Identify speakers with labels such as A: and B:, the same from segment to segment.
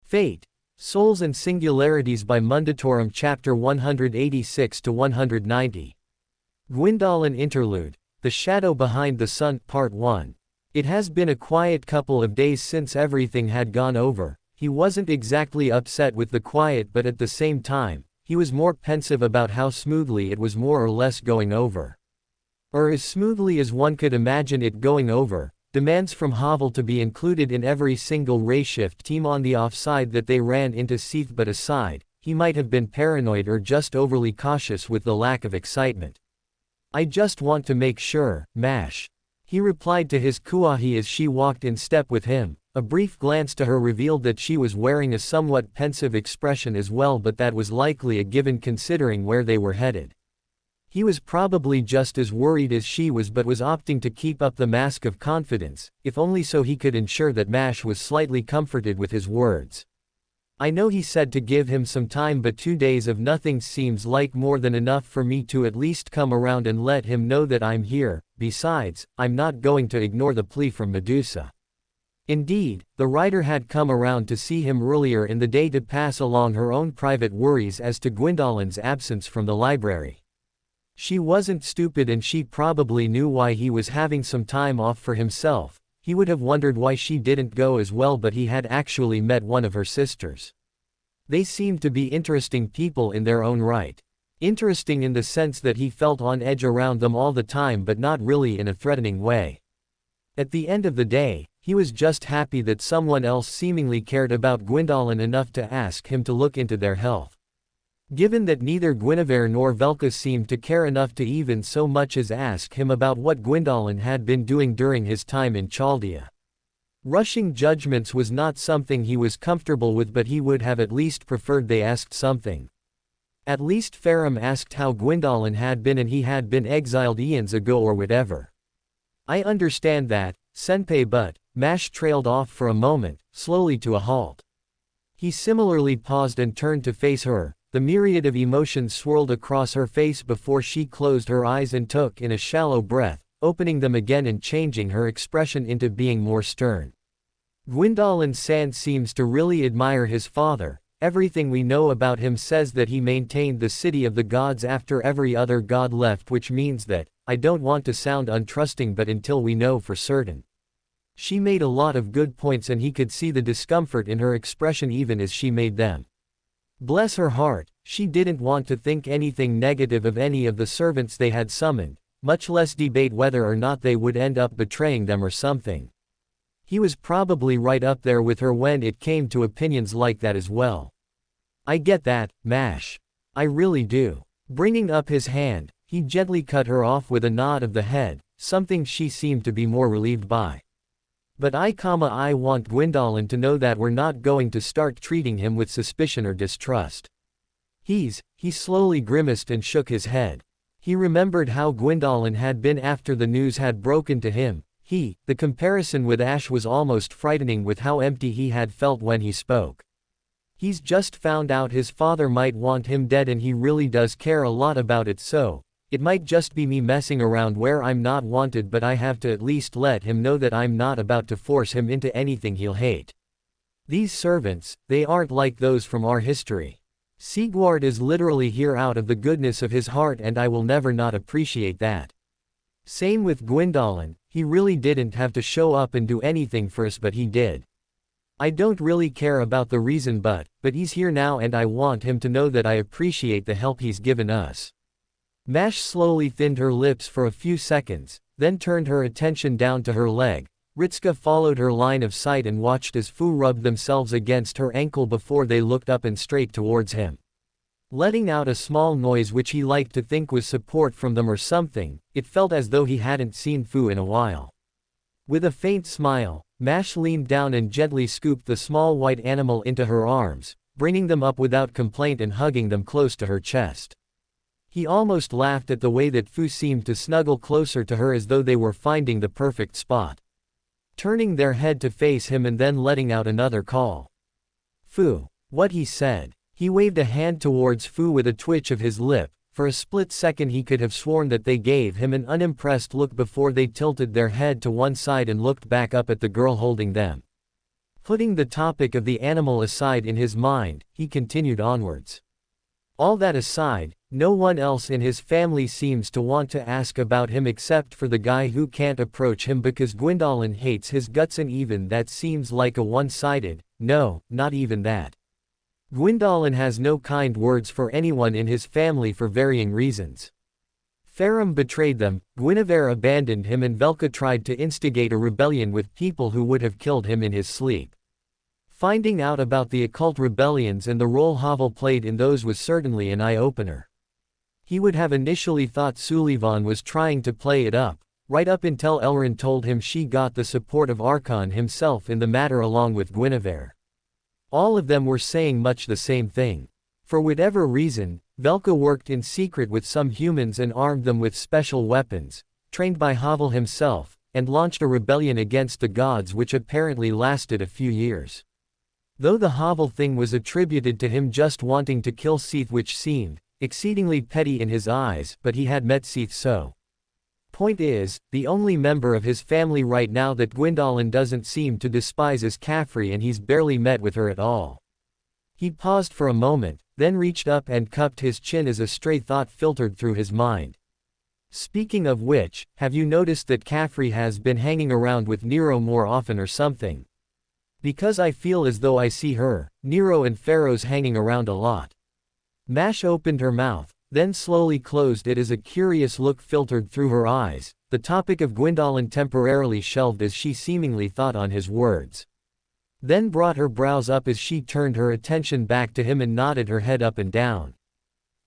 A: Fate, Souls and Singularities by Mundatorem Chapter 186–190. Gwyndolin Interlude, The Shadow Behind the Sun, Part 1. It has been a quiet couple of days since everything had gone over. He wasn't exactly upset with the quiet, but at the same time, he was more pensive about how smoothly it was more or less going over. Or as smoothly as one could imagine it going over. Demands from Hovel to be included in every single rayshift team on the offside that they ran into Seath, but aside, he might have been paranoid or just overly cautious with the lack of excitement. "I just want to make sure, Mash," he replied to his kuahi as she walked in step with him. A brief glance to her revealed that she was wearing a somewhat pensive expression as well, but that was likely a given considering where they were headed. He was probably just as worried as she was, but was opting to keep up the mask of confidence, if only so he could ensure that Mash was slightly comforted with his words. "I know he said to give him some time, but 2 days of nothing seems like more than enough for me to at least come around and let him know that I'm here. Besides, I'm not going to ignore the plea from Medusa." Indeed, the writer had come around to see him earlier in the day to pass along her own private worries as to Gwyndolin's absence from the library. She wasn't stupid, and she probably knew why he was having some time off for himself. He would have wondered why she didn't go as well, but he had actually met one of her sisters. They seemed to be interesting people in their own right. Interesting in the sense that he felt on edge around them all the time, but not really in a threatening way. At the end of the day, he was just happy that someone else seemingly cared about Gwendolyn enough to ask him to look into their health. Given that neither Guinevere nor Velka seemed to care enough to even so much as ask him about what Gwendolyn had been doing during his time in Chaldea. Rushing judgments was not something he was comfortable with, but he would have at least preferred they asked something. At least Farum asked how Gwendolyn had been, and he had been exiled eons ago or whatever. "I understand that, Senpai, but..." Mash trailed off for a moment, slowly to a halt. He similarly paused and turned to face her. The myriad of emotions swirled across her face before she closed her eyes and took in a shallow breath, opening them again and changing her expression into being more stern. "Gwendolyn Sand seems to really admire his father. Everything we know about him says that he maintained the city of the gods after every other god left, which means that, I don't want to sound untrusting, but until we know for certain." She made a lot of good points, and he could see the discomfort in her expression even as she made them. Bless her heart, she didn't want to think anything negative of any of the servants they had summoned, much less debate whether or not they would end up betraying them or something. He was probably right up there with her when it came to opinions like that as well. "I get that, Mash. I really do." Bringing up his hand, he gently cut her off with a nod of the head, something she seemed to be more relieved by. "But I want Gwendolyn to know that we're not going to start treating him with suspicion or distrust." He slowly grimaced and shook his head. He remembered how Gwendolyn had been after the news had broken to him. The comparison with Ash was almost frightening with how empty he had felt when he spoke. "He's just found out his father might want him dead, and he really does care a lot about it, so it might just be me messing around where I'm not wanted, but I have to at least let him know that I'm not about to force him into anything he'll hate. These servants, they aren't like those from our history. Sigward is literally here out of the goodness of his heart, and I will never not appreciate that. Same with Gwendolyn, he really didn't have to show up and do anything for us, but he did. I don't really care about the reason, but he's here now, and I want him to know that I appreciate the help he's given us." Mash slowly thinned her lips for a few seconds, then turned her attention down to her leg. Ritska followed her line of sight and watched as Fu rubbed themselves against her ankle before they looked up and straight towards him. Letting out a small noise which he liked to think was support from them or something, it felt as though he hadn't seen Fu in a while. With a faint smile, Mash leaned down and gently scooped the small white animal into her arms, bringing them up without complaint and hugging them close to her chest. He almost laughed at the way that Fu seemed to snuggle closer to her as though they were finding the perfect spot. Turning their head to face him and then letting out another call. "Fu." What he said. He waved a hand towards Fu with a twitch of his lip. For a split second he could have sworn that they gave him an unimpressed look before they tilted their head to one side and looked back up at the girl holding them. Putting the topic of the animal aside in his mind, he continued onwards. All that aside, no one else in his family seems to want to ask about him except for the guy who can't approach him because Gwyndolin hates his guts, and even that seems like a one-sided, no, not even that. Gwyndolin has no kind words for anyone in his family for varying reasons. Farum betrayed them, Guinevere abandoned him, and Velka tried to instigate a rebellion with people who would have killed him in his sleep. Finding out about the occult rebellions and the role Havel played in those was certainly an eye-opener. He would have initially thought Sullivan was trying to play it up, right up until Elrond told him she got the support of Archon himself in the matter along with Guinevere. All of them were saying much the same thing. For whatever reason, Velka worked in secret with some humans and armed them with special weapons, trained by Havel himself, and launched a rebellion against the gods which apparently lasted a few years. Though the Havel thing was attributed to him just wanting to kill Seath, which seemed exceedingly petty in his eyes, but he had met Seath, so. Point is, the only member of his family right now that Gwyndolin doesn't seem to despise is Caffrey, and he's barely met with her at all. He paused for a moment, then reached up and cupped his chin as a stray thought filtered through his mind. Speaking of which, have you noticed that Caffrey has been hanging around with Nero more often or something? Because I feel as though I see her, Nero and Pharaohs hanging around a lot. Mash opened her mouth, then slowly closed it as a curious look filtered through her eyes. The topic of Gwyndolin temporarily shelved as she seemingly thought on his words. Then brought her brows up as she turned her attention back to him and nodded her head up and down.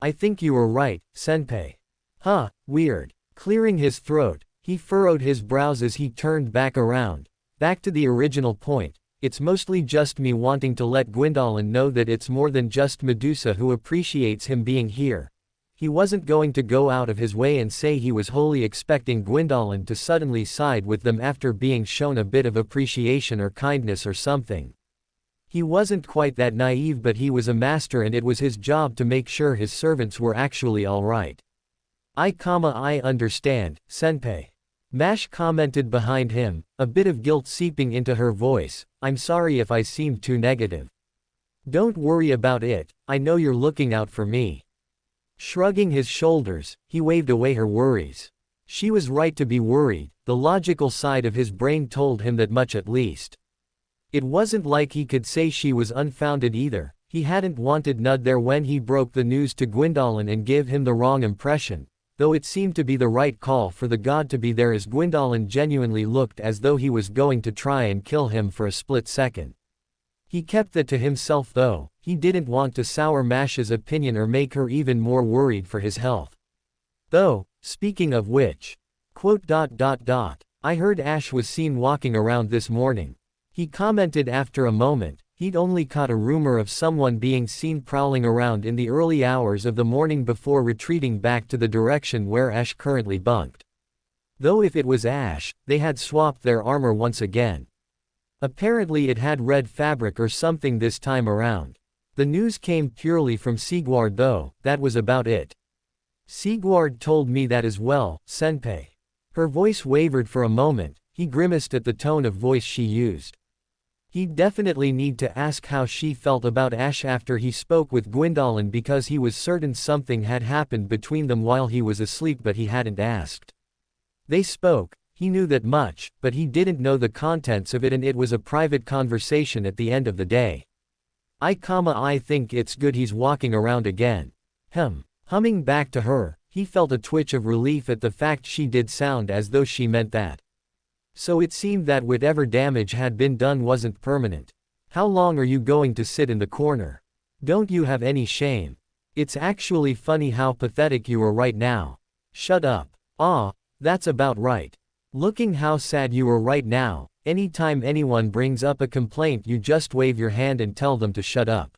A: I think you were right, Senpai. Huh, weird. Clearing his throat, he furrowed his brows as he turned back around. Back to the original point. It's mostly just me wanting to let Gwyndolin know that it's more than just Medusa who appreciates him being here. He wasn't going to go out of his way and say he was wholly expecting Gwyndolin to suddenly side with them after being shown a bit of appreciation or kindness or something. He wasn't quite that naive, but he was a master and it was his job to make sure his servants were actually alright. I understand, Senpai. Mash commented behind him, a bit of guilt seeping into her voice. I'm sorry if I seemed too negative. Don't worry about it, I know you're looking out for me. Shrugging his shoulders, he waved away her worries. She was right to be worried, the logical side of his brain told him that much at least. It wasn't like he could say she was unfounded either. He hadn't wanted Nud there when he broke the news to Gwyndolin and give him the wrong impression. Though it seemed to be the right call for the god to be there, as Gwyndolin genuinely looked as though he was going to try and kill him for a split second. He kept that to himself though, he didn't want to sour Mash's opinion or make her even more worried for his health. Though, speaking of which, I heard Ash was seen walking around this morning. He commented after a moment. He'd only caught a rumor of someone being seen prowling around in the early hours of the morning before retreating back to the direction where Ash currently bunked. Though if it was Ash, they had swapped their armor once again. Apparently it had red fabric or something this time around. The news came purely from Sigward though, that was about it. Sigward told me that as well, Senpai. Her voice wavered for a moment, he grimaced at the tone of voice she used. He'd definitely need to ask how she felt about Ash after he spoke with Gwyndolin, because he was certain something had happened between them while he was asleep, but he hadn't asked. They spoke, he knew that much, but he didn't know the contents of it, and it was a private conversation at the end of the day. I think it's good he's walking around again. Humming back to her, he felt a twitch of relief at the fact she did sound as though she meant that. So it seemed that whatever damage had been done wasn't permanent. How long are you going to sit in the corner? Don't you have any shame? It's actually funny how pathetic you are right now. Shut up. That's about right. Looking how sad you are right now. Anytime anyone brings up a complaint, you just wave your hand and tell them to shut up.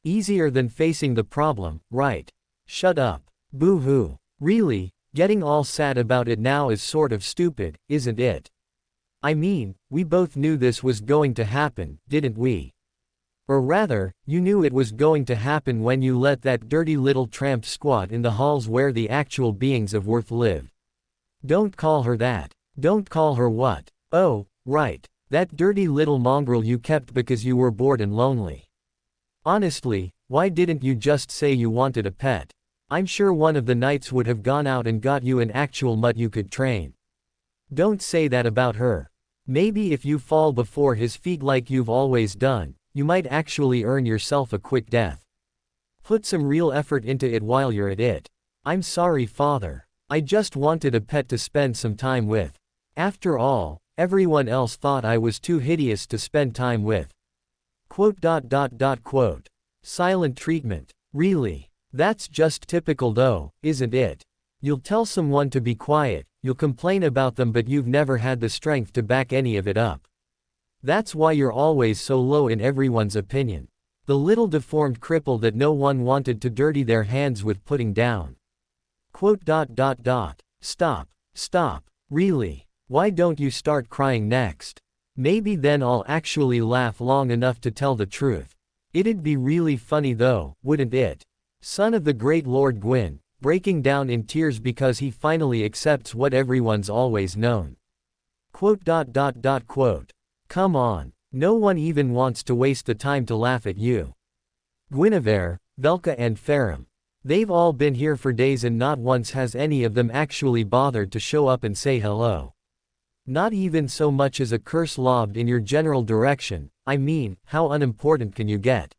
A: Easier than facing the problem, right? Shut up. Boo-hoo. Really, getting all sad about it now is sort of stupid, isn't it? I mean, we both knew this was going to happen, didn't we? Or rather, you knew it was going to happen when you let that dirty little tramp squat in the halls where the actual beings of worth live. Don't call her that. Don't call her what? Oh, right. That dirty little mongrel you kept because you were bored and lonely. Honestly, why didn't you just say you wanted a pet? I'm sure one of the knights would have gone out and got you an actual mutt you could train. Don't say that about her. Maybe if you fall before his feet like you've always done, you might actually earn yourself a quick death. Put some real effort into it while you're at it. I'm sorry, father. I just wanted a pet to spend some time with. After all, everyone else thought I was too hideous to spend time with. Quote. Silent treatment. Really? That's just typical though, isn't it? You'll tell someone to be quiet, you'll complain about them, but you've never had the strength to back any of it up. That's why you're always so low in everyone's opinion. The little deformed cripple that no one wanted to dirty their hands with putting down. Stop. Really? Why don't you start crying next? Maybe then I'll actually laugh long enough to tell the truth. It'd be really funny though, wouldn't it? Son of the great Lord Gwyn, breaking down in tears because he finally accepts what everyone's always known. Come on. No one even wants to waste the time to laugh at you. Guinevere, Velka and Farum. They've all been here for days and not once has any of them actually bothered to show up and say hello. Not even so much as a curse lobbed in your general direction. I mean, how unimportant can you get?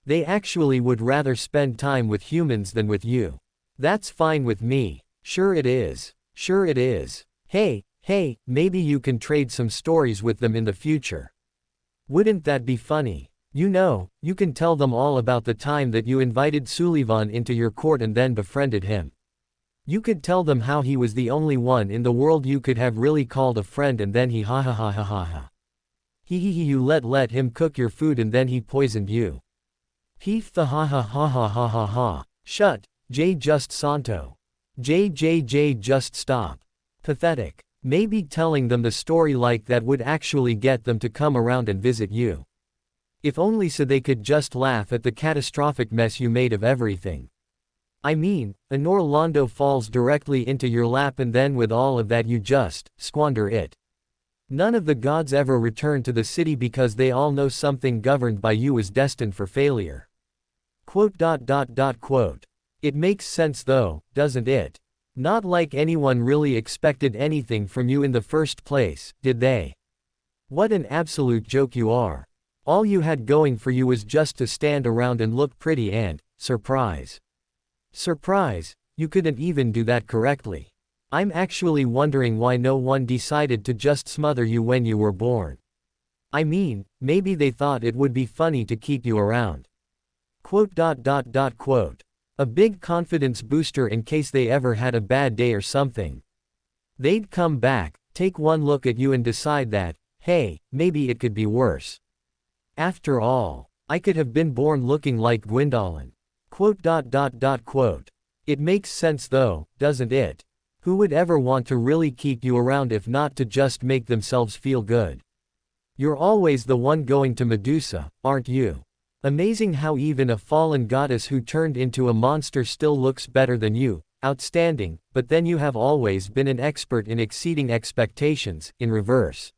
A: They actually would rather spend time with humans than with you. That's fine with me. Sure it is. Hey, maybe you can trade some stories with them in the future. Wouldn't that be funny? You know, you can tell them all about the time that you invited Sullivan into your court and then befriended him. You could tell them how he was the only one in the world you could have really called a friend and then he you let him cook your food and then he poisoned you. Peef the ha. Shut, just Santo. Just stop. Pathetic. Maybe telling them the story like that would actually get them to come around and visit you. If only so they could just laugh at the catastrophic mess you made of everything. I mean, Anor Londo falls directly into your lap and then with all of that you just squander it. None of the gods ever return to the city because they all know something governed by you is destined for failure. It makes sense though, doesn't it? Not like anyone really expected anything from you in the first place, did they? What an absolute joke you are. All you had going for you was just to stand around and look pretty and, surprise, you couldn't even do that correctly. I'm actually wondering why no one decided to just smother you when you were born. I mean, maybe they thought it would be funny to keep you around. A big confidence booster in case they ever had a bad day or something. They'd come back, take one look at you and decide that, hey, maybe it could be worse. After all, I could have been born looking like Gwyndolin. It makes sense though, doesn't it? Who would ever want to really keep you around if not to just make themselves feel good? You're always the one going to Medusa, aren't you? Amazing how even a fallen goddess who turned into a monster still looks better than you. Outstanding, but then you have always been an expert in exceeding expectations, in reverse.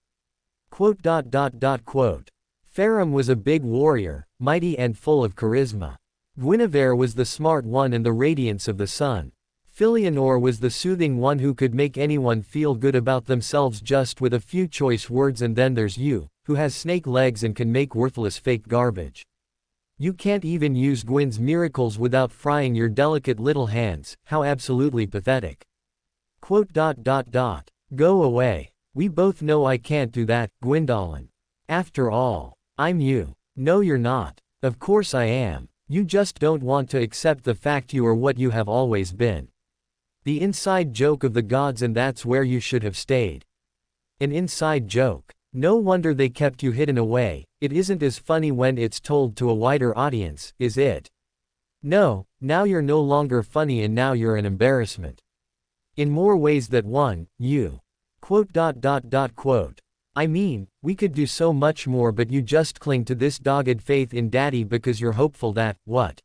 A: Farum was a big warrior, mighty and full of charisma. Guinevere was the smart one and the radiance of the sun. Filianor was the soothing one who could make anyone feel good about themselves just with a few choice words, and then there's you, who has snake legs and can make worthless fake garbage. You can't even use Gwyn's miracles without frying your delicate little hands. How absolutely pathetic. Go away. We both know I can't do that, Gwyndolin. After all, I'm you. No you're not. Of course I am. You just don't want to accept the fact you are what you have always been. The inside joke of the gods, and that's where you should have stayed. An inside joke. No wonder they kept you hidden away. It isn't as funny when it's told to a wider audience, is it? No, now you're no longer funny and now you're an embarrassment. In more ways than one, you. I mean, we could do so much more, but you just cling to this dogged faith in Daddy because you're hopeful that, what?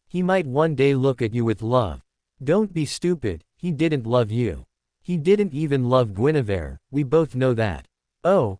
A: He might one day look at you with love. Don't be stupid, he didn't love you. He didn't even love Guinevere, we both know that. Oh,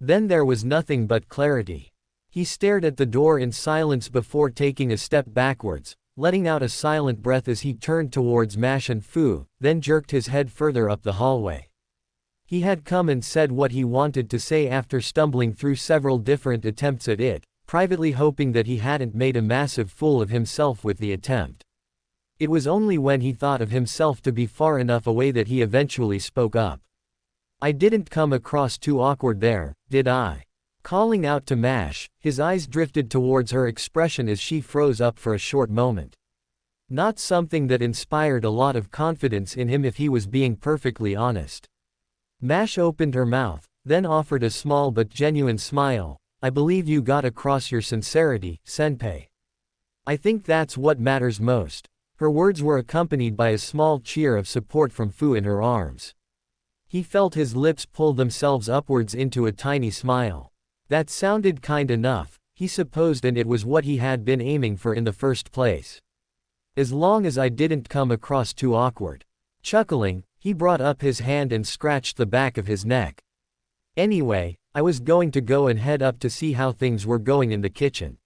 A: Then there was nothing but clarity. He stared at the door in silence before taking a step backwards, letting out a silent breath as he turned towards Mash and Fu, then jerked his head further up the hallway. He had come and said what he wanted to say after stumbling through several different attempts at it, privately hoping that he hadn't made a massive fool of himself with the attempt. It was only when he thought of himself to be far enough away that he eventually spoke up. I didn't come across too awkward there, did I? Calling out to Mash, his eyes drifted towards her expression as she froze up for a short moment. Not something that inspired a lot of confidence in him if he was being perfectly honest. Mash opened her mouth, then offered a small but genuine smile. I believe you got across your sincerity, senpai. I think that's what matters most. Her words were accompanied by a small cheer of support from Fu in her arms. He felt his lips pull themselves upwards into a tiny smile. That sounded kind enough, he supposed, and it was what he had been aiming for in the first place. As long as I didn't come across too awkward. Chuckling, he brought up his hand and scratched the back of his neck. Anyway, I was going to go and head up to see how things were going in the kitchen.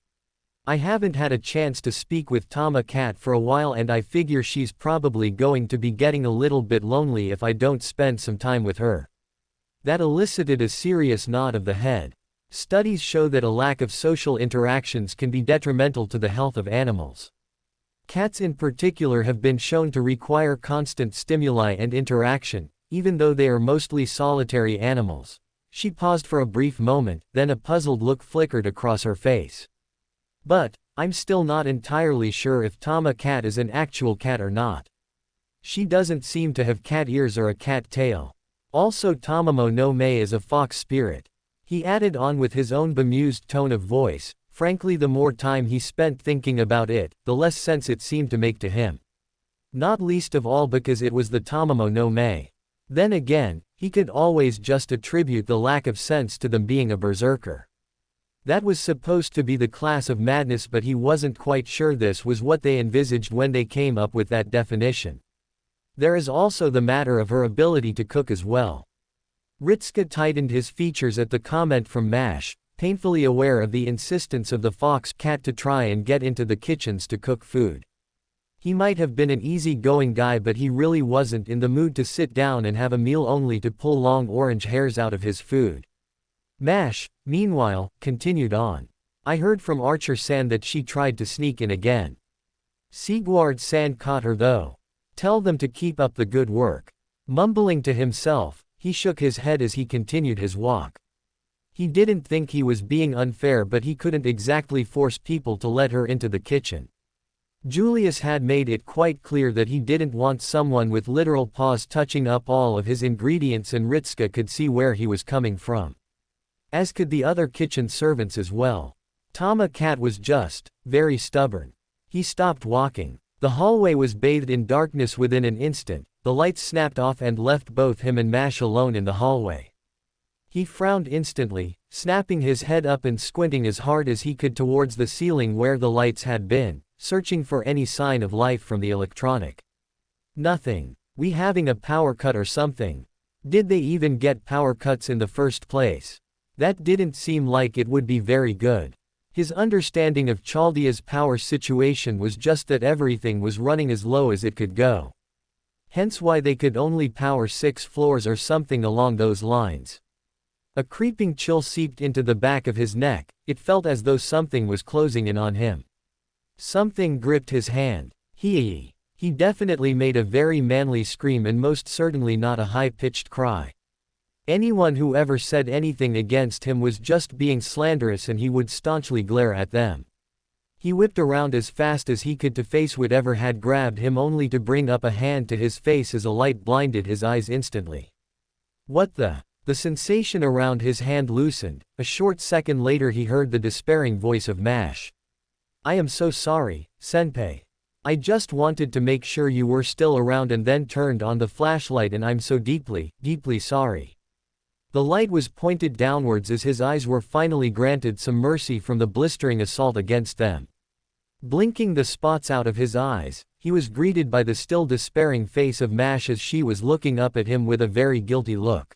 A: I haven't had a chance to speak with Tama Cat for a while, and I figure she's probably going to be getting a little bit lonely if I don't spend some time with her. That elicited a serious nod of the head. Studies show that a lack of social interactions can be detrimental to the health of animals. Cats in particular have been shown to require constant stimuli and interaction, even though they are mostly solitary animals. She paused for a brief moment, then a puzzled look flickered across her face. But, I'm still not entirely sure if Tama Cat is an actual cat or not. She doesn't seem to have cat ears or a cat tail. Also, Tamamo no Mei is a fox spirit. He added on with his own bemused tone of voice. Frankly, the more time he spent thinking about it, the less sense it seemed to make to him. Not least of all because it was the Tamamo no Mei. Then again, he could always just attribute the lack of sense to them being a berserker. That was supposed to be the class of madness, but he wasn't quite sure this was what they envisaged when they came up with that definition. There is also the matter of her ability to cook as well. Ritsuka tightened his features at the comment from Mash, painfully aware of the insistence of the fox cat to try and get into the kitchens to cook food. He might have been an easy-going guy, but he really wasn't in the mood to sit down and have a meal only to pull long orange hairs out of his food. Mash, meanwhile, continued on. I heard from Archer-san that she tried to sneak in again. Sigward-san caught her though. Tell them to keep up the good work. Mumbling to himself, he shook his head as he continued his walk. He didn't think he was being unfair, but he couldn't exactly force people to let her into the kitchen. Julius had made it quite clear that he didn't want someone with literal paws touching up all of his ingredients, and Ritsuka could see where he was coming from. As could the other kitchen servants as well. Tama Cat was just very stubborn. He stopped walking. The hallway was bathed in darkness within an instant. The lights snapped off and left both him and Mash alone in the hallway. He frowned instantly, snapping his head up and squinting as hard as he could towards the ceiling where the lights had been, searching for any sign of life from the electronic. Nothing. We having a power cut or something? Did they even get power cuts in the first place? That didn't seem like it would be very good. His understanding of Chaldea's power situation was just that everything was running as low as it could go. Hence why they could only power 6 floors or something along those lines. A creeping chill seeped into the back of his neck. It felt as though something was closing in on him. Something gripped his hand. He definitely made a very manly scream, and most certainly not a high-pitched cry. Anyone who ever said anything against him was just being slanderous, and he would staunchly glare at them. He whipped around as fast as he could to face whatever had grabbed him, only to bring up a hand to his face as a light blinded his eyes instantly. What the? The sensation around his hand loosened. A short second later he heard the despairing voice of Mash. I am so sorry, senpai. I just wanted to make sure you were still around and then turned on the flashlight, and I'm so deeply, deeply sorry. The light was pointed downwards as his eyes were finally granted some mercy from the blistering assault against them. Blinking the spots out of his eyes, he was greeted by the still despairing face of Mash as she was looking up at him with a very guilty look.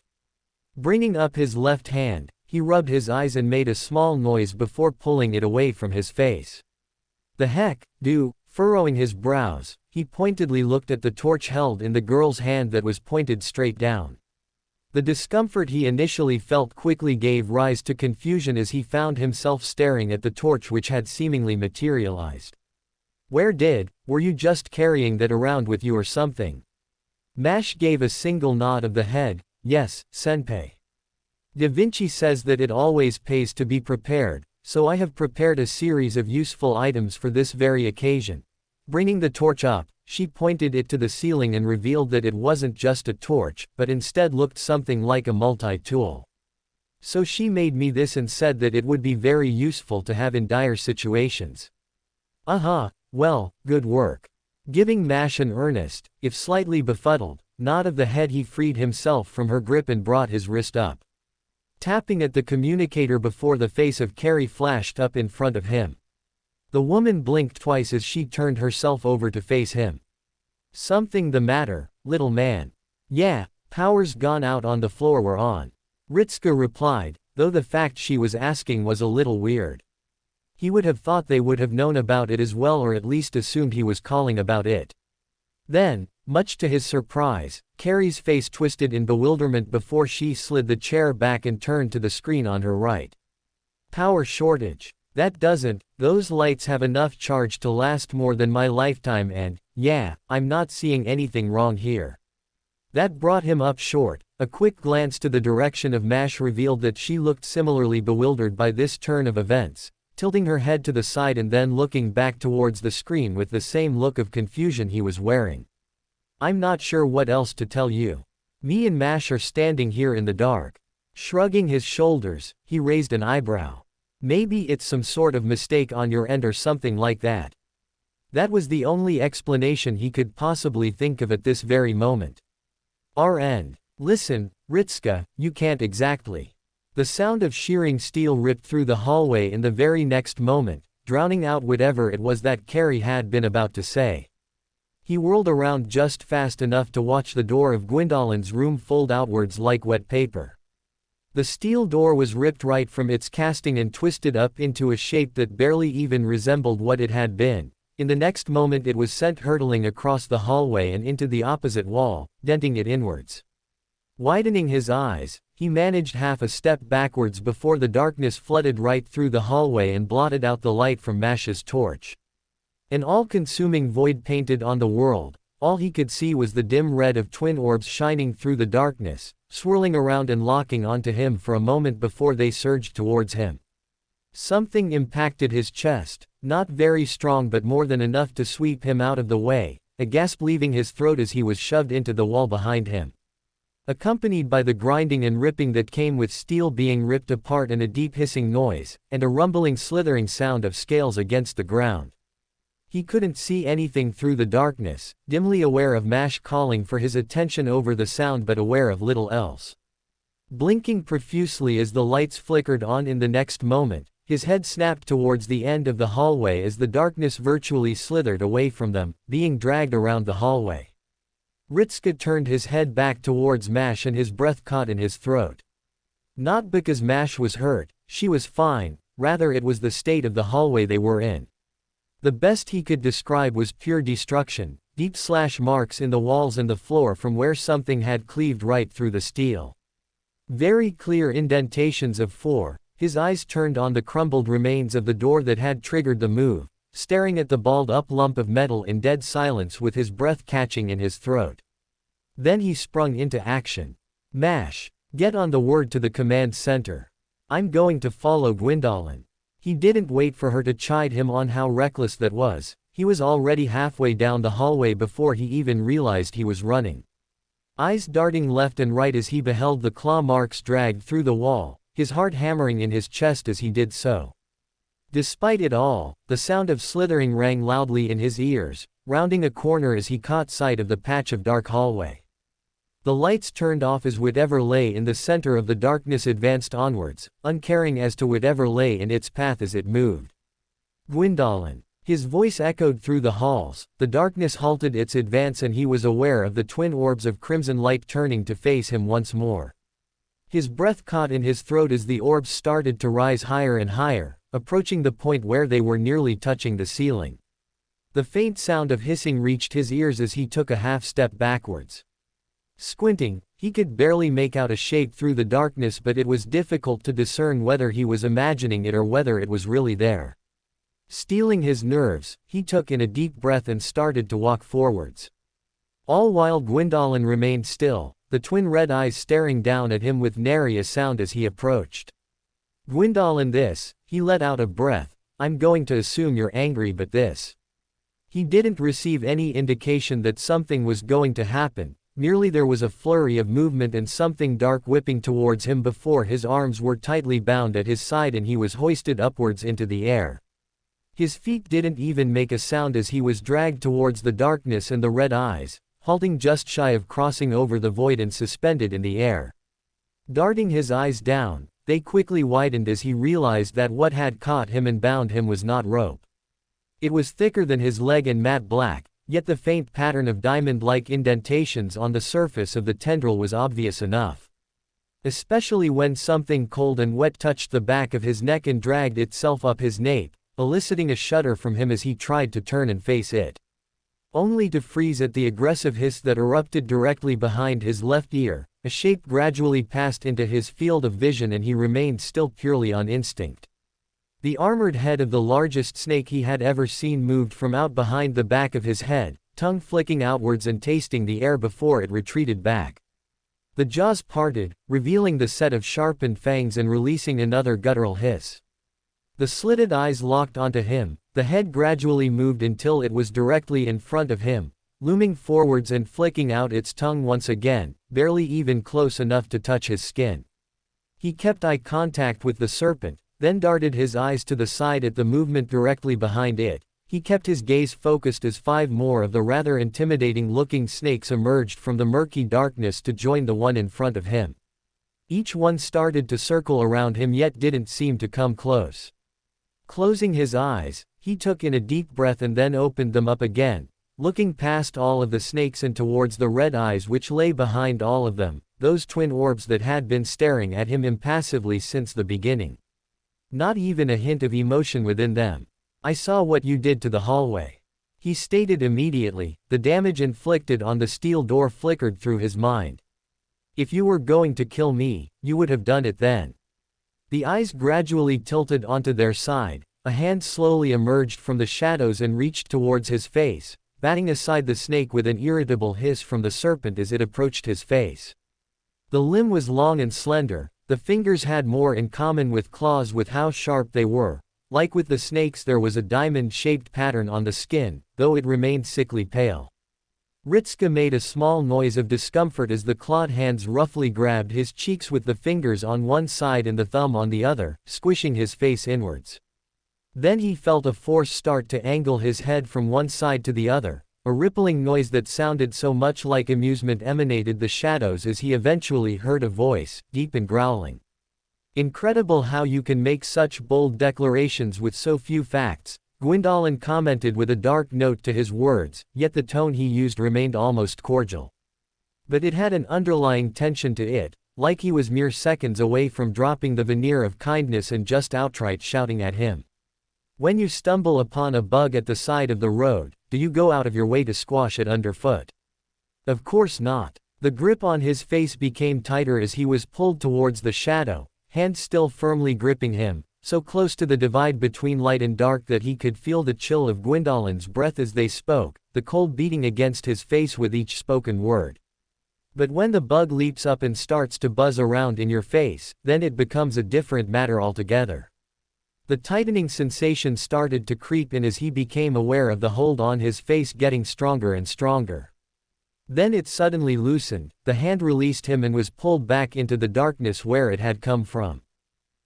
A: Bringing up his left hand, he rubbed his eyes and made a small noise before pulling it away from his face. The heck, do, furrowing his brows, he pointedly looked at the torch held in the girl's hand that was pointed straight down. The discomfort he initially felt quickly gave rise to confusion as he found himself staring at the torch which had seemingly materialized. Were you just carrying that around with you or something? Mash gave a single nod of the head. Yes, senpai. Da Vinci says that it always pays to be prepared, so I have prepared a series of useful items for this very occasion. Bringing the torch up, she pointed it to the ceiling and revealed that it wasn't just a torch, but instead looked something like a multi-tool. So she made me this and said that it would be very useful to have in dire situations. Well, good work. Giving Mash an earnest, if slightly befuddled, nod of the head, he freed himself from her grip and brought his wrist up. Tapping at the communicator before the face of Carrie flashed up in front of him. The woman blinked twice as she turned herself over to face him. Something the matter, little man? Yeah, power's gone out on the floor we're on. Ritsuka replied, though the fact she was asking was a little weird. He would have thought they would have known about it as well, or at least assumed he was calling about it. Then, much to his surprise, Carrie's face twisted in bewilderment before she slid the chair back and turned to the screen on her right. Power shortage. Those lights have enough charge to last more than my lifetime, and, yeah, I'm not seeing anything wrong here. That brought him up short. A quick glance to the direction of Mash revealed that she looked similarly bewildered by this turn of events, tilting her head to the side and then looking back towards the screen with the same look of confusion he was wearing. I'm not sure what else to tell you. Me and Mash are standing here in the dark. Shrugging his shoulders, he raised an eyebrow. Maybe it's some sort of mistake on your end or something like that. That was the only explanation he could possibly think of at this very moment. Our end. Listen, Ritsuka, you can't exactly. The sound of shearing steel ripped through the hallway in the very next moment, drowning out whatever it was that Carrie had been about to say. He whirled around just fast enough to watch the door of Gwendolyn's room fold outwards like wet paper. The steel door was ripped right from its casting and twisted up into a shape that barely even resembled what it had been. In the next moment it was sent hurtling across the hallway and into the opposite wall, denting it inwards. Widening his eyes, he managed half a step backwards before the darkness flooded right through the hallway and blotted out the light from Mash's torch. An all-consuming void painted on the world. All he could see was the dim red of twin orbs shining through the darkness, swirling around and locking onto him for a moment before they surged towards him. Something impacted his chest, not very strong but more than enough to sweep him out of the way, a gasp leaving his throat as he was shoved into the wall behind him. Accompanied by the grinding and ripping that came with steel being ripped apart and a deep hissing noise, and a rumbling slithering sound of scales against the ground. He couldn't see anything through the darkness, dimly aware of Mash calling for his attention over the sound but aware of little else. Blinking profusely as the lights flickered on in the next moment, his head snapped towards the end of the hallway as the darkness virtually slithered away from them, being dragged around the hallway. Ritsuka turned his head back towards Mash and his breath caught in his throat. Not because Mash was hurt, she was fine, rather it was the state of the hallway they were in. The best he could describe was pure destruction, deep slash marks in the walls and the floor from where something had cleaved right through the steel. Very clear indentations of four. His eyes turned on the crumbled remains of the door that had triggered the move, staring at the balled-up lump of metal in dead silence with his breath catching in his throat. Then he sprung into action. Mash, get on the word to the command center. I'm going to follow Gwendolyn. He didn't wait for her to chide him on how reckless that was. He was already halfway down the hallway before he even realized he was running. Eyes darting left and right as he beheld the claw marks dragged through the wall, his heart hammering in his chest as he did so. Despite it all, the sound of slithering rang loudly in his ears, rounding a corner as he caught sight of the patch of dark hallway. The lights turned off as whatever lay in the center of the darkness advanced onwards, uncaring as to whatever lay in its path as it moved. Gwendolyn. His voice echoed through the halls, the darkness halted its advance and he was aware of the twin orbs of crimson light turning to face him once more. His breath caught in his throat as the orbs started to rise higher and higher, approaching the point where they were nearly touching the ceiling. The faint sound of hissing reached his ears as he took a half-step backwards. Squinting, he could barely make out a shape through the darkness, but it was difficult to discern whether he was imagining it or whether it was really there. Steeling his nerves, he took in a deep breath and started to walk forwards. All while Gwyndolin remained still, the twin red eyes staring down at him with nary a sound as he approached. Gwyndolin, this, he let out a breath, I'm going to assume you're angry, but this. He didn't receive any indication that something was going to happen. Merely there was a flurry of movement and something dark whipping towards him before his arms were tightly bound at his side and he was hoisted upwards into the air. His feet didn't even make a sound as he was dragged towards the darkness and the red eyes, halting just shy of crossing over the void and suspended in the air. Darting his eyes down, they quickly widened as he realized that what had caught him and bound him was not rope. It was thicker than his leg and matte black. Yet the faint pattern of diamond-like indentations on the surface of the tendril was obvious enough. Especially when something cold and wet touched the back of his neck and dragged itself up his nape, eliciting a shudder from him as he tried to turn and face it. Only to freeze at the aggressive hiss that erupted directly behind his left ear. A shape gradually passed into his field of vision and he remained still purely on instinct. The armored head of the largest snake he had ever seen moved from out behind the back of his head, tongue flicking outwards and tasting the air before it retreated back. The jaws parted, revealing the set of sharpened fangs and releasing another guttural hiss. The slitted eyes locked onto him, the head gradually moved until it was directly in front of him, looming forwards and flicking out its tongue once again, barely even close enough to touch his skin. He kept eye contact with the serpent, then darted his eyes to the side at the movement directly behind it. He kept his gaze focused as 5 more of the rather intimidating-looking snakes emerged from the murky darkness to join the one in front of him. Each one started to circle around him yet didn't seem to come close. Closing his eyes, he took in a deep breath and then opened them up again, looking past all of the snakes and towards the red eyes which lay behind all of them, those twin orbs that had been staring at him impassively since the beginning. Not even a hint of emotion within them. I saw what you did to the hallway. He stated immediately, the damage inflicted on the steel door flickered through his mind. If you were going to kill me, you would have done it then. The eyes gradually tilted onto their side, a hand slowly emerged from the shadows and reached towards his face, batting aside the snake with an irritable hiss from the serpent as it approached his face. The limb was long and slender. The fingers had more in common with claws with how sharp they were. Like with the snakes, there was a diamond-shaped pattern on the skin, though it remained sickly pale. Ritska made a small noise of discomfort as the clawed hands roughly grabbed his cheeks with the fingers on one side and the thumb on the other, squishing his face inwards. Then he felt a force start to angle his head from one side to the other. A rippling noise that sounded so much like amusement emanated the shadows as he eventually heard a voice, deep and growling. Incredible how you can make such bold declarations with so few facts, Gwyndolin commented with a dark note to his words, yet the tone he used remained almost cordial. But it had an underlying tension to it, like he was mere seconds away from dropping the veneer of kindness and just outright shouting at him. When you stumble upon a bug at the side of the road, do you go out of your way to squash it underfoot? Of course not. The grip on his face became tighter as he was pulled towards the shadow, hands still firmly gripping him, so close to the divide between light and dark that he could feel the chill of Gwyndolin's breath as they spoke, the cold beating against his face with each spoken word. But when the bug leaps up and starts to buzz around in your face, then it becomes a different matter altogether. The tightening sensation started to creep in as he became aware of the hold on his face getting stronger and stronger. Then it suddenly loosened, the hand released him and was pulled back into the darkness where it had come from.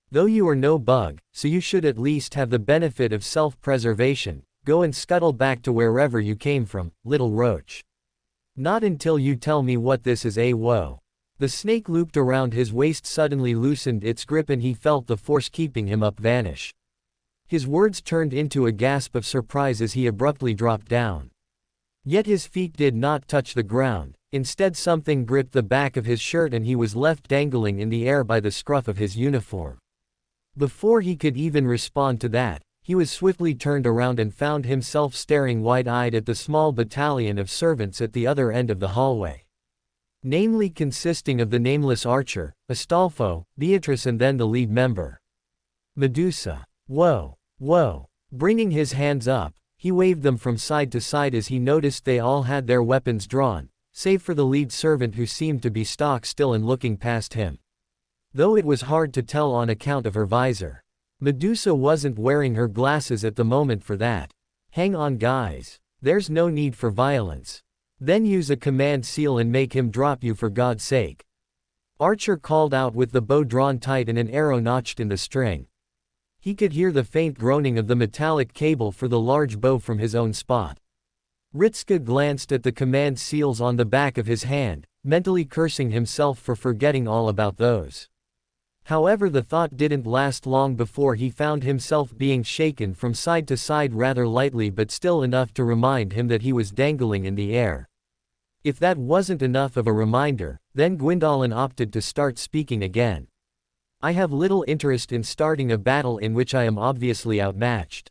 A: Though you are no bug, so you should at least have the benefit of self-preservation, go and scuttle back to wherever you came from, little roach. Not until you tell me what this is, whoa. The snake looped around his waist suddenly loosened its grip and he felt the force keeping him up vanish. His words turned into a gasp of surprise as he abruptly dropped down. Yet his feet did not touch the ground, instead something gripped the back of his shirt and he was left dangling in the air by the scruff of his uniform. Before he could even respond to that, he was swiftly turned around and found himself staring wide-eyed at the small battalion of servants at the other end of the hallway. Namely consisting of the nameless archer, Astolfo, Beatrice and then the lead member, Medusa. Whoa, whoa. Bringing his hands up, he waved them from side to side as he noticed they all had their weapons drawn, save for the lead servant who seemed to be stock still and looking past him. Though it was hard to tell on account of her visor. Medusa wasn't wearing her glasses at the moment for that. Hang on guys. There's no need for violence. Then use a command seal and make him drop you for God's sake. Archer called out with the bow drawn tight and an arrow notched in the string. He could hear the faint groaning of the metallic cable for the large bow from his own spot. Ritska glanced at the command seals on the back of his hand, mentally cursing himself for forgetting all about those. However, the thought didn't last long before he found himself being shaken from side to side rather lightly but still enough to remind him that he was dangling in the air. If that wasn't enough of a reminder, then Gwyndolin opted to start speaking again. I have little interest in starting a battle in which I am obviously outmatched.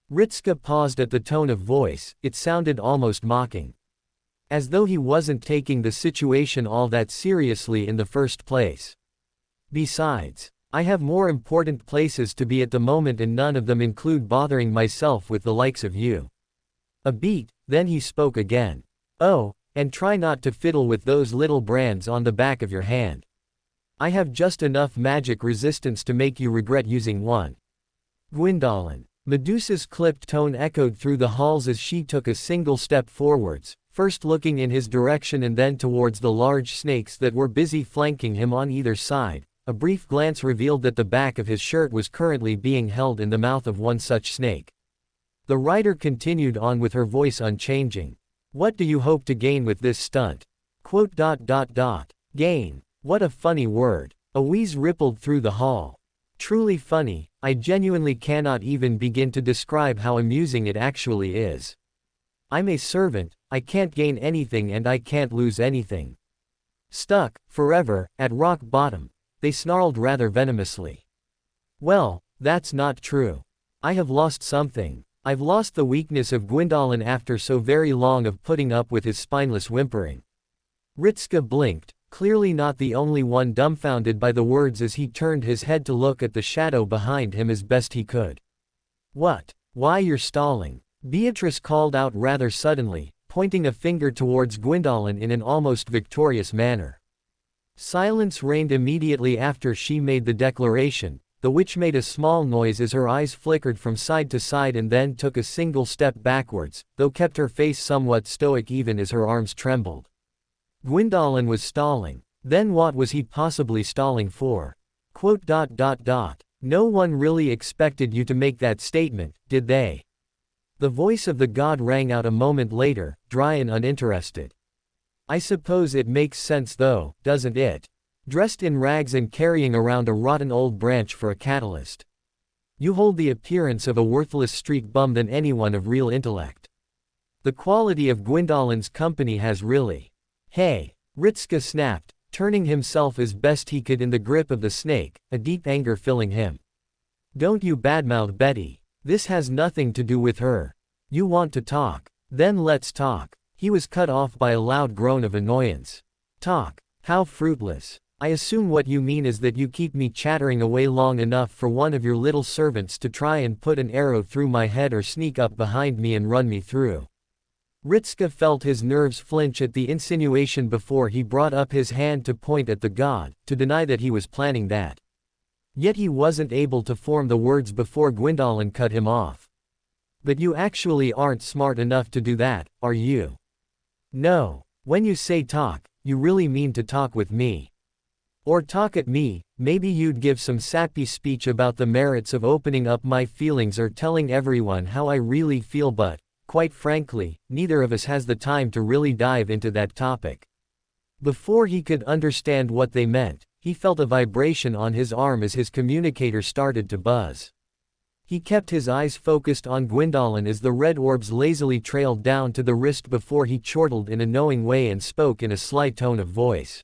A: Ritska paused at the tone of voice, it sounded almost mocking. As though he wasn't taking the situation all that seriously in the first place. Besides, I have more important places to be at the moment and none of them include bothering myself with the likes of you. A beat, then he spoke again. Oh, and try not to fiddle with those little brands on the back of your hand. I have just enough magic resistance to make you regret using one. Gwyndolin. Medusa's clipped tone echoed through the halls as she took a single step forwards, first looking in his direction and then towards the large snakes that were busy flanking him on either side. A brief glance revealed that the back of his shirt was currently being held in the mouth of one such snake. The writer continued on with her voice unchanging. What do you hope to gain with this stunt? Gain. What a funny word. A wheeze rippled through the hall. Truly funny, I genuinely cannot even begin to describe how amusing it actually is. I'm a servant, I can't gain anything and I can't lose anything. Stuck, forever, at rock bottom, they snarled rather venomously. Well, that's not true. I have lost something. I've lost the weakness of Gwyndolin after so very long of putting up with his spineless whimpering. Ritska blinked, clearly not the only one dumbfounded by the words as he turned his head to look at the shadow behind him as best he could. What? Why you're stalling? Beatrice called out rather suddenly, pointing a finger towards Gwyndolin in an almost victorious manner. Silence reigned immediately after she made the declaration. The witch made a small noise as her eyes flickered from side to side and then took a single step backwards, though kept her face somewhat stoic even as her arms trembled. Gwyndolin was stalling. Then what was he possibly stalling for? No one really expected you to make that statement, did they? The voice of the god rang out a moment later, dry and uninterested. I suppose it makes sense though, doesn't it? Dressed in rags and carrying around a rotten old branch for a catalyst. You hold the appearance of a worthless street bum than anyone of real intellect. The quality of Gwyndolin's company has really. Hey! Ritska snapped, turning himself as best he could in the grip of the snake, a deep anger filling him. Don't you badmouth Betty. This has nothing to do with her. You want to talk? Then let's talk. He was cut off by a loud groan of annoyance. Talk? How fruitless. I assume what you mean is that you keep me chattering away long enough for one of your little servants to try and put an arrow through my head or sneak up behind me and run me through. Ritska felt his nerves flinch at the insinuation before he brought up his hand to point at the god, to deny that he was planning that. Yet he wasn't able to form the words before Gwyndolin cut him off. But you actually aren't smart enough to do that, are you? No. When you say talk, you really mean to talk with me. Or talk at me. Maybe you'd give some sappy speech about the merits of opening up my feelings or telling everyone how I really feel, but, quite frankly, neither of us has the time to really dive into that topic. Before he could understand what they meant, he felt a vibration on his arm as his communicator started to buzz. He kept his eyes focused on Gwyndolin as the red orbs lazily trailed down to the wrist before he chortled in a knowing way and spoke in a slight tone of voice.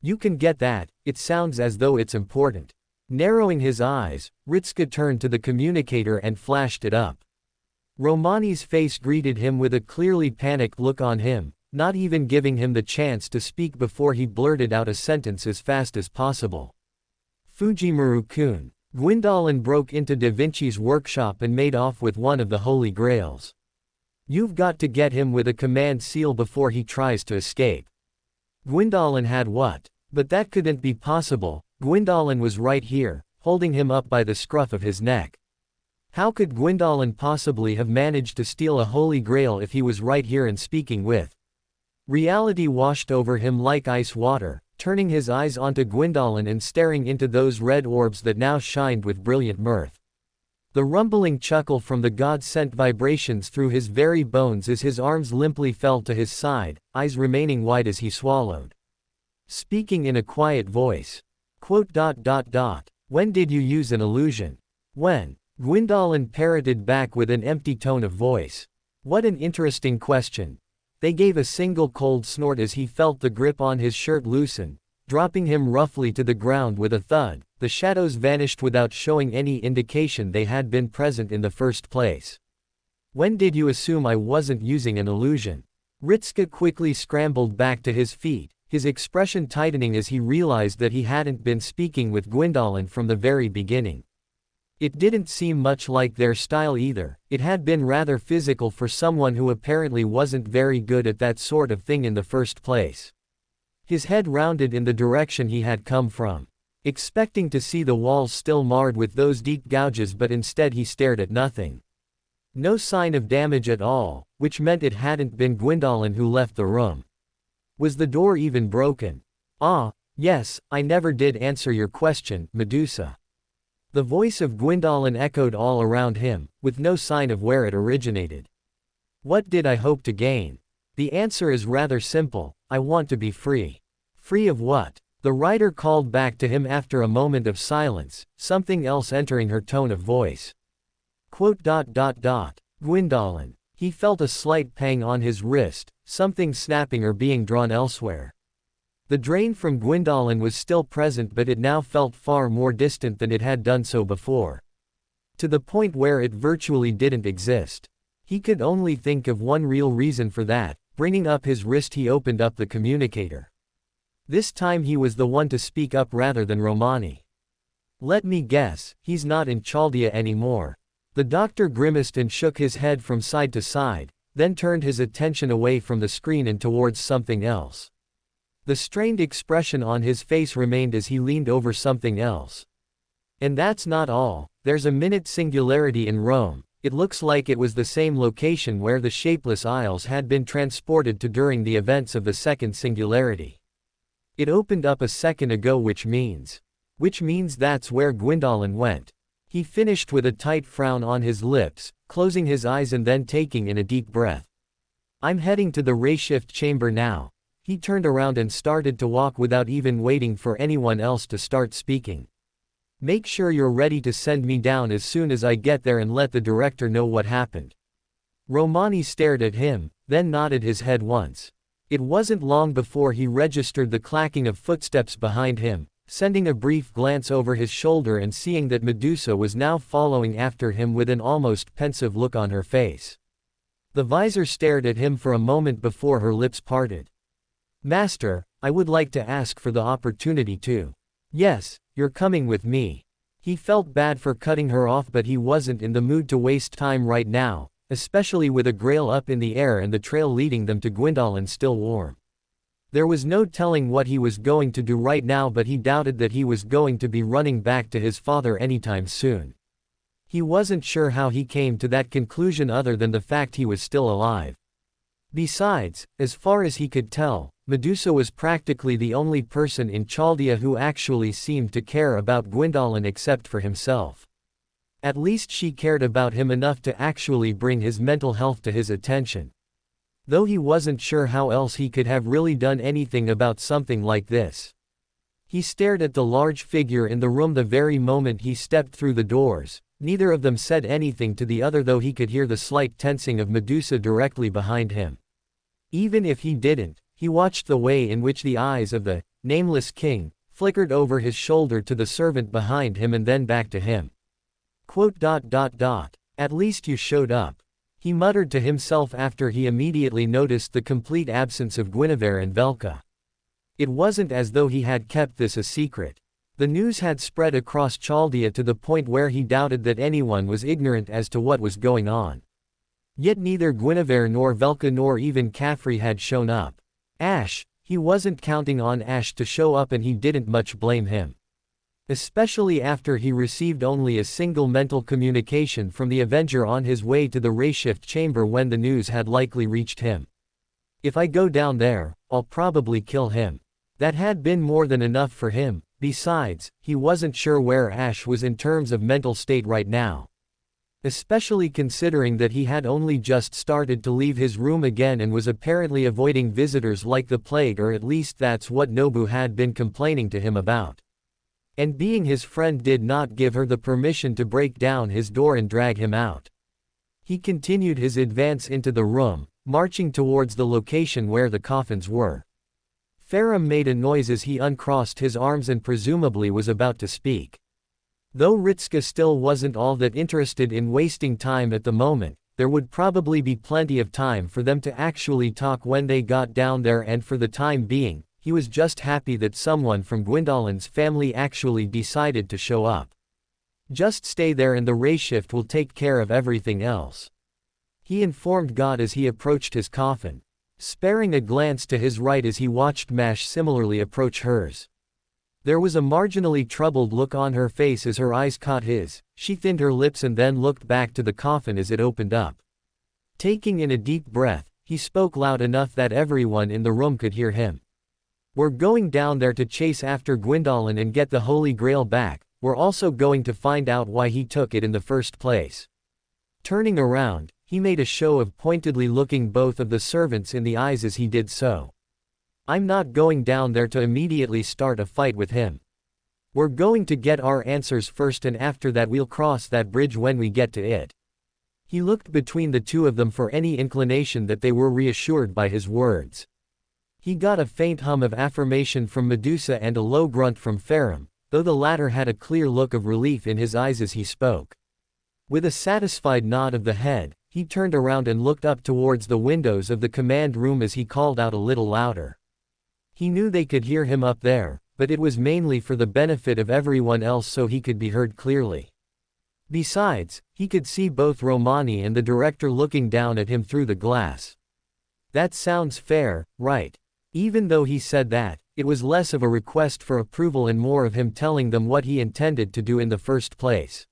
A: You can get that, it sounds as though it's important. Narrowing his eyes, Ritska turned to the communicator and flashed it up. Romani's face greeted him with a clearly panicked look on him, not even giving him the chance to speak before he blurted out a sentence as fast as possible. Fujimaru-kun. Gwyndolin broke into Da Vinci's workshop and made off with one of the Holy Grails. You've got to get him with a command seal before he tries to escape. Gwyndolin had what? But that couldn't be possible. Gwyndolin was right here, holding him up by the scruff of his neck. How could Gwyndolin possibly have managed to steal a Holy Grail if he was right here and speaking with? Reality washed over him like ice water, turning his eyes onto Gwyndolin and staring into those red orbs that now shined with brilliant mirth. The rumbling chuckle from the god sent vibrations through his very bones as his arms limply fell to his side, eyes remaining wide as he swallowed. Speaking in a quiet voice. When did you use an illusion? When? Gwyndolin parroted back with an empty tone of voice. What an interesting question. They gave a single cold snort as he felt the grip on his shirt loosen, dropping him roughly to the ground with a thud. The shadows vanished without showing any indication they had been present in the first place. When did you assume I wasn't using an illusion? Ritska quickly scrambled back to his feet, his expression tightening as he realized that he hadn't been speaking with Gwyndolin from the very beginning. It didn't seem much like their style either. It had been rather physical for someone who apparently wasn't very good at that sort of thing in the first place. His head rounded in the direction he had come from, expecting to see the walls still marred with those deep gouges, but instead he stared at nothing. No sign of damage at all, which meant it hadn't been Gwyndolin who left the room. Was the door even broken? Ah, yes, I never did answer your question, Medusa. The voice of Gwyndolin echoed all around him, with no sign of where it originated. What did I hope to gain? The answer is rather simple. I want to be free. Free of what? The writer called back to him after a moment of silence, something else entering her tone of voice. Gwyndolin. He felt a slight pang on his wrist, something snapping or being drawn elsewhere. The drain from Gwyndolin was still present, but it now felt far more distant than it had done so before. To the point where it virtually didn't exist. He could only think of one real reason for that. Bringing up his wrist, he opened up the communicator. This time he was the one to speak up rather than Romani. Let me guess, he's not in Chaldea anymore. The doctor grimaced and shook his head from side to side, then turned his attention away from the screen and towards something else. The strained expression on his face remained as he leaned over something else. And that's not all. There's a minute singularity in Rome. It looks like it was the same location where the shapeless isles had been transported to during the events of the second singularity. It opened up a second ago, which means that's where Gwyndolin went. He finished with a tight frown on his lips, closing his eyes and then taking in a deep breath. I'm heading to the Rayshift chamber now. He turned around and started to walk without even waiting for anyone else to start speaking. Make sure you're ready to send me down as soon as I get there and let the director know what happened. Romani stared at him, then nodded his head once. It wasn't long before he registered the clacking of footsteps behind him, sending a brief glance over his shoulder and seeing that Medusa was now following after him with an almost pensive look on her face. The visor stared at him for a moment before her lips parted. Master, I would like to ask for the opportunity to. Yes, you're coming with me. He felt bad for cutting her off, but he wasn't in the mood to waste time right now, especially with a grail up in the air and the trail leading them to Gwyndolin still warm. There was no telling what he was going to do right now, but he doubted that he was going to be running back to his father anytime soon. He wasn't sure how he came to that conclusion other than the fact he was still alive. Besides, as far as he could tell, Medusa was practically the only person in Chaldea who actually seemed to care about Gwyndolin except for himself. At least she cared about him enough to actually bring his mental health to his attention. Though he wasn't sure how else he could have really done anything about something like this. He stared at the large figure in the room the very moment he stepped through the doors, Neither of them said anything to the other, though he could hear the slight tensing of Medusa directly behind him. Even if he didn't, he watched the way in which the eyes of the nameless king flickered over his shoulder to the servant behind him and then back to him. At least you showed up, he muttered to himself after he immediately noticed the complete absence of Guinevere and Velka. It wasn't as though he had kept this a secret. The news had spread across Chaldea to the point where he doubted that anyone was ignorant as to what was going on. Yet neither Guinevere nor Velka nor even Caffrey had shown up. Ash, he wasn't counting on Ash to show up, and he didn't much blame him. Especially after he received only a single mental communication from the Avenger on his way to the Rayshift chamber when the news had likely reached him. If I go down there, I'll probably kill him. That had been more than enough for him. Besides, he wasn't sure where Ash was in terms of mental state right now. Especially considering that he had only just started to leave his room again and was apparently avoiding visitors like the plague, or at least that's what Nobu had been complaining to him about. And being his friend did not give her the permission to break down his door and drag him out. He continued his advance into the room, marching towards the location where the coffins were. Farum made a noise as he uncrossed his arms and presumably was about to speak. Though Ritska still wasn't all that interested in wasting time at the moment, there would probably be plenty of time for them to actually talk when they got down there, and for the time being, he was just happy that someone from Gwyndolin's family actually decided to show up. Just stay there and the Rayshift will take care of everything else, he informed God as he approached his coffin, sparing a glance to his right as he watched Mash similarly approach hers. There was a marginally troubled look on her face as her eyes caught his. She thinned her lips and then looked back to the coffin as it opened up. Taking in a deep breath, he spoke loud enough that everyone in the room could hear him. We're going down there to chase after Gwendolyn and get the Holy Grail back. We're also going to find out why he took it in the first place. Turning around, he made a show of pointedly looking both of the servants in the eyes as he did so. I'm not going down there to immediately start a fight with him. We're going to get our answers first, and after that we'll cross that bridge when we get to it. He looked between the two of them for any inclination that they were reassured by his words. He got a faint hum of affirmation from Medusa and a low grunt from Farum, though the latter had a clear look of relief in his eyes as he spoke. With a satisfied nod of the head, he turned around and looked up towards the windows of the command room as he called out a little louder. He knew they could hear him up there, but it was mainly for the benefit of everyone else so he could be heard clearly. Besides, he could see both Romani and the director looking down at him through the glass. That sounds fair, right? Even though he said that, it was less of a request for approval and more of him telling them what he intended to do in the first place.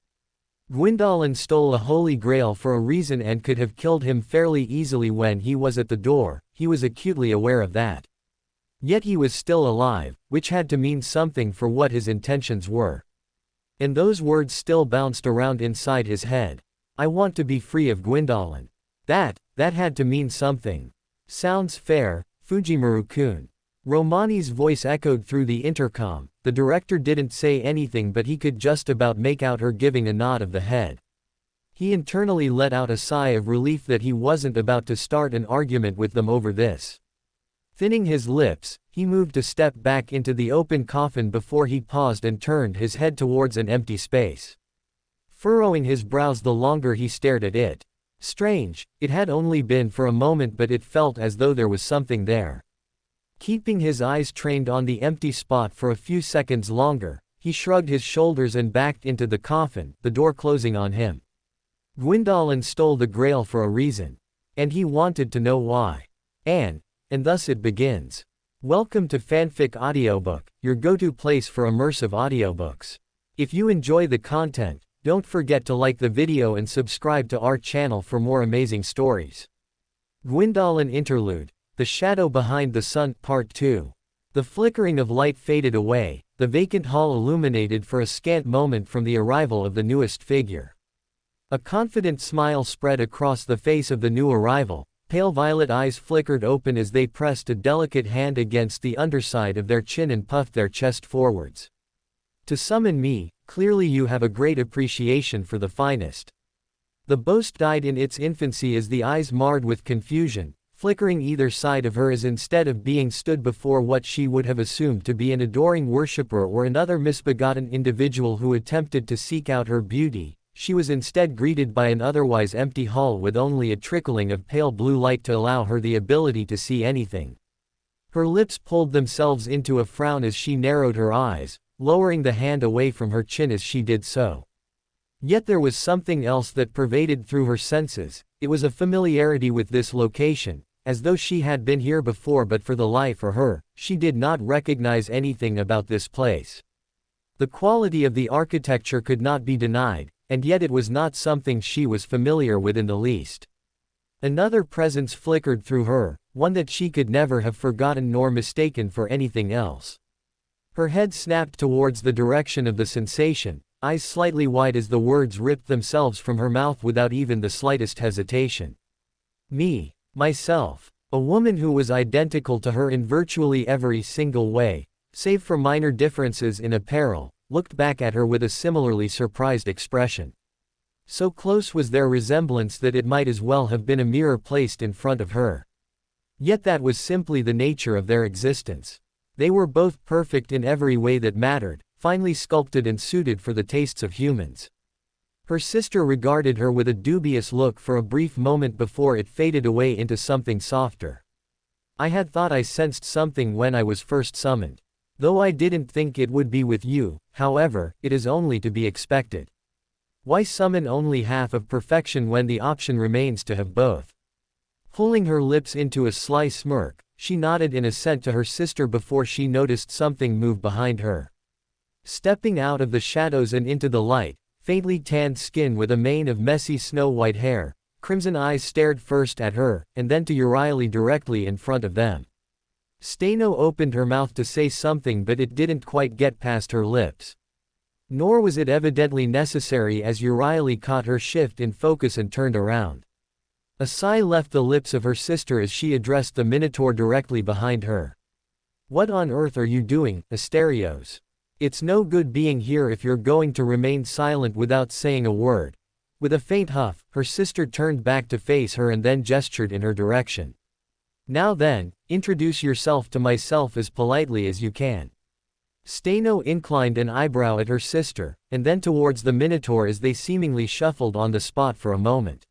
A: Gwendolyn stole a Holy Grail for a reason and could have killed him fairly easily when he was at the door. He was acutely aware of that. Yet he was still alive, which had to mean something for what his intentions were. And those words still bounced around inside his head. I want to be free of Gwendolyn. That had to mean something. Sounds fair, Fujimaru-kun. Romani's voice echoed through the intercom. The director didn't say anything, but he could just about make out her giving a nod of the head. He internally let out a sigh of relief that he wasn't about to start an argument with them over this. Thinning his lips, he moved a step back into the open coffin before he paused and turned his head towards an empty space. Furrowing his brows the longer he stared at it. Strange, it had only been for a moment, but it felt as though there was something there. Keeping his eyes trained on the empty spot for a few seconds longer, he shrugged his shoulders and backed into the coffin, the door closing on him. Gwendolyn stole the Grail for a reason. And he wanted to know why. And thus it begins. Welcome to Fanfic Audiobook, your go-to place for immersive audiobooks. If you enjoy the content, don't forget to like the video and subscribe to our channel for more amazing stories. Gwendolyn Interlude, The Shadow Behind the Sun, Part 2. The flickering of light faded away, the vacant hall illuminated for a scant moment from the arrival of the newest figure. A confident smile spread across the face of the new arrival. Pale violet eyes flickered open as they pressed a delicate hand against the underside of their chin and puffed their chest forwards. To summon me, clearly you have a great appreciation for the finest. The boast died in its infancy as the eyes marred with confusion, flickering either side of her as instead of being stood before what she would have assumed to be an adoring worshipper or another misbegotten individual who attempted to seek out her beauty, she was instead greeted by an otherwise empty hall with only a trickling of pale blue light to allow her the ability to see anything. Her lips pulled themselves into a frown as she narrowed her eyes, lowering the hand away from her chin as she did so. Yet there was something else that pervaded through her senses. It was a familiarity with this location, as though she had been here before, but for the life of her, she did not recognize anything about this place. The quality of the architecture could not be denied, and yet it was not something she was familiar with in the least. Another presence flickered through her, one that she could never have forgotten nor mistaken for anything else. Her head snapped towards the direction of the sensation, eyes slightly wide as the words ripped themselves from her mouth without even the slightest hesitation. Me, myself, a woman who was identical to her in virtually every single way, save for minor differences in apparel, looked back at her with a similarly surprised expression. So close was their resemblance that it might as well have been a mirror placed in front of her. Yet that was simply the nature of their existence. They were both perfect in every way that mattered, finely sculpted and suited for the tastes of humans. Her sister regarded her with a dubious look for a brief moment before it faded away into something softer. I had thought I sensed something when I was first summoned. Though I didn't think it would be with you, however, it is only to be expected. Why summon only half of perfection when the option remains to have both? Pulling her lips into a sly smirk, she nodded in assent to her sister before she noticed something move behind her. Stepping out of the shadows and into the light, faintly tanned skin with a mane of messy snow-white hair, crimson eyes stared first at her, and then to Euryale directly in front of them. Steno opened her mouth to say something, but it didn't quite get past her lips. Nor was it evidently necessary, as Euryale caught her shift in focus and turned around. A sigh left the lips of her sister as she addressed the Minotaur directly behind her. "What on earth are you doing, Asterios? It's no good being here if you're going to remain silent without saying a word." With a faint huff, her sister turned back to face her and then gestured in her direction. "Now then, introduce yourself to myself as politely as you can." Steno inclined an eyebrow at her sister, and then towards the Minotaur as they seemingly shuffled on the spot for a moment.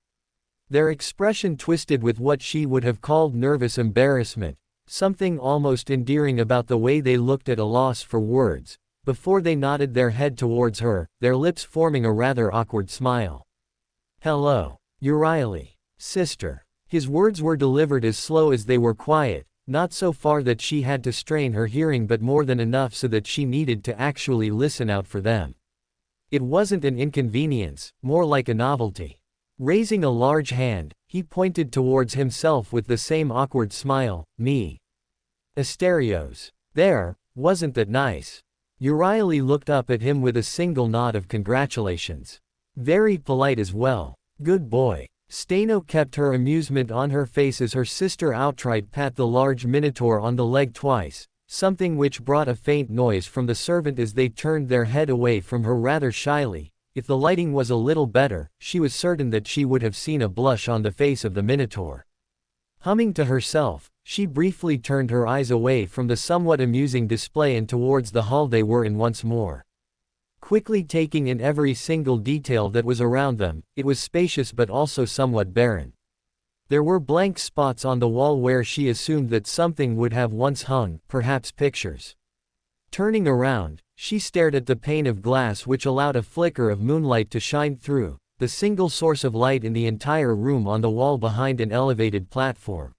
A: Their expression twisted with what she would have called nervous embarrassment, something almost endearing about the way they looked at a loss for words, before they nodded their head towards her, their lips forming a rather awkward smile. "Hello, Euryale, sister." His words were delivered as slow as they were quiet, not so far that she had to strain her hearing but more than enough so that she needed to actually listen out for them. It wasn't an inconvenience, more like a novelty. Raising a large hand, he pointed towards himself with the same awkward smile. "Me. Asterios. There, wasn't that nice?" Euryale looked up at him with a single nod of congratulations. "Very polite as well. Good boy." Steno kept her amusement on her face as her sister outright pat the large Minotaur on the leg twice, something which brought a faint noise from the servant as they turned their head away from her rather shyly. If the lighting was a little better, she was certain that she would have seen a blush on the face of the Minotaur. Humming to herself, she briefly turned her eyes away from the somewhat amusing display and towards the hall they were in once more. Quickly taking in every single detail that was around them, it was spacious but also somewhat barren. There were blank spots on the wall where she assumed that something would have once hung, perhaps pictures. Turning around, she stared at the pane of glass which allowed a flicker of moonlight to shine through, the single source of light in the entire room on the wall behind an elevated platform.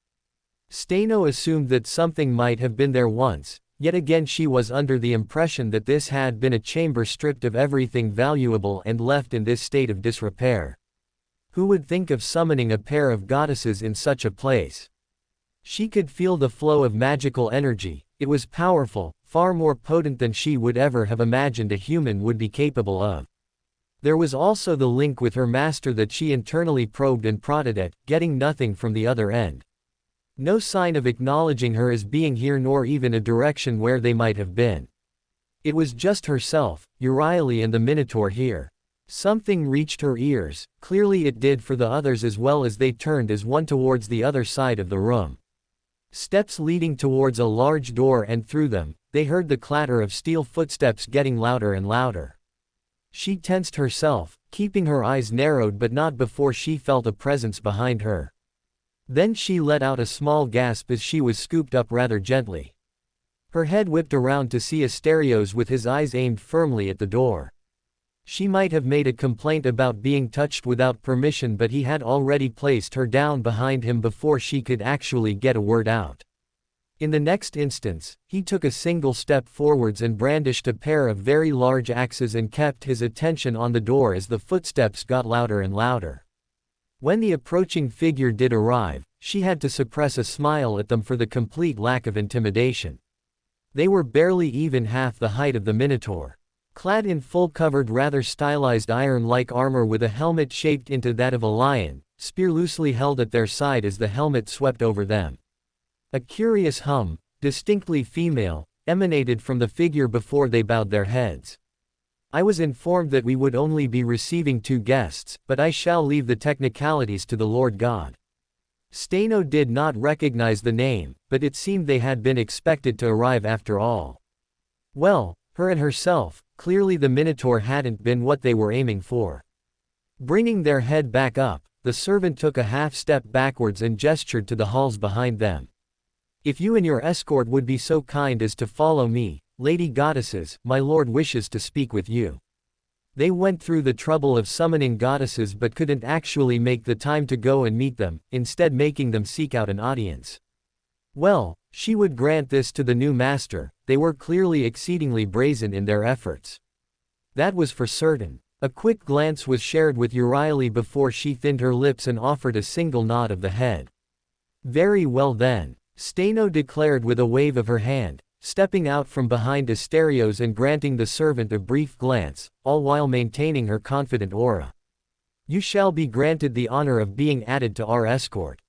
A: Steno assumed that something might have been there once, yet again she was under the impression that this had been a chamber stripped of everything valuable and left in this state of disrepair. Who would think of summoning a pair of goddesses in such a place? She could feel the flow of magical energy. It was powerful, far more potent than she would ever have imagined a human would be capable of. There was also the link with her master that she internally probed and prodded at, getting nothing from the other end. No sign of acknowledging her as being here nor even a direction where they might have been. It was just herself, Euryale and the Minotaur here. Something reached her ears, clearly it did for the others as well as they turned as one towards the other side of the room. Steps leading towards a large door and through them, they heard the clatter of steel footsteps getting louder and louder. She tensed herself, keeping her eyes narrowed but not before she felt a presence behind her. Then she let out a small gasp as she was scooped up rather gently. Her head whipped around to see Asterios with his eyes aimed firmly at the door. She might have made a complaint about being touched without permission, but he had already placed her down behind him before she could actually get a word out. In the next instance, he took a single step forwards and brandished a pair of very large axes and kept his attention on the door as the footsteps got louder and louder. When the approaching figure did arrive, she had to suppress a smile at them for the complete lack of intimidation. They were barely even half the height of the Minotaur. Clad in full-covered rather stylized iron-like armor with a helmet shaped into that of a lion, spear loosely held at their side as the helmet swept over them. A curious hum, distinctly female, emanated from the figure before they bowed their heads. I was informed that we would only be receiving 2 guests, but I shall leave the technicalities to the Lord God. Steno did not recognize the name, but it seemed they had been expected to arrive after all. Well, her and herself, clearly the Minotaur hadn't been what they were aiming for. Bringing their head back up, the servant took a half-step backwards and gestured to the halls behind them. If you and your escort would be so kind as to follow me, lady goddesses, my lord wishes to speak with you. They went through the trouble of summoning goddesses but couldn't actually make the time to go and meet them, instead making them seek out an audience. Well, she would grant this to the new master. They were clearly exceedingly brazen in their efforts. That was for certain. A quick glance was shared with Euryale before she thinned her lips and offered a single nod of the head. Very well then, Steno declared with a wave of her hand, stepping out from behind Asterios and granting the servant a brief glance, all while maintaining her confident aura. You shall be granted the honor of being added to our escort.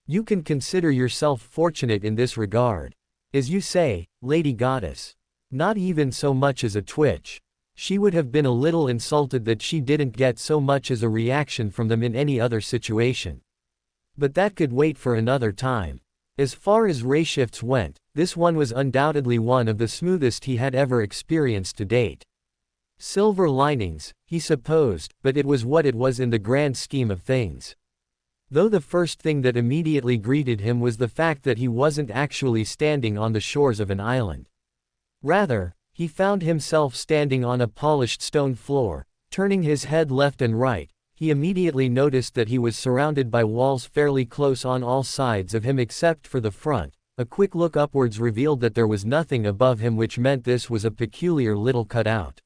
A: You can consider yourself fortunate in this regard. As you say, Lady Goddess. Not even so much as a twitch. She would have been a little insulted that she didn't get so much as a reaction from them in any other situation. But that could wait for another time. As far as rayshifts went, this one was undoubtedly one of the smoothest he had ever experienced to date. Silver linings, he supposed, but it was what it was in the grand scheme of things. Though the first thing that immediately greeted him was the fact that he wasn't actually standing on the shores of an island. Rather, he found himself standing on a polished stone floor. Turning his head left and right, he immediately noticed that he was surrounded by walls fairly close on all sides of him except for the front. A quick look upwards revealed that there was nothing above him, which meant this was a peculiar little cutout.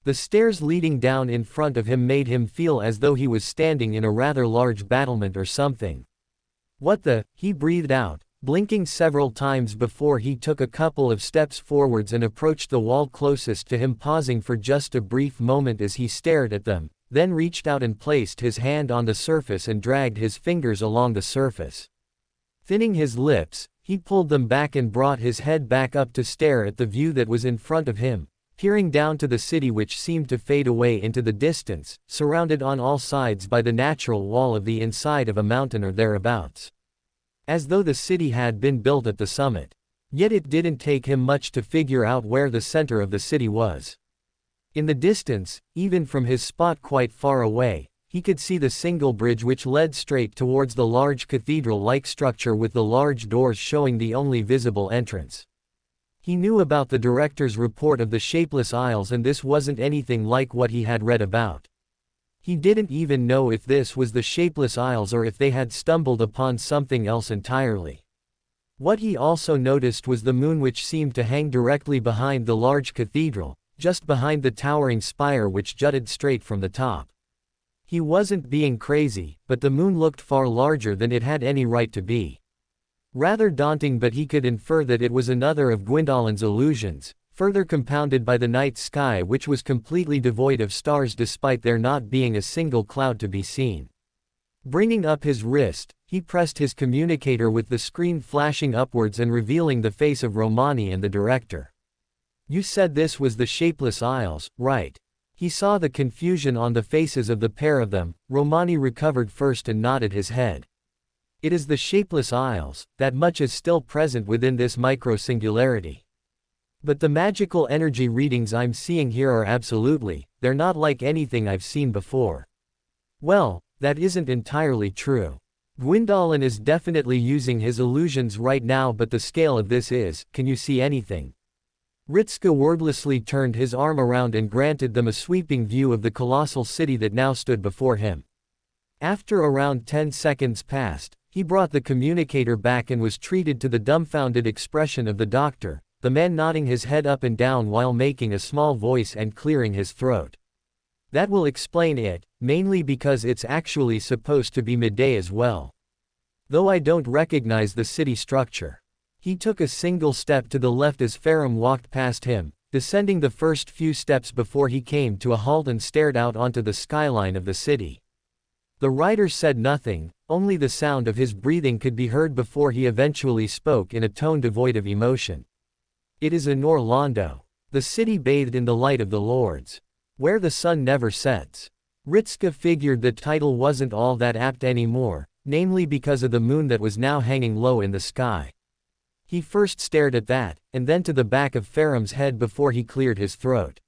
A: The stairs leading down in front of him made him feel as though he was standing in a rather large battlement or something. What the? He breathed out, blinking several times before he took a couple of steps forwards and approached the wall closest to him, pausing for just a brief moment as he stared at them, then reached out and placed his hand on the surface and dragged his fingers along the surface. Thinning his lips, he pulled them back and brought his head back up to stare at the view that was in front of him, peering down to the city which seemed to fade away into the distance, surrounded on all sides by the natural wall of the inside of a mountain or thereabouts. As though the city had been built at the summit. Yet it didn't take him much to figure out where the center of the city was. In the distance, even from his spot quite far away, he could see the single bridge which led straight towards the large cathedral-like structure with the large doors showing the only visible entrance. He knew about the director's report of the Shapeless Isles, and this wasn't anything like what he had read about. He didn't even know if this was the Shapeless Isles or if they had stumbled upon something else entirely. What he also noticed was the moon, which seemed to hang directly behind the large cathedral, just behind the towering spire which jutted straight from the top. He wasn't being crazy, but the moon looked far larger than it had any right to be. Rather daunting, but he could infer that it was another of Gwyndolin's illusions, further compounded by the night sky which was completely devoid of stars despite there not being a single cloud to be seen. Bringing up his wrist, he pressed his communicator with the screen flashing upwards and revealing the face of Romani and the director. You said this was the Shapeless Isles, right? He saw the confusion on the faces of the pair of them. Romani recovered first and nodded his head. It is the Shapeless Isles, that much is still present within this micro-singularity. But the magical energy readings I'm seeing here are absolutely, they're not like anything I've seen before. Well, that isn't entirely true. Gwyndolin is definitely using his illusions right now, but the scale of this is, can you see anything? Ritska wordlessly turned his arm around and granted them a sweeping view of the colossal city that now stood before him. After around 10 seconds passed, he brought the communicator back and was treated to the dumbfounded expression of the doctor, the man nodding his head up and down while making a small voice and clearing his throat. That will explain it, mainly because it's actually supposed to be midday as well. Though I don't recognize the city structure. He took a single step to the left as Farum walked past him, descending the first few steps before he came to a halt and stared out onto the skyline of the city. The writer said nothing, only the sound of his breathing could be heard before he eventually spoke in a tone devoid of emotion. It is Anor Londo. The city bathed in the light of the Lords. Where the sun never sets. Ritska figured the title wasn't all that apt anymore, namely because of the moon that was now hanging low in the sky. He first stared at that, and then to the back of Farum's head before he cleared his throat.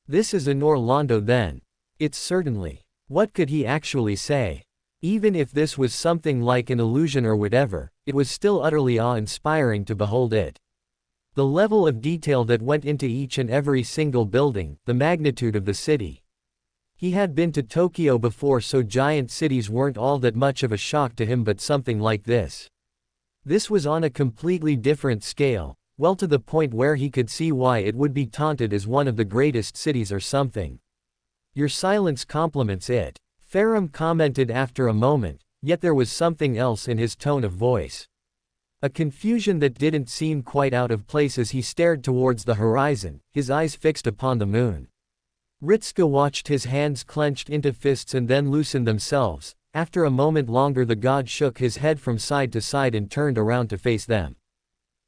A: This is Anor Londo then. It's certainly. What could he actually say? Even if this was something like an illusion or whatever, it was still utterly awe-inspiring to behold it. The level of detail that went into each and every single building, the magnitude of the city. He had been to Tokyo before, so giant cities weren't all that much of a shock to him, but something like this. This was on a completely different scale, well to the point where he could see why it would be taunted as one of the greatest cities or something. Your silence compliments it, Farum commented after a moment, yet there was something else in his tone of voice. A confusion that didn't seem quite out of place as he stared towards the horizon, his eyes fixed upon the moon. Ritska watched his hands clenched into fists and then loosen themselves. After a moment longer the god shook his head from side to side and turned around to face them.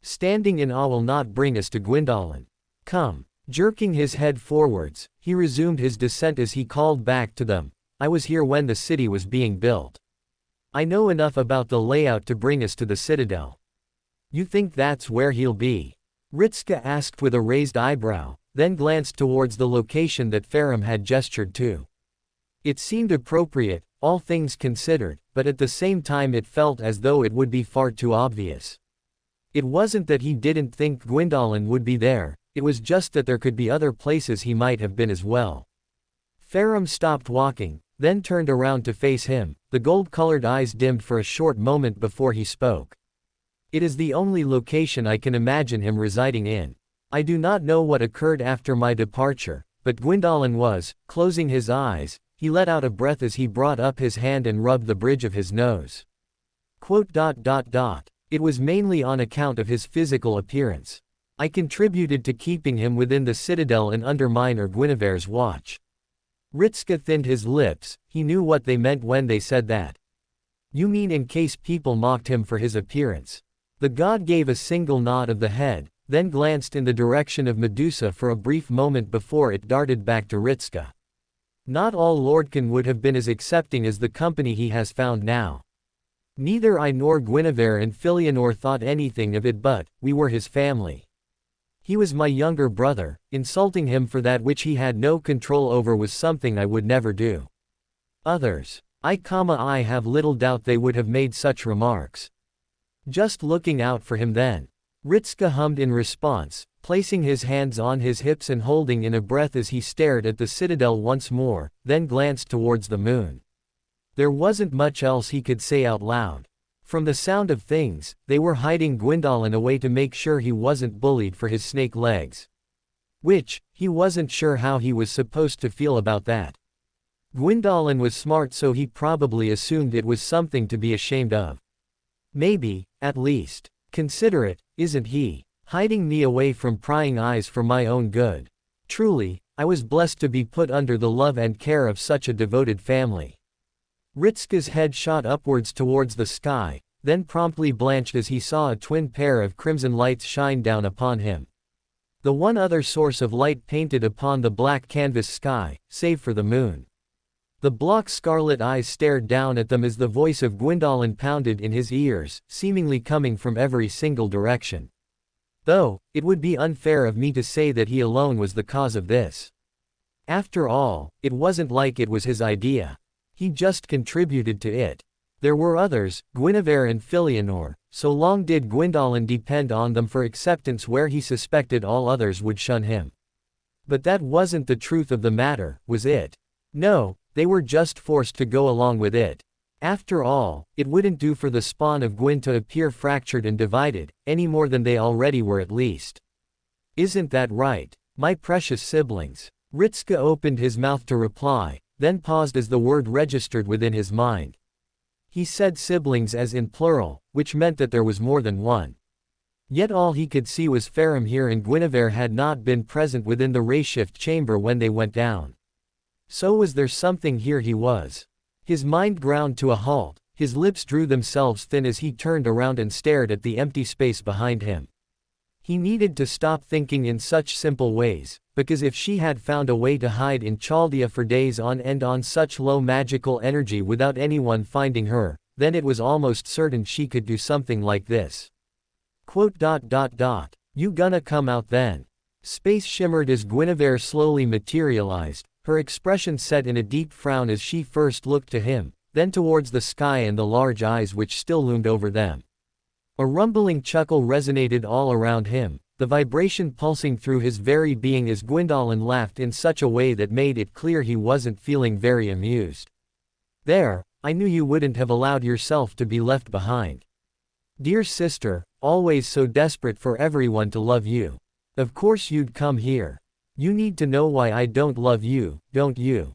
A: Standing in awe will not bring us to Gwyndolin. Come. Jerking his head forwards, he resumed his descent as he called back to them. I was here when the city was being built. I know enough about the layout to bring us to the citadel. You think that's where he'll be? Ritska asked with a raised eyebrow, then glanced towards the location that Farum had gestured to. It seemed appropriate, all things considered, but at the same time it felt as though it would be far too obvious. It wasn't that he didn't think Gwyndolin would be there, it was just that there could be other places he might have been as well. Farum stopped walking, then turned around to face him, the gold-colored eyes dimmed for a short moment before he spoke. It is the only location I can imagine him residing in. I do not know what occurred after my departure, but Gwyndolin was, closing his eyes. He let out a breath as he brought up his hand and rubbed the bridge of his nose. It was mainly on account of his physical appearance. I contributed to keeping him within the citadel and under mine or Guinevere's watch. Ritska thinned his lips, he knew what they meant when they said that. You mean in case people mocked him for his appearance? The god gave a single nod of the head, then glanced in the direction of Medusa for a brief moment before it darted back to Ritska. Not all Lordkin would have been as accepting as the company he has found now. Neither I nor Guinevere and Filianor thought anything of it, but we were his family. He was my younger brother, insulting him for that which he had no control over was something I would never do. Others, I have little doubt they would have made such remarks. Just looking out for him then. Ritska hummed in response, placing his hands on his hips and holding in a breath as he stared at the citadel once more, then glanced towards the moon. There wasn't much else he could say out loud. From the sound of things, they were hiding Gwyndolin away to make sure he wasn't bullied for his snake legs. Which, he wasn't sure how he was supposed to feel about that. Gwyndolin was smart, so he probably assumed it was something to be ashamed of. Maybe, at least, considerate, isn't he? Hiding me away from prying eyes for my own good. Truly, I was blessed to be put under the love and care of such a devoted family. Ritska's head shot upwards towards the sky, then promptly blanched as he saw a twin pair of crimson lights shine down upon him. The one other source of light painted upon the black canvas sky, save for the moon. The block scarlet eyes stared down at them as the voice of Gwyndolin pounded in his ears, seemingly coming from every single direction. Though, it would be unfair of me to say that he alone was the cause of this. After all, it wasn't like it was his idea. He just contributed to it. There were others, Guinevere and Filianor, so long did Gwyndolin depend on them for acceptance where he suspected all others would shun him. But that wasn't the truth of the matter, was it? No, they were just forced to go along with it. After all, it wouldn't do for the spawn of Gwyn to appear fractured and divided, any more than they already were at least. Isn't that right, my precious siblings? Ritska opened his mouth to reply, then paused as the word registered within his mind. He said siblings as in plural, which meant that there was more than one. Yet all he could see was Faramir and Guinevere had not been present within the rayshift chamber when they went down. So was there something here he was. His mind ground to a halt, his lips drew themselves thin as he turned around and stared at the empty space behind him. He needed to stop thinking in such simple ways, because if she had found a way to hide in Chaldea for days on end on such low magical energy without anyone finding her, then it was almost certain she could do something like this. You gonna come out then? Space shimmered as Guinevere slowly materialized, her expression set in a deep frown as she first looked to him, then towards the sky and the large eyes which still loomed over them. A rumbling chuckle resonated all around him, the vibration pulsing through his very being as Gwyndolin laughed in such a way that made it clear he wasn't feeling very amused. There, I knew you wouldn't have allowed yourself to be left behind. Dear sister, always so desperate for everyone to love you. Of course you'd come here. You need to know why I don't love you, don't you?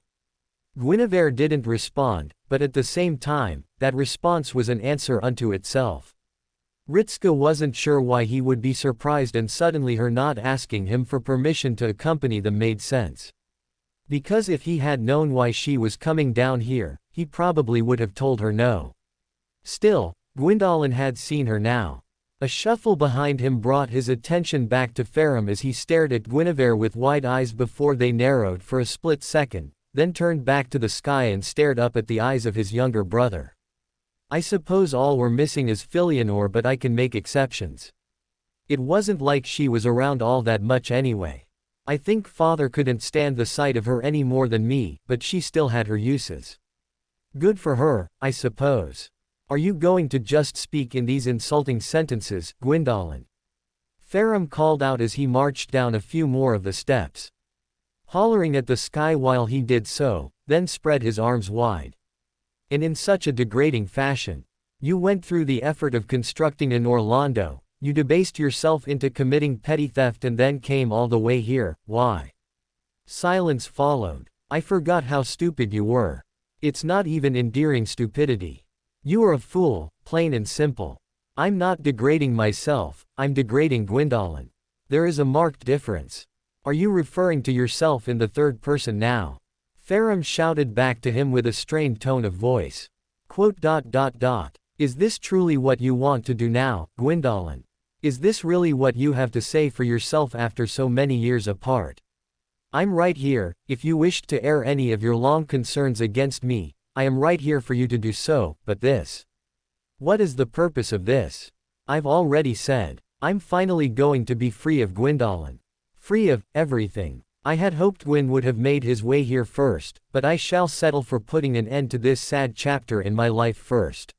A: Guinevere didn't respond, but at the same time, that response was an answer unto itself. Ritska wasn't sure why he would be surprised and suddenly her not asking him for permission to accompany them made sense. Because if he had known why she was coming down here, he probably would have told her no. Still, Gwyndolin had seen her now. A shuffle behind him brought his attention back to Faram as he stared at Guinevere with wide eyes before they narrowed for a split second, then turned back to the sky and stared up at the eyes of his younger brother. I suppose all we're missing is Filianor, but I can make exceptions. It wasn't like she was around all that much anyway. I think father couldn't stand the sight of her any more than me, but she still had her uses. Good for her, I suppose. Are you going to just speak in these insulting sentences, Gwyndolin? Faram called out as he marched down a few more of the steps. Hollering at the sky while he did so, then spread his arms wide. And in such a degrading fashion. You went through the effort of constructing an Orlando, you debased yourself into committing petty theft and then came all the way here, why? Silence followed. I forgot how stupid you were. It's not even endearing stupidity. You are a fool, plain and simple. I'm not degrading myself, I'm degrading Gwyndolin. There is a marked difference. Are you referring to yourself in the third person now? Faram shouted back to him with a strained tone of voice. Is this truly what you want to do now, Gwyndolin? Is this really what you have to say for yourself after so many years apart? I'm right here, if you wished to air any of your long concerns against me, I am right here for you to do so, but this? What is the purpose of this? I've already said. I'm finally going to be free of Gwyndolin. Free of everything. I had hoped Gwyn would have made his way here first, but I shall settle for putting an end to this sad chapter in my life first.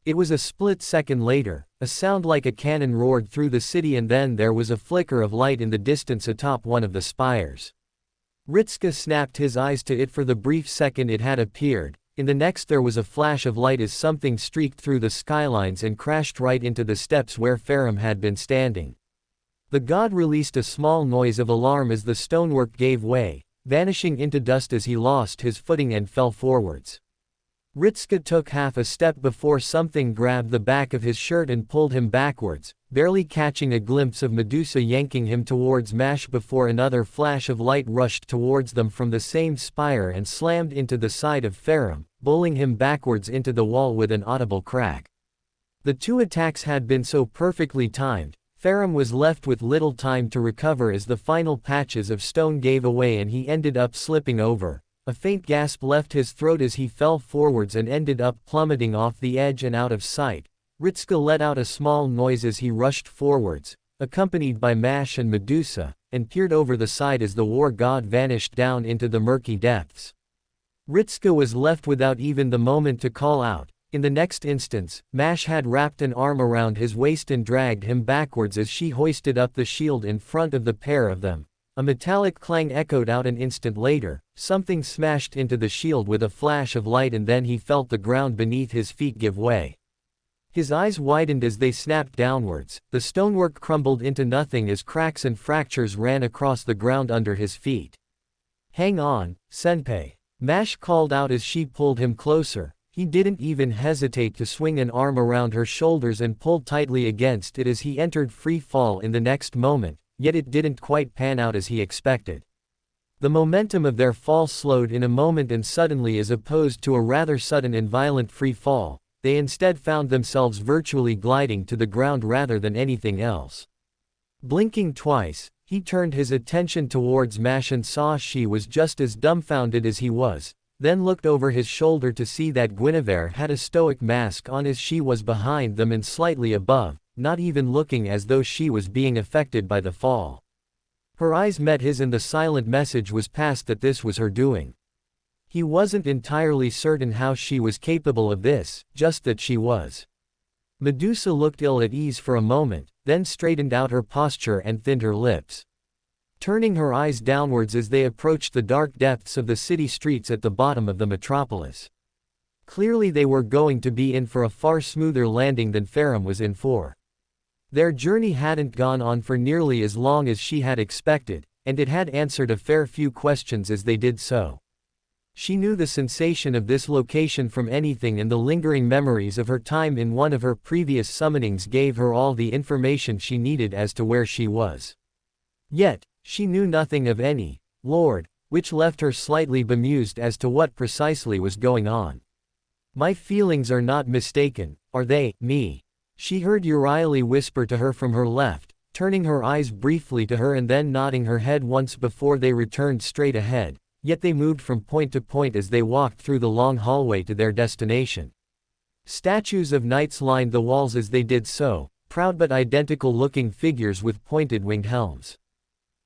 A: It was a split second later, a sound like a cannon roared through the city and then there was a flicker of light in the distance atop one of the spires. Ritska snapped his eyes to it for the brief second it had appeared. In the next there was a flash of light as something streaked through the skylines and crashed right into the steps where Faram had been standing. The god released a small noise of alarm as the stonework gave way, vanishing into dust as he lost his footing and fell forwards. Ritska took half a step before something grabbed the back of his shirt and pulled him backwards, barely catching a glimpse of Medusa yanking him towards Mash before another flash of light rushed towards them from the same spire and slammed into the side of Faram, bowling him backwards into the wall with an audible crack. The two attacks had been so perfectly timed, Farum was left with little time to recover as the final patches of stone gave away and he ended up slipping over. A faint gasp left his throat as he fell forwards and ended up plummeting off the edge and out of sight. Ritska let out a small noise as he rushed forwards, accompanied by Mash and Medusa, and peered over the side as the war god vanished down into the murky depths. Ritska was left without even the moment to call out. In the next instance, Mash had wrapped an arm around his waist and dragged him backwards as she hoisted up the shield in front of the pair of them. A metallic clang echoed out an instant later, something smashed into the shield with a flash of light and then he felt the ground beneath his feet give way. His eyes widened as they snapped downwards, the stonework crumbled into nothing as cracks and fractures ran across the ground under his feet. "Hang on, Senpai," Mash called out as she pulled him closer. He didn't even hesitate to swing an arm around her shoulders and pull tightly against it as he entered free fall in the next moment, yet it didn't quite pan out as he expected. The momentum of their fall slowed in a moment and suddenly, as opposed to a rather sudden and violent free fall, they instead found themselves virtually gliding to the ground rather than anything else. Blinking twice, he turned his attention towards Mash and saw she was just as dumbfounded as he was, then looked over his shoulder to see that Guinevere had a stoic mask on as she was behind them and slightly above, not even looking as though she was being affected by the fall. Her eyes met his and the silent message was passed that this was her doing. He wasn't entirely certain how she was capable of this, just that she was. Medusa looked ill at ease for a moment, then straightened out her posture and thinned her lips. Turning her eyes downwards as they approached the dark depths of the city streets at the bottom of the metropolis. Clearly they were going to be in for a far smoother landing than Farum was in for. Their journey hadn't gone on for nearly as long as she had expected, and it had answered a fair few questions as they did so. She knew the sensation of this location from anything, and the lingering memories of her time in one of her previous summonings gave her all the information she needed as to where she was. Yet, she knew nothing of any lord, which left her slightly bemused as to what precisely was going on. "My feelings are not mistaken, are they, me?" she heard Euryale whisper to her from her left, turning her eyes briefly to her and then nodding her head once before they returned straight ahead, yet they moved from point to point as they walked through the long hallway to their destination. Statues of knights lined the walls as they did so, proud but identical-looking figures with pointed winged helms.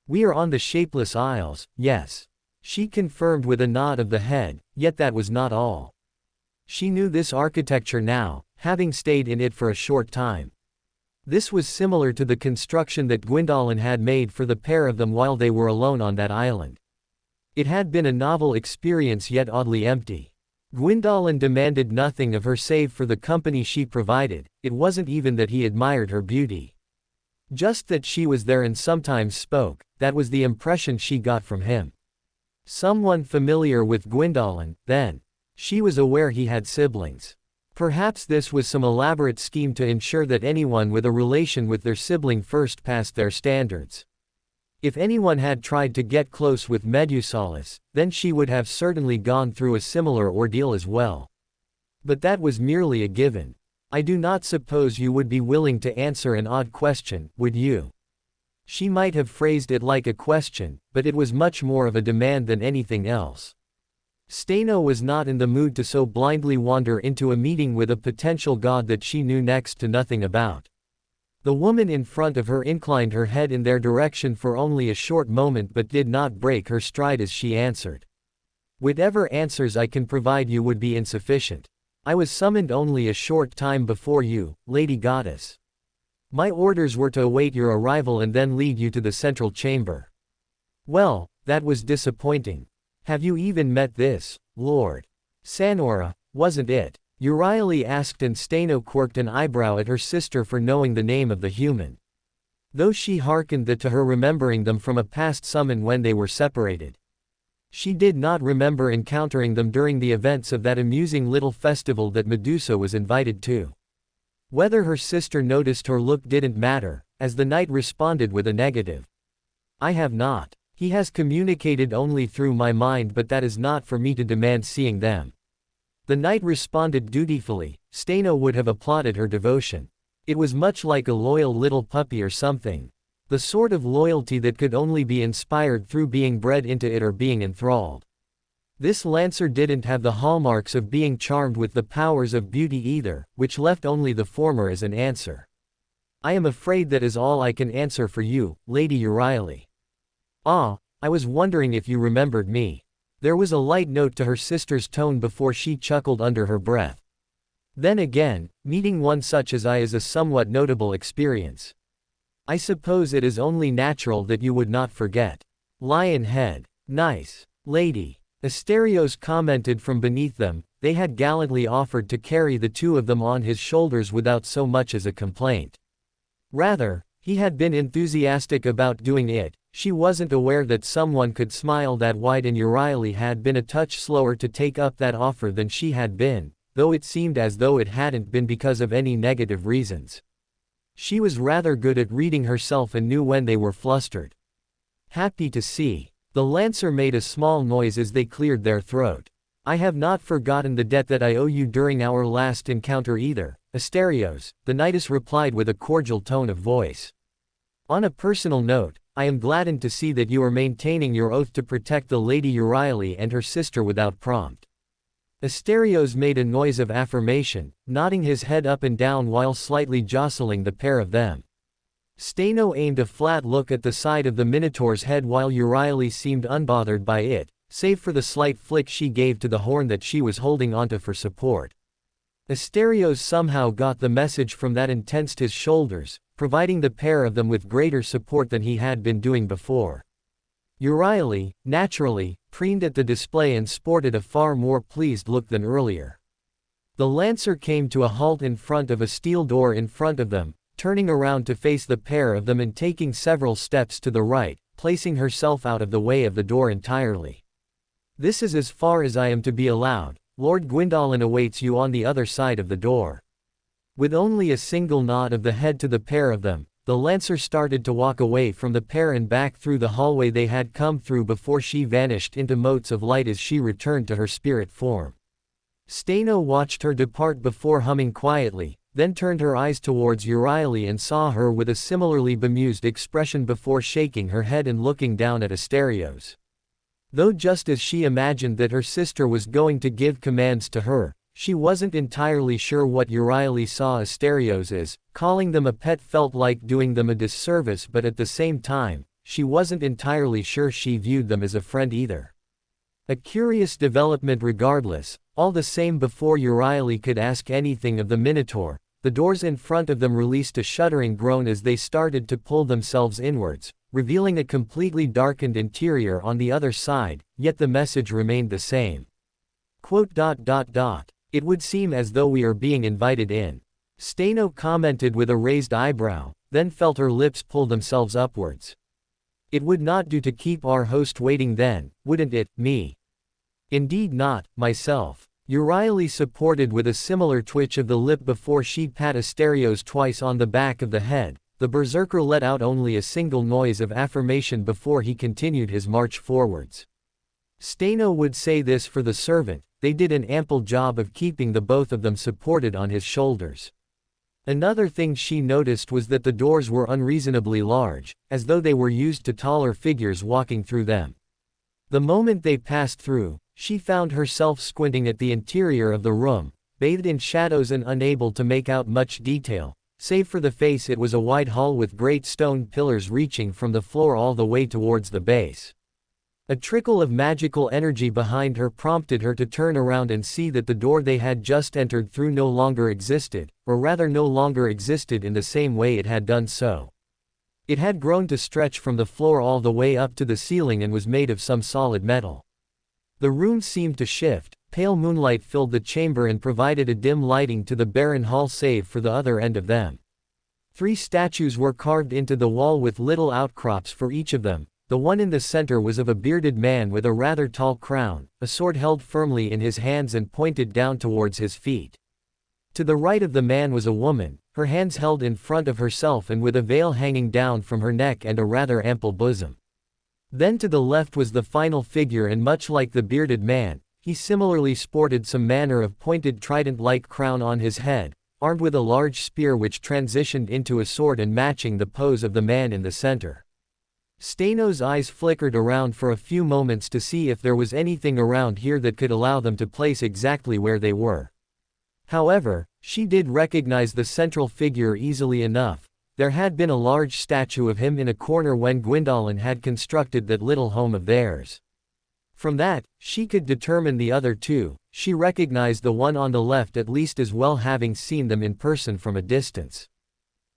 A: "We are on the Shapeless Isles, yes," she confirmed with a nod of the head, yet that was not all. She knew this architecture now, having stayed in it for a short time. This was similar to the construction that Gwyndolin had made for the pair of them while they were alone on that island. It had been a novel experience yet oddly empty. Gwyndolin demanded nothing of her save for the company she provided. It wasn't even that he admired her beauty. Just that she was there and sometimes spoke, that was the impression she got from him. Someone familiar with Gwyndolin, then. She was aware he had siblings. Perhaps this was some elaborate scheme to ensure that anyone with a relation with their sibling first passed their standards. If anyone had tried to get close with Medusalis, then she would have certainly gone through a similar ordeal as well. But that was merely a given. "I do not suppose you would be willing to answer an odd question, would you?" She might have phrased it like a question, but it was much more of a demand than anything else. Staino was not in the mood to so blindly wander into a meeting with a potential god that she knew next to nothing about. The woman in front of her inclined her head in their direction for only a short moment but did not break her stride as she answered. "Whatever answers I can provide you would be insufficient. I was summoned only a short time before you, Lady Goddess. My orders were to await your arrival and then lead you to the central chamber." "Well, that was disappointing. Have you even met this Lord Sanora, wasn't it?" Euryale asked, and Staino quirked an eyebrow at her sister for knowing the name of the human. Though she hearkened that to her remembering them from a past summon when they were separated. She did not remember encountering them during the events of that amusing little festival that Medusa was invited to. Whether her sister noticed or look didn't matter, as the knight responded with a negative. "I have not. He has communicated only through my mind, but that is not for me to demand seeing them." The knight responded dutifully. Staino would have applauded her devotion. It was much like a loyal little puppy or something. The sort of loyalty that could only be inspired through being bred into it or being enthralled. This lancer didn't have the hallmarks of being charmed with the powers of beauty either, which left only the former as an answer. I am afraid that is all I can answer for you, Lady Euryale. Ah, I was wondering if you remembered me. There was a light note to her sister's tone before she chuckled under her breath. Then again, meeting one such as I is a somewhat notable experience. I suppose it is only natural that you would not forget. Lion head. Nice. Lady. Asterios commented from beneath them. They had gallantly offered to carry the two of them on his shoulders without so much as a complaint. Rather, he had been enthusiastic about doing it. She wasn't aware that someone could smile that wide, and Euryale had been a touch slower to take up that offer than she had been, though it seemed as though it hadn't been because of any negative reasons. She was rather good at reading herself and knew when they were flustered. Happy to see. The lancer made a small noise as they cleared their throat. I have not forgotten the debt that I owe you during our last encounter either, Asterios, the knightess replied with a cordial tone of voice. On a personal note, I am gladdened to see that you are maintaining your oath to protect the Lady Euryale and her sister without prompt. Asterios made a noise of affirmation, nodding his head up and down while slightly jostling the pair of them. Steno aimed a flat look at the side of the Minotaur's head while Euryale seemed unbothered by it, save for the slight flick she gave to the horn that she was holding onto for support. Asterios somehow got the message from that and tensed his shoulders, providing the pair of them with greater support than he had been doing before. Euryale, naturally, preened at the display and sported a far more pleased look than earlier. The lancer came to a halt in front of a steel door in front of them, turning around to face the pair of them and taking several steps to the right, placing herself out of the way of the door entirely. This is as far as I am to be allowed. Lord Gwyndolin awaits you on the other side of the door. With only a single nod of the head to the pair of them, the lancer started to walk away from the pair and back through the hallway they had come through before she vanished into motes of light as she returned to her spirit form. Steno watched her depart before humming quietly, then turned her eyes towards Euryale and saw her with a similarly bemused expression before shaking her head and looking down at Asterios. Though just as she imagined that her sister was going to give commands to her, she wasn't entirely sure what Euryale saw Asterios as. Calling them a pet felt like doing them a disservice, but at the same time, she wasn't entirely sure she viewed them as a friend either. A curious development regardless. All the same, before Euryale could ask anything of the Minotaur, the doors in front of them released a shuddering groan as they started to pull themselves inwards, revealing a completely darkened interior on the other side, yet the message remained the same. It would seem as though we are being invited in. Steno commented with a raised eyebrow, then felt her lips pull themselves upwards. It would not do to keep our host waiting then, wouldn't it, me? Indeed not, myself. Euryale supported with a similar twitch of the lip before she pat Asterios twice on the back of the head. The berserker let out only a single noise of affirmation before he continued his march forwards. Steno would say this for the servant, they did an ample job of keeping the both of them supported on his shoulders. Another thing she noticed was that the doors were unreasonably large, as though they were used to taller figures walking through them. The moment they passed through, she found herself squinting at the interior of the room, bathed in shadows and unable to make out much detail. Save for the face, it was a wide hall with great stone pillars reaching from the floor all the way towards the base. A trickle of magical energy behind her prompted her to turn around and see that the door they had just entered through no longer existed, or rather no longer existed in the same way it had done so. It had grown to stretch from the floor all the way up to the ceiling and was made of some solid metal. The room seemed to shift. Pale moonlight filled the chamber and provided a dim lighting to the barren hall save for the other end of them. 3 statues were carved into the wall with little outcrops for each of them. The one in the center was of a bearded man with a rather tall crown, a sword held firmly in his hands and pointed down towards his feet. To the right of the man was a woman, her hands held in front of herself and with a veil hanging down from her neck and a rather ample bosom. Then to the left was the final figure, and much like the bearded man, he similarly sported some manner of pointed trident-like crown on his head, armed with a large spear which transitioned into a sword and matching the pose of the man in the center. Stano's eyes flickered around for a few moments to see if there was anything around here that could allow them to place exactly where they were. However, she did recognize the central figure easily enough. There had been a large statue of him in a corner when Gwyndolin had constructed that little home of theirs. From that, she could determine the other two. She recognized the one on the left at least as well, having seen them in person from a distance.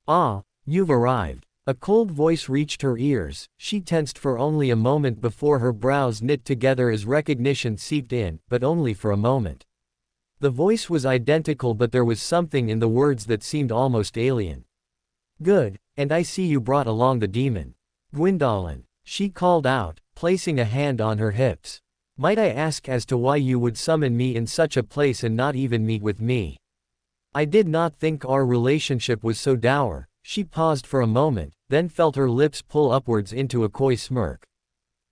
A: "Ah, you've arrived." A cold voice reached her ears. She tensed for only a moment before her brows knit together as recognition seeped in, but only for a moment. The voice was identical, but there was something in the words that seemed almost alien. "Good, and I see you brought along the demon. Gwyndolin," she called out, placing a hand on her hips. "Might I ask as to why you would summon me in such a place and not even meet with me? I did not think our relationship was so dour." She paused for a moment, then felt her lips pull upwards into a coy smirk.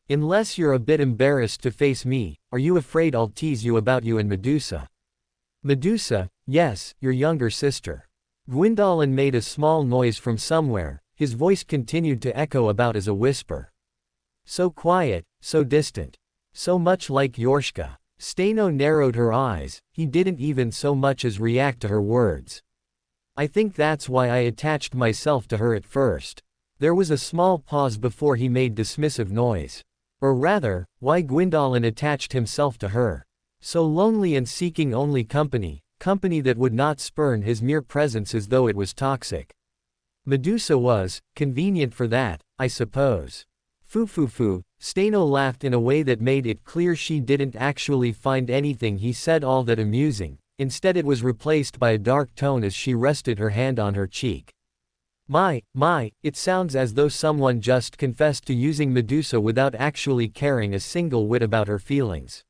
A: "Unless you're a bit embarrassed to face me, are you afraid I'll tease you about you and Medusa?" "Medusa? Yes, your younger sister." Gwyndolin made a small noise from somewhere. His voice continued to echo about as a whisper. "So quiet, so distant. So much like Yorshka." Stano narrowed her eyes. He didn't even so much as react to her words. "I think that's why I attached myself to her at first." There was a small pause before he made dismissive noise. Or rather, why Gwyndolin attached himself to her. So lonely and seeking only company that would not spurn his mere presence as though it was toxic. Medusa was convenient for that, I suppose. Foo. Stano laughed in a way that made it clear she didn't actually find anything he said all that amusing. Instead it was replaced by a dark tone as she rested her hand on her cheek. My, it sounds as though someone just confessed to using Medusa without actually caring a single whit about her feelings.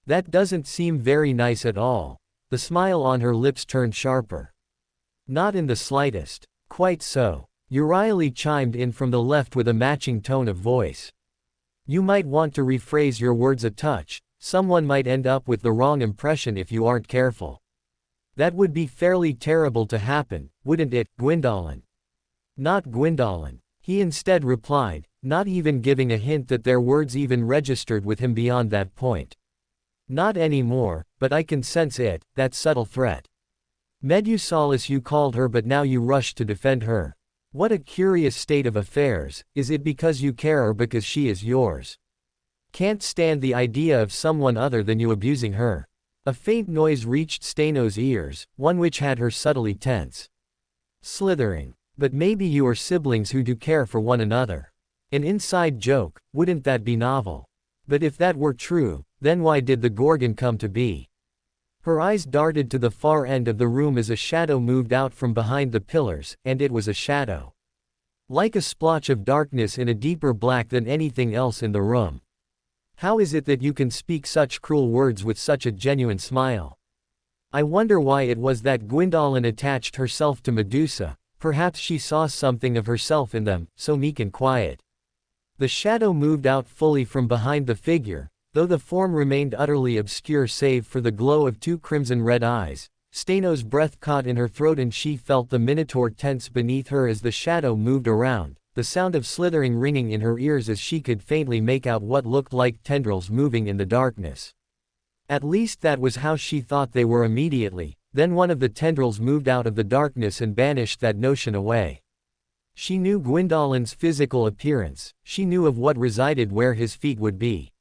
A: That doesn't seem very nice at all." The smile on her lips turned sharper. "Not in the slightest." "Quite so." Urieli chimed in from the left with a matching tone of voice. "You might want to rephrase your words a touch. Someone might end up with the wrong impression if you aren't careful." "That would be fairly terrible to happen, wouldn't it, Gwyndolin?" "Not Gwyndolin," he instead replied, not even giving a hint that their words even registered with him beyond that point. "Not anymore, but I can sense it, that subtle threat. Medusalis you called her, but now you rush to defend her. What a curious state of affairs. Is it because you care or because she is yours? Can't stand the idea of someone other than you abusing her." A faint noise reached Stano's ears, one which had her subtly tense. "Slithering. But maybe you are siblings who do care for one another. An inside joke, wouldn't that be novel? But if that were true, then why did the Gorgon come to be?" Her eyes darted to the far end of the room as a shadow moved out from behind the pillars, and it was a shadow. Like a splotch of darkness in a deeper black than anything else in the room. "How is it that you can speak such cruel words with such a genuine smile?" I wonder why it was that Gwyndolin attached herself to Medusa. Perhaps she saw something of herself in them, so meek and quiet. The shadow moved out fully from behind the figure, though the form remained utterly obscure save for the glow of two crimson-red eyes. Stano's breath caught in her throat and she felt the minotaur tense beneath her as the shadow moved around, the sound of slithering ringing in her ears as she could faintly make out what looked like tendrils moving in the darkness. At least that was how she thought they were immediately. Then one of the tendrils moved out of the darkness and banished that notion away. She knew Gwyndolin's physical appearance, she knew of what resided where his feet would be.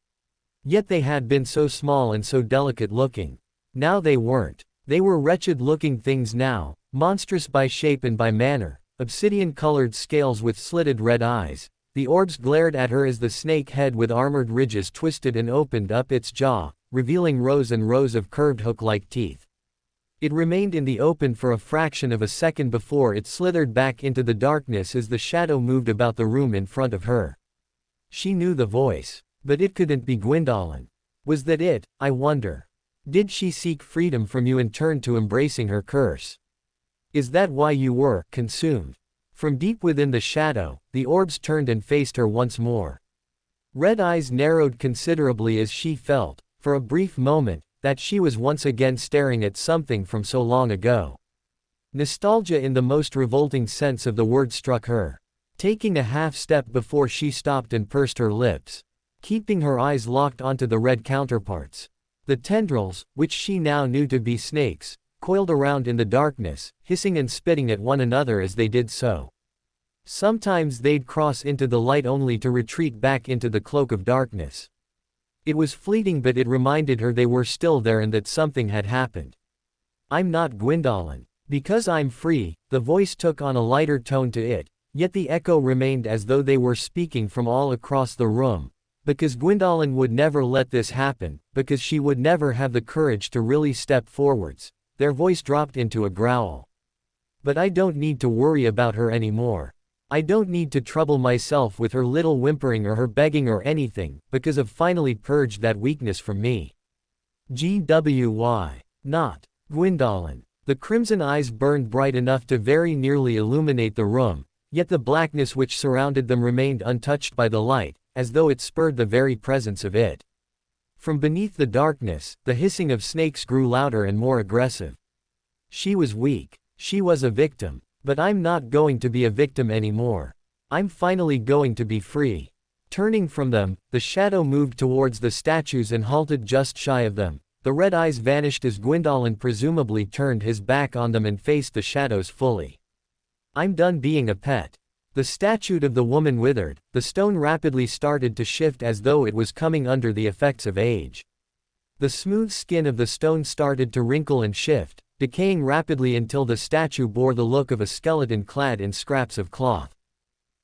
A: Yet they had been so small and so delicate looking. Now they weren't. They were wretched-looking things now, monstrous by shape and by manner, obsidian-colored scales with slitted red eyes. The orbs glared at her as the snake head with armored ridges twisted and opened up its jaw, revealing rows and rows of curved hook-like teeth. It remained in the open for a fraction of a second before it slithered back into the darkness as the shadow moved about the room in front of her. She knew the voice. But it couldn't be Gwyndolin. Was that it, I wonder? Did she seek freedom from you and turn to embracing her curse? Is that why you were consumed? From deep within the shadow, the orbs turned and faced her once more. Red eyes narrowed considerably as she felt, for a brief moment, that she was once again staring at something from so long ago. Nostalgia in the most revolting sense of the word struck her. Taking a half-step before she stopped and pursed her lips. Keeping her eyes locked onto the red counterparts. The tendrils, which she now knew to be snakes, coiled around in the darkness, hissing and spitting at one another as they did so. Sometimes they'd cross into the light only to retreat back into the cloak of darkness. It was fleeting, but it reminded her they were still there and that something had happened. I'm not Gwyndolin. Because I'm free, the voice took on a lighter tone to it, yet the echo remained as though they were speaking from all across the room. Because Gwyndolin would never let this happen, because she would never have the courage to really step forwards. Their voice dropped into a growl. But I don't need to worry about her anymore. I don't need to trouble myself with her little whimpering or her begging or anything, because I've finally purged that weakness from me. GWY. Not Gwyndolin. The crimson eyes burned bright enough to very nearly illuminate the room, yet the blackness which surrounded them remained untouched by the light, as though it spurred the very presence of it. From beneath the darkness, the hissing of snakes grew louder and more aggressive. She was weak. She was a victim. But I'm not going to be a victim anymore. I'm finally going to be free. Turning from them, the shadow moved towards the statues and halted just shy of them. The red eyes vanished as Gwyndolin presumably turned his back on them and faced the shadows fully. I'm done being a pet. The statue of the woman withered. The stone rapidly started to shift as though it was coming under the effects of age. The smooth skin of the stone started to wrinkle and shift, decaying rapidly until the statue bore the look of a skeleton clad in scraps of cloth.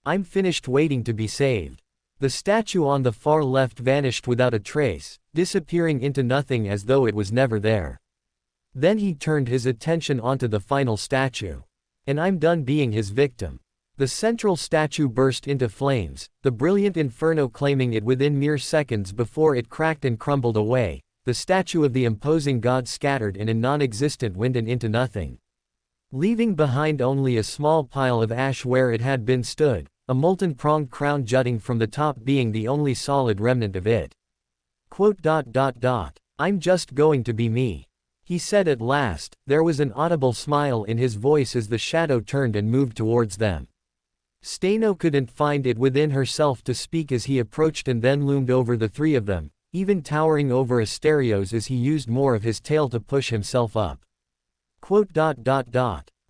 A: I'm finished waiting to be saved. The statue on the far left vanished without a trace, disappearing into nothing as though it was never there. Then he turned his attention onto the final statue. And I'm done being his victim. The central statue burst into flames, the brilliant inferno claiming it within mere seconds before it cracked and crumbled away. The statue of the imposing god scattered in a non-existent wind and into nothing. Leaving behind only a small pile of ash where it had been stood, a molten pronged crown jutting from the top being the only solid remnant of it. I'm just going to be me. He said at last. There was an audible smile in his voice as the shadow turned and moved towards them. Steno couldn't find it within herself to speak as he approached and then loomed over the three of them, even towering over Asterios as he used more of his tail to push himself up.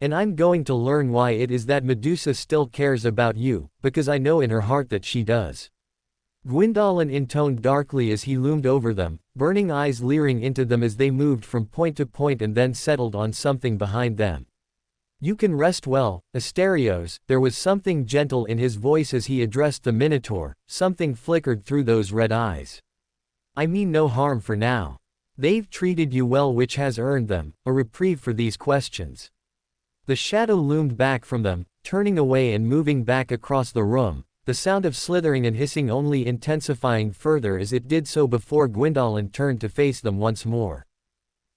A: And I'm going to learn why it is that Medusa still cares about you, because I know in her heart that she does. Gwyndolin intoned darkly as he loomed over them, burning eyes leering into them as they moved from point to point and then settled on something behind them. You can rest well, Asterios. There was something gentle in his voice as he addressed the Minotaur, something flickered through those red eyes. I mean no harm for now. They've treated you well, which has earned them a reprieve for these questions. The shadow loomed back from them, turning away and moving back across the room, the sound of slithering and hissing only intensifying further as it did so before Gwyndolin turned to face them once more.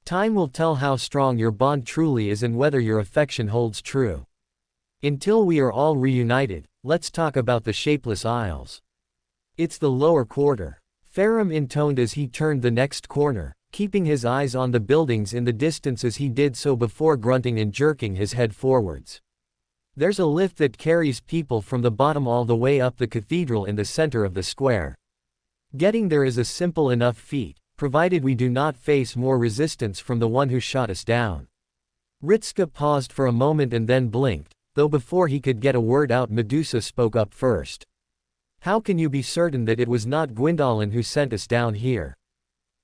A: Time will tell how strong your bond truly is and whether your affection holds true. Until we are all reunited, let's talk about the Shapeless Isles. It's the lower quarter. Farum intoned as he turned the next corner, keeping his eyes on the buildings in the distance as he did so before grunting and jerking his head forwards. There's a lift that carries people from the bottom all the way up the cathedral in the center of the square. Getting there is a simple enough feat, provided we do not face more resistance from the one who shot us down. Ritska paused for a moment and then blinked, though before he could get a word out Medusa spoke up first. How can you be certain that it was not Gwyndolin who sent us down here?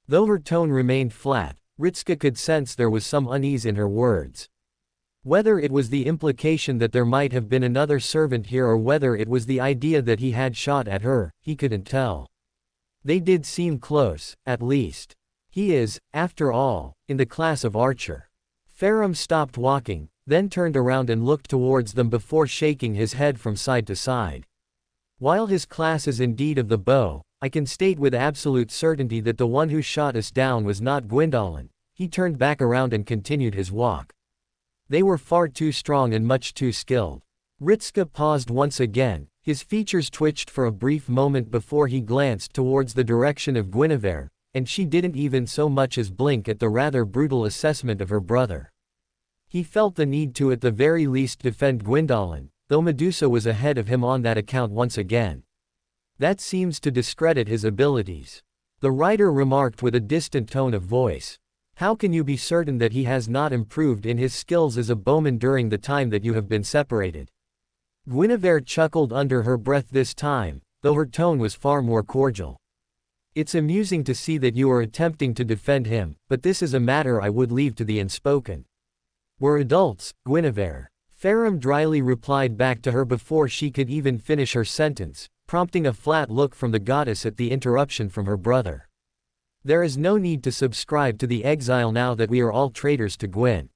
A: Though her tone remained flat, Ritska could sense there was some unease in her words. Whether it was the implication that there might have been another servant here or whether it was the idea that he had shot at her, he couldn't tell. They did seem close, at least. He is, after all, in the class of archer. Farum stopped walking, then turned around and looked towards them before shaking his head from side to side. While his class is indeed of the bow, I can state with absolute certainty that the one who shot us down was not Gwyndolin. He turned back around and continued his walk. They were far too strong and much too skilled. Ritska paused once again, his features twitched for a brief moment before he glanced towards the direction of Guinevere, and she didn't even so much as blink at the rather brutal assessment of her brother. He felt the need to at the very least defend Gwyndolin, though Medusa was ahead of him on that account once again. That seems to discredit his abilities. The writer remarked with a distant tone of voice. How can you be certain that he has not improved in his skills as a bowman during the time that you have been separated? Guinevere chuckled under her breath this time, though her tone was far more cordial. It's amusing to see that you are attempting to defend him, but this is a matter I would leave to the unspoken. We're adults, Guinevere. Farum dryly replied back to her before she could even finish her sentence, prompting a flat look from the goddess at the interruption from her brother. There is no need to subscribe to the exile now that we are all traitors to Gwyn.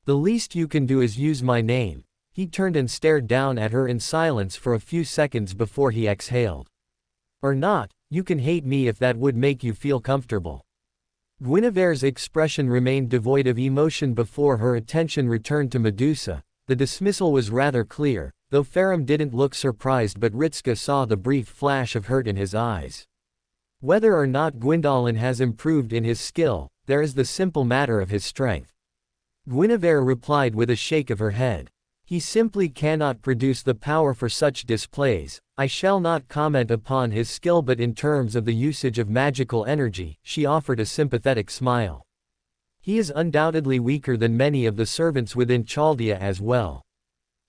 A: The least you can do is use my name. He turned and stared down at her in silence for a few seconds before he exhaled. Or not, you can hate me if that would make you feel comfortable. Guinevere's expression remained devoid of emotion before her attention returned to Medusa. The dismissal was rather clear, though Farum didn't look surprised, but Ritska saw the brief flash of hurt in his eyes. Whether or not Gwyndolin has improved in his skill, there is the simple matter of his strength. Guinevere replied with a shake of her head. He simply cannot produce the power for such displays. I shall not comment upon his skill, but in terms of the usage of magical energy, she offered a sympathetic smile. He is undoubtedly weaker than many of the servants within Chaldea as well.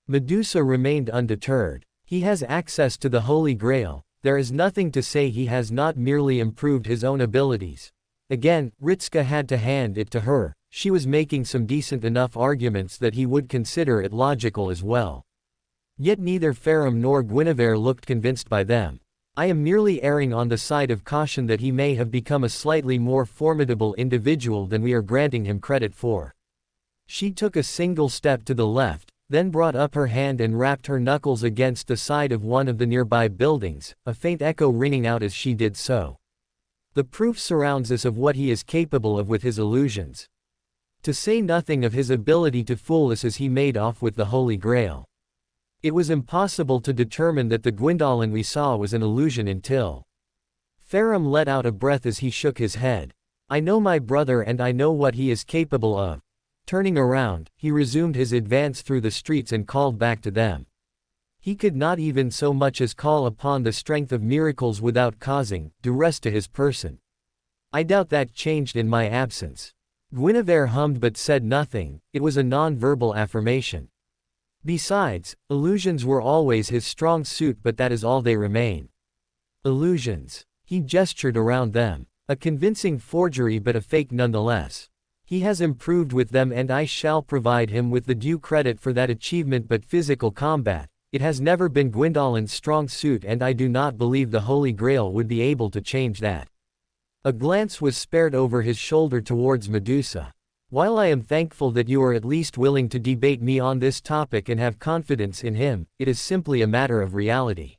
A: Medusa remained undeterred. He has access to the Holy Grail. There is nothing to say he has not merely improved his own abilities. Again, Ritska had to hand it to her. She was making some decent enough arguments that he would consider it logical as well. Yet neither Farum nor Guinevere looked convinced by them. I am merely erring on the side of caution that he may have become a slightly more formidable individual than we are granting him credit for. She took a single step to the left, then brought up her hand and rapped her knuckles against the side of one of the nearby buildings, a faint echo ringing out as she did so. The proof surrounds us of what he is capable of with his illusions. To say nothing of his ability to fool us as he made off with the Holy Grail. It was impossible to determine that the Gwyndolin we saw was an illusion until... Farum let out a breath as he shook his head. I know my brother and I know what he is capable of. Turning around, he resumed his advance through the streets and called back to them. He could not even so much as call upon the strength of miracles without causing duress to his person. I doubt that changed in my absence. Guinevere hummed but said nothing. It was a non-verbal affirmation. Besides, illusions were always his strong suit, but that is all they remain. Illusions. He gestured around them. A convincing forgery, but a fake nonetheless. He has improved with them and I shall provide him with the due credit for that achievement, but physical combat, it has never been Gwyndolин's strong suit and I do not believe the Holy Grail would be able to change that. A glance was spared over his shoulder towards Medusa. While I am thankful that you are at least willing to debate me on this topic and have confidence in him, it is simply a matter of reality.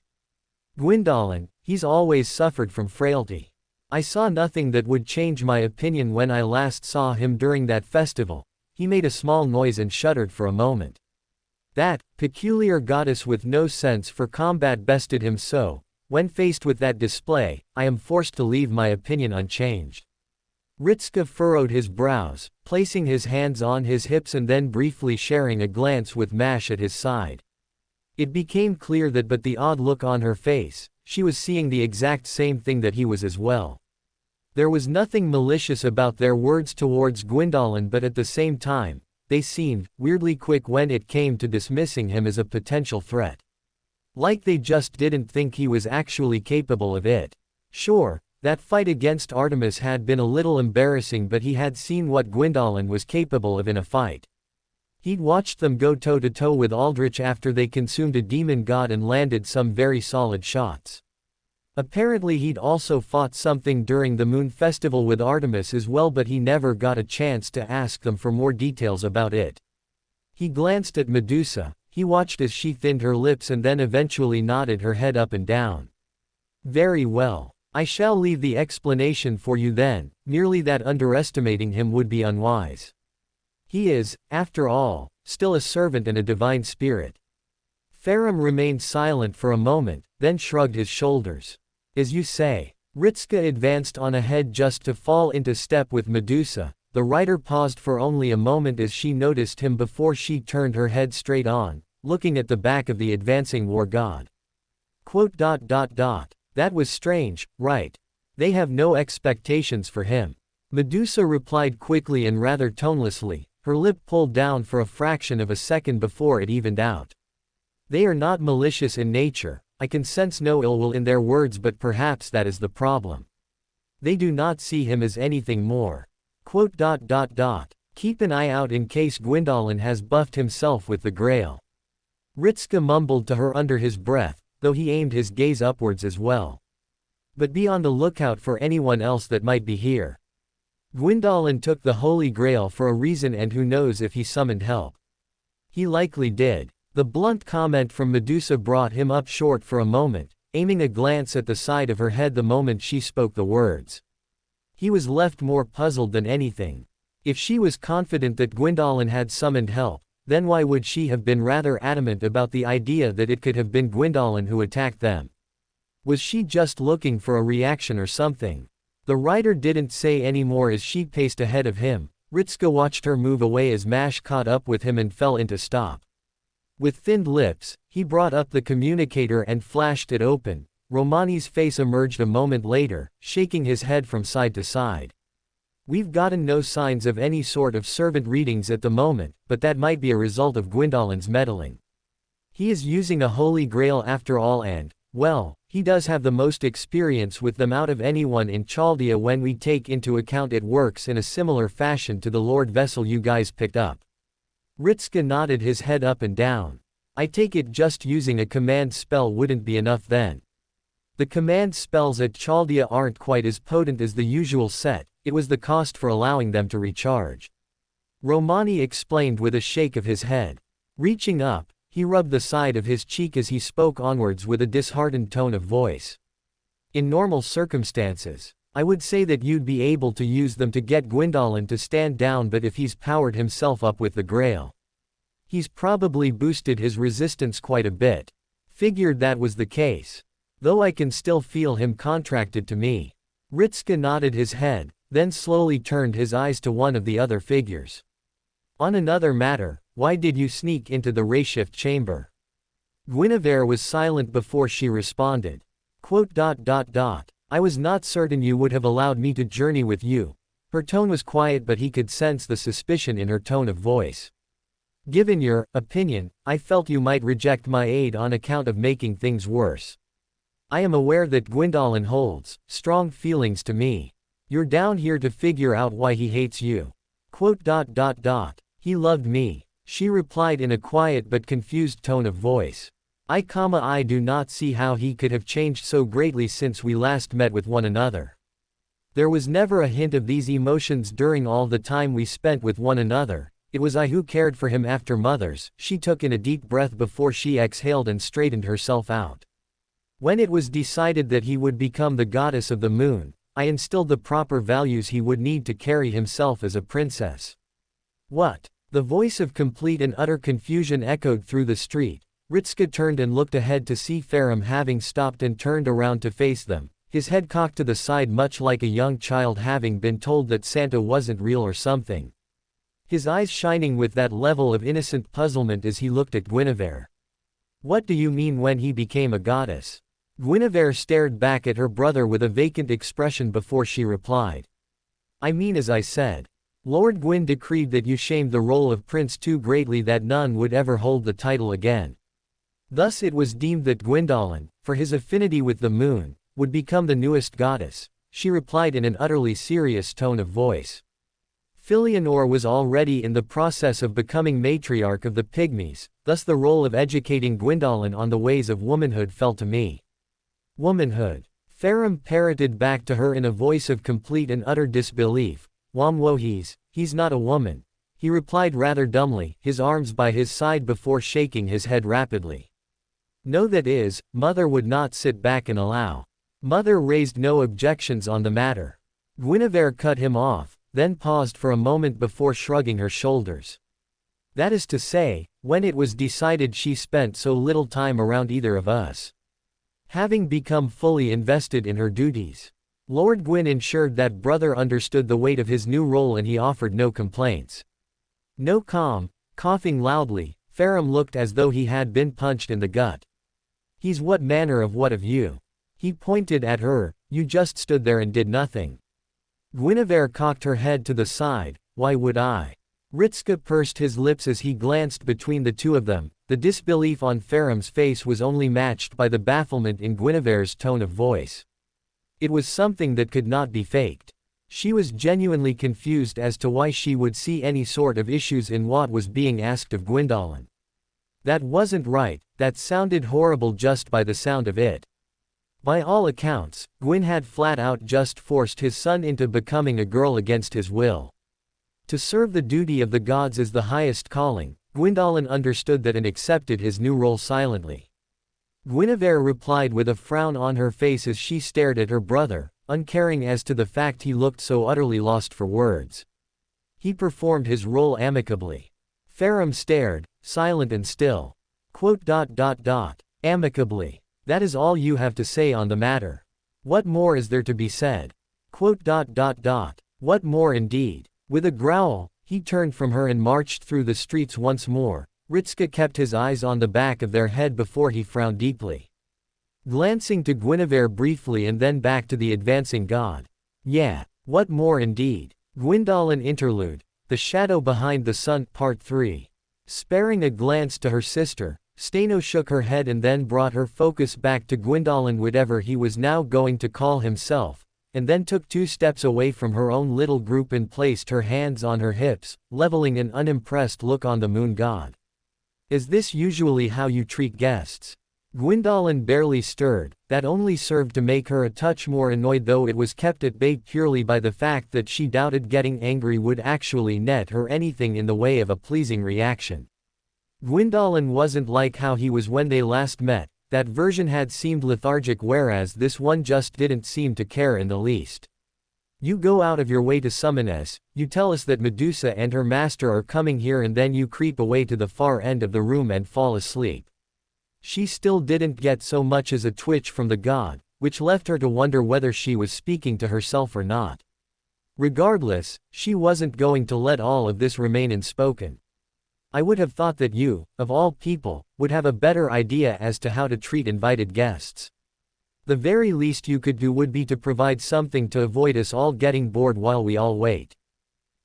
A: Gwyndolin, he's always suffered from frailty. I saw nothing that would change my opinion when I last saw him during that festival. He made a small noise and shuddered for a moment. That peculiar goddess with no sense for combat bested him so. When faced with that display, I am forced to leave my opinion unchanged. Ritska furrowed his brows, placing his hands on his hips and then briefly sharing a glance with Mash at his side. It became clear that but the odd look on her face, she was seeing the exact same thing that he was as well. There was nothing malicious about their words towards Gwyndolin, but at the same time, they seemed weirdly quick when it came to dismissing him as a potential threat. Like they just didn't think he was actually capable of it. Sure, that fight against Artemis had been a little embarrassing, but he had seen what Gwyndolin was capable of in a fight. He'd watched them go toe-to-toe with Aldrich after they consumed a demon god and landed some very solid shots. Apparently he'd also fought something during the Moon Festival with Artemis as well, but he never got a chance to ask them for more details about it. He glanced at Medusa, he watched as she thinned her lips and then eventually nodded her head up and down. Very well. I shall leave the explanation for you then, merely that underestimating him would be unwise. He is, after all, still a servant and a divine spirit. Farum remained silent for a moment, then shrugged his shoulders. As you say. Ritska advanced on ahead just to fall into step with Medusa, The writer paused for only a moment as she noticed him before she turned her head straight on, looking at the back of the advancing war god. That was strange, right? They have no expectations for him. Medusa replied quickly and rather tonelessly, her lip pulled down for a fraction of a second before it evened out. They are not malicious in nature, I can sense no ill will in their words, but perhaps that is the problem. They do not see him as anything more. Keep an eye out in case Gwyndolin has buffed himself with the Grail. Ritska mumbled to her under his breath, though he aimed his gaze upwards as well. But be on the lookout for anyone else that might be here. Gwyndolin took the Holy Grail for a reason, and who knows if he summoned help. He likely did. The blunt comment from Medusa brought him up short for a moment, aiming a glance at the side of her head the moment she spoke the words. He was left more puzzled than anything. If she was confident that Gwyndolin had summoned help, then why would she have been rather adamant about the idea that it could have been Gwyndolin who attacked them? Was she just looking for a reaction or something? The writer didn't say any more as she paced ahead of him. Ritska watched her move away as Mash caught up with him and fell into stop. With thinned lips, he brought up the communicator and flashed it open. Romani's face emerged a moment later, shaking his head from side to side. We've gotten no signs of any sort of servant readings at the moment, but that might be a result of Gwyndolин's meddling. He is using a Holy Grail after all, and, well, he does have the most experience with them out of anyone in Chaldea when we take into account it works in a similar fashion to the Lord vessel you guys picked up. Ritska nodded his head up and down. I take it just using a command spell wouldn't be enough then. The command spells at Chaldea aren't quite as potent as the usual set, it was the cost for allowing them to recharge. Romani explained with a shake of his head. Reaching up, he rubbed the side of his cheek as he spoke onwards with a disheartened tone of voice. In normal circumstances, I would say that you'd be able to use them to get Gwyndolin to stand down, but if he's powered himself up with the Grail, he's probably boosted his resistance quite a bit. Figured that was the case. Though I can still feel him contracted to me. Ritska nodded his head, then slowly turned his eyes to one of the other figures. On another matter, why did you sneak into the Rayshift chamber? Guinevere was silent before she responded. I was not certain you would have allowed me to journey with you. Her tone was quiet, but he could sense the suspicion in her tone of voice. Given your opinion, I felt you might reject my aid on account of making things worse. I am aware that Gwyndolin holds strong feelings to me. You're down here to figure out why he hates you. He loved me, she replied in a quiet but confused tone of voice. I do not see how he could have changed so greatly since we last met with one another. There was never a hint of these emotions during all the time we spent with one another. It was I who cared for him after Mother's. She took in a deep breath before she exhaled and straightened herself out. When it was decided that he would become the goddess of the moon, I instilled the proper values he would need to carry himself as a princess. What? The voice of complete and utter confusion echoed through the street. Ritska turned and looked ahead to see Farum having stopped and turned around to face them, his head cocked to the side much like a young child having been told that Santa wasn't real or something. His eyes shining with that level of innocent puzzlement as he looked at Guinevere. What do you mean when he became a goddess? Guinevere stared back at her brother with a vacant expression before she replied. I mean, as I said. Lord Gwyn decreed that you shamed the role of prince too greatly that none would ever hold the title again. Thus it was deemed that Gwyndolin, for his affinity with the moon, would become the newest goddess, she replied in an utterly serious tone of voice. Filianor was already in the process of becoming matriarch of the Pygmies, thus the role of educating Gwyndolin on the ways of womanhood fell to me. Womanhood. Farum parroted back to her in a voice of complete and utter disbelief. He's not a woman. He replied rather dumbly, his arms by his side before shaking his head rapidly. No, that is, Mother would not sit back and allow. Mother raised no objections on the matter. Guinevere cut him off, then paused for a moment before shrugging her shoulders. That is to say, when it was decided she spent so little time around either of us. Having become fully invested in her duties. Lord Gwyn ensured that brother understood the weight of his new role and he offered no complaints. No calm, coughing loudly, Farum looked as though he had been punched in the gut. He's what manner of what of you? He pointed at her, you just stood there and did nothing. Guinevere cocked her head to the side, why would I? Ritska pursed his lips as he glanced between the two of them, the disbelief on Farum's face was only matched by the bafflement in Guinevere's tone of voice. It was something that could not be faked. She was genuinely confused as to why she would see any sort of issues in what was being asked of Gwyndolin. That wasn't right, that sounded horrible just by the sound of it. By all accounts, Gwyn had flat out just forced his son into becoming a girl against his will. To serve the duty of the gods is the highest calling, Gwyndolin understood that and accepted his new role silently. Guinevere replied with a frown on her face as she stared at her brother, uncaring as to the fact he looked so utterly lost for words. He performed his role amicably. Farum stared, silent and still. Amicably. That is all you have to say on the matter. What more is there to be said? What more indeed? With a growl, he turned from her and marched through the streets once more. Ritska kept his eyes on the back of their head before he frowned deeply. Glancing to Guinevere briefly and then back to the advancing god. Yeah, what more indeed? Gwyndolin Interlude, The Shadow Behind the Sun, Part 3. Sparing a glance to her sister, Steno shook her head and then brought her focus back to Gwyndolin, whatever he was now going to call himself, and then took 2 steps away from her own little group and placed her hands on her hips, leveling an unimpressed look on the moon god. Is this usually how you treat guests? Gwyndolin barely stirred, that only served to make her a touch more annoyed, though it was kept at bay purely by the fact that she doubted getting angry would actually net her anything in the way of a pleasing reaction. Gwyndolin wasn't like how he was when they last met, that version had seemed lethargic whereas this one just didn't seem to care in the least. You go out of your way to summon us, you tell us that Medusa and her master are coming here and then you creep away to the far end of the room and fall asleep. She still didn't get so much as a twitch from the god, which left her to wonder whether she was speaking to herself or not. Regardless, she wasn't going to let all of this remain unspoken. I would have thought that you, of all people, would have a better idea as to how to treat invited guests. The very least you could do would be to provide something to avoid us all getting bored while we all wait.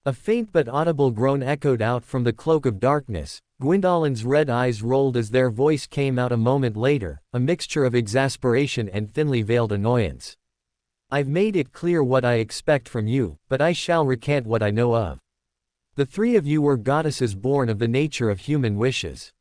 A: A faint but audible groan echoed out from the cloak of darkness. Gwyndolin's red eyes rolled as their voice came out a moment later, a mixture of exasperation and thinly veiled annoyance. I've made it clear what I expect from you, but I shall recant what I know of. The 3 of you were goddesses born of the nature of human wishes.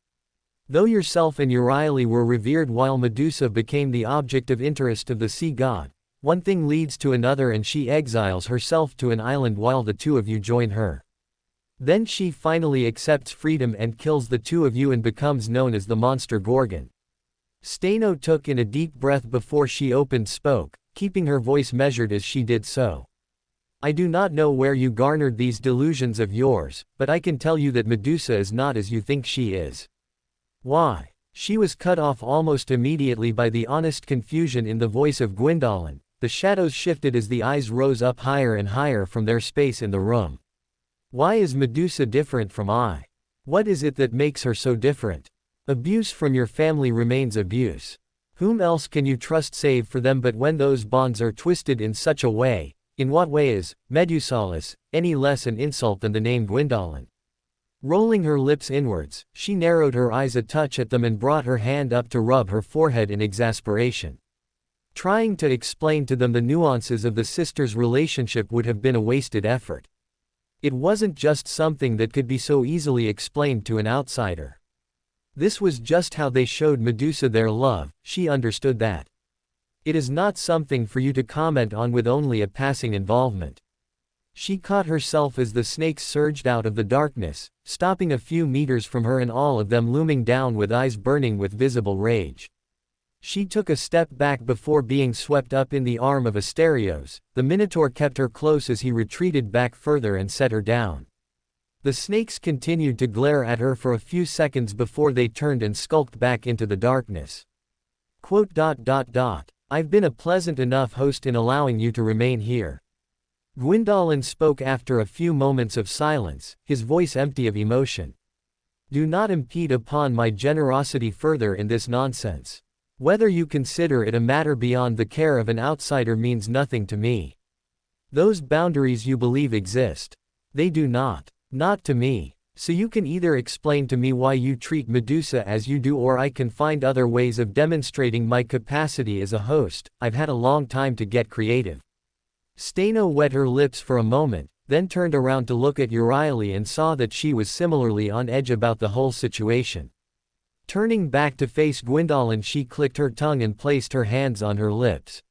A: Though yourself and Euryale were revered while Medusa became the object of interest of the sea god, one thing leads to another and she exiles herself to an island while the 2 of you join her. Then she finally accepts freedom and kills the 2 of you and becomes known as the monster Gorgon. Steno took in a deep breath before she spoke, keeping her voice measured as she did so. I do not know where you garnered these delusions of yours, but I can tell you that Medusa is not as you think she is. Why? She was cut off almost immediately by the honest confusion in the voice of Gwyndolin. The shadows shifted as the eyes rose up higher and higher from their space in the room. Why is Medusa different from I? What is it that makes her so different? Abuse from your family remains abuse. Whom else can you trust save for them? But when those bonds are twisted in such a way, in what way is Medusalis any less an insult than the name Gwyndolin? Rolling her lips inwards, she narrowed her eyes a touch at them and brought her hand up to rub her forehead in exasperation. Trying to explain to them the nuances of the sisters' relationship would have been a wasted effort. It wasn't just something that could be so easily explained to an outsider. This was just how they showed Medusa their love, she understood that. It is not something for you to comment on with only a passing involvement. She caught herself as the snakes surged out of the darkness, stopping a few meters from her and all of them looming down with eyes burning with visible rage. She took a step back before being swept up in the arm of Asterios. The Minotaur kept her close as he retreated back further and set her down. The snakes continued to glare at her for a few seconds before they turned and skulked back into the darkness. I've been a pleasant enough host in allowing you to remain here. Gwyndolin spoke after a few moments of silence, his voice empty of emotion. Do not impede upon my generosity further in this nonsense. Whether you consider it a matter beyond the care of an outsider means nothing to me. Those boundaries you believe exist. They do not. Not to me. So you can either explain to me why you treat Medusa as you do, or I can find other ways of demonstrating my capacity as a host. I've had a long time to get creative. Steno wet her lips for a moment, then turned around to look at Euryale and saw that she was similarly on edge about the whole situation. Turning back to face Gwyndolin, she clicked her tongue and placed her hands on her lips.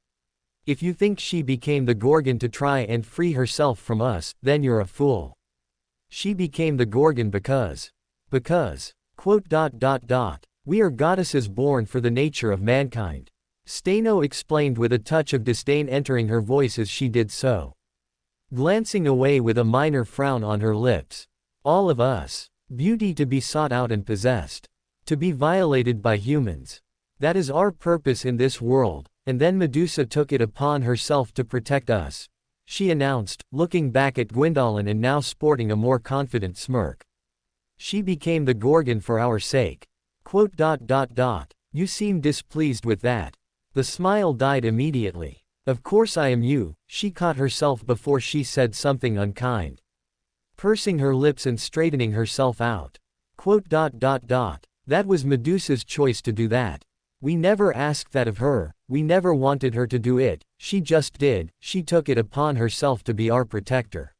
A: If you think she became the Gorgon to try and free herself from us, then you're a fool. She became the Gorgon because, we are goddesses born for the nature of mankind. Steno explained with a touch of disdain entering her voice as she did so. Glancing away with a minor frown on her lips. All of us. Beauty to be sought out and possessed. To be violated by humans. That is our purpose in this world, and then Medusa took it upon herself to protect us, she announced, looking back at Gwyndolin and now sporting a more confident smirk. She became the Gorgon for our sake. You seem displeased with that. The smile died immediately. Of course I am you, she caught herself before she said something unkind. Pursing her lips and straightening herself out. That was Medusa's choice to do that. We never asked that of her, we never wanted her to do it, she just did, she took it upon herself to be our protector.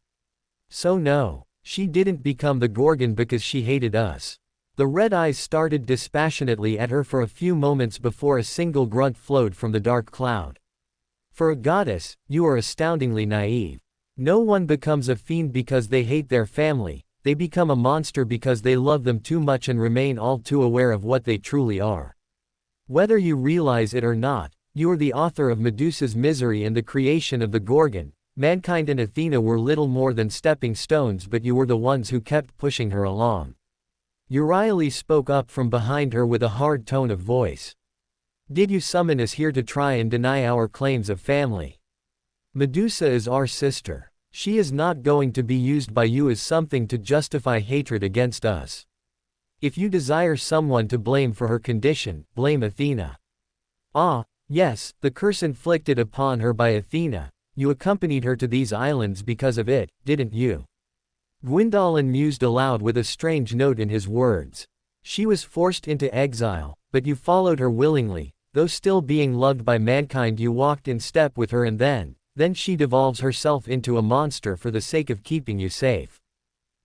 A: So no, she didn't become the Gorgon because she hated us. The red eyes started dispassionately at her for a few moments before a single grunt flowed from the dark cloud. For a goddess, you are astoundingly naive. No one becomes a fiend because they hate their family, they become a monster because they love them too much and remain all too aware of what they truly are. Whether you realize it or not, you are the author of Medusa's misery and the creation of the Gorgon. Mankind and Athena were little more than stepping stones, but you were the ones who kept pushing her along. Euryale spoke up from behind her with a hard tone of voice. Did you summon us here to try and deny our claims of family? Medusa is our sister. She is not going to be used by you as something to justify hatred against us. If you desire someone to blame for her condition, blame Athena. Ah, yes, the curse inflicted upon her by Athena, you accompanied her to these islands because of it, didn't you? Gwyndolin mused aloud with a strange note in his words. She was forced into exile, but you followed her willingly, though still being loved by mankind you walked in step with her, and then she devolves herself into a monster for the sake of keeping you safe.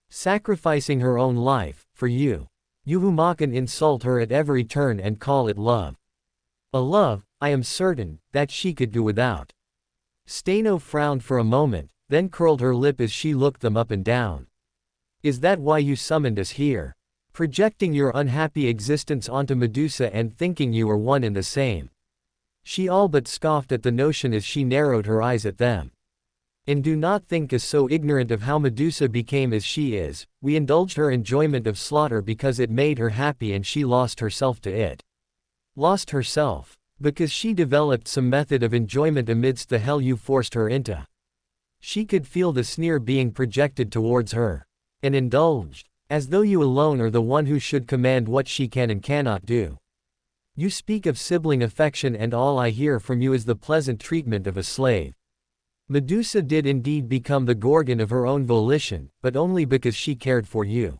A: Sacrificing her own life, for you. You who mock and insult her at every turn and call it love. A love, I am certain, that she could do without. Steno frowned for a moment, then curled her lip as she looked them up and down. Is that why you summoned us here? Projecting your unhappy existence onto Medusa and thinking you were one and the same. She all but scoffed at the notion as she narrowed her eyes at them. And do not think us so ignorant of how Medusa became as she is. We indulged her enjoyment of slaughter because it made her happy and she lost herself to it. Lost herself. Because she developed some method of enjoyment amidst the hell you forced her into. She could feel the sneer being projected towards her. And indulged. As though you alone are the one who should command what she can and cannot do. You speak of sibling affection and all I hear from you is the pleasant treatment of a slave. Medusa did indeed become the Gorgon of her own volition, but only because she cared for you.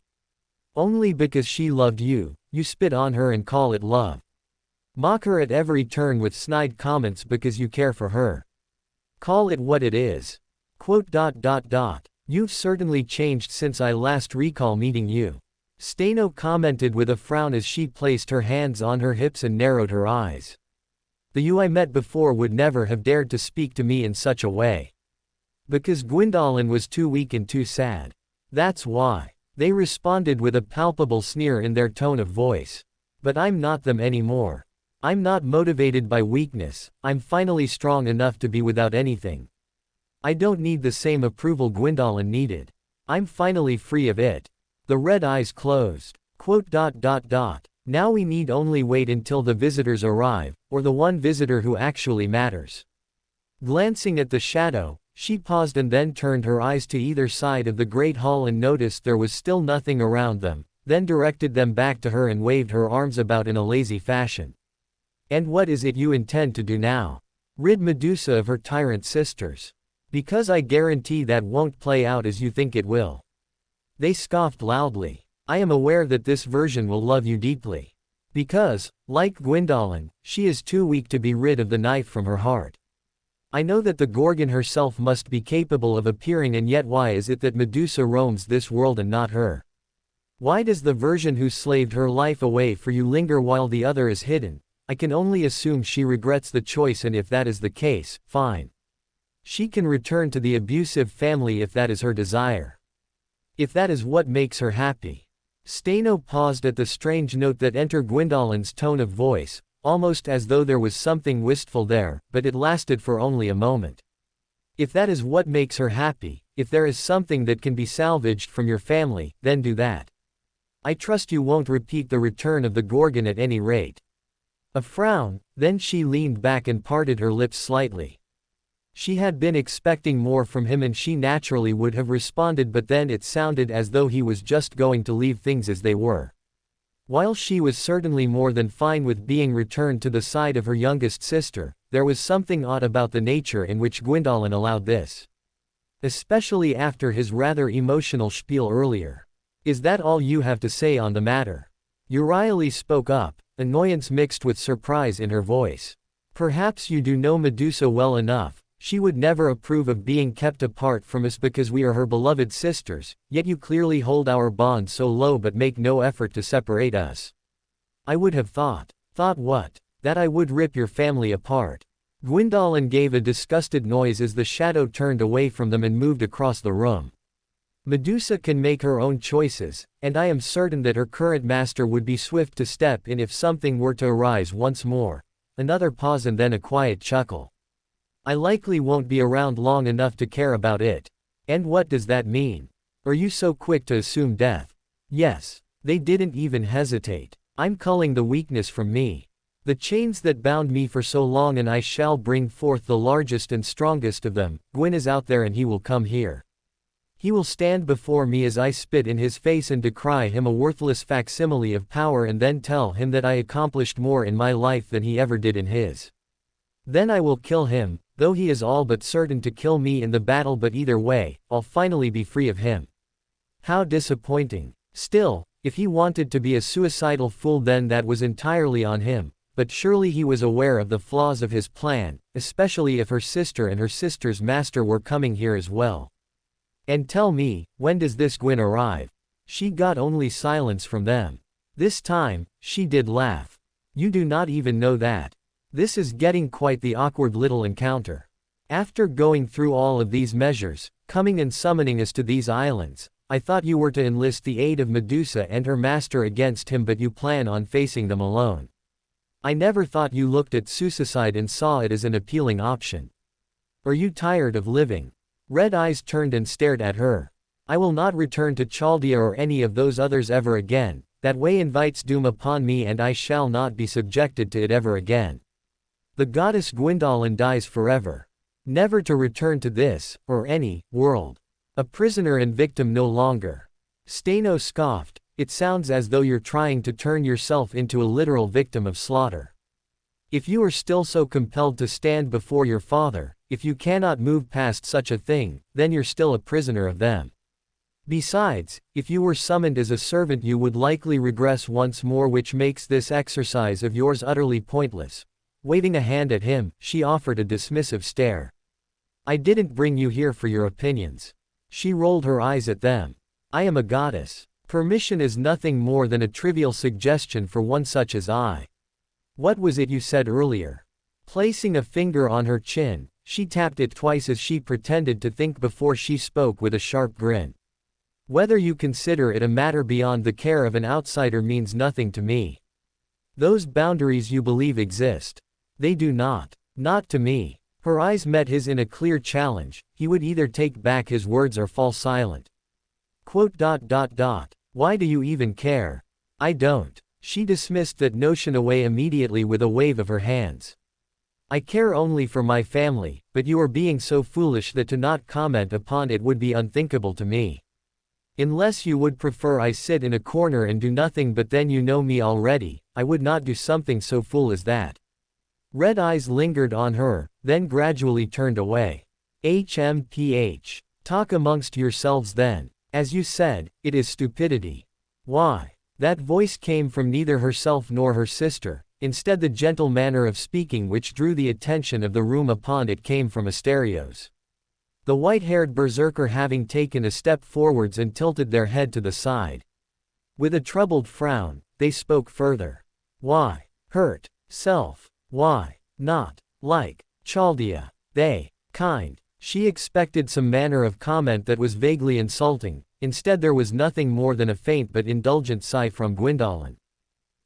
A: Only because she loved you, you spit on her and call it love. Mock her at every turn with snide comments because you care for her. Call it what it is. You've certainly changed since I last recall meeting you. Steno commented with a frown as she placed her hands on her hips and narrowed her eyes. The you I met before would never have dared to speak to me in such a way. Because Gwyndolin was too weak and too sad. That's why. They responded with a palpable sneer in their tone of voice. But I'm not them anymore. I'm not motivated by weakness, I'm finally strong enough to be without anything. I don't need the same approval Gwyndolin needed. I'm finally free of it. The red eyes closed. Now we need only wait until the visitors arrive, or the one visitor who actually matters. Glancing at the shadow, she paused and then turned her eyes to either side of the great hall and noticed there was still nothing around them, then directed them back to her and waved her arms about in a lazy fashion. And what is it you intend to do now? Rid Medusa of her tyrant sisters. Because I guarantee that won't play out as you think it will. They scoffed loudly. I am aware that this version will love you deeply. Because, like Gwyndolin, she is too weak to be rid of the knife from her heart. I know that the Gorgon herself must be capable of appearing, and yet why is it that Medusa roams this world and not her? Why does the version who slaved her life away for you linger while the other is hidden? I can only assume she regrets the choice, and if that is the case, fine. She can return to the abusive family if that is her desire. If that is what makes her happy. Steno paused at the strange note that entered Gwyndolin's tone of voice, almost as though there was something wistful there, but it lasted for only a moment. If that is what makes her happy, if there is something that can be salvaged from your family, then do that. I trust you won't repeat the return of the Gorgon at any rate. A frown, then she leaned back and parted her lips slightly. She had been expecting more from him and she naturally would have responded, but then it sounded as though he was just going to leave things as they were. While she was certainly more than fine with being returned to the side of her youngest sister, there was something odd about the nature in which Gwyndolin allowed this. Especially after his rather emotional spiel earlier. Is that all you have to say on the matter? Euryale spoke up, annoyance mixed with surprise in her voice. Perhaps you do know Medusa well enough. She would never approve of being kept apart from us because we are her beloved sisters, yet you clearly hold our bond so low but make no effort to separate us. I would have thought. Thought what? That I would rip your family apart. Gwyndolin gave a disgusted noise as the shadow turned away from them and moved across the room. Medusa can make her own choices, and I am certain that her current master would be swift to step in if something were to arise once more. Another pause and then a quiet chuckle. I likely won't be around long enough to care about it. And what does that mean? Are you so quick to assume death? Yes. They didn't even hesitate. I'm culling the weakness from me. The chains that bound me for so long, and I shall bring forth the largest and strongest of them. Gwyn is out there and he will come here. He will stand before me as I spit in his face and decry him a worthless facsimile of power, and then tell him that I accomplished more in my life than he ever did in his. Then I will kill him, though he is all but certain to kill me in the battle, but either way, I'll finally be free of him. How disappointing. Still, if he wanted to be a suicidal fool, then that was entirely on him, but surely he was aware of the flaws of his plan, especially if her sister and her sister's master were coming here as well. And tell me, when does this Gwyn arrive? She got only silence from them. This time, she did laugh. You do not even know that. This is getting quite the awkward little encounter. After going through all of these measures, coming and summoning us to these islands, I thought you were to enlist the aid of Medusa and her master against him, but you plan on facing them alone. I never thought you looked at suicide and saw it as an appealing option. Are you tired of living? Red eyes turned and stared at her. I will not return to Chaldea or any of those others ever again. That way invites doom upon me, and I shall not be subjected to it ever again. The goddess Gwyndolin dies forever. Never to return to this, or any, world. A prisoner and victim no longer. Steno scoffed. It sounds as though you're trying to turn yourself into a literal victim of slaughter. If you are still so compelled to stand before your father, if you cannot move past such a thing, then you're still a prisoner of them. Besides, if you were summoned as a servant, you would likely regress once more, which makes this exercise of yours utterly pointless. Waving a hand at him, she offered a dismissive stare. I didn't bring you here for your opinions. She rolled her eyes at them. I am a goddess. Permission is nothing more than a trivial suggestion for one such as I. What was it you said earlier? Placing a finger on her chin, she tapped it twice as she pretended to think before she spoke with a sharp grin. Whether you consider it a matter beyond the care of an outsider means nothing to me. Those boundaries you believe exist. They do not. Not to me. Her eyes met his in a clear challenge. He would either take back his words or fall silent. Why do you even care? I don't. She dismissed that notion away immediately with a wave of her hands. I care only for my family, but you are being so foolish that to not comment upon it would be unthinkable to me. Unless you would prefer I sit in a corner and do nothing, but then you know me already, I would not do something so fool as that. Red eyes lingered on her, then gradually turned away. HMPH. Talk amongst yourselves then. As you said, it is stupidity. Why? That voice came from neither herself nor her sister. Instead, the gentle manner of speaking which drew the attention of the room upon it came from Asterios. The white-haired berserker having taken a step forwards and tilted their head to the side. With a troubled frown, they spoke further. Why? Hurt. Self. Why? Not. Like. Chaldea. They. Kind. She expected some manner of comment that was vaguely insulting. Instead there was nothing more than a faint but indulgent sigh from Gwyndolin.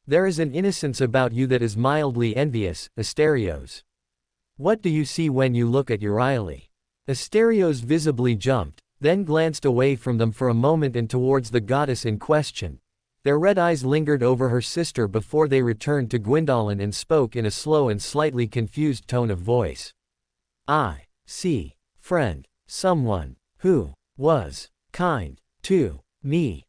A: There is an innocence about you that is mildly envious, Asterios. What do you see when you look at Euryale? Asterios visibly jumped, then glanced away from them for a moment and towards the goddess in question. Their red eyes lingered over her sister before they returned to Gwyndolin and spoke in a slow and slightly confused tone of voice. I see, friend, someone who was kind to me.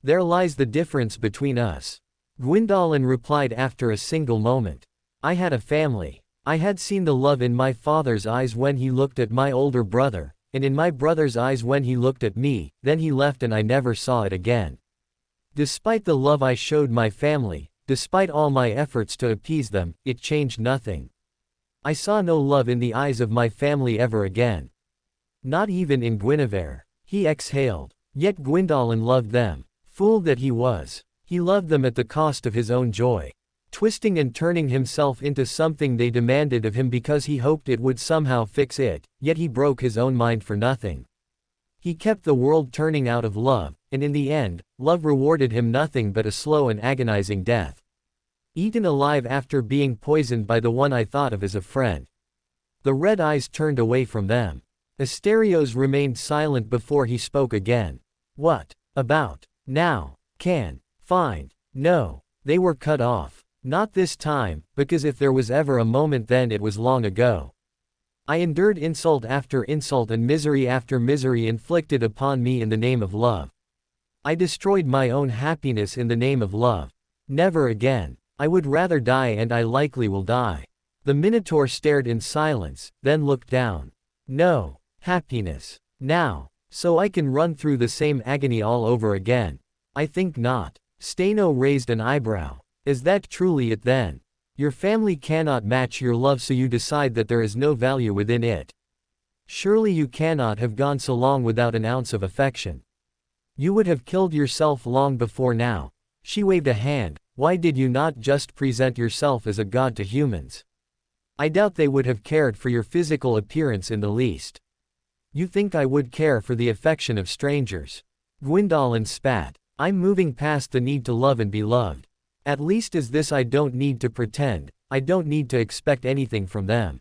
A: There lies the difference between us. Gwyndolin replied after a single moment. I had a family. I had seen the love in my father's eyes when he looked at my older brother, and in my brother's eyes when he looked at me, then he left and I never saw it again. Despite the love I showed my family, despite all my efforts to appease them, it changed nothing. I saw no love in the eyes of my family ever again. Not even in Guinevere. He exhaled. Yet Gwyndolin loved them. Fool that he was. He loved them at the cost of his own joy. Twisting and turning himself into something they demanded of him because he hoped it would somehow fix it, yet he broke his own mind for nothing. He kept the world turning out of love, and in the end, love rewarded him nothing but a slow and agonizing death. Eaten alive after being poisoned by the one I thought of as a friend. The red eyes turned away from them. Asterios remained silent before he spoke again. What about now? Fine. No. They were cut off. Not this time, because if there was ever a moment then it was long ago. I endured insult after insult and misery after misery inflicted upon me in the name of love. I destroyed my own happiness in the name of love. Never again. I would rather die and I likely will die. The Minotaur stared in silence, then looked down. No. Happiness. Now. So I can run through the same agony all over again. I think not. Steno raised an eyebrow. Is that truly it then? Your family cannot match your love, so you decide that there is no value within it. Surely you cannot have gone so long without an ounce of affection. You would have killed yourself long before now. She waved a hand. Why did you not just present yourself as a god to humans? I doubt they would have cared for your physical appearance in the least. You think I would care for the affection of strangers? Gwyndolin spat. I'm moving past the need to love and be loved. At least as this I don't need to pretend, I don't need to expect anything from them.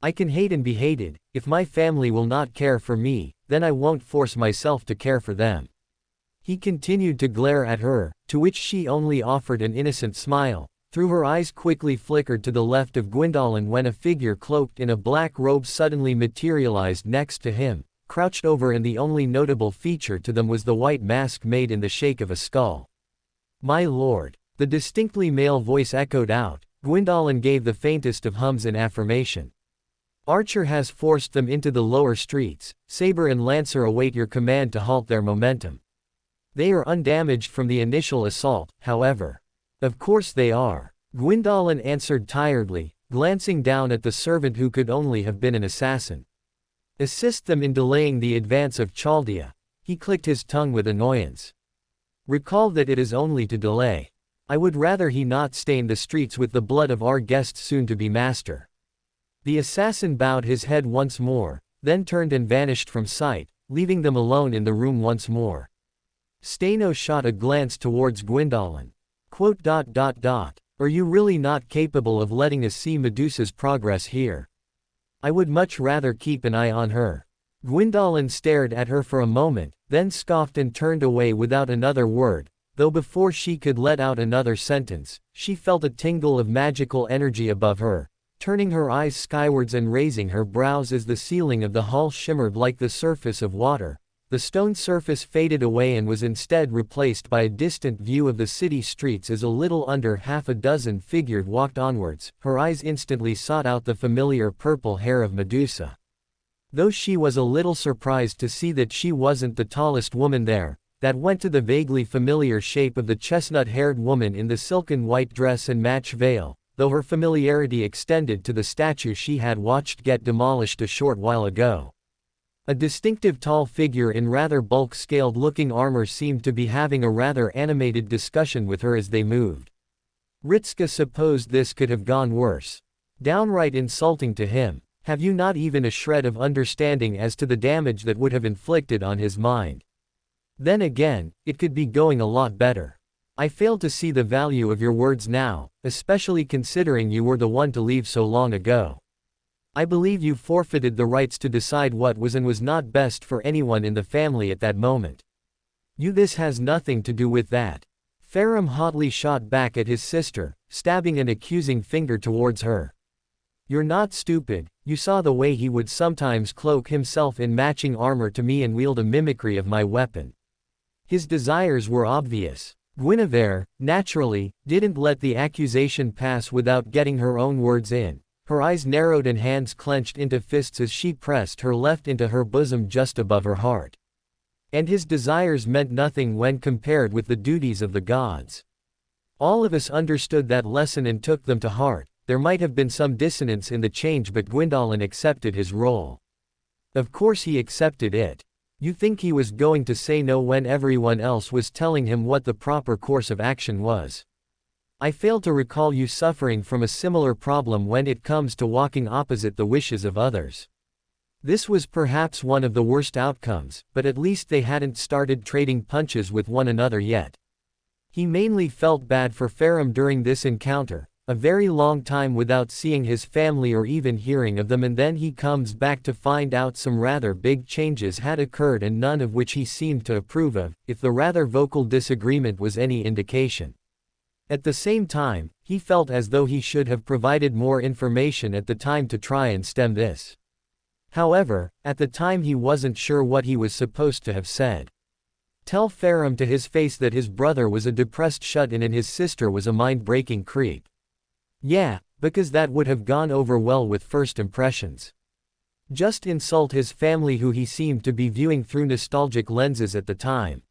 A: I can hate and be hated. If my family will not care for me, then I won't force myself to care for them. He continued to glare at her, to which she only offered an innocent smile. Through her eyes quickly flickered to the left of Gwyndolin when a figure cloaked in a black robe suddenly materialized next to him, crouched over, and the only notable feature to them was the white mask made in the shape of a skull. My lord. The distinctly male voice echoed out. Gwyndolin gave the faintest of hums in affirmation. Archer has forced them into the lower streets. Saber and Lancer await your command to halt their momentum. They are undamaged from the initial assault, however. Of course they are. Gwyndolin answered tiredly, glancing down at the servant who could only have been an assassin. Assist them in delaying the advance of Chaldea. He clicked his tongue with annoyance. Recall that it is only to delay. I would rather he not stain the streets with the blood of our guest soon-to-be master. The assassin bowed his head once more, then turned and vanished from sight, leaving them alone in the room once more. Steno shot a glance towards Gwyndolin. Are you really not capable of letting us see Medusa's progress here? I would much rather keep an eye on her. Gwyndolin stared at her for a moment, then scoffed and turned away without another word. though before she could let out another sentence, she felt a tingle of magical energy above her, turning her eyes skywards and raising her brows as the ceiling of the hall shimmered like the surface of water. The stone surface faded away and was instead replaced by a distant view of the city streets as a little under half a dozen figures walked onwards. Her eyes instantly sought out the familiar purple hair of Medusa. Though she was a little surprised to see that she wasn't the tallest woman there, that went to the vaguely familiar shape of the chestnut-haired woman in the silken white dress and match veil, though her familiarity extended to the statue she had watched get demolished a short while ago. A distinctive tall figure in rather bulk-scaled-looking armor seemed to be having a rather animated discussion with her as they moved. Ritska supposed this could have gone worse. Downright insulting to him. Have you not even a shred of understanding as to the damage that would have inflicted on his mind? Then again, it could be going a lot better. I fail to see the value of your words now, especially considering you were the one to leave so long ago. I believe you forfeited the rights to decide what was and was not best for anyone in the family at that moment. This has nothing to do with that. Farum hotly shot back at his sister, stabbing an accusing finger towards her. You're not stupid. You saw the way he would sometimes cloak himself in matching armor to me and wield a mimicry of my weapon. His desires were obvious. Guinevere, naturally, didn't let the accusation pass without getting her own words in. Her eyes narrowed and hands clenched into fists as she pressed her left into her bosom just above her heart. And his desires meant nothing when compared with the duties of the gods. All of us understood that lesson and took them to heart. There might have been some dissonance in the change, but Gwyndolin accepted his role. Of course he accepted it. You think he was going to say no when everyone else was telling him what the proper course of action was? I fail to recall you suffering from a similar problem when it comes to walking opposite the wishes of others. This was perhaps one of the worst outcomes, but at least they hadn't started trading punches with one another yet. He mainly felt bad for Farum during this encounter, a very long time without seeing his family or even hearing of them, and then he comes back to find out some rather big changes had occurred and none of which he seemed to approve of, if the rather vocal disagreement was any indication. At the same time, he felt as though he should have provided more information at the time to try and stem this. However, at the time he wasn't sure what he was supposed to have said. Tell Farum to his face that his brother was a depressed shut-in and his sister was a mind-breaking creep. Yeah, because that would have gone over well with first impressions. Just insult his family who he seemed to be viewing through nostalgic lenses at the time.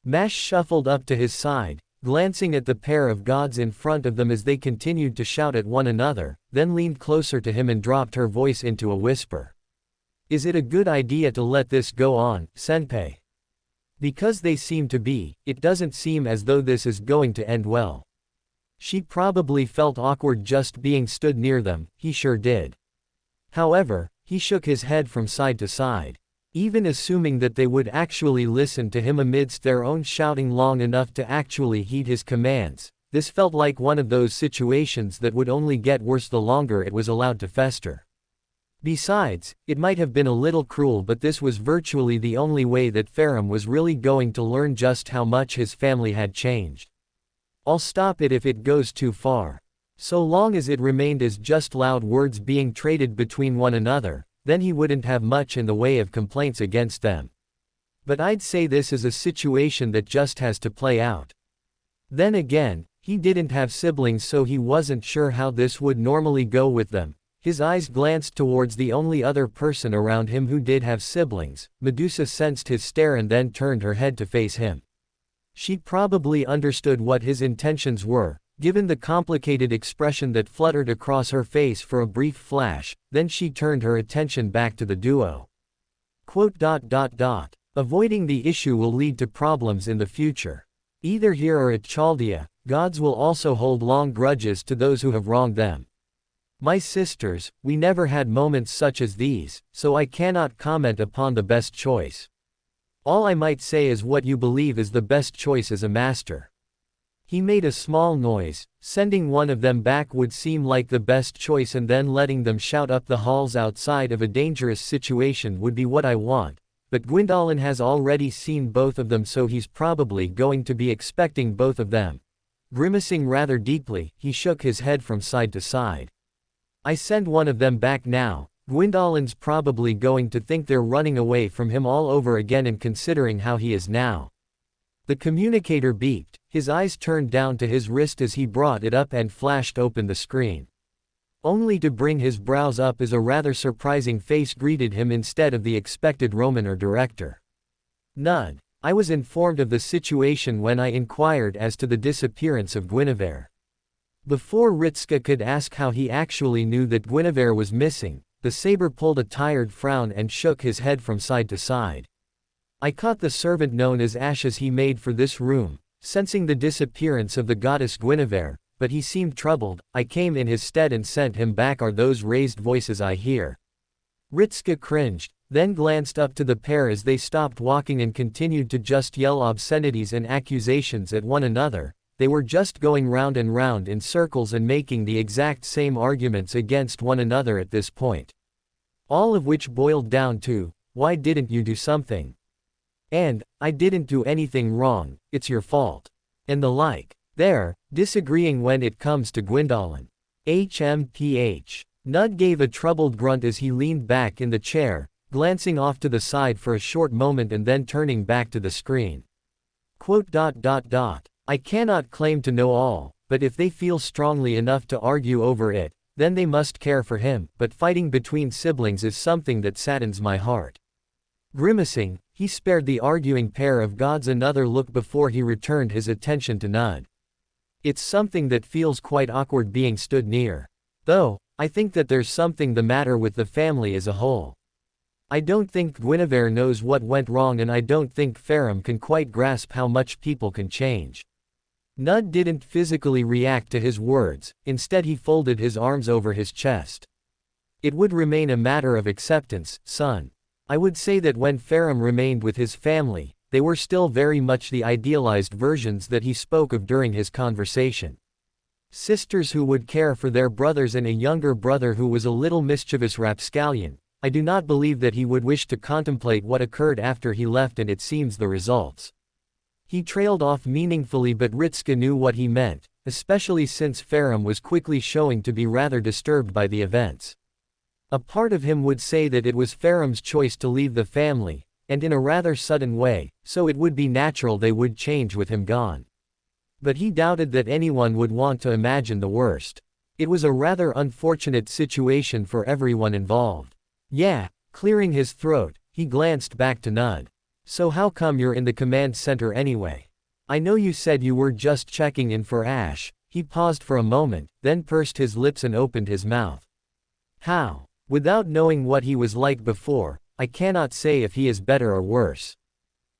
A: Mash shuffled up to his side, glancing at the pair of gods in front of them as they continued to shout at one another, then leaned closer to him and dropped her voice into a whisper. Is it a good idea to let this go on, Senpai? Because they seem to be, it doesn't seem as though this is going to end well. She probably felt awkward just being stood near them, he sure did. However, he shook his head from side to side. Even assuming that they would actually listen to him amidst their own shouting long enough to actually heed his commands, this felt like one of those situations that would only get worse the longer it was allowed to fester. Besides, it might have been a little cruel, but this was virtually the only way that Farum was really going to learn just how much his family had changed. I'll stop it if it goes too far. So long as it remained as just loud words being traded between one another, then he wouldn't have much in the way of complaints against them. But I'd say this is a situation that just has to play out. Then again, he didn't have siblings, so he wasn't sure how this would normally go with them. His eyes glanced towards the only other person around him who did have siblings. Medusa sensed his stare and then turned her head to face him. She probably understood what his intentions were, given the complicated expression that fluttered across her face for a brief flash, then she turned her attention back to the duo. Avoiding the issue will lead to problems in the future. Either here or at Chaldea, gods will also hold long grudges to those who have wronged them. My sisters, we never had moments such as these, so I cannot comment upon the best choice. All I might say is what you believe is the best choice as a master. He made a small noise. Sending one of them back would seem like the best choice, and then letting them shout up the halls outside of a dangerous situation would be what I want. but Gwyndolin has already seen both of them, so he's probably going to be expecting both of them. Grimacing rather deeply, he shook his head from side to side. I send one of them back now. Gwyndolin's probably going to think they're running away from him all over again, and considering how he is now. The communicator beeped, his eyes turned down to his wrist as he brought it up and flashed open the screen. Only to bring his brows up as a rather surprising face greeted him instead of the expected Roman or director. Nud. I was informed of the situation when I inquired as to the disappearance of Guinevere. Before Ritska could ask how he actually knew that Guinevere was missing, the saber pulled a tired frown and shook his head from side to side. I caught the servant known as Ash as he made for this room, sensing the disappearance of the goddess Guinevere, but he seemed troubled. I came in his stead and sent him back. Are those raised voices I hear? Ritska cringed, then glanced up to the pair as they stopped walking and continued to just yell obscenities and accusations at one another. They were just going round and round in circles and making the exact same arguments against one another at this point. All of which boiled down to, why didn't you do something? And, I didn't do anything wrong, it's your fault. And the like. They're disagreeing when it comes to Gwyndolin. HMPH. Nud gave a troubled grunt as he leaned back in the chair, glancing off to the side for a short moment and then turning back to the screen. I cannot claim to know all, but if they feel strongly enough to argue over it, then they must care for him, but fighting between siblings is something that saddens my heart. Grimacing, he spared the arguing pair of gods another look before he returned his attention to Nud. It's something that feels quite awkward being stood near. Though, I think that there's something the matter with the family as a whole. I don't think Guinevere knows what went wrong, and I don't think Farum can quite grasp how much people can change. Nud didn't physically react to his words, instead he folded his arms over his chest. It would remain a matter of acceptance, son. I would say that when Farum remained with his family, they were still very much the idealized versions that he spoke of during his conversation. Sisters who would care for their brothers and a younger brother who was a little mischievous rapscallion. I do not believe that he would wish to contemplate what occurred after he left, and it seems the results. He trailed off meaningfully, but Ritska knew what he meant, especially since Farum was quickly showing to be rather disturbed by the events. A part of him would say that it was Farum's choice to leave the family, and in a rather sudden way, so it would be natural they would change with him gone. But he doubted that anyone would want to imagine the worst. It was a rather unfortunate situation for everyone involved. Yeah, clearing his throat, he glanced back to Nud. So how come you're in the command center anyway? I know you said you were just checking in for Ash. He paused for a moment, then pursed his lips and opened his mouth. How? Without knowing what he was like before, I cannot say if he is better or worse.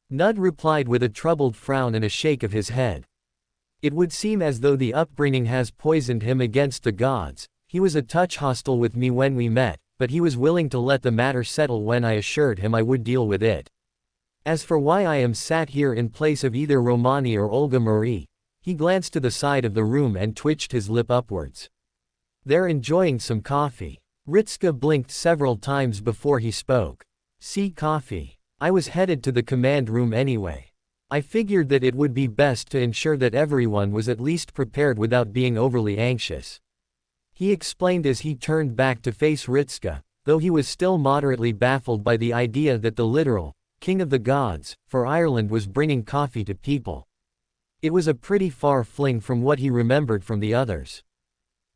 A: Nud replied with a troubled frown and a shake of his head. It would seem as though the upbringing has poisoned him against the gods. He was a touch hostile with me when we met, but he was willing to let the matter settle when I assured him I would deal with it. As for why I am sat here in place of either Romani or Olga Marie, he glanced to the side of the room and twitched his lip upwards. They're enjoying some coffee. Ritska blinked several times before he spoke. See coffee. I was headed to the command room anyway. I figured that it would be best to ensure that everyone was at least prepared without being overly anxious. He explained as he turned back to face Ritska, though he was still moderately baffled by the idea that the literal king of the gods for Ireland was bringing coffee to people. It was a pretty far fling from what he remembered from the others.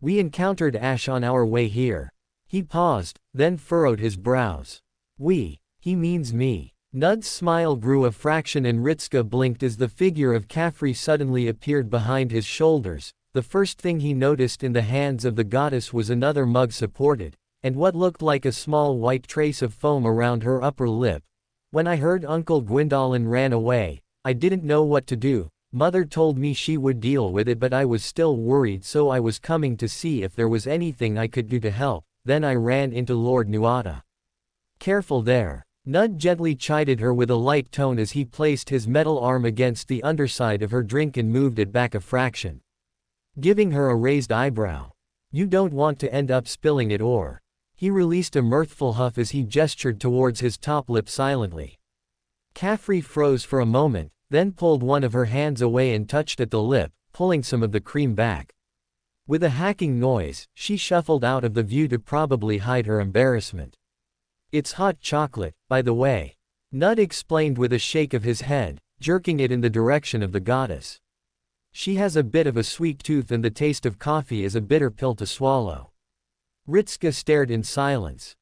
A: We encountered Ash on our way here. He paused, then furrowed his brows. We, he means me. Nud's smile grew a fraction and Ritska blinked as the figure of Caffrey suddenly appeared behind his shoulders. The first thing he noticed in the hands of the goddess was another mug supported, and what looked like a small white trace of foam around her upper lip. When I heard Uncle Gwyndolin ran away, I didn't know what to do. Mother told me she would deal with it, but I was still worried, so I was coming to see if there was anything I could do to help. Then I ran into Lord Nuada. Careful there. Nud gently chided her with a light tone as he placed his metal arm against the underside of her drink and moved it back a fraction, giving her a raised eyebrow. You don't want to end up spilling it, or... He released a mirthful huff as he gestured towards his top lip silently. Caffrey froze for a moment, then pulled one of her hands away and touched at the lip, pulling some of the cream back. With a hacking noise, she shuffled out of the view to probably hide her embarrassment. "It's hot chocolate, by the way," Nud explained with a shake of his head, jerking it in the direction of the goddess. "She has a bit of a sweet tooth and the taste of coffee is a bitter pill to swallow." Ritska stared in silence.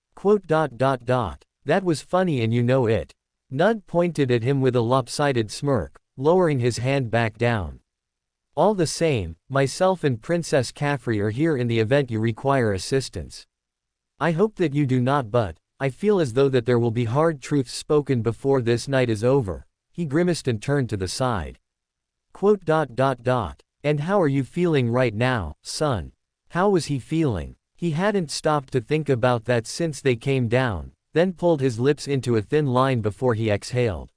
A: That was funny and you know it." Nud pointed at him with a lopsided smirk, lowering his hand back down. "All the same, myself and Princess Caffrey are here in the event you require assistance. I hope that you do not, but I feel as though that there will be hard truths spoken before this night is over." He grimaced and turned to the side. "And how are you feeling right now, son?" How was he feeling? He hadn't stopped to think about that since they came down, then pulled his lips into a thin line before he exhaled.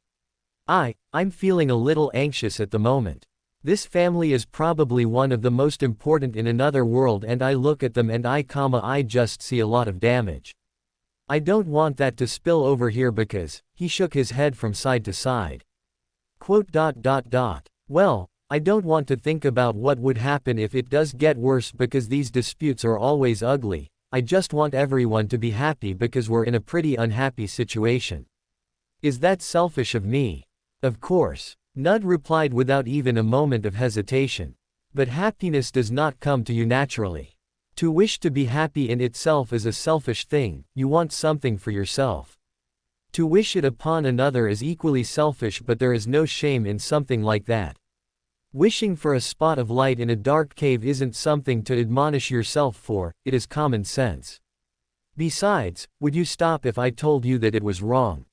A: I'm feeling a little anxious at the moment. This family is probably one of the most important in another world and I look at them and I just see a lot of damage. I don't want that to spill over here because," he shook his head from side to side. "Well, I don't want to think about what would happen if it does get worse because these disputes are always ugly. I just want everyone to be happy because we're in a pretty unhappy situation." "Is that selfish of me?" "Of course," Nud replied without even a moment of hesitation. "But happiness does not come to you naturally. To wish to be happy in itself is a selfish thing, you want something for yourself. To wish it upon another is equally selfish, but there is no shame in something like that. Wishing for a spot of light in a dark cave isn't something to admonish yourself for, it is common sense. Besides, would you stop if I told you that it was wrong?"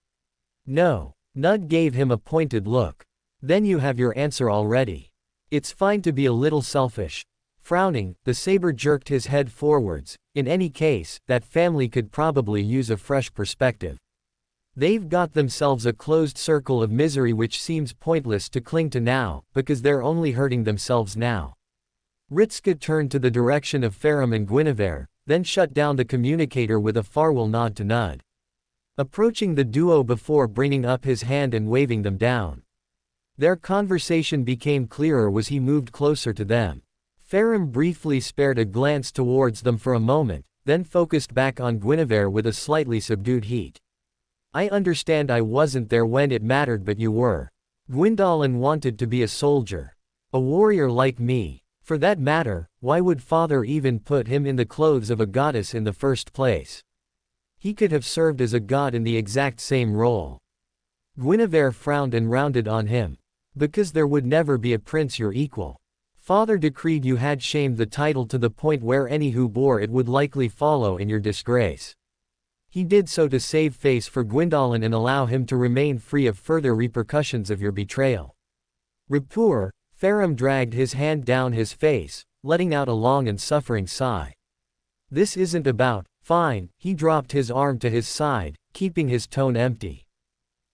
A: "No." Nud gave him a pointed look. "Then you have your answer already. It's fine to be a little selfish." Frowning, the saber jerked his head forwards. "In any case, that family could probably use a fresh perspective. They've got themselves a closed circle of misery which seems pointless to cling to now, because they're only hurting themselves now." Ritska turned to the direction of Farum and Guinevere, then shut down the communicator with a farewell nod to Nud. Approaching the duo before bringing up his hand and waving them down. Their conversation became clearer as he moved closer to them. Farum briefly spared a glance towards them for a moment, then focused back on Guinevere with a slightly subdued heat. "I understand I wasn't there when it mattered, but you were. Gwyndolin wanted to be a soldier. A warrior like me. For that matter, why would father even put him in the clothes of a goddess in the first place? He could have served as a god in the exact same role." Guinevere frowned and rounded on him. "Because there would never be a prince your equal. Father decreed you had shamed the title to the point where any who bore it would likely follow in your disgrace. He did so to save face for Gwyndolin and allow him to remain free of further repercussions of your betrayal." Rappur, Farum dragged his hand down his face, letting out a long and suffering sigh. "This isn't about, fine," he dropped his arm to his side, keeping his tone empty.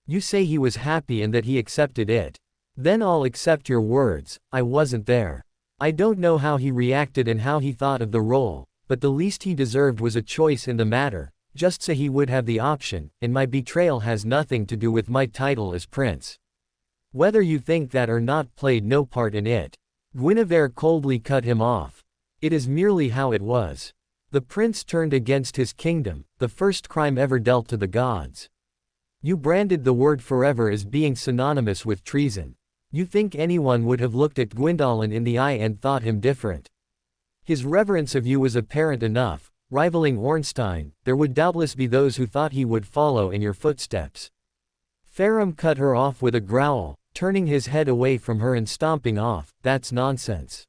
A: "You say he was happy and that he accepted it. Then I'll accept your words, I wasn't there. I don't know how he reacted and how he thought of the role, but the least he deserved was a choice in the matter. Just say he would have the option, and my betrayal has nothing to do with my title as prince. Whether you think that or not played no part in it." Guinevere coldly cut him off. "It is merely how it was. The prince turned against his kingdom, the first crime ever dealt to the gods. You branded the word forever as being synonymous with treason. You think anyone would have looked at Gwyndolin in the eye and thought him different? His reverence of you was apparent enough. Rivaling Ornstein, there would doubtless be those who thought he would follow in your footsteps." Farum cut her off with a growl, turning his head away from her and stomping off. "That's nonsense.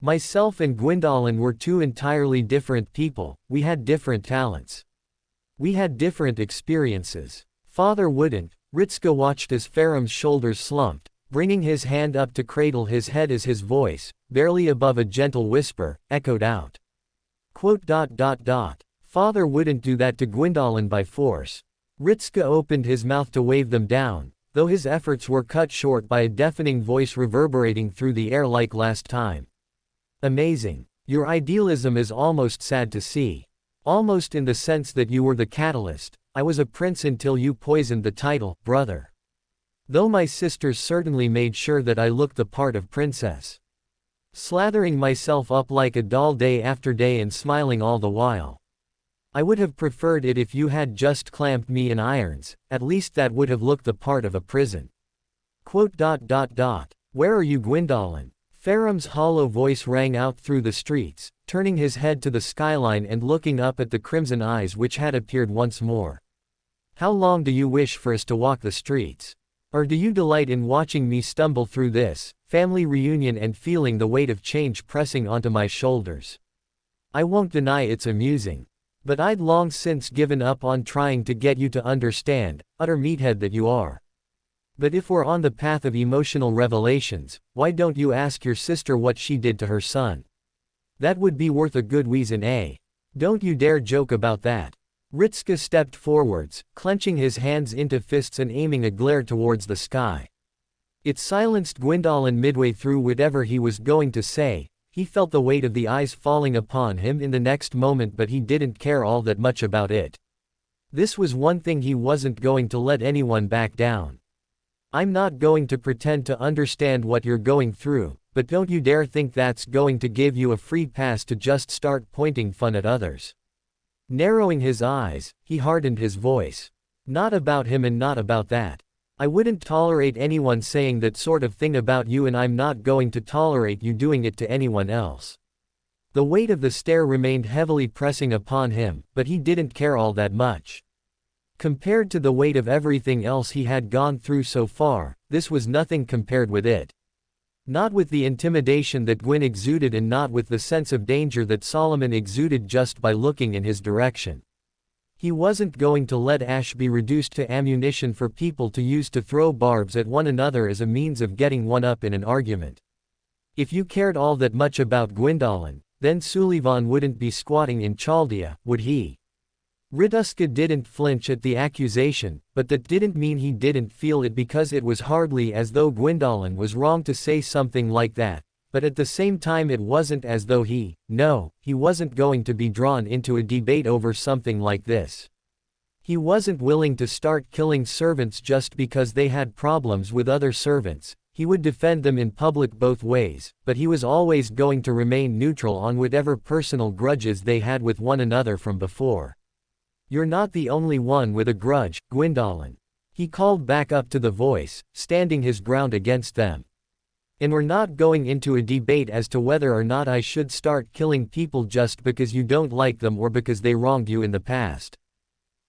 A: Myself and Gwyndolin were two entirely different people, we had different talents. We had different experiences. Father wouldn't." Ritska watched as Farum's shoulders slumped, bringing his hand up to cradle his head as his voice, barely above a gentle whisper, echoed out. "Father wouldn't do that to Gwyndolin by force." Ritska opened his mouth to wave them down, though his efforts were cut short by a deafening voice reverberating through the air like last time. "Amazing. Your idealism is almost sad to see. Almost in the sense that you were the catalyst. I was a prince until you poisoned the title, brother. Though my sisters certainly made sure that I looked the part of princess. Slathering myself up like a doll day after day and smiling all the while. I would have preferred it if you had just clamped me in irons, at least that would have looked the part of a prison. Where are you, Gwyndolin? Faram's hollow voice rang out through the streets, turning his head to the skyline and looking up at the crimson eyes which had appeared once more. How long do you wish for us to walk the streets? Or do you delight in watching me stumble through this family reunion and feeling the weight of change pressing onto my shoulders? I won't deny it's amusing. But I'd long since given up on trying to get you to understand, utter meathead that you are. But if we're on the path of emotional revelations, why don't you ask your sister what she did to her son? That would be worth a good reason, eh? Don't you dare joke about that. Ritska stepped forwards, clenching his hands into fists and aiming a glare towards the sky. It silenced Gwyndolin midway through whatever he was going to say. He felt the weight of the eyes falling upon him in the next moment, but he didn't care all that much about it. This was one thing he wasn't going to let anyone back down. I'm not going to pretend to understand what you're going through, but don't you dare think that's going to give you a free pass to just start pointing fun at others. Narrowing his eyes, he hardened his voice. Not about him and not about that. I wouldn't tolerate anyone saying that sort of thing about you, and I'm not going to tolerate you doing it to anyone else. The weight of the stare remained heavily pressing upon him, but he didn't care all that much. Compared to the weight of everything else he had gone through so far, this was nothing compared with it. Not with the intimidation that Gwyn exuded, and not with the sense of danger that Solomon exuded just by looking in his direction. He wasn't going to let Ash be reduced to ammunition for people to use to throw barbs at one another as a means of getting one up in an argument. If you cared all that much about Gwyndolin, then Sullivan wouldn't be squatting in Chaldea, would he? Rituska didn't flinch at the accusation, but that didn't mean he didn't feel it, because it was hardly as though Gwyndolin was wrong to say something like that. But at the same time it wasn't as though he wasn't going to be drawn into a debate over something like this. He wasn't willing to start killing servants just because they had problems with other servants. He would defend them in public both ways, but he was always going to remain neutral on whatever personal grudges they had with one another from before. You're not the only one with a grudge, Gwyndolin. He called back up to the voice, standing his ground against them. And we're not going into a debate as to whether or not I should start killing people just because you don't like them or because they wronged you in the past.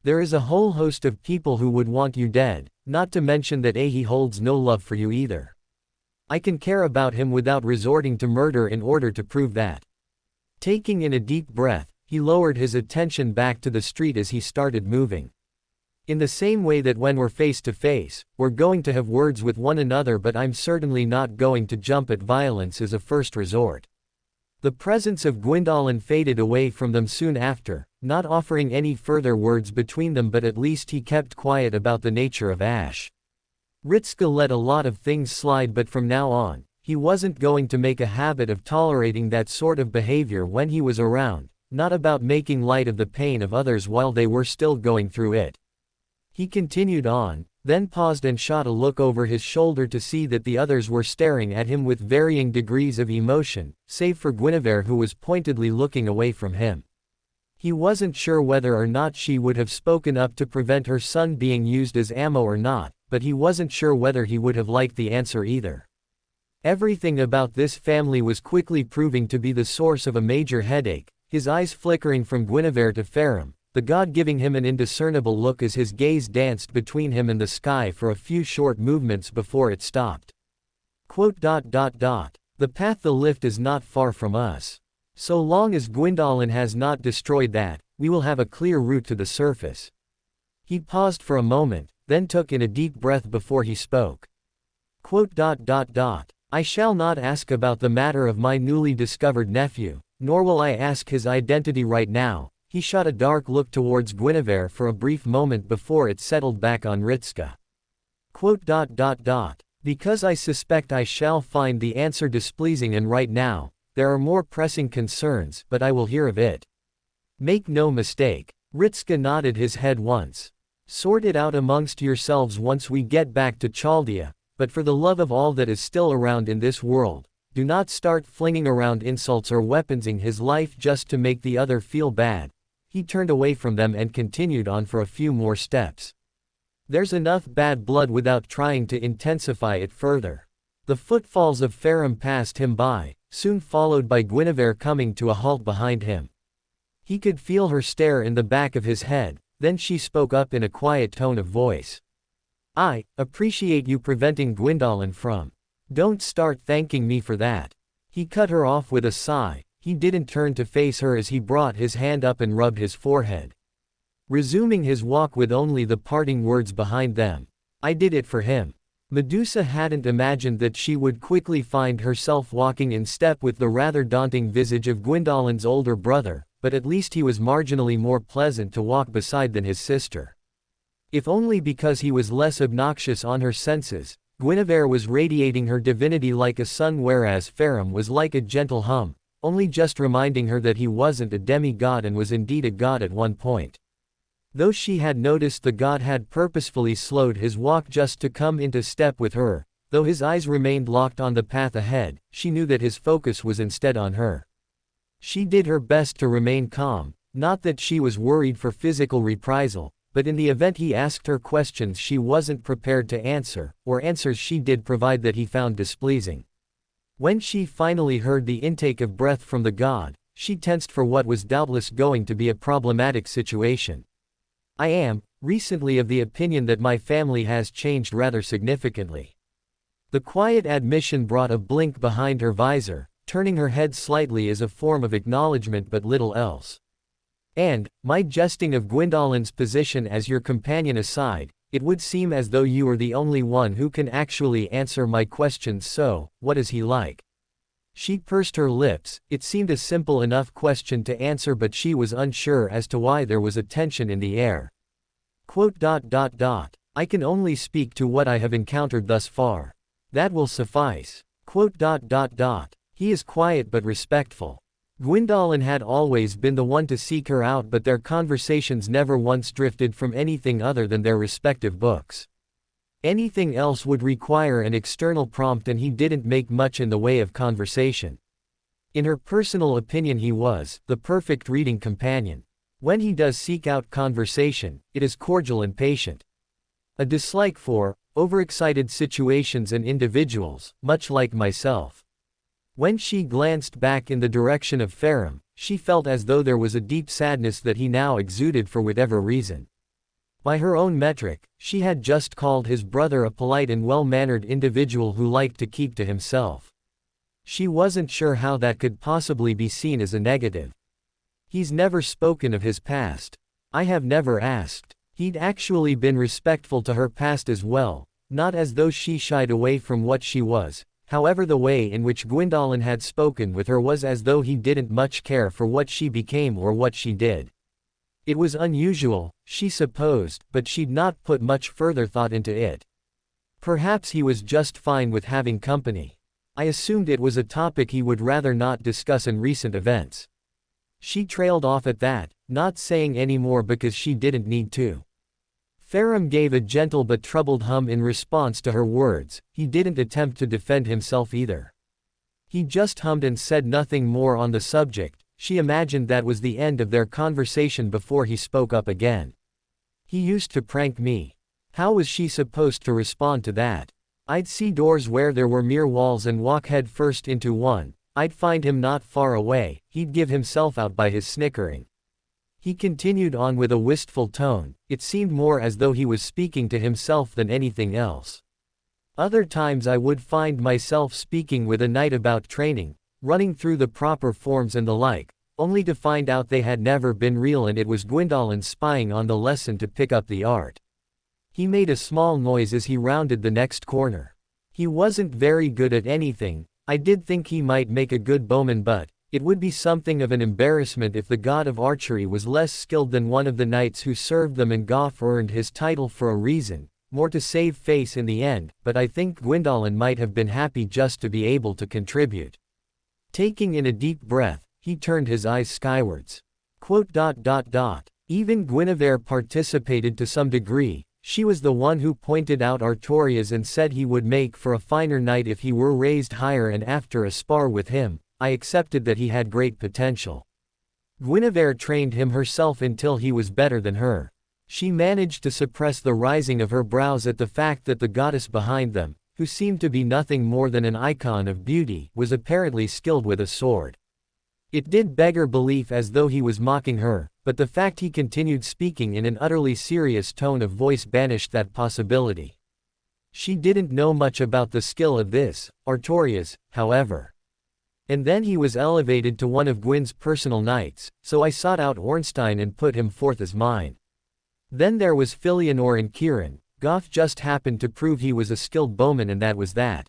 A: There is a whole host of people who would want you dead, not to mention that he holds no love for you either. I can care about him without resorting to murder in order to prove that. Taking in a deep breath, he lowered his attention back to the street as he started moving. In the same way that when we're face to face, we're going to have words with one another, but I'm certainly not going to jump at violence as a first resort. The presence of Gwyndolin faded away from them soon after, not offering any further words between them, but at least he kept quiet about the nature of Ash. Ritska let a lot of things slide, but from now on, he wasn't going to make a habit of tolerating that sort of behavior when he was around, not about making light of the pain of others while they were still going through it. He continued on, then paused and shot a look over his shoulder to see that the others were staring at him with varying degrees of emotion, save for Guinevere, who was pointedly looking away from him. He wasn't sure whether or not she would have spoken up to prevent her son being used as ammo or not, but he wasn't sure whether he would have liked the answer either. Everything about this family was quickly proving to be the source of a major headache, his eyes flickering from Guinevere to Faram, the god giving him an indiscernible look as his gaze danced between him and the sky for a few short movements before it stopped. The path, the lift, is not far from us. So long as Gwyndolin has not destroyed that, we will have a clear route to the surface. He paused for a moment, then took in a deep breath before he spoke. I shall not ask about the matter of my newly discovered nephew, nor will I ask his identity right now. He shot a dark look towards Guinevere for a brief moment before it settled back on Ritska. Because I suspect I shall find the answer displeasing, and right now, there are more pressing concerns, but I will hear of it. Make no mistake. Ritska nodded his head once. Sort it out amongst yourselves once we get back to Chaldea, but for the love of all that is still around in this world, do not start flinging around insults or weaponsing his life just to make the other feel bad." He turned away from them and continued on for a few more steps. There's enough bad blood without trying to intensify it further. The footfalls of Farum passed him by, soon followed by Guinevere coming to a halt behind him. He could feel her stare in the back of his head, then she spoke up in a quiet tone of voice. "I appreciate you preventing Gwyndolin from. Don't start thanking me for that." He cut her off with a sigh. He didn't turn to face her as he brought his hand up and rubbed his forehead, resuming his walk with only the parting words behind them. "I did it for him." Medusa hadn't imagined that she would quickly find herself walking in step with the rather daunting visage of Gwyndolin's older brother, but at least he was marginally more pleasant to walk beside than his sister. If only because he was less obnoxious on her senses, Guinevere was radiating her divinity like a sun, whereas Farum was like a gentle hum, only just reminding her that he wasn't a demigod and was indeed a god at one point. Though she had noticed the god had purposefully slowed his walk just to come into step with her, though his eyes remained locked on the path ahead, she knew that his focus was instead on her. She did her best to remain calm, not that she was worried for physical reprisal, but in the event he asked her questions she wasn't prepared to answer, or answers she did provide that he found displeasing. When she finally heard the intake of breath from the god, she tensed for what was doubtless going to be a problematic situation. "I am, recently of the opinion that my family has changed rather significantly." The quiet admission brought a blink behind her visor, turning her head slightly as a form of acknowledgement but little else. "And, my jesting of Gwyndolin's position as your companion aside, it would seem as though you are the only one who can actually answer my questions, so, what is he like?" She pursed her lips. It seemed a simple enough question to answer, but she was unsure as to why there was a tension in the air. "I can only speak to what I have encountered thus far. That will suffice." "He is quiet but respectful." Gwyndolin had always been the one to seek her out, but their conversations never once drifted from anything other than their respective books. Anything else would require an external prompt, and he didn't make much in the way of conversation. In her personal opinion, he was the perfect reading companion. When he does seek out conversation, it is cordial and patient. A dislike for overexcited situations and individuals, much like myself. When she glanced back in the direction of Farum, she felt as though there was a deep sadness that he now exuded for whatever reason. By her own metric, she had just called his brother a polite and well-mannered individual who liked to keep to himself. She wasn't sure how that could possibly be seen as a negative. "He's never spoken of his past." "I have never asked." He'd actually been respectful to her past as well, not as though she shied away from what she was. However, the way in which Gwyndolin had spoken with her was as though he didn't much care for what she became or what she did. It was unusual, she supposed, but she'd not put much further thought into it. Perhaps he was just fine with having company. I assumed it was a topic he would rather not discuss in recent events. She trailed off at that, not saying any more because she didn't need to. Farum gave a gentle but troubled hum in response to her words. He didn't attempt to defend himself either. He just hummed and said nothing more on the subject. She imagined that was the end of their conversation before he spoke up again. "He used to prank me." How was she supposed to respond to that? "I'd see doors where there were mere walls and walk head first into one. I'd find him not far away. He'd give himself out by his snickering." He continued on with a wistful tone. It seemed more as though he was speaking to himself than anything else. "Other times I would find myself speaking with a knight about training, running through the proper forms and the like, only to find out they had never been real and it was Gwyndolin spying on the lesson to pick up the art." He made a small noise as he rounded the next corner. "He wasn't very good at anything. I did think he might make a good bowman, but it would be something of an embarrassment if the god of archery was less skilled than one of the knights who served them, and Goff earned his title for a reason, more to save face in the end, but I think Gwyndolin might have been happy just to be able to contribute." Taking in a deep breath, he turned his eyes skywards. Even Guinevere participated to some degree. She was the one who pointed out Artorias and said he would make for a finer knight if he were raised higher, and after a spar with him, I accepted that he had great potential. Guinevere trained him herself until he was better than her. She managed to suppress the rising of her brows at the fact that the goddess behind them, who seemed to be nothing more than an icon of beauty, was apparently skilled with a sword. It did beggar belief as though he was mocking her, but the fact he continued speaking in an utterly serious tone of voice banished that possibility. She didn't know much about the skill of this, Artorias, however. And then he was elevated to one of Gwyn's personal knights, so I sought out Ornstein and put him forth as mine. Then there was Filianor and Kieran. Goth just happened to prove he was a skilled bowman, and that was that.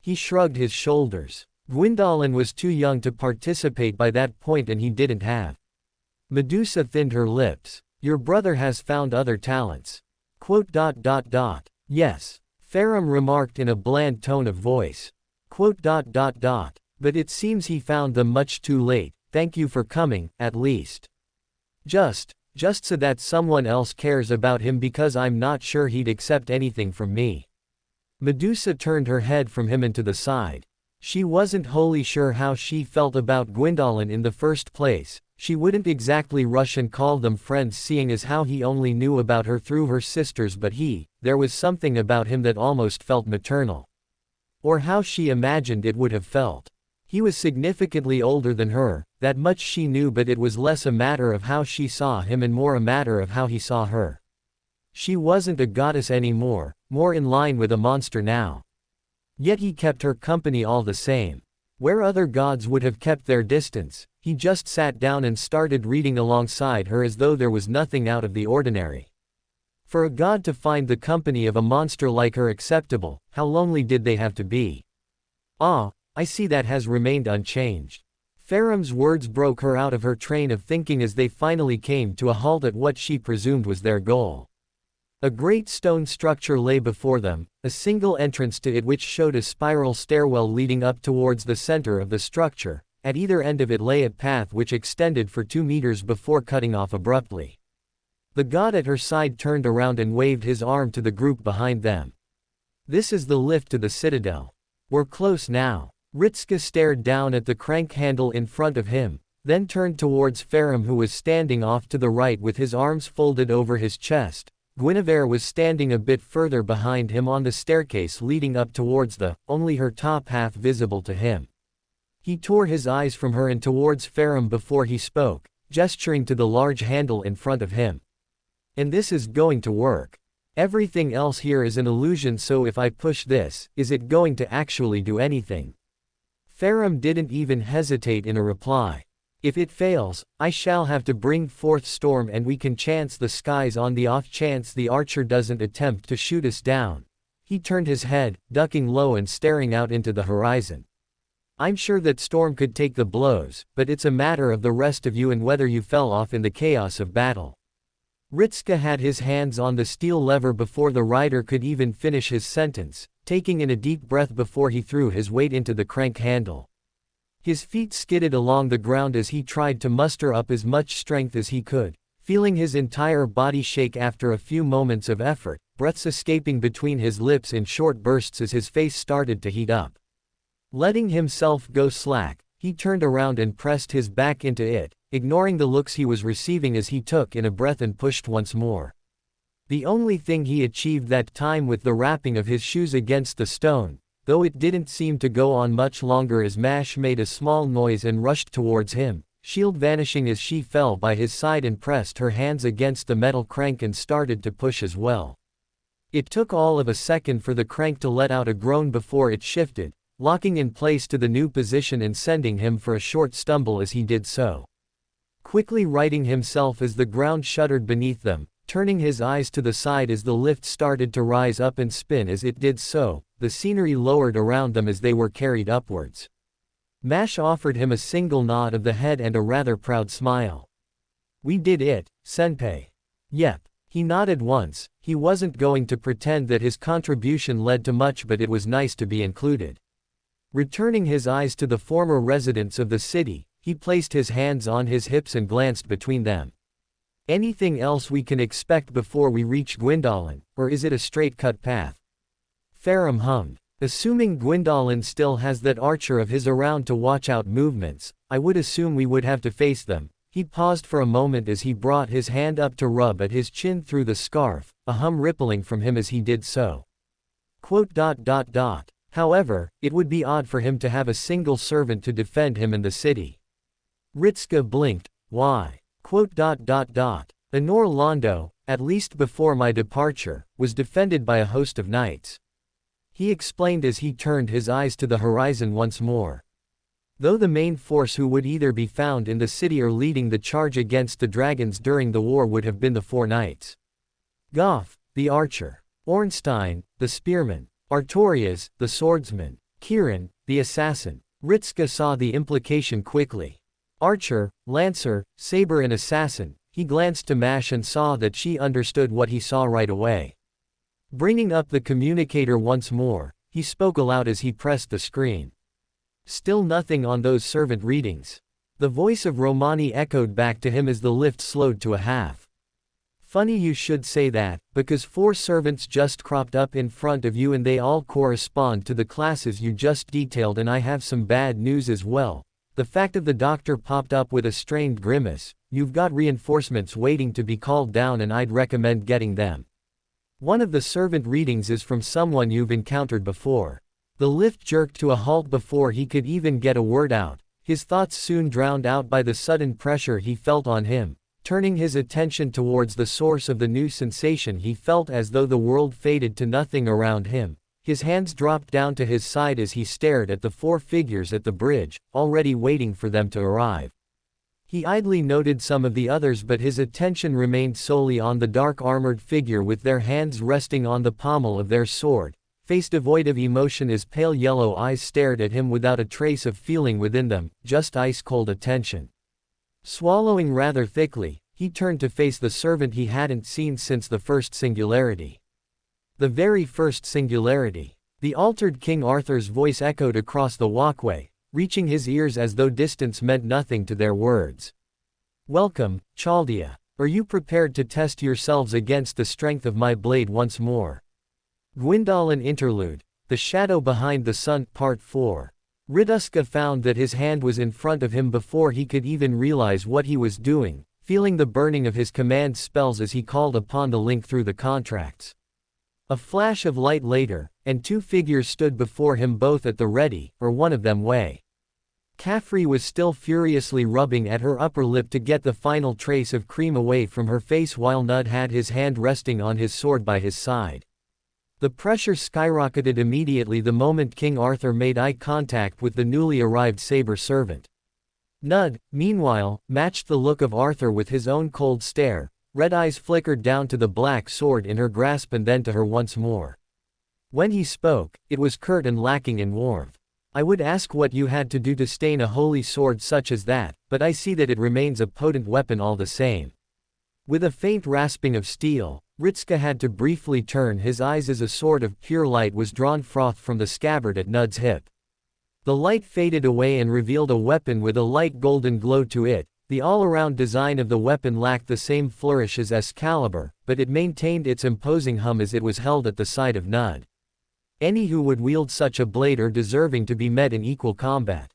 A: He shrugged his shoulders. Gwyndolin was too young to participate by that point, and he didn't have. Medusa thinned her lips. Your brother has found other talents. Yes. Farum remarked in a bland tone of voice. But it seems he found them much too late. Thank you for coming, at least. Just so that someone else cares about him, because I'm not sure he'd accept anything from me. Medusa turned her head from him and to the side. She wasn't wholly sure how she felt about Gwyndolin in the first place. She wouldn't exactly rush and call them friends, seeing as how he only knew about her through her sisters, but there was something about him that almost felt maternal. Or how she imagined it would have felt. He was significantly older than her, that much she knew, but it was less a matter of how she saw him and more a matter of how he saw her. She wasn't a goddess anymore, more in line with a monster now. Yet he kept her company all the same. Where other gods would have kept their distance, he just sat down and started reading alongside her as though there was nothing out of the ordinary. For a god to find the company of a monster like her acceptable, how lonely did they have to be? Ah, I see that has remained unchanged. Farum's words broke her out of her train of thinking as they finally came to a halt at what she presumed was their goal. A great stone structure lay before them, a single entrance to it which showed a spiral stairwell leading up towards the center of the structure. At either end of it lay a path which extended for 2 meters before cutting off abruptly. The god at her side turned around and waved his arm to the group behind them. This is the lift to the citadel. We're close now. Ritska stared down at the crank handle in front of him, then turned towards Farum, who was standing off to the right with his arms folded over his chest. Guinevere was standing a bit further behind him on the staircase leading up towards only her top half visible to him. He tore his eyes from her and towards Farum before he spoke, gesturing to the large handle in front of him. And this is going to work. Everything else here is an illusion, so if I push this, is it going to actually do anything? Farum didn't even hesitate in a reply. If it fails, I shall have to bring forth storm, and we can chance the skies on the off chance the archer doesn't attempt to shoot us down. He turned his head, ducking low and staring out into the horizon. I'm sure that storm could take the blows, but it's a matter of the rest of you and whether you fell off in the chaos of battle. Ritska had his hands on the steel lever before the rider could even finish his sentence, taking in a deep breath before he threw his weight into the crank handle. His feet skidded along the ground as he tried to muster up as much strength as he could, feeling his entire body shake after a few moments of effort, breaths escaping between his lips in short bursts as his face started to heat up. Letting himself go slack, he turned around and pressed his back into it, ignoring the looks he was receiving as he took in a breath and pushed once more. The only thing he achieved that time with the rapping of his shoes against the stone, though it didn't seem to go on much longer as Mash made a small noise and rushed towards him, shield vanishing as she fell by his side and pressed her hands against the metal crank and started to push as well. It took all of a second for the crank to let out a groan before it shifted, locking in place to the new position and sending him for a short stumble as he did so. Quickly righting himself as the ground shuddered beneath them, turning his eyes to the side as the lift started to rise up and spin as it did so, the scenery lowered around them as they were carried upwards. Mash offered him a single nod of the head and a rather proud smile. We did it, Senpai. Yep. He nodded once. He wasn't going to pretend that his contribution led to much, but it was nice to be included. Returning his eyes to the former residents of the city, he placed his hands on his hips and glanced between them. Anything else we can expect before we reach Gwyndolin, or is it a straight-cut path? Farum hummed. Assuming Gwyndolin still has that archer of his around to watch out movements, I would assume we would have to face them. He paused for a moment as he brought his hand up to rub at his chin through the scarf, a hum rippling from him as he did so. However, it would be odd for him to have a single servant to defend him in the city. Ritska blinked. Why? Honor Londo, at least before my departure, was defended by a host of knights. He explained as he turned his eyes to the horizon once more. Though the main force who would either be found in the city or leading the charge against the dragons during the war would have been the 4 knights. Goff, the archer. Ornstein, the spearman. Artorias, the swordsman. Kieran, the assassin. Ritska saw the implication quickly. Archer, lancer, saber and assassin. He glanced to Mash and saw that she understood what he saw right away. Bringing up the communicator once more, he spoke aloud as he pressed the screen. Still nothing on those servant readings. The voice of Romani echoed back to him as the lift slowed to a half. Funny you should say that, because 4 servants just cropped up in front of you and they all correspond to the classes you just detailed, and I have some bad news as well. The fact of the doctor popped up with a strained grimace. You've got reinforcements waiting to be called down and I'd recommend getting them. One of the servant readings is from someone you've encountered before. The lift jerked to a halt before he could even get a word out, his thoughts soon drowned out by the sudden pressure he felt on him. Turning his attention towards the source of the new sensation, he felt as though the world faded to nothing around him. His hands dropped down to his side as he stared at the 4 figures at the bridge, already waiting for them to arrive. He idly noted some of the others, but his attention remained solely on the dark armored figure with their hands resting on the pommel of their sword, face devoid of emotion as pale yellow eyes stared at him without a trace of feeling within them, just ice-cold attention. Swallowing rather thickly, he turned to face the servant he hadn't seen since the first singularity. The very first singularity. The altered King Arthur's voice echoed across the walkway, reaching his ears as though distance meant nothing to their words. Welcome, Chaldea. Are you prepared to test yourselves against the strength of my blade once more? Gwyndolin Interlude. The Shadow Behind the Sun, Part 4. Riduska found that his hand was in front of him before he could even realize what he was doing, feeling the burning of his command spells as he called upon the link through the contracts. A flash of light later, and 2 figures stood before him, both at the ready, or one of them way. Caffrey was still furiously rubbing at her upper lip to get the final trace of cream away from her face while Nud had his hand resting on his sword by his side. The pressure skyrocketed immediately the moment King Arthur made eye contact with the newly arrived saber servant. Nud, meanwhile, matched the look of Arthur with his own cold stare. Red eyes flickered down to the black sword in her grasp and then to her once more. When he spoke, it was curt and lacking in warmth. I would ask what you had to do to stain a holy sword such as that, but I see that it remains a potent weapon all the same. With a faint rasping of steel, Ritska had to briefly turn his eyes as a sword of pure light was drawn froth from the scabbard at Nud's hip. The light faded away and revealed a weapon with a light golden glow to it. The all-around design of the weapon lacked the same flourish as Excalibur, but it maintained its imposing hum as it was held at the side of Nud. Any who would wield such a blade are deserving to be met in equal combat.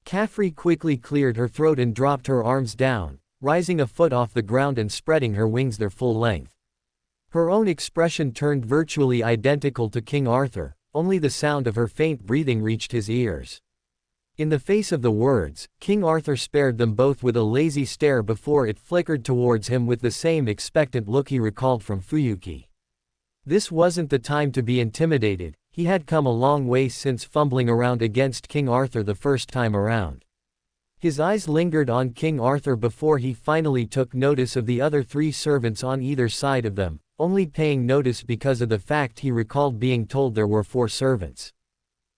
A: Caffrey quickly cleared her throat and dropped her arms down, rising a foot off the ground and spreading her wings their full length. Her own expression turned virtually identical to King Arthur, only the sound of her faint breathing reached his ears. In the face of the words, King Arthur spared them both with a lazy stare before it flickered towards him with the same expectant look he recalled from Fuyuki. This wasn't the time to be intimidated. He had come a long way since fumbling around against King Arthur the first time around. His eyes lingered on King Arthur before he finally took notice of the other 3 servants on either side of them, only paying notice because of the fact he recalled being told there were 4 servants.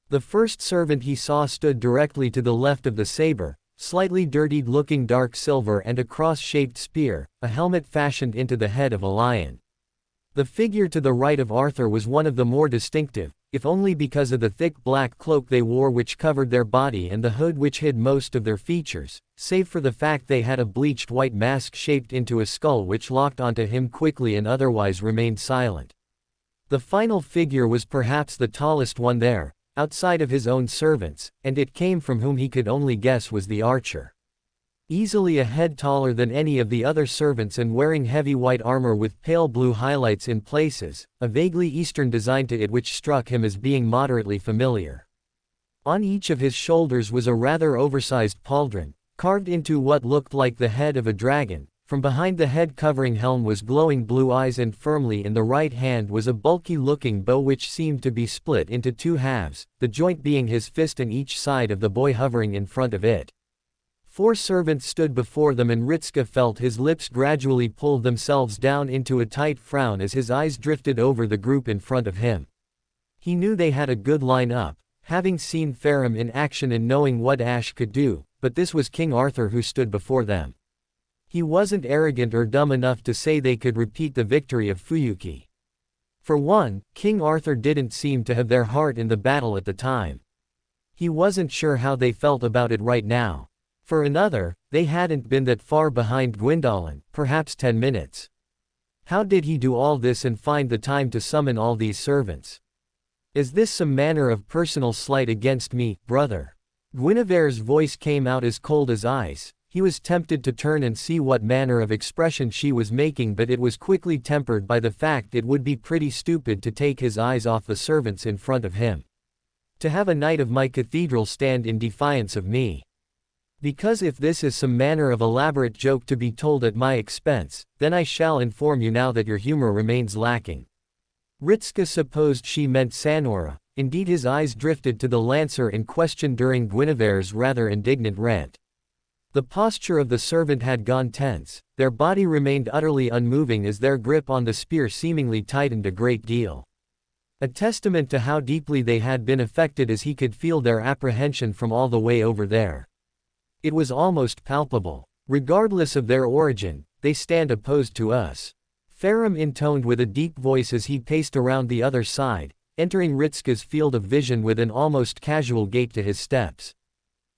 A: The first servant he saw stood directly to the left of the saber, slightly dirtied-looking dark silver and a cross-shaped spear, a helmet fashioned into the head of a lion. The figure to the right of Arthur was one of the more distinctive, if only because of the thick black cloak they wore which covered their body and the hood which hid most of their features, save for the fact they had a bleached white mask shaped into a skull which locked onto him quickly and otherwise remained silent. The final figure was perhaps the tallest one there, outside of his own servants, and it came from whom he could only guess was the archer. Easily a head taller than any of the other servants and wearing heavy white armor with pale blue highlights in places, a vaguely Eastern design to it which struck him as being moderately familiar. On each of his shoulders was a rather oversized pauldron, carved into what looked like the head of a dragon. From behind the head-covering helm was glowing blue eyes, and firmly in the right hand was a bulky-looking bow which seemed to be split into two halves, the joint being his fist on each side of the boy hovering in front of it. 4 servants stood before them, and Ritska felt his lips gradually pulled themselves down into a tight frown as his eyes drifted over the group in front of him. He knew they had a good line-up, having seen Farum in action and knowing what Ash could do, but this was King Arthur who stood before them. He wasn't arrogant or dumb enough to say they could repeat the victory of Fuyuki. For one, King Arthur didn't seem to have their heart in the battle at the time. He wasn't sure how they felt about it right now. For another, they hadn't been that far behind Gwyndolin, perhaps 10 minutes. How did he do all this and find the time to summon all these servants? Is this some manner of personal slight against me, brother? Guinevere's voice came out as cold as ice. He was tempted to turn and see what manner of expression she was making, but it was quickly tempered by the fact it would be pretty stupid to take his eyes off the servants in front of him. To have a knight of my cathedral stand in defiance of me. Because if this is some manner of elaborate joke to be told at my expense, then I shall inform you now that your humor remains lacking. Ritska supposed she meant Sanora. Indeed, his eyes drifted to the lancer in question during Guinevere's rather indignant rant. The posture of the servant had gone tense, their body remained utterly unmoving as their grip on the spear seemingly tightened a great deal. A testament to how deeply they had been affected, as he could feel their apprehension from all the way over there. It was almost palpable. Regardless of their origin, they stand opposed to us. Farum intoned with a deep voice as he paced around the other side, entering Ritska's field of vision with an almost casual gait to his steps.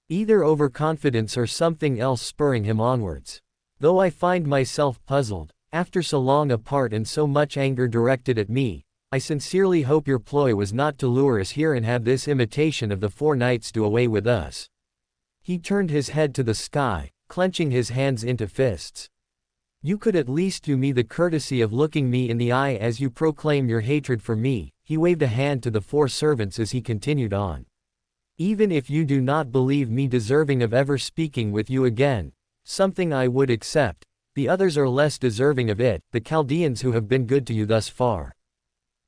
A: Either overconfidence or something else spurring him onwards. Though I find myself puzzled, after so long apart and so much anger directed at me, I sincerely hope your ploy was not to lure us here and have this imitation of the 4 knights do away with us. He turned his head to the sky, clenching his hands into fists. You could at least do me the courtesy of looking me in the eye as you proclaim your hatred for me. He waved a hand to the 4 servants as he continued on. Even if you do not believe me deserving of ever speaking with you again, something I would accept, the others are less deserving of it, the Chaldeans who have been good to you thus far.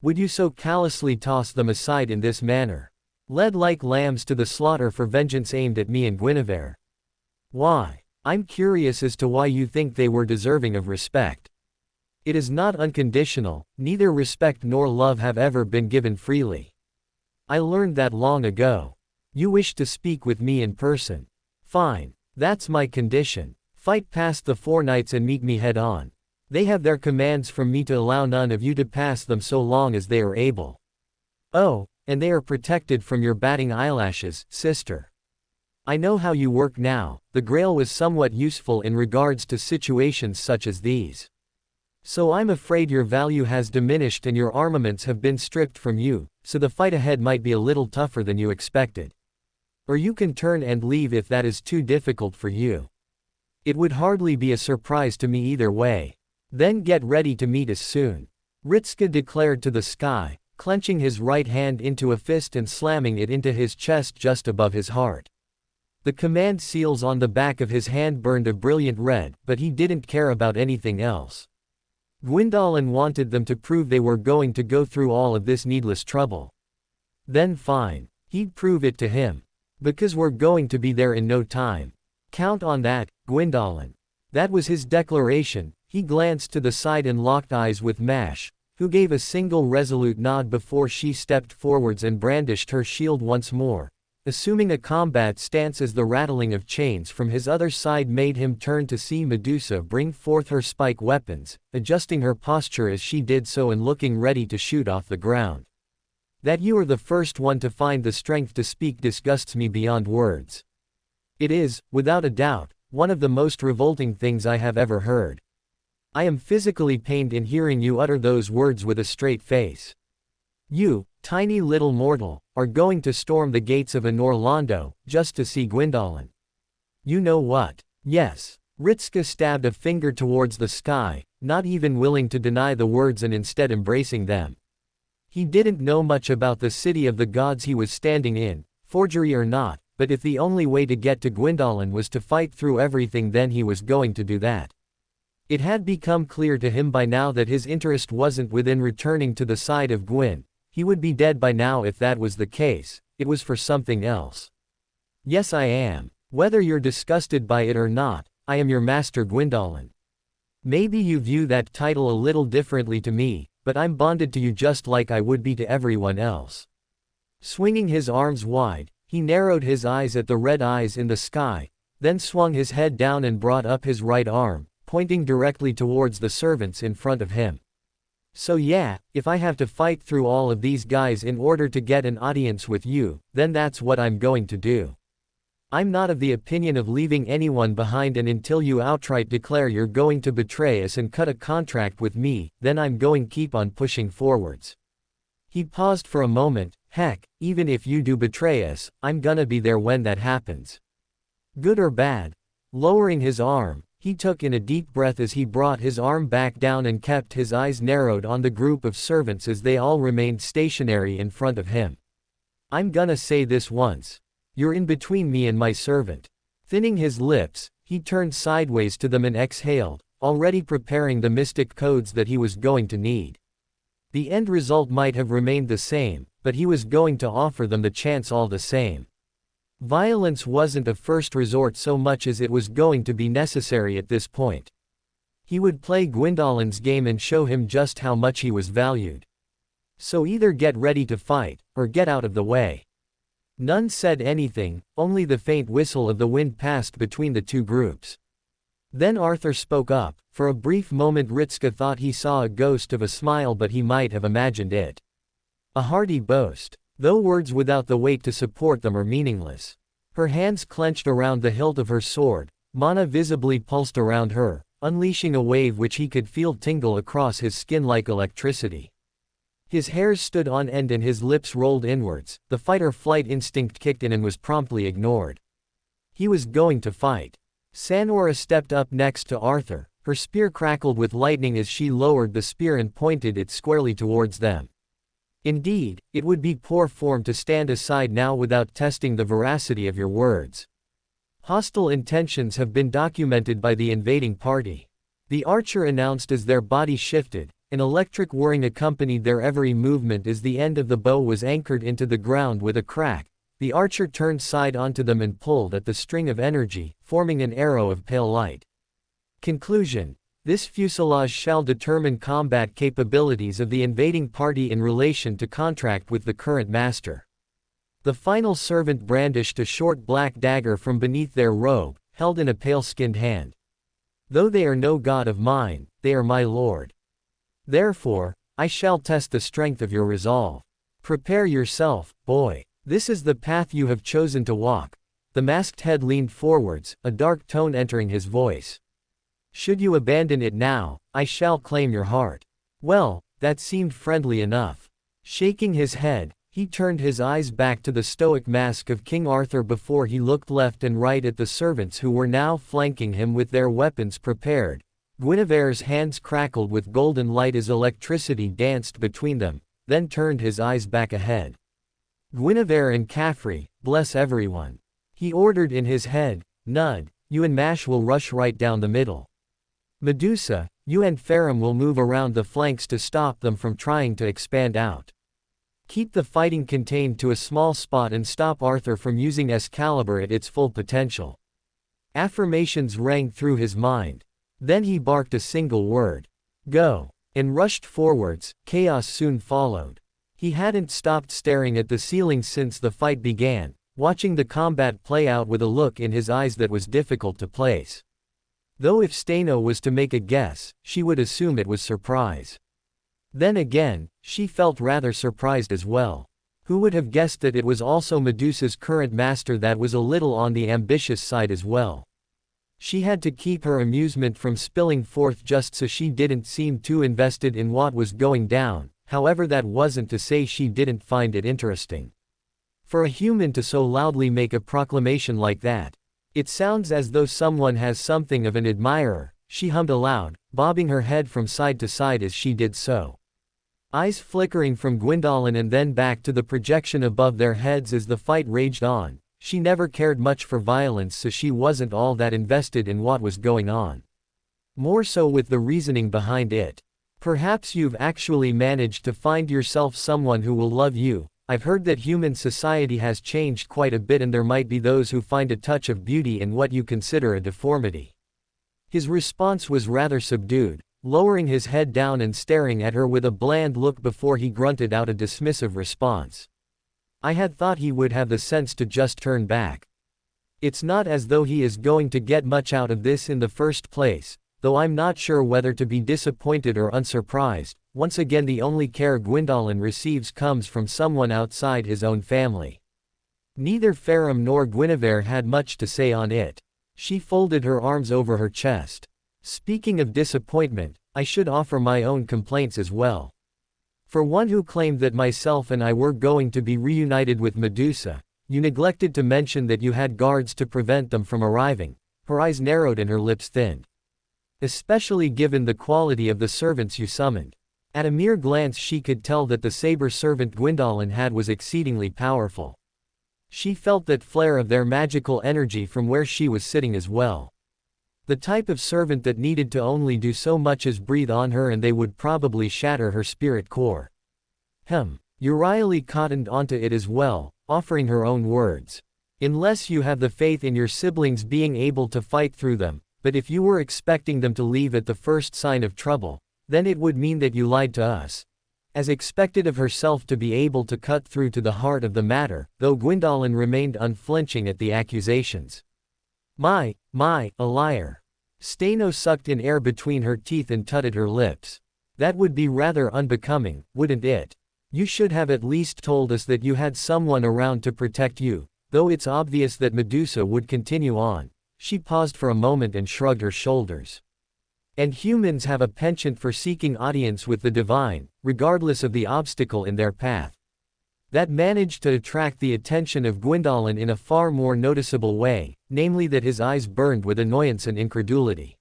A: Would you so callously toss them aside in this manner? Led like lambs to the slaughter for vengeance aimed at me and Guinevere. Why? I'm curious as to why you think they were deserving of respect. It is not unconditional, neither respect nor love have ever been given freely. I learned that long ago. You wish to speak with me in person. Fine. That's my condition. Fight past the 4 knights and meet me head on. They have their commands from me to allow none of you to pass them so long as they are able. Oh, and they are protected from your batting eyelashes, sister. I know how you work now. The Grail was somewhat useful in regards to situations such as these. So I'm afraid your value has diminished and your armaments have been stripped from you, so the fight ahead might be a little tougher than you expected. Or you can turn and leave if that is too difficult for you. It would hardly be a surprise to me either way. Then get ready to meet us soon. Ritska declared to the sky, clenching his right hand into a fist and slamming it into his chest just above his heart. The command seals on the back of his hand burned a brilliant red, but he didn't care about anything else. Gwyndolin wanted them to prove they were going to go through all of this needless trouble. Then fine. He'd prove it to him. Because we're going to be there in no time. Count on that, Gwyndolin. That was his declaration. He glanced to the side and locked eyes with Mash, who gave a single resolute nod before she stepped forwards and brandished her shield once more, assuming a combat stance as the rattling of chains from his other side made him turn to see Medusa bring forth her spike weapons, adjusting her posture as she did so and looking ready to shoot off the ground. That you are the first one to find the strength to speak disgusts me beyond words. It is, without a doubt, one of the most revolting things I have ever heard. I am physically pained in hearing you utter those words with a straight face. You, tiny little mortal, are going to storm the gates of Anorlando, just to see Gwyndolin. You know what? Yes. Ritska stabbed a finger towards the sky, not even willing to deny the words and instead embracing them. He didn't know much about the city of the gods he was standing in, forgery or not, but if the only way to get to Gwyndolin was to fight through everything, then he was going to do that. It had become clear to him by now that his interest wasn't within returning to the side of Gwyn. He would be dead by now if that was the case. It was for something else. Yes, I am. Whether you're disgusted by it or not, I am your master Gwyndolin. Maybe you view that title a little differently to me, but I'm bonded to you just like I would be to everyone else. Swinging his arms wide, he narrowed his eyes at the red eyes in the sky, then swung his head down and brought up his right arm, pointing directly towards the servants in front of him. So yeah, if I have to fight through all of these guys in order to get an audience with you, then that's what I'm going to do. I'm not of the opinion of leaving anyone behind, and until you outright declare you're going to betray us and cut a contract with me, then I'm going to keep on pushing forwards. He paused for a moment. Heck, even if you do betray us, I'm gonna be there when that happens. Good or bad? Lowering his arm, he took in a deep breath as he brought his arm back down and kept his eyes narrowed on the group of servants as they all remained stationary in front of him. I'm gonna say this once. You're in between me and my servant. Thinning his lips, he turned sideways to them and exhaled, already preparing the mystic codes that he was going to need. The end result might have remained the same, but he was going to offer them the chance all the same. Violence wasn't a first resort so much as it was going to be necessary at this point. He would play Gwyndolin's game and show him just how much he was valued. So either get ready to fight, or get out of the way. None said anything, only the faint whistle of the wind passed between the two groups. Then Arthur spoke up. For a brief moment Ritska thought he saw a ghost of a smile, but he might have imagined it. A hearty boast. Though words without the weight to support them are meaningless. Her hands clenched around the hilt of her sword, mana visibly pulsed around her, unleashing a wave which he could feel tingle across his skin like electricity. His hairs stood on end and his lips rolled inwards. The fight-or-flight instinct kicked in and was promptly ignored. He was going to fight. Sanora stepped up next to Arthur. Her spear crackled with lightning as she lowered the spear and pointed it squarely towards them. Indeed, it would be poor form to stand aside now without testing the veracity of your words. Hostile intentions have been documented by the invading party. The archer announced as their body shifted. An electric whirring accompanied their every movement as the end of the bow was anchored into the ground with a crack. The archer turned side onto them and pulled at the string of energy, forming an arrow of pale light. Conclusion. This fuselage shall determine combat capabilities of the invading party in relation to contract with the current master. The final servant brandished a short black dagger from beneath their robe, held in a pale-skinned hand. Though they are no god of mine, they are my lord. Therefore, I shall test the strength of your resolve. Prepare yourself, boy. This is the path you have chosen to walk. The masked head leaned forwards, a dark tone entering his voice. Should you abandon it now, I shall claim your heart. Well, that seemed friendly enough. Shaking his head, he turned his eyes back to the stoic mask of King Arthur before he looked left and right at the servants who were now flanking him with their weapons prepared. Guinevere's hands crackled with golden light as electricity danced between them, then turned his eyes back ahead. Guinevere and Caffrey, bless everyone. He ordered in his head. Nud, you and Mash will rush right down the middle. Medusa, you and Farum will move around the flanks to stop them from trying to expand out. Keep the fighting contained to a small spot and stop Arthur from using Excalibur at its full potential. Affirmations rang through his mind. Then he barked a single word. Go. And rushed forwards. Chaos soon followed. He hadn't stopped staring at the ceiling since the fight began. watching the combat play out with a look in his eyes that was difficult to place. Though if Steno was to make a guess, she would assume it was surprise. Then again, she felt rather surprised as well. Who would have guessed that it was also Medusa's current master that was a little on the ambitious side as well? She had to keep her amusement from spilling forth just so she didn't seem too invested in what was going down, however that wasn't to say she didn't find it interesting. For a human to so loudly make a proclamation like that, it sounds as though someone has something of an admirer, she hummed aloud, bobbing her head from side to side as she did so. Eyes flickering from Gwyndolin and then back to the projection above their heads as the fight raged on. She never cared much for violence, so she wasn't all that invested in what was going on. More so with the reasoning behind it. Perhaps you've actually managed to find yourself someone who will love you. I've heard that human society has changed quite a bit and there might be those who find a touch of beauty in what you consider a deformity. His response was rather subdued, lowering his head down and staring at her with a bland look before he grunted out a dismissive response. I had thought he would have the sense to just turn back. It's not as though he is going to get much out of this in the first place, though I'm not sure whether to be disappointed or unsurprised. Once again the only care Gwyndolin receives comes from someone outside his own family. Neither Farum nor Guinevere had much to say on it. She folded her arms over her chest. Speaking of disappointment, I should offer my own complaints as well. For one who claimed that myself and I were going to be reunited with Medusa, you neglected to mention that you had guards to prevent them from arriving. Her eyes narrowed and her lips thinned. Especially given the quality of the servants you summoned. At a mere glance she could tell that the saber servant Gwyndolin had was exceedingly powerful. She felt that flare of their magical energy from where she was sitting as well. The type of servant that needed to only do so much as breathe on her and they would probably shatter her spirit core. Euryale cottoned onto it as well, offering her own words. Unless you have the faith in your siblings being able to fight through them, but if you were expecting them to leave at the first sign of trouble, then it would mean that you lied to us. As expected of herself to be able to cut through to the heart of the matter, though Gwyndolin remained unflinching at the accusations. A liar. Steno sucked in air between her teeth and tutted her lips. That would be rather unbecoming, wouldn't it? You should have at least told us that you had someone around to protect you, though it's obvious that Medusa would continue on. She paused for a moment and shrugged her shoulders. And humans have a penchant for seeking audience with the divine, regardless of the obstacle in their path. That managed to attract the attention of Gwyndolin in a far more noticeable way, namely that his eyes burned with annoyance and incredulity.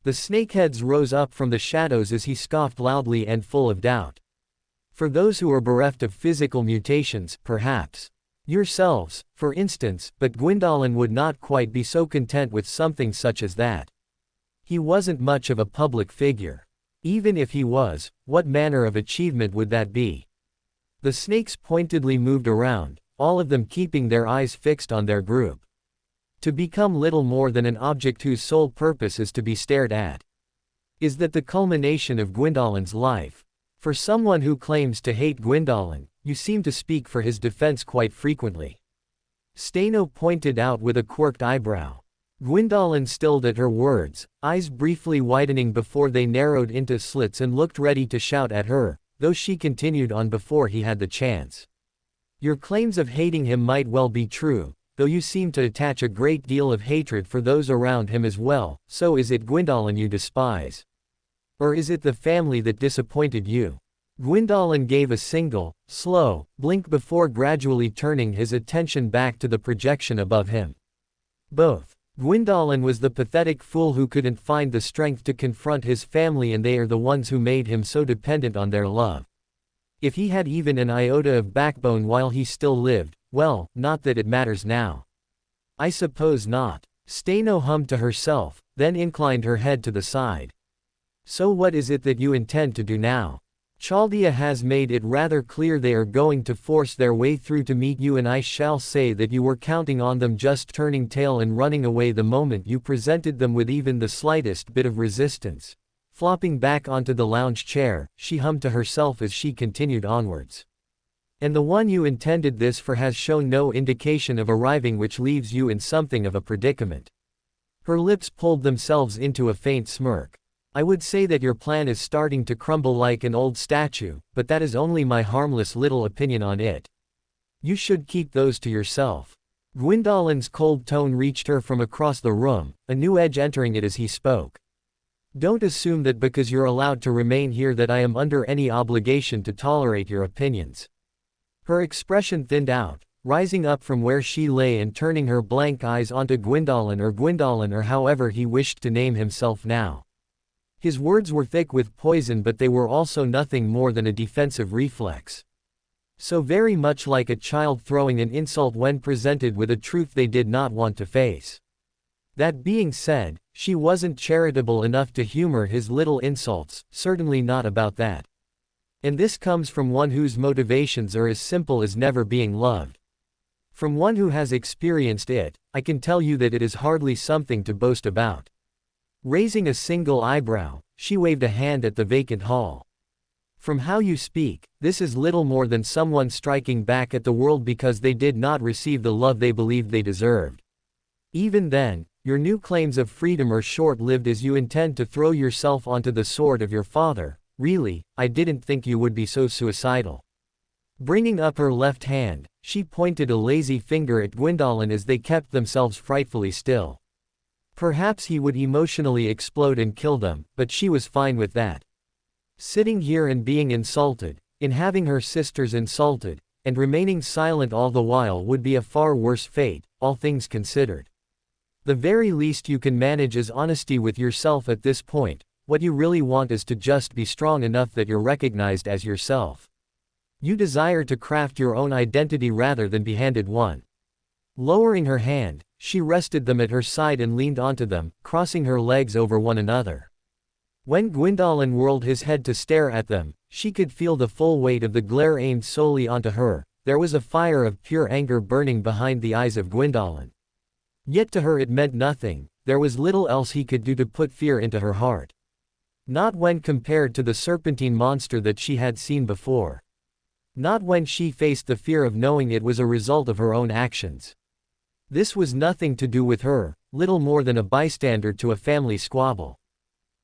A: The snakeheads rose up from the shadows as he scoffed loudly and full of doubt. For those who are bereft of physical mutations, perhaps. Yourselves, for instance, but Gwyndolin would not quite be so content with something such as that. He wasn't much of a public figure. Even if he was, what manner of achievement would that be? The snakes pointedly moved around, all of them keeping their eyes fixed on their group. To become little more than an object whose sole purpose is to be stared at. Is that the culmination of Gwyndolin's life? For someone who claims to hate Gwyndolin, you seem to speak for his defense quite frequently. Steno pointed out with a quirked eyebrow. Gwyndolin stilled at her words, eyes briefly widening before they narrowed into slits and looked ready to shout at her, though she continued on before he had the chance. Your claims of hating him might well be true, though you seem to attach a great deal of hatred for those around him as well. So is it Gwyndolin you despise? Or is it the family that disappointed you? Gwyndolin gave a single, slow, blink before gradually turning his attention back to the projection above him. Both. Gwyndolin was the pathetic fool who couldn't find the strength to confront his family, and they are the ones who made him so dependent on their love. If he had even an iota of backbone while he still lived, well, not that it matters now. I suppose not. Steno hummed to herself, then inclined her head to the side. So what is it that you intend to do now? Chaldea has made it rather clear they are going to force their way through to meet you, and I shall say that you were counting on them just turning tail and running away the moment you presented them with even the slightest bit of resistance. Flopping back onto the lounge chair, she hummed to herself as she continued onwards. And the one you intended this for has shown no indication of arriving, which leaves you in something of a predicament. Her lips pulled themselves into a faint smirk. I would say that your plan is starting to crumble like an old statue, but that is only my harmless little opinion on it. You should keep those to yourself. Gwyndolen's cold tone reached her from across the room, a new edge entering it as he spoke. Don't assume that because you're allowed to remain here that I am under any obligation to tolerate your opinions. Her expression thinned out, rising up from where she lay and turning her blank eyes onto Gwendolyn or however he wished to name himself now. His words were thick with poison, but they were also nothing more than a defensive reflex. So very much like a child throwing an insult when presented with a truth they did not want to face. That being said, she wasn't charitable enough to humor his little insults, certainly not about that. And this comes from one whose motivations are as simple as never being loved. From one who has experienced it, I can tell you that it is hardly something to boast about. Raising a single eyebrow, she waved a hand at the vacant hall. From how you speak, this is little more than someone striking back at the world because they did not receive the love they believed they deserved. Even then, your new claims of freedom are short-lived as you intend to throw yourself onto the sword of your father. Really, I didn't think you would be so suicidal. Bringing up her left hand, she pointed a lazy finger at Gwendolyn as they kept themselves frightfully still. Perhaps he would emotionally explode and kill them, but she was fine with that. Sitting here and being insulted, in having her sisters insulted, and remaining silent all the while would be a far worse fate, all things considered. The very least you can manage is honesty with yourself at this point. What you really want is to just be strong enough that you're recognized as yourself. You desire to craft your own identity rather than be handed one. Lowering her hand, she rested them at her side and leaned onto them, crossing her legs over one another. When Gwendolyn whirled his head to stare at them, she could feel the full weight of the glare aimed solely onto her. There was a fire of pure anger burning behind the eyes of Gwendolyn. Yet to her it meant nothing. There was little else he could do to put fear into her heart. Not when compared to the serpentine monster that she had seen before. Not when she faced the fear of knowing it was a result of her own actions. This was nothing to do with her, little more than a bystander to a family squabble.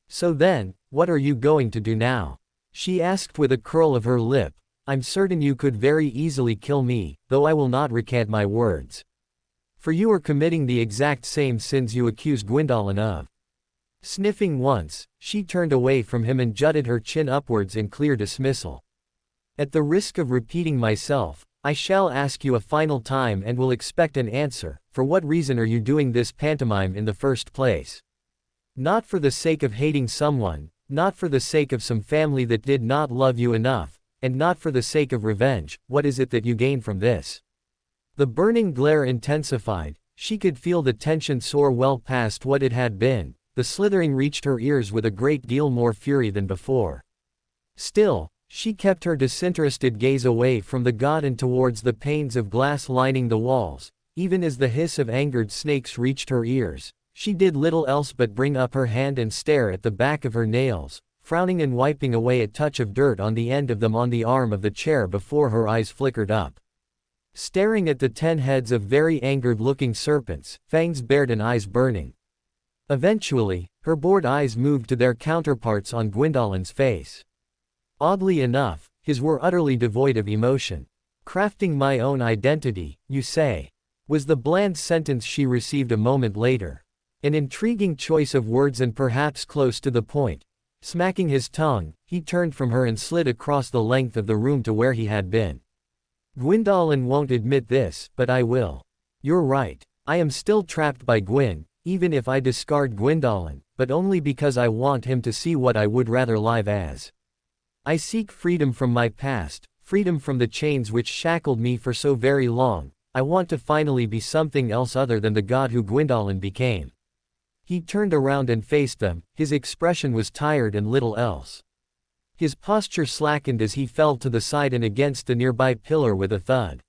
A: So then, what are you going to do now? She asked with a curl of her lip. I'm certain you could very easily kill me, though I will not recant my words. For you are committing the exact same sins you accused Gwendolyn of. Sniffing once, she turned away from him and jutted her chin upwards in clear dismissal. At the risk of repeating myself, I shall ask you a final time and will expect an answer. For what reason are you doing this pantomime in the first place? Not for the sake of hating someone, not for the sake of some family that did not love you enough, and not for the sake of revenge. What is it that you gain from this? The burning glare intensified. She could feel the tension soar well past what it had been. The slithering reached her ears with a great deal more fury than before. Still, she kept her disinterested gaze away from the god and towards the panes of glass lining the walls. Even as the hiss of angered snakes reached her ears, she did little else but bring up her hand and stare at the back of her nails, frowning and wiping away a touch of dirt on the end of them on the arm of the chair before her eyes flickered up. Staring at the 10 heads of very angered-looking serpents, fangs bared and eyes burning. Eventually, her bored eyes moved to their counterparts on Gwendolyn's face. Oddly enough, his were utterly devoid of emotion. Crafting my own identity, you say? Was the bland sentence she received a moment later. An intriguing choice of words and perhaps close to the point. Smacking his tongue, he turned from her and slid across the length of the room to where he had been. Gwendolyn won't admit this, but I will. You're right. I am still trapped by Gwyn. Even if I discard Gwendolyn, but only because I want him to see what I would rather live as. I seek freedom from my past, freedom from the chains which shackled me for so very long. I want to finally be something else other than the god who Gwendolyn became. He turned around and faced them. His expression was tired and little else. His posture slackened as he fell to the side and against the nearby pillar with a thud.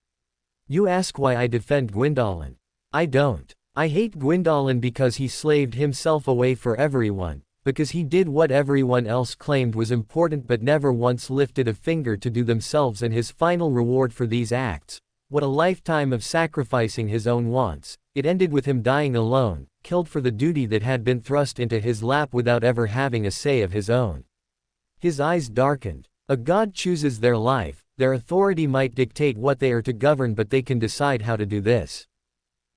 A: You ask why I defend Gwendolyn. I don't. I hate Gwendolyn because he slaved himself away for everyone, because he did what everyone else claimed was important but never once lifted a finger to do themselves, and his final reward for these acts, what a lifetime of sacrificing his own wants, it ended with him dying alone, killed for the duty that had been thrust into his lap without ever having a say of his own. His eyes darkened. A god chooses their life, their authority might dictate what they are to govern, but they can decide how to do this.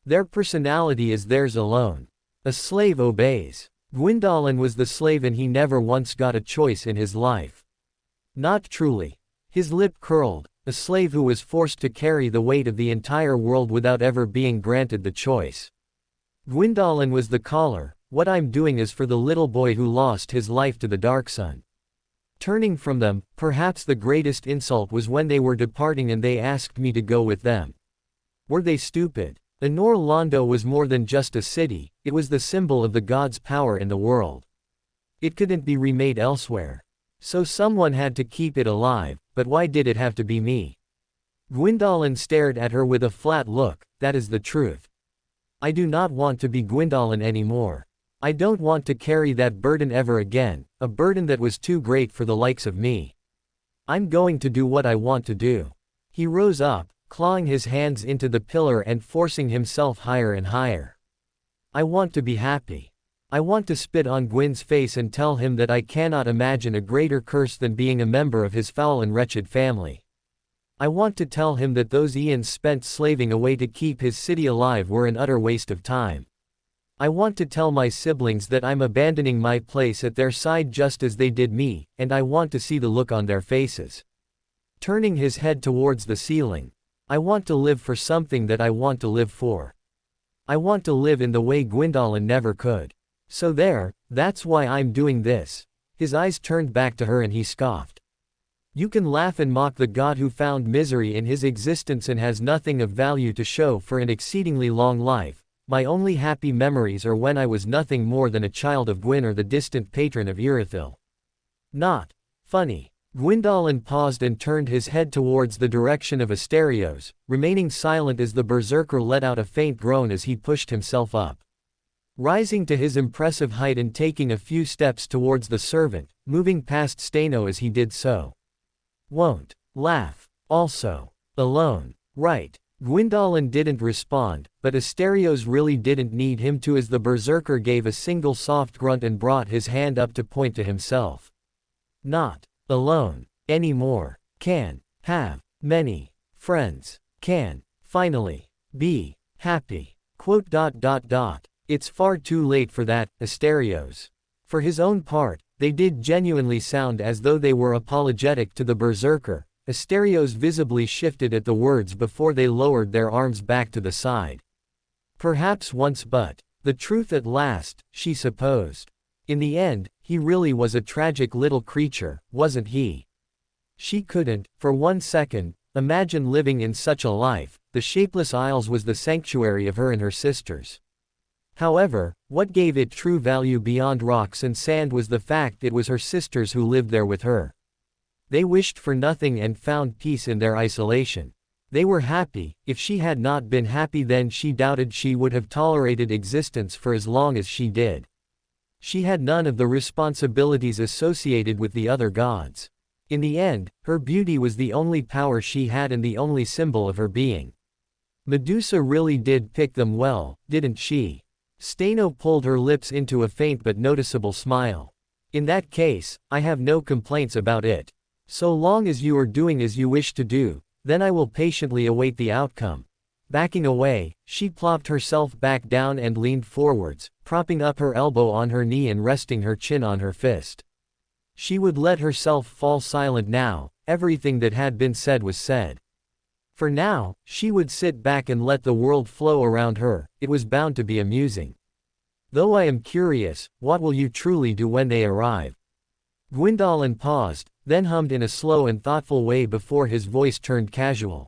A: Their personality is theirs alone. A slave obeys. Gwyndolin was the slave, and he never once got a choice in his life. Not truly. His lip curled, a slave who was forced to carry the weight of the entire world without ever being granted the choice. Gwyndolin was the caller. What I'm doing is for the little boy who lost his life to the Dark Sun. Turning from them, perhaps the greatest insult was when they were departing and they asked me to go with them. Were they stupid? Anor Londo was more than just a city, it was the symbol of the god's power in the world. It couldn't be remade elsewhere. So someone had to keep it alive, but why did it have to be me? Gwyndolin stared at her with a flat look. That is the truth. I do not want to be Gwyndolin anymore. I don't want to carry that burden ever again, a burden that was too great for the likes of me. I'm going to do what I want to do. He rose up, clawing his hands into the pillar and forcing himself higher and higher. I want to be happy. I want to spit on Gwyn's face and tell him that I cannot imagine a greater curse than being a member of his foul and wretched family. I want to tell him that those eons spent slaving away to keep his city alive were an utter waste of time. I want to tell my siblings that I'm abandoning my place at their side just as they did me, and I want to see the look on their faces. Turning his head towards the ceiling. I want to live for something that I want to live for. I want to live in the way Gwyndolin never could. So there, that's why I'm doing this. His eyes turned back to her and he scoffed. You can laugh and mock the god who found misery in his existence and has nothing of value to show for an exceedingly long life. My only happy memories are when I was nothing more than a child of Gwyn or the distant patron of Irithyll. Not funny. Gwyndolin paused and turned his head towards the direction of Asterios, remaining silent as the berserker let out a faint groan as he pushed himself up. Rising to his impressive height and taking a few steps towards the servant, moving past Steno as he did so. Won't laugh. Also. Alone. Right. Gwyndolin didn't respond, but Asterios really didn't need him to, as the berserker gave a single soft grunt and brought his hand up to point to himself. Not alone anymore. Can have many friends. Can finally be happy. It's far too late for that, Asterios. For his own part, they did genuinely sound as though they were apologetic to the berserker. Asterios visibly shifted at the words before they lowered their arms back to the side. Perhaps once, but the truth at last, she supposed. In the end, he really was a tragic little creature, wasn't he? She couldn't, for 1 second, imagine living in such a life. The shapeless isles was the sanctuary of her and her sisters. However, what gave it true value beyond rocks and sand was the fact it was her sisters who lived there with her. They wished for nothing and found peace in their isolation. They were happy. If she had not been happy, then she doubted she would have tolerated existence for as long as she did. She had none of the responsibilities associated with the other gods. In the end, her beauty was the only power she had and the only symbol of her being. Medusa really did pick them well, didn't she? Steno pulled her lips into a faint but noticeable smile. In that case, I have no complaints about it. So long as you are doing as you wish to do, then I will patiently await the outcome. Backing away, she plopped herself back down and leaned forwards, propping up her elbow on her knee and resting her chin on her fist. She would let herself fall silent now. Everything that had been said was said. For now, she would sit back and let the world flow around her. It was bound to be amusing. Though I am curious, what will you truly do when they arrive? Gwyndolin paused, then hummed in a slow and thoughtful way before his voice turned casual.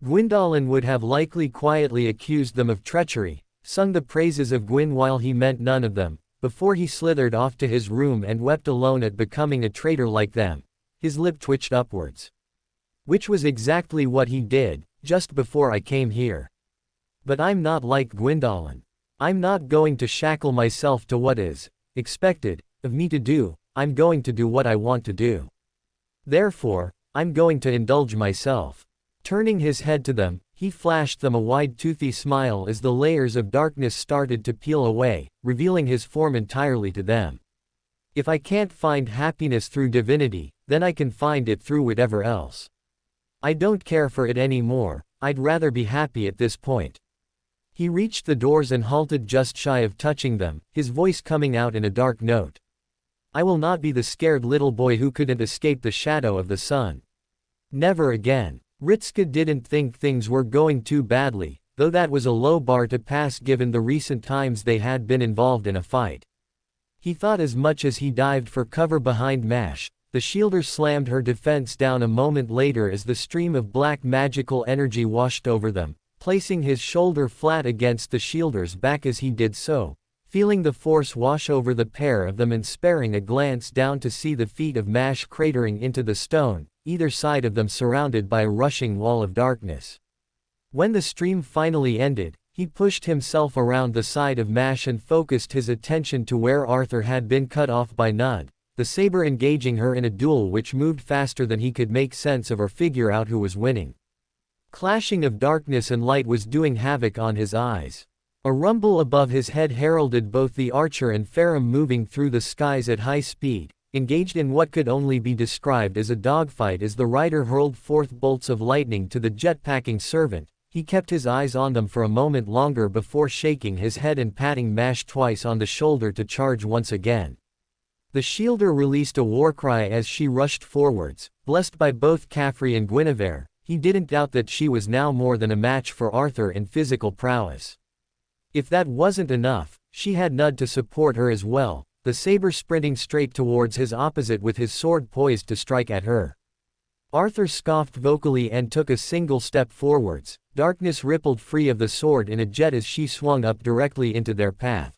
A: Gwyndolin would have likely quietly accused them of treachery, sung the praises of Gwyn while he meant none of them, before he slithered off to his room and wept alone at becoming a traitor like them. His lip twitched upwards. Which was exactly what he did, just before I came here. But I'm not like Gwyndolin. I'm not going to shackle myself to what is expected. of me to do, I'm going to do what I want to do. Therefore, I'm going to indulge myself. Turning his head to them, he flashed them a wide toothy smile as the layers of darkness started to peel away, revealing his form entirely to them. If I can't find happiness through divinity, then I can find it through whatever else. I don't care for it anymore, I'd rather be happy at this point. He reached the doors and halted just shy of touching them, his voice coming out in a dark note. I will not be the scared little boy who couldn't escape the shadow of the sun. Never again. Ritska didn't think things were going too badly, though that was a low bar to pass given the recent times they had been involved in a fight. He thought as much as he dived for cover behind Mash. The shielder slammed her defense down a moment later as the stream of black magical energy washed over them, placing his shoulder flat against the shielder's back as he did so, feeling the force wash over the pair of them and sparing a glance down to see the feet of Mash cratering into the stone, either side of them surrounded by a rushing wall of darkness. When the stream finally ended, he pushed himself around the side of Mash and focused his attention to where Arthur had been cut off by Nud, the saber engaging her in a duel which moved faster than he could make sense of or figure out who was winning. Clashing of darkness and light was doing havoc on his eyes. A rumble above his head heralded both the archer and Farum moving through the skies at high speed, engaged in what could only be described as a dogfight as the rider hurled forth bolts of lightning to the jetpacking servant. He kept his eyes on them for a moment longer before shaking his head and patting Mash twice on the shoulder to charge once again. The shielder released a warcry as she rushed forwards, blessed by both Caffrey and Guinevere. He didn't doubt that she was now more than a match for Arthur in physical prowess. If that wasn't enough, she had Nud to support her as well, the saber sprinting straight towards his opposite with his sword poised to strike at her. Arthur scoffed vocally and took a single step forwards. Darkness rippled free of the sword in a jet as she swung up directly into their path.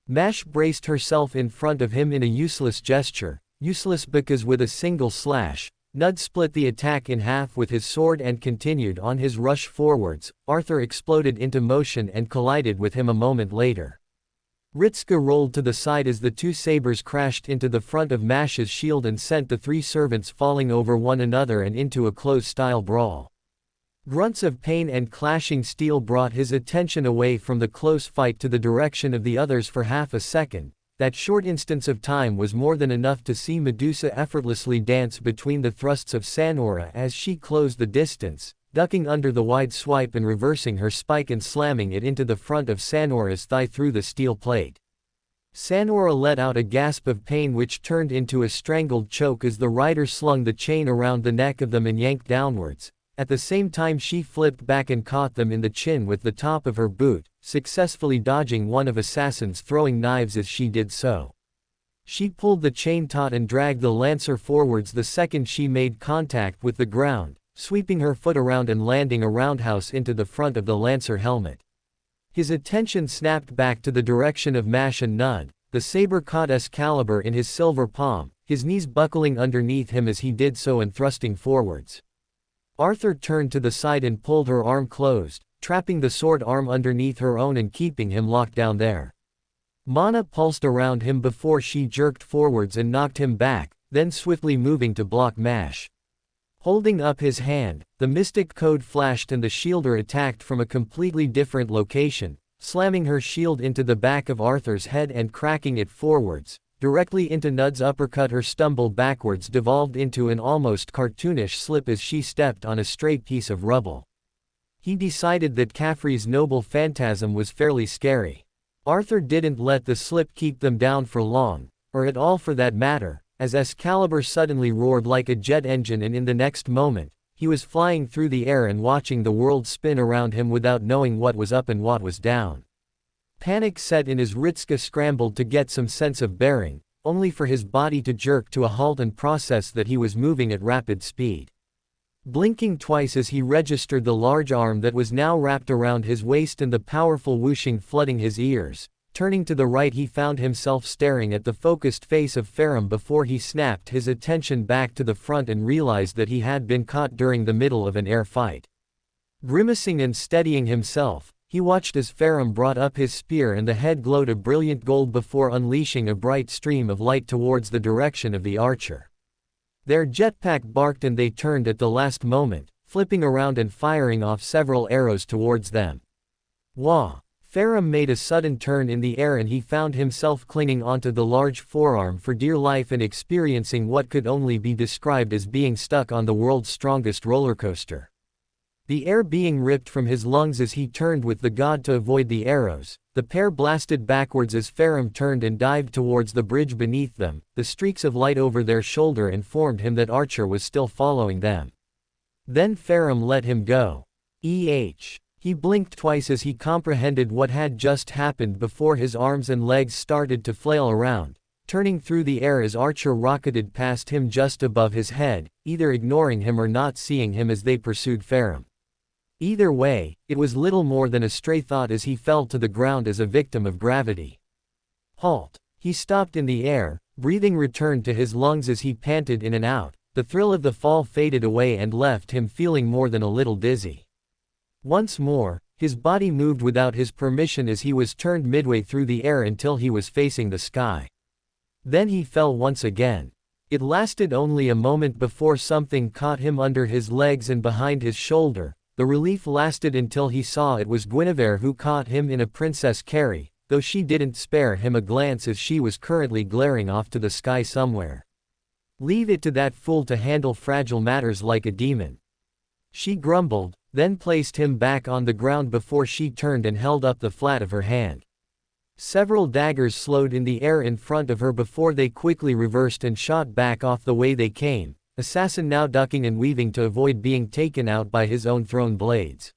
A: Mash braced herself in front of him in a useless gesture, useless because with a single slash, Nud split the attack in half with his sword and continued on his rush forwards. Arthur exploded into motion and collided with him a moment later. Ritska rolled to the side as the two sabers crashed into the front of Mash's shield and sent the three servants falling over one another and into a close-style brawl. Grunts of pain and clashing steel brought his attention away from the close fight to the direction of the others for half a second. That short instance of time was more than enough to see Medusa effortlessly dance between the thrusts of Sanora as she closed the distance, ducking under the wide swipe and reversing her spike and slamming it into the front of Sanora's thigh through the steel plate. Sanora let out a gasp of pain which turned into a strangled choke as the rider slung the chain around the neck of them and yanked downwards. At the same time she flipped back and caught them in the chin with the top of her boot, successfully dodging one of Assassin's throwing knives as she did so. She pulled the chain taut and dragged the lancer forwards the second she made contact with the ground, sweeping her foot around and landing a roundhouse into the front of the lancer helmet. His attention snapped back to the direction of Mash and Nud. The saber caught Excalibur in his silver palm, his knees buckling underneath him as he did so and thrusting forwards. Arthur turned to the side and pulled her arm closed, trapping the sword arm underneath her own and keeping him locked down there. Mana pulsed around him before she jerked forwards and knocked him back, then swiftly moving to block Mash. Holding up his hand, the mystic code flashed and the shielder attacked from a completely different location, slamming her shield into the back of Arthur's head and cracking it forwards, directly into Nud's uppercut. Her stumble backwards devolved into an almost cartoonish slip as she stepped on a stray piece of rubble. He decided that Caffrey's noble phantasm was fairly scary. Arthur didn't let the slip keep them down for long, or at all for that matter, as Excalibur suddenly roared like a jet engine and in the next moment, he was flying through the air and watching the world spin around him without knowing what was up and what was down. Panic set in as Ritska scrambled to get some sense of bearing, only for his body to jerk to a halt and process that he was moving at rapid speed. Blinking twice as he registered the large arm that was now wrapped around his waist and the powerful whooshing flooding his ears, turning to the right he found himself staring at the focused face of Farum before he snapped his attention back to the front and realized that he had been caught during the middle of an air fight. Grimacing and steadying himself, he watched as Farum brought up his spear and the head glowed a brilliant gold before unleashing a bright stream of light towards the direction of the archer. Their jetpack barked and they turned at the last moment, flipping around and firing off several arrows towards them. Wah! Farum made a sudden turn in the air and he found himself clinging onto the large forearm for dear life and experiencing what could only be described as being stuck on the world's strongest roller coaster. The air being ripped from his lungs as he turned with the god to avoid the arrows, the pair blasted backwards as Farum turned and dived towards the bridge beneath them. The streaks of light over their shoulder informed him that Archer was still following them. Then Farum let him go. He blinked twice as he comprehended what had just happened before his arms and legs started to flail around, turning through the air as Archer rocketed past him just above his head, either ignoring him or not seeing him as they pursued Farum. Either way, it was little more than a stray thought as he fell to the ground as a victim of gravity. Halt! He stopped in the air, breathing returned to his lungs as he panted in and out. The thrill of the fall faded away and left him feeling more than a little dizzy. Once more, his body moved without his permission as he was turned midway through the air until he was facing the sky. Then he fell once again. It lasted only a moment before something caught him under his legs and behind his shoulder. The relief lasted until he saw it was Guinevere who caught him in a princess carry, though she didn't spare him a glance as she was currently glaring off to the sky somewhere. Leave it to that fool to handle fragile matters like a demon. She grumbled, then placed him back on the ground before she turned and held up the flat of her hand. Several daggers slowed in the air in front of her before they quickly reversed and shot back off the way they came, assassin now ducking and weaving to avoid being taken out by his own thrown blades.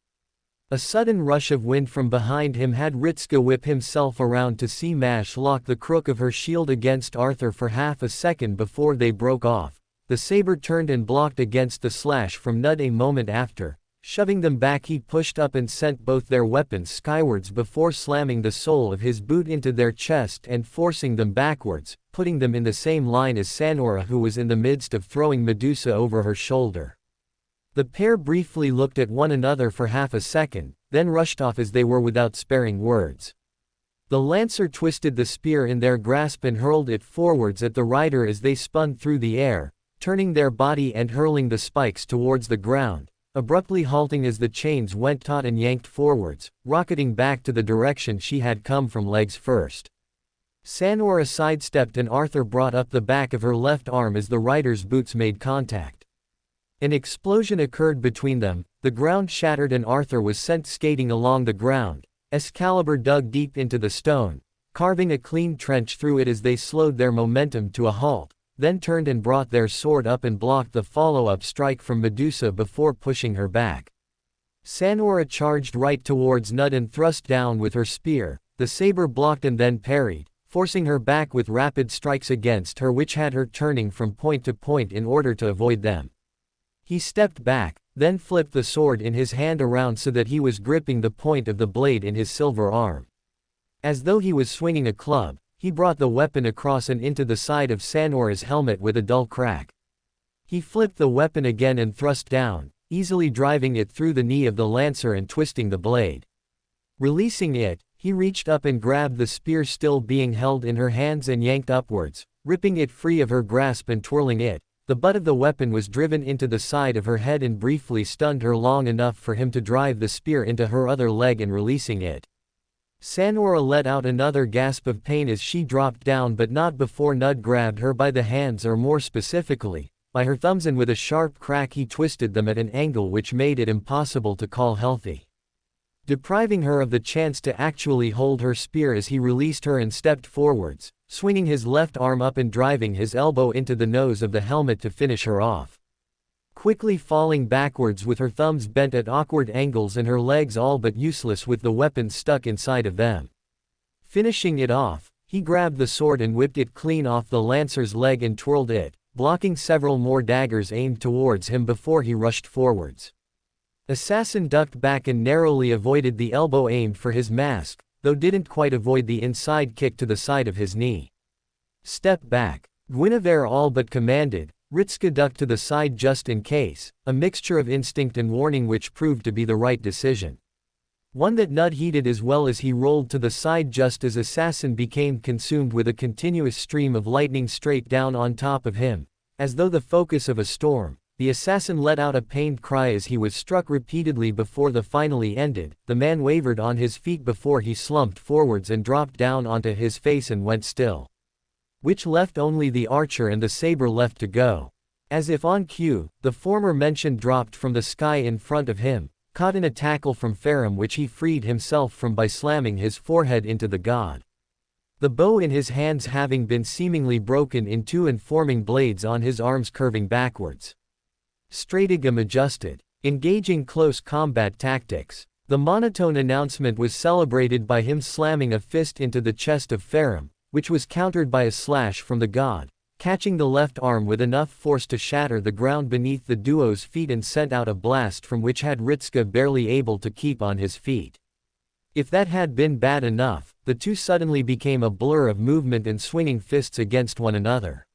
A: A sudden rush of wind from behind him had Ritska whip himself around to see Mash lock the crook of her shield against Arthur for half a second before they broke off. The saber turned and blocked against the slash from Nud a moment after. Shoving them back, he pushed up and sent both their weapons skywards before slamming the sole of his boot into their chest and forcing them backwards, putting them in the same line as Sanora, who was in the midst of throwing Medusa over her shoulder. The pair briefly looked at one another for half a second, then rushed off as they were without sparing words. The lancer twisted the spear in their grasp and hurled it forwards at the rider as they spun through the air, turning their body and hurling the spikes towards the ground, abruptly halting as the chains went taut and yanked forwards, rocketing back to the direction she had come from legs first. Sanora sidestepped and Arthur brought up the back of her left arm as the rider's boots made contact. An explosion occurred between them, the ground shattered and Arthur was sent skating along the ground. Excalibur dug deep into the stone, carving a clean trench through it as they slowed their momentum to a halt, then turned and brought their sword up and blocked the follow-up strike from Medusa before pushing her back. Sanora charged right towards Nud and thrust down with her spear. The saber blocked and then parried, forcing her back with rapid strikes against her, which had her turning from point to point in order to avoid them. He stepped back, then flipped the sword in his hand around so that he was gripping the point of the blade in his silver arm. As though he was swinging a club, he brought the weapon across and into the side of Sanora's helmet with a dull crack. He flipped the weapon again and thrust down, easily driving it through the knee of the lancer and twisting the blade. Releasing it, he reached up and grabbed the spear still being held in her hands and yanked upwards, ripping it free of her grasp and twirling it. The butt of the weapon was driven into the side of her head and briefly stunned her long enough for him to drive the spear into her other leg and releasing it. Sanora let out another gasp of pain as she dropped down, but not before Nud grabbed her by the hands, or more specifically, by her thumbs, and with a sharp crack he twisted them at an angle which made it impossible to call healthy, depriving her of the chance to actually hold her spear as he released her and stepped forwards, swinging his left arm up and driving his elbow into the nose of the helmet to finish her off. Quickly falling backwards with her thumbs bent at awkward angles and her legs all but useless with the weapon stuck inside of them. Finishing it off, he grabbed the sword and whipped it clean off the lancer's leg and twirled it, blocking several more daggers aimed towards him before he rushed forwards. Assassin ducked back and narrowly avoided the elbow aimed for his mask, though didn't quite avoid the inside kick to the side of his knee. Step back, Guinevere all but commanded. Ritska ducked to the side just in case, a mixture of instinct and warning which proved to be the right decision. One that Nud heeded as well as he rolled to the side just as Assassin became consumed with a continuous stream of lightning straight down on top of him. As though the focus of a storm, the assassin let out a pained cry as he was struck repeatedly before the finally ended. The man wavered on his feet before he slumped forwards and dropped down onto his face and went still. Which left only the archer and the saber left to go. As if on cue, the former mentioned dropped from the sky in front of him, caught in a tackle from Farum which he freed himself from by slamming his forehead into the god. The bow in his hands having been seemingly broken in two and forming blades on his arms curving backwards. Stratagem adjusted. Engaging close combat tactics. The monotone announcement was celebrated by him slamming a fist into the chest of Farum, which was countered by a slash from the god, catching the left arm with enough force to shatter the ground beneath the duo's feet and sent out a blast from which had Ritska barely able to keep on his feet. If that had been bad enough, the two suddenly became a blur of movement and swinging fists against one another.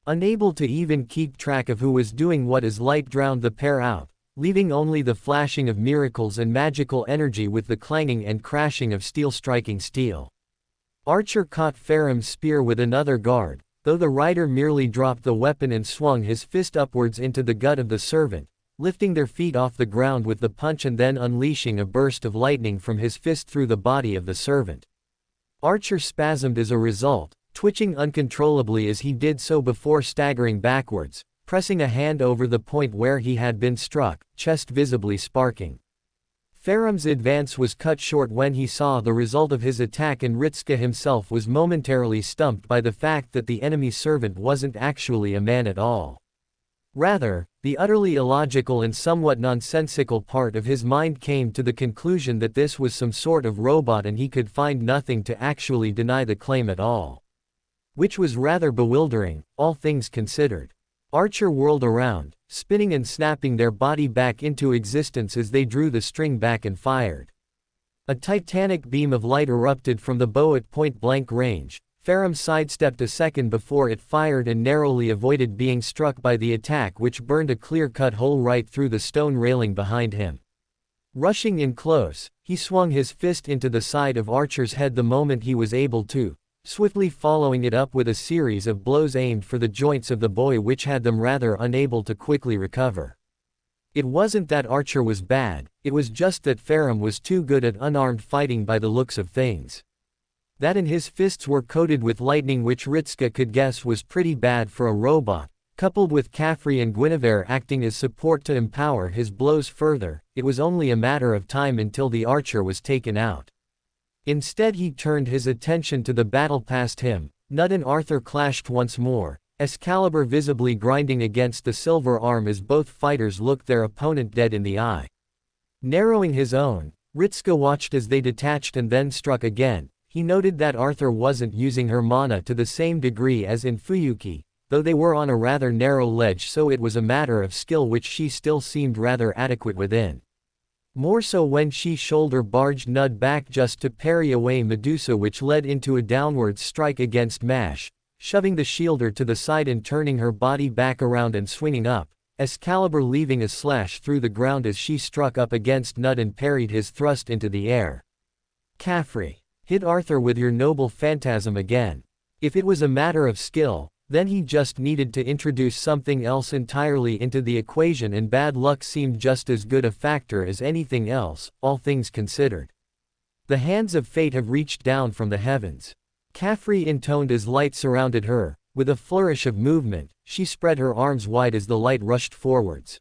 A: Unable to even keep track of who was doing what as light drowned the pair out, leaving only the flashing of miracles and magical energy with the clanging and crashing of steel striking steel. Archer caught Farum's spear with another guard, though the rider merely dropped the weapon and swung his fist upwards into the gut of the servant, lifting their feet off the ground with the punch and then unleashing a burst of lightning from his fist through the body of the servant. Archer spasmed as a result, twitching uncontrollably as he did so before staggering backwards, pressing a hand over the point where he had been struck, chest visibly sparking. Farum's advance was cut short when he saw the result of his attack, and Ritska himself was momentarily stumped by the fact that the enemy servant wasn't actually a man at all. Rather, the utterly illogical and somewhat nonsensical part of his mind came to the conclusion that this was some sort of robot and he could find nothing to actually deny the claim at all. Which was rather bewildering, all things considered. Archer whirled around, spinning and snapping their body back into existence as they drew the string back and fired. A titanic beam of light erupted from the bow at point-blank range. Farum sidestepped a second before it fired and narrowly avoided being struck by the attack, which burned a clear-cut hole right through the stone railing behind him. Rushing in close, he swung his fist into the side of Archer's head the moment he was able to, swiftly following it up with a series of blows aimed for the joints of the boy, which had them rather unable to quickly recover. It wasn't that Archer was bad, it was just that Farum was too good at unarmed fighting by the looks of things. That and his fists were coated with lightning, which Ritska could guess was pretty bad for a robot, coupled with Caffrey and Guinevere acting as support to empower his blows further. It was only a matter of time until the archer was taken out. Instead he turned his attention to the battle past him. Nud and Arthur clashed once more, Excalibur visibly grinding against the silver arm as both fighters looked their opponent dead in the eye. Narrowing his own, Ritska watched as they detached and then struck again. He noted that Arthur wasn't using her mana to the same degree as in Fuyuki, though they were on a rather narrow ledge, so it was a matter of skill which she still seemed rather adequate within. More so when she shoulder-barged Nud back just to parry away Medusa, which led into a downward strike against Mash, shoving the shielder to the side and turning her body back around and swinging up, Excalibur leaving a slash through the ground as she struck up against Nud and parried his thrust into the air. Caffrey, hit Arthur with your noble phantasm again. If it was a matter of skill, then he just needed to introduce something else entirely into the equation, and bad luck seemed just as good a factor as anything else, all things considered. The hands of fate have reached down from the heavens. Caffrey intoned as light surrounded her. With a flourish of movement, she spread her arms wide as the light rushed forwards.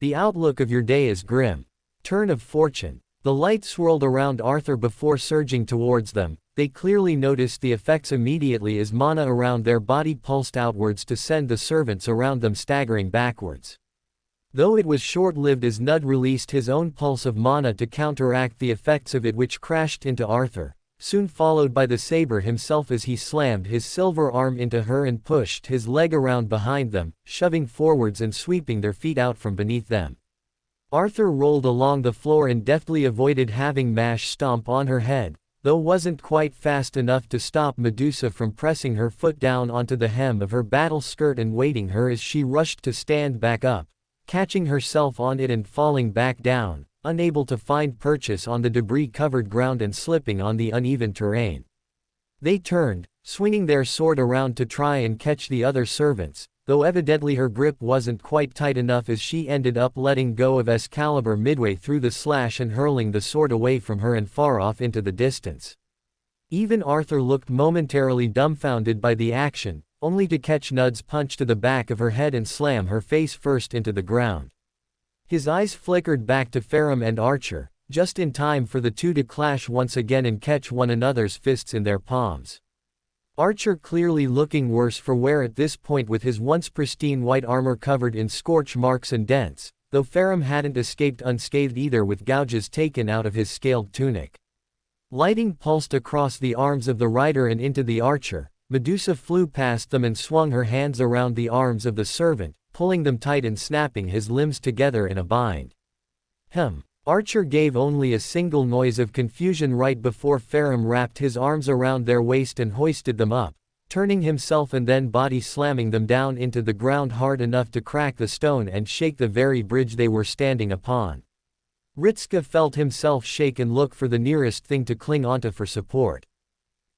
A: The outlook of your day is grim. Turn of fortune. The light swirled around Arthur before surging towards them. They clearly noticed the effects immediately as mana around their body pulsed outwards to send the servants around them staggering backwards. Though it was short-lived, as Nud released his own pulse of mana to counteract the effects of it, which crashed into Arthur, soon followed by the saber himself as he slammed his silver arm into her and pushed his leg around behind them, shoving forwards and sweeping their feet out from beneath them. Arthur rolled along the floor and deftly avoided having Mash stomp on her head, though wasn't quite fast enough to stop Medusa from pressing her foot down onto the hem of her battle skirt and weighting her as she rushed to stand back up, catching herself on it and falling back down, unable to find purchase on the debris-covered ground and slipping on the uneven terrain. They turned, swinging their sword around to try and catch the other servants, though evidently her grip wasn't quite tight enough as she ended up letting go of Excalibur midway through the slash and hurling the sword away from her and far off into the distance. Even Arthur looked momentarily dumbfounded by the action, only to catch Nud's punch to the back of her head and slam her face first into the ground. His eyes flickered back to Farum and Archer, just in time for the two to clash once again and catch one another's fists in their palms. Archer clearly looking worse for wear at this point with his once pristine white armor covered in scorch marks and dents, though Farum hadn't escaped unscathed either with gouges taken out of his scaled tunic. Lightning pulsed across the arms of the rider and into the archer. Medusa flew past them and swung her hands around the arms of the servant, pulling them tight and snapping his limbs together in a bind. Archer gave only a single noise of confusion right before Farum wrapped his arms around their waist and hoisted them up, turning himself and then body slamming them down into the ground hard enough to crack the stone and shake the very bridge they were standing upon. Ritska felt himself shake and look for the nearest thing to cling onto for support.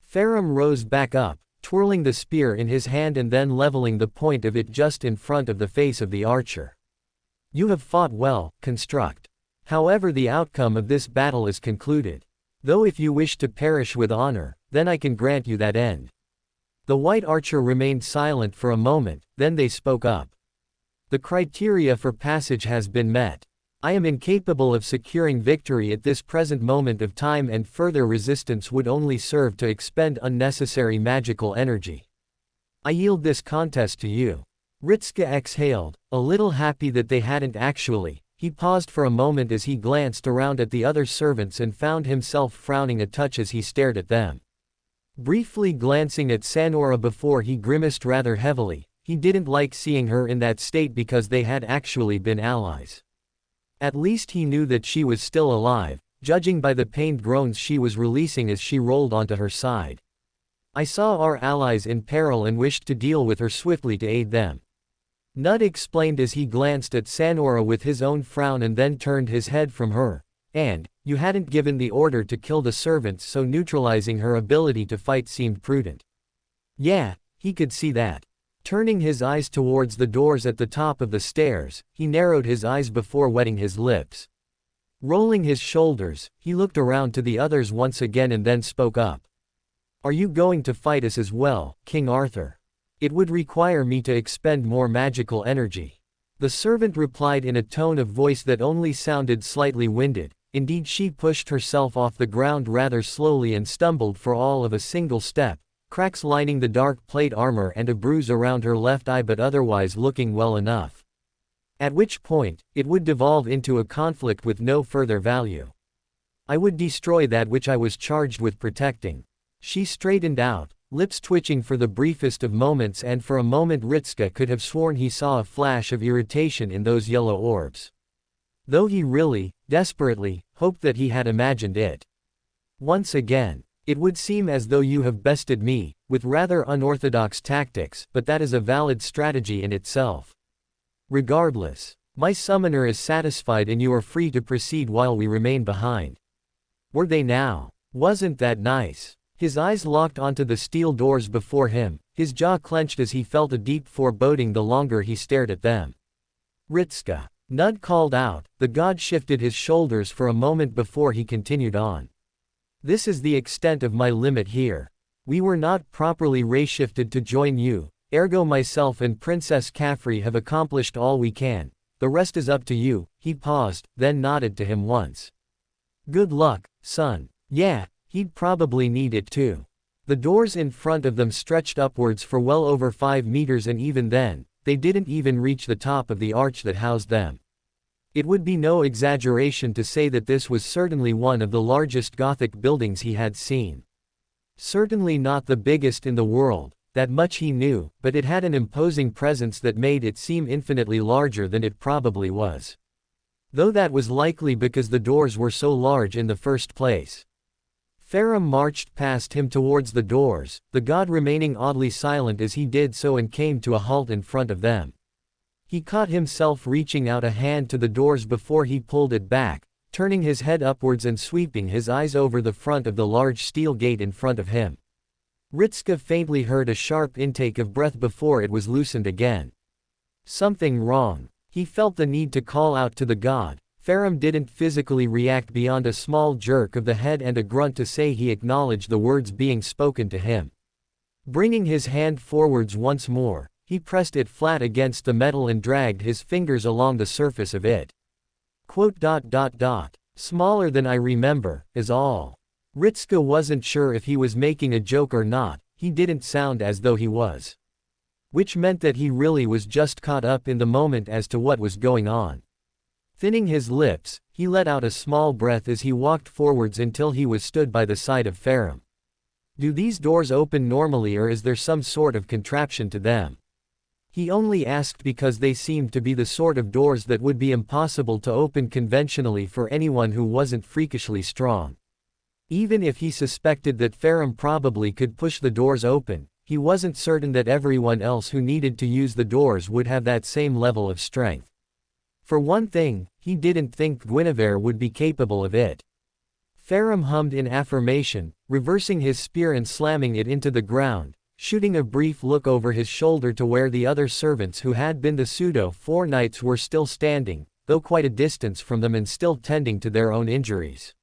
A: Farum rose back up, twirling the spear in his hand and then leveling the point of it just in front of the face of the archer. "You have fought well, Construct. However, the outcome of this battle is concluded. Though if you wish to perish with honor, then I can grant you that end." The white archer remained silent for a moment, then they spoke up. "The criteria for passage has been met. I am incapable of securing victory at this present moment of time, and further resistance would only serve to expend unnecessary magical energy. I yield this contest to you." Ritska exhaled, a little happy that they hadn't actually. He paused for a moment as he glanced around at the other servants and found himself frowning a touch as he stared at them. Briefly glancing at Sanora before he grimaced rather heavily. He didn't like seeing her in that state because they had actually been allies. At least he knew that she was still alive, judging by the pained groans she was releasing as she rolled onto her side. "I saw our allies in peril and wished to deal with her swiftly to aid them," Nud explained as he glanced at Sanora with his own frown and then turned his head from her. "And, you hadn't given the order to kill the servants, so neutralizing her ability to fight seemed prudent." Yeah, he could see that. Turning his eyes towards the doors at the top of the stairs, he narrowed his eyes before wetting his lips. Rolling his shoulders, he looked around to the others once again and then spoke up. "Are you going to fight us as well, King Arthur? It would require me to expend more magical energy." The servant replied in a tone of voice that only sounded slightly winded. Indeed, she pushed herself off the ground rather slowly and stumbled for all of a single step, cracks lining the dark plate armor and a bruise around her left eye, but otherwise looking well enough. At which point, it would devolve into a conflict with no further value. "I would destroy that which I was charged with protecting." She straightened out, lips twitching for the briefest of moments, and for a moment Ritska could have sworn he saw a flash of irritation in those yellow orbs. Though he really, desperately, hoped that he had imagined it. "Once again, it would seem as though you have bested me, with rather unorthodox tactics, but that is a valid strategy in itself. Regardless, my summoner is satisfied and you are free to proceed while we remain behind." Were they now? Wasn't that nice? His eyes locked onto the steel doors before him, his jaw clenched as he felt a deep foreboding the longer he stared at them. "Ritska," Nud called out. The god shifted his shoulders for a moment before he continued on. "This is the extent of my limit here. We were not properly ray-shifted to join you, ergo myself and Princess Caffrey have accomplished all we can. The rest is up to you." He paused, then nodded to him once. "Good luck, son." Yeah, he'd probably need it too. The doors in front of them stretched upwards for well over 5 meters, and even then, they didn't even reach the top of the arch that housed them. It would be no exaggeration to say that this was certainly one of the largest Gothic buildings he had seen. Certainly not the biggest in the world, that much he knew, but it had an imposing presence that made it seem infinitely larger than it probably was. Though that was likely because the doors were so large in the first place. Farum marched past him towards the doors, the god remaining oddly silent as he did so, and came to a halt in front of them. He caught himself reaching out a hand to the doors before he pulled it back, turning his head upwards and sweeping his eyes over the front of the large steel gate in front of him. Ritska faintly heard a sharp intake of breath before it was loosened again. Something wrong. He felt the need to call out to the god. Farum didn't physically react beyond a small jerk of the head and a grunt to say he acknowledged the words being spoken to him. Bringing his hand forwards once more, he pressed it flat against the metal and dragged his fingers along the surface of it. Smaller than I remember, is all. Ritska wasn't sure if he was making a joke or not, he didn't sound as though he was. Which meant that he really was just caught up in the moment as to what was going on. Thinning his lips, he let out a small breath as he walked forwards until he was stood by the side of Farum. Do these doors open normally or is there some sort of contraption to them? He only asked because they seemed to be the sort of doors that would be impossible to open conventionally for anyone who wasn't freakishly strong. Even if he suspected that Farum probably could push the doors open, he wasn't certain that everyone else who needed to use the doors would have that same level of strength. For one thing, he didn't think Guinevere would be capable of it. Farum hummed in affirmation, reversing his spear and slamming it into the ground, shooting a brief look over his shoulder to where the other servants who had been the pseudo-4 knights were still standing, though quite a distance from them and still tending to their own injuries.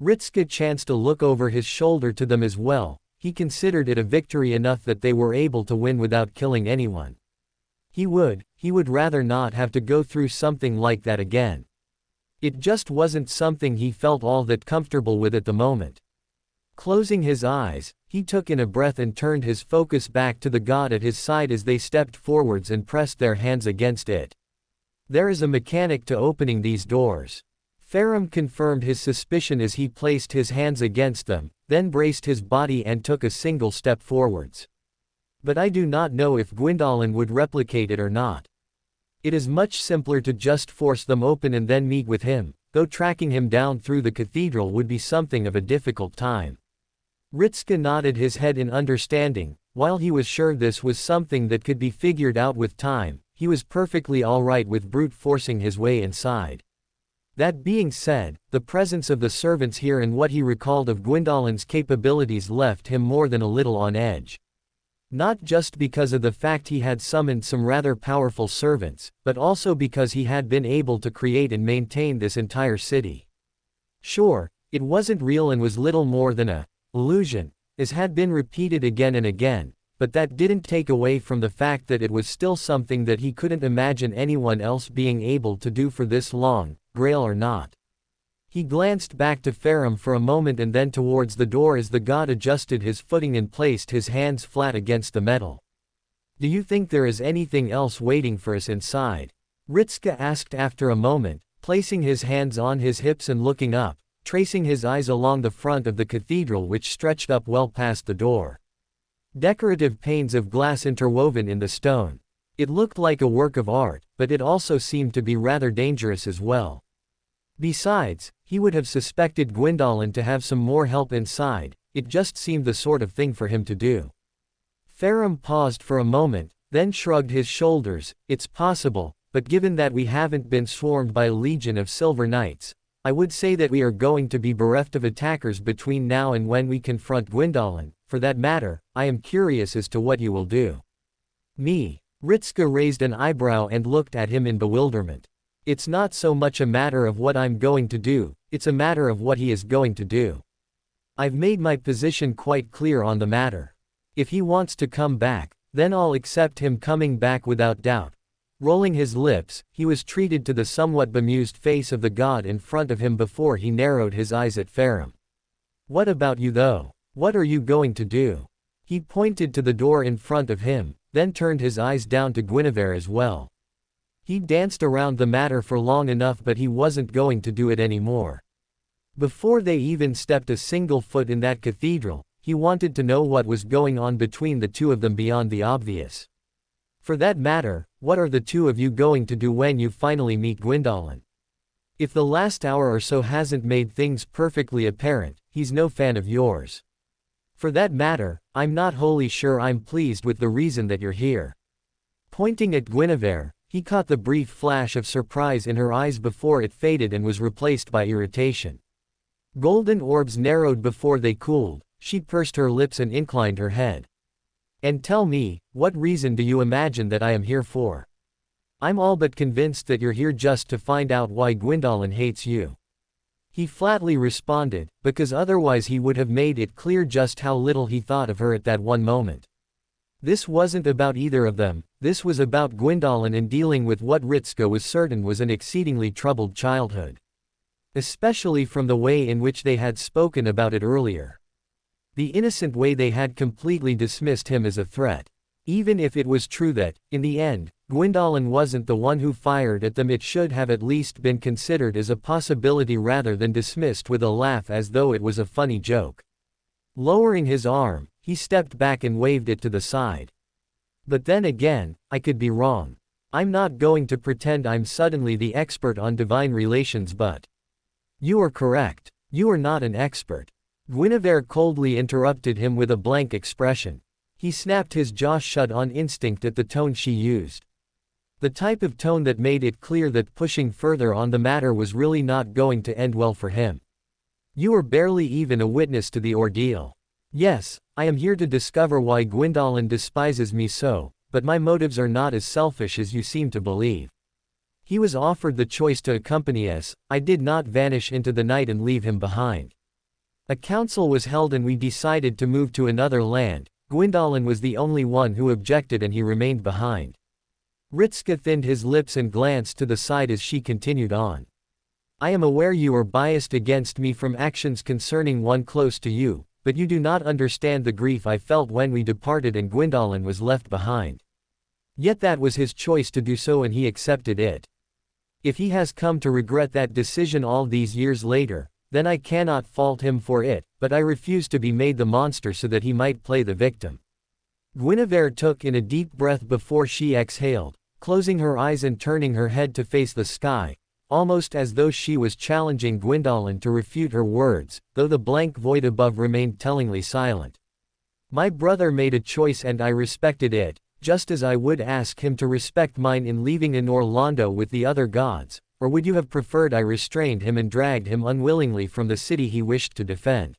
A: Ritska chanced a look over his shoulder to them as well. He considered it a victory enough that they were able to win without killing anyone. He would rather not have to go through something like that again. It just wasn't something he felt all that comfortable with at the moment. Closing his eyes, he took in a breath and turned his focus back to the god at his side as they stepped forwards and pressed their hands against it. There is a mechanic to opening these doors. Farum confirmed his suspicion as he placed his hands against them, then braced his body and took a single step forwards. But I do not know if Gwyndolin would replicate it or not. It is much simpler to just force them open and then meet with him, though tracking him down through the cathedral would be something of a difficult time. Ritska nodded his head in understanding. While he was sure this was something that could be figured out with time, he was perfectly alright with brute forcing his way inside. That being said, the presence of the servants here and what he recalled of Gwyndolin's capabilities left him more than a little on edge. Not just because of the fact he had summoned some rather powerful servants, but also because he had been able to create and maintain this entire city. Sure, it wasn't real and was little more than an illusion, as had been repeated again and again, but that didn't take away from the fact that it was still something that he couldn't imagine anyone else being able to do for this long, Grail or not. He glanced back to Farum for a moment and then towards the door as the god adjusted his footing and placed his hands flat against the metal. Do you think there is anything else waiting for us inside? Ritska asked after a moment, placing his hands on his hips and looking up, tracing his eyes along the front of the cathedral which stretched up well past the door. Decorative panes of glass interwoven in the stone. It looked like a work of art, but it also seemed to be rather dangerous as well. Besides, he would have suspected Gwyndolin to have some more help inside. It just seemed the sort of thing for him to do. Farum paused for a moment, then shrugged his shoulders. It's possible, but given that we haven't been swarmed by a legion of silver knights, I would say that we are going to be bereft of attackers between now and when we confront Gwyndolin. For that matter, I am curious as to what you will do. Me? Ritska raised an eyebrow and looked at him in bewilderment. It's not so much a matter of what I'm going to do, it's a matter of what he is going to do. I've made my position quite clear on the matter. If he wants to come back, then I'll accept him coming back without doubt. Rolling his lips, he was treated to the somewhat bemused face of the god in front of him before he narrowed his eyes at Farum. What about you though? What are you going to do? He pointed to the door in front of him, then turned his eyes down to Guinevere as well. He danced around the matter for long enough but he wasn't going to do it anymore. Before they even stepped a single foot in that cathedral, he wanted to know what was going on between the two of them beyond the obvious. For that matter, what are the two of you going to do when you finally meet Gwyndolin? If the last hour or so hasn't made things perfectly apparent, he's no fan of yours. For that matter, I'm not wholly sure I'm pleased with the reason that you're here. Pointing at Guinevere, He caught the brief flash of surprise in her eyes before it faded and was replaced by irritation. Golden orbs narrowed before they cooled. She pursed her lips and inclined her head. And tell me, what reason do you imagine that I am here for? I'm all but convinced that you're here just to find out why Gwyndolin hates you. He flatly responded, because otherwise he would have made it clear just how little he thought of her at that one moment. This wasn't about either of them, this was about Gwyndolin and dealing with what Ritska was certain was an exceedingly troubled childhood. Especially from the way in which they had spoken about it earlier. The innocent way they had completely dismissed him as a threat. Even if it was true that, in the end, Gwyndolin wasn't the one who fired at them, it should have at least been considered as a possibility rather than dismissed with a laugh as though it was a funny joke. Lowering his arm, he stepped back and waved it to the side. But then again, I could be wrong. I'm not going to pretend I'm suddenly the expert on divine relations, but you are correct. You are not an expert. Guinevere coldly interrupted him with a blank expression. He snapped his jaw shut on instinct at the tone she used. The type of tone that made it clear that pushing further on the matter was really not going to end well for him. You are barely even a witness to the ordeal. Yes, I am here to discover why Gwyndolin despises me so, but my motives are not as selfish as you seem to believe. He was offered the choice to accompany us. I did not vanish into the night and leave him behind. A council was held and we decided to move to another land. Gwyndolin was the only one who objected and he remained behind. Ritska thinned his lips and glanced to the side as she continued on. I am aware you are biased against me from actions concerning one close to you, but you do not understand the grief I felt when we departed and Gwyndolin was left behind. Yet that was his choice to do so and he accepted it. If he has come to regret that decision all these years later, then I cannot fault him for it, but I refuse to be made the monster so that he might play the victim. Guinevere took in a deep breath before she exhaled, closing her eyes and turning her head to face the sky, almost as though she was challenging Gwyndolin to refute her words, though the blank void above remained tellingly silent. My brother made a choice and I respected it, just as I would ask him to respect mine in leaving in Orlando with the other gods. Or would you have preferred I restrained him and dragged him unwillingly from the city he wished to defend?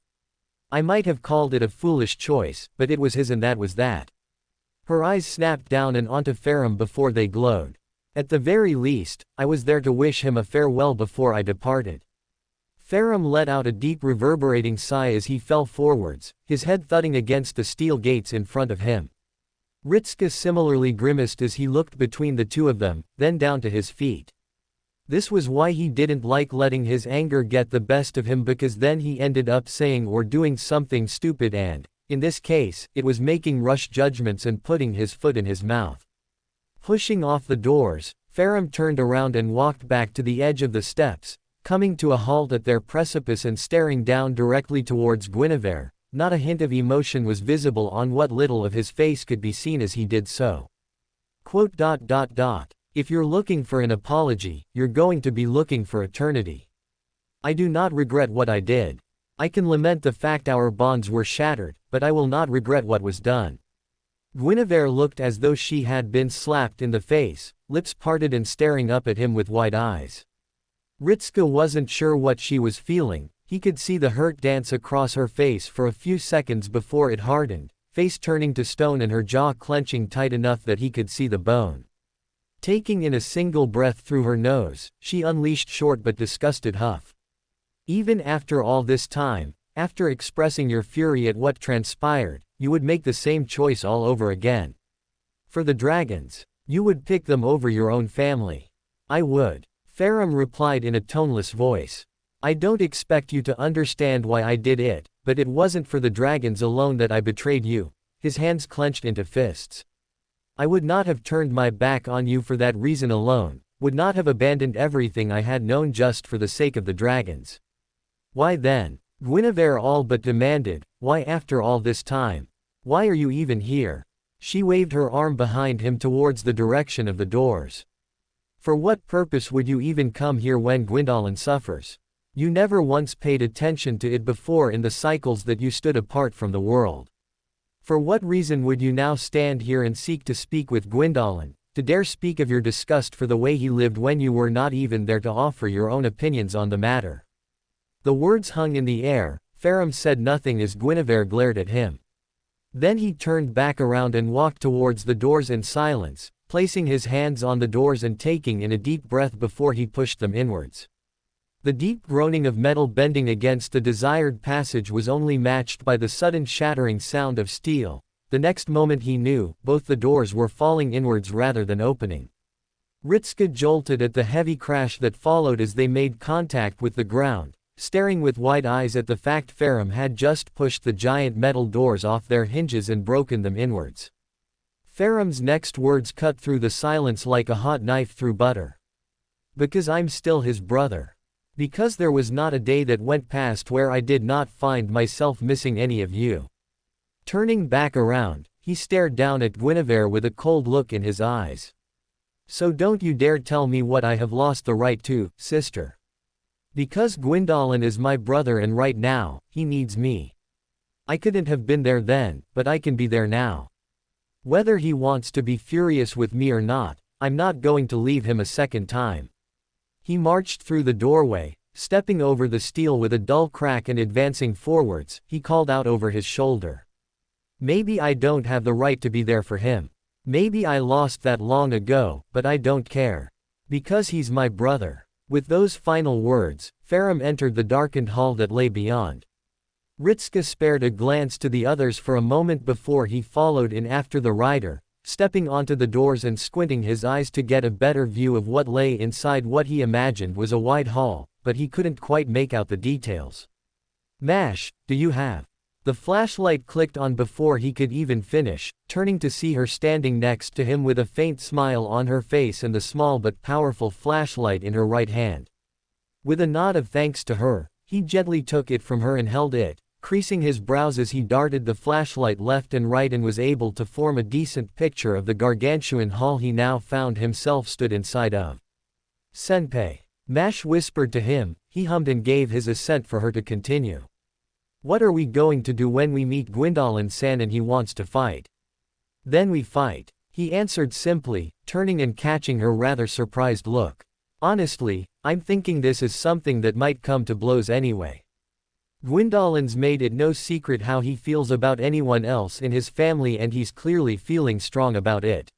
A: I might have called it a foolish choice, but it was his and that was that. Her eyes snapped down and onto Farum before they glowed. At the very least, I was there to wish him a farewell before I departed. Farum let out a deep reverberating sigh as he fell forwards, his head thudding against the steel gates in front of him. Ritska similarly grimaced as he looked between the two of them, then down to his feet. This was why he didn't like letting his anger get the best of him, because then he ended up saying or doing something stupid and, in this case, it was making rush judgments and putting his foot in his mouth. Pushing off the doors, Farum turned around and walked back to the edge of the steps, coming to a halt at their precipice and staring down directly towards Guinevere. Not a hint of emotion was visible on what little of his face could be seen as he did so. If you're looking for an apology, you're going to be looking for eternity. I do not regret what I did. I can lament the fact our bonds were shattered, but I will not regret what was done. Guinevere looked as though she had been slapped in the face, lips parted and staring up at him with wide eyes. Ritska wasn't sure what she was feeling. He could see the hurt dance across her face for a few seconds before it hardened, face turning to stone and her jaw clenching tight enough that he could see the bone. Taking in a single breath through her nose, she unleashed short but disgusted huff. Even after all this time, after expressing your fury at what transpired, you would make the same choice all over again. For the dragons, you would pick them over your own family. I would. Farum replied in a toneless voice. I don't expect you to understand why I did it, but it wasn't for the dragons alone that I betrayed you. His hands clenched into fists. I would not have turned my back on you for that reason alone, would not have abandoned everything I had known just for the sake of the dragons. Why then? Guinevere all but demanded, why after all this time? Why are you even here? She waved her arm behind him towards the direction of the doors. For what purpose would you even come here when Gwyndolin suffers? You never once paid attention to it before in the cycles that you stood apart from the world. For what reason would you now stand here and seek to speak with Gwyndolin, to dare speak of your disgust for the way he lived when you were not even there to offer your own opinions on the matter. The words hung in the air. Farum said nothing as Guinevere glared at him. Then he turned back around and walked towards the doors in silence, placing his hands on the doors and taking in a deep breath before he pushed them inwards. The deep groaning of metal bending against the desired passage was only matched by the sudden shattering sound of steel. The next moment he knew, both the doors were falling inwards rather than opening. Ritska jolted at the heavy crash that followed as they made contact with the ground, staring with wide eyes at the fact Farum had just pushed the giant metal doors off their hinges and broken them inwards. Farum's next words cut through the silence like a hot knife through butter. Because I'm still his brother. Because there was not a day that went past where I did not find myself missing any of you. Turning back around, he stared down at Guinevere with a cold look in his eyes. So don't you dare tell me what I have lost the right to, sister. Because Gwyndolin is my brother and right now, he needs me. I couldn't have been there then, but I can be there now. Whether he wants to be furious with me or not, I'm not going to leave him a second time. He marched through the doorway, stepping over the steel with a dull crack and advancing forwards. He called out over his shoulder. Maybe I don't have the right to be there for him. Maybe I lost that long ago, but I don't care. Because he's my brother. With those final words, Farum entered the darkened hall that lay beyond. Ritska spared a glance to the others for a moment before he followed in after the rider, stepping onto the doors and squinting his eyes to get a better view of what lay inside what he imagined was a wide hall, but he couldn't quite make out the details. Mash, do you have? The flashlight clicked on before he could even finish, turning to see her standing next to him with a faint smile on her face and the small but powerful flashlight in her right hand. With a nod of thanks to her, he gently took it from her and held it, creasing his brows as he darted the flashlight left and right and was able to form a decent picture of the gargantuan hall he now found himself stood inside of. Senpai. Mash whispered to him. He hummed and gave his assent for her to continue. What are we going to do when we meet Gwyndolin-san and he wants to fight? Then we fight, he answered simply, turning and catching her rather surprised look. Honestly, I'm thinking this is something that might come to blows anyway. Gwyndolin's made it no secret how he feels about anyone else in his family and he's clearly feeling strong about it.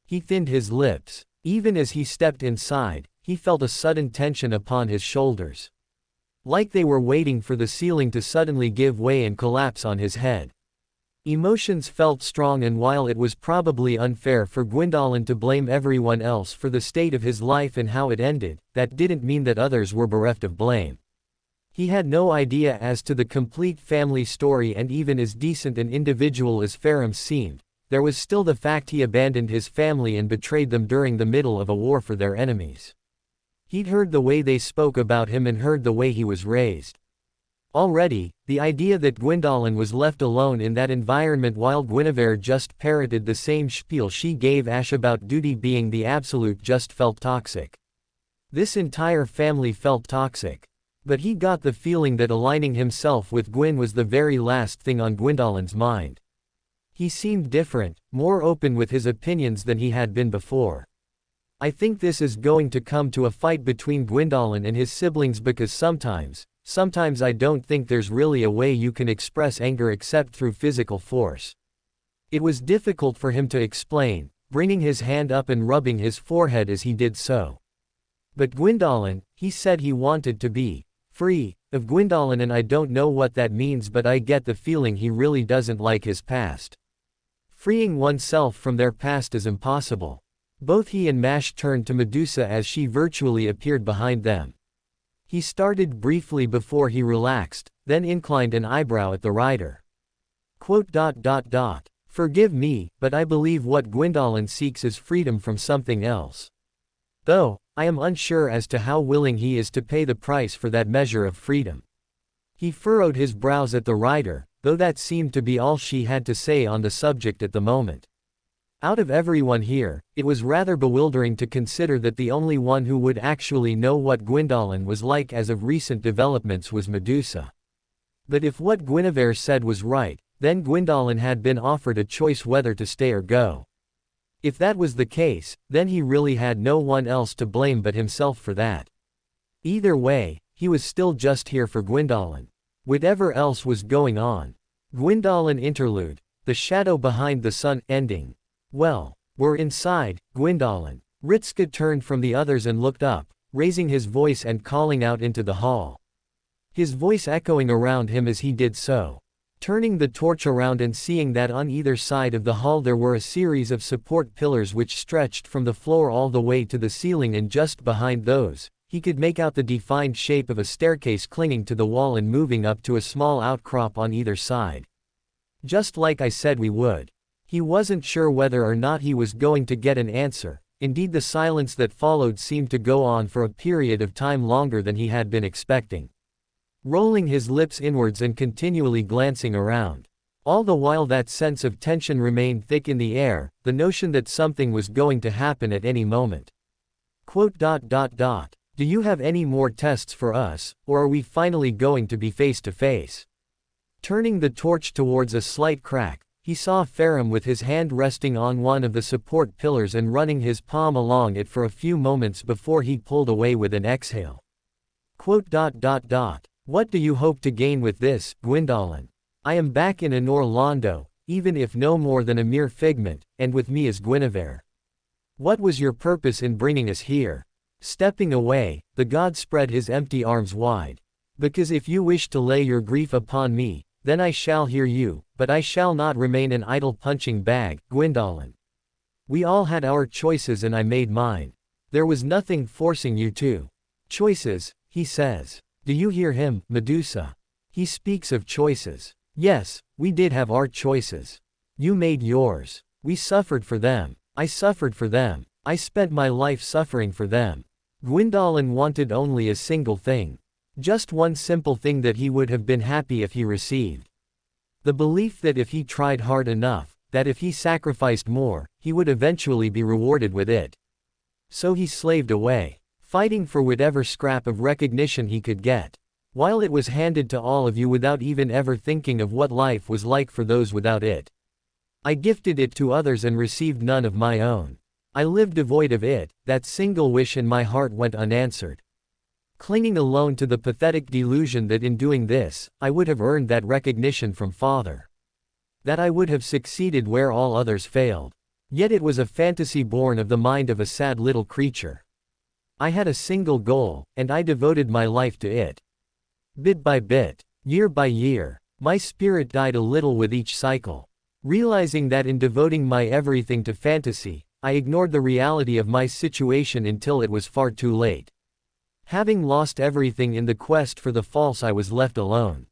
A: He thinned his lips. Even as he stepped inside, he felt a sudden tension upon his shoulders. Like they were waiting for the ceiling to suddenly give way and collapse on his head. Emotions felt strong, and while it was probably unfair for Gwyndolin to blame everyone else for the state of his life and how it ended, that didn't mean that others were bereft of blame. He had no idea as to the complete family story, and even as decent an individual as Farum seemed, there was still the fact he abandoned his family and betrayed them during the middle of a war for their enemies. He'd heard the way they spoke about him and heard the way he was raised. Already, the idea that Gwyndolin was left alone in that environment while Guinevere just parroted the same spiel she gave Ash about duty being the absolute just felt toxic. This entire family felt toxic. But he got the feeling that aligning himself with Gwyn was the very last thing on Gwyndolin mind. He seemed different, more open with his opinions than he had been before. I think this is going to come to a fight between Gwyndolin and his siblings because sometimes I don't think there's really a way you can express anger except through physical force. It was difficult for him to explain, bringing his hand up and rubbing his forehead as he did so. But Gwyndolin, he said he wanted to be free of Gwyndolin, and I don't know what that means, but I get the feeling he really doesn't like his past. Freeing oneself from their past is impossible. Both he and Mash turned to Medusa as she virtually appeared behind them. He started briefly before he relaxed, then inclined an eyebrow at the rider. Forgive me, but I believe what Gwyndolin seeks is freedom from something else. Though, I am unsure as to how willing he is to pay the price for that measure of freedom. He furrowed his brows at the rider, though that seemed to be all she had to say on the subject at the moment. Out of everyone here, it was rather bewildering to consider that the only one who would actually know what Gwyndolin was like as of recent developments was Medusa. But if what Guinevere said was right, then Gwyndolin had been offered a choice whether to stay or go. If that was the case, then he really had no one else to blame but himself for that. Either way, he was still just here for Gwyndolin. Whatever else was going on. Gwyndolin interlude, the shadow behind the sun, ending. Well, we're inside, Gwyndolin. Ritska turned from the others and looked up, raising his voice and calling out into the hall. His voice echoing around him as he did so. Turning the torch around and seeing that on either side of the hall there were a series of support pillars which stretched from the floor all the way to the ceiling, and just behind those, he could make out the defined shape of a staircase clinging to the wall and moving up to a small outcrop on either side. Just like I said we would. He wasn't sure whether or not he was going to get an answer. Indeed, the silence that followed seemed to go on for a period of time longer than he had been expecting. Rolling his lips inwards and continually glancing around. All the while that sense of tension remained thick in the air, the notion that something was going to happen at any moment. Do you have any more tests for us, or are we finally going to be face to face? Turning the torch towards a slight crack, he saw Farum with his hand resting on one of the support pillars and running his palm along it for a few moments before he pulled away with an exhale. What do you hope to gain with this, Gwyndolin? I am back in Anor Londo, even if no more than a mere figment, and with me is Guinevere. What was your purpose in bringing us here? Stepping away, the god spread his empty arms wide. Because if you wish to lay your grief upon me, then I shall hear you, but I shall not remain an idle punching bag, Gwyndolin. We all had our choices and I made mine. There was nothing forcing you to. Choices, he says. Do you hear him, Medusa? He speaks of choices. Yes, we did have our choices. You made yours. We suffered for them. I suffered for them. I spent my life suffering for them. Gwyndolin wanted only a single thing. Just one simple thing that he would have been happy if he received. The belief that if he tried hard enough, that if he sacrificed more, he would eventually be rewarded with it. So he slaved away, fighting for whatever scrap of recognition he could get. While it was handed to all of you without even ever thinking of what life was like for those without it. I gifted it to others and received none of my own. I lived devoid of it, that single wish in my heart went unanswered. Clinging alone to the pathetic delusion that in doing this, I would have earned that recognition from Father. That I would have succeeded where all others failed. Yet it was a fantasy born of the mind of a sad little creature. I had a single goal, and I devoted my life to it. Bit by bit, year by year, my spirit died a little with each cycle. Realizing that in devoting my everything to fantasy, I ignored the reality of my situation until it was far too late. Having lost everything in the quest for the false, I was left alone.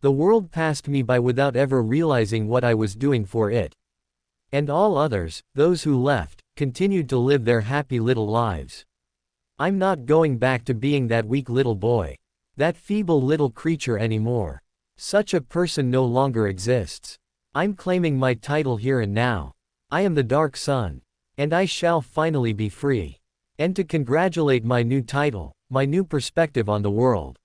A: The world passed me by without ever realizing what I was doing for it. And all others, those who left, continued to live their happy little lives. I'm not going back to being that weak little boy. That feeble little creature anymore. Such a person no longer exists. I'm claiming my title here and now. I am the Dark Sun. And I shall finally be free. And to congratulate my new title, my new perspective on the world.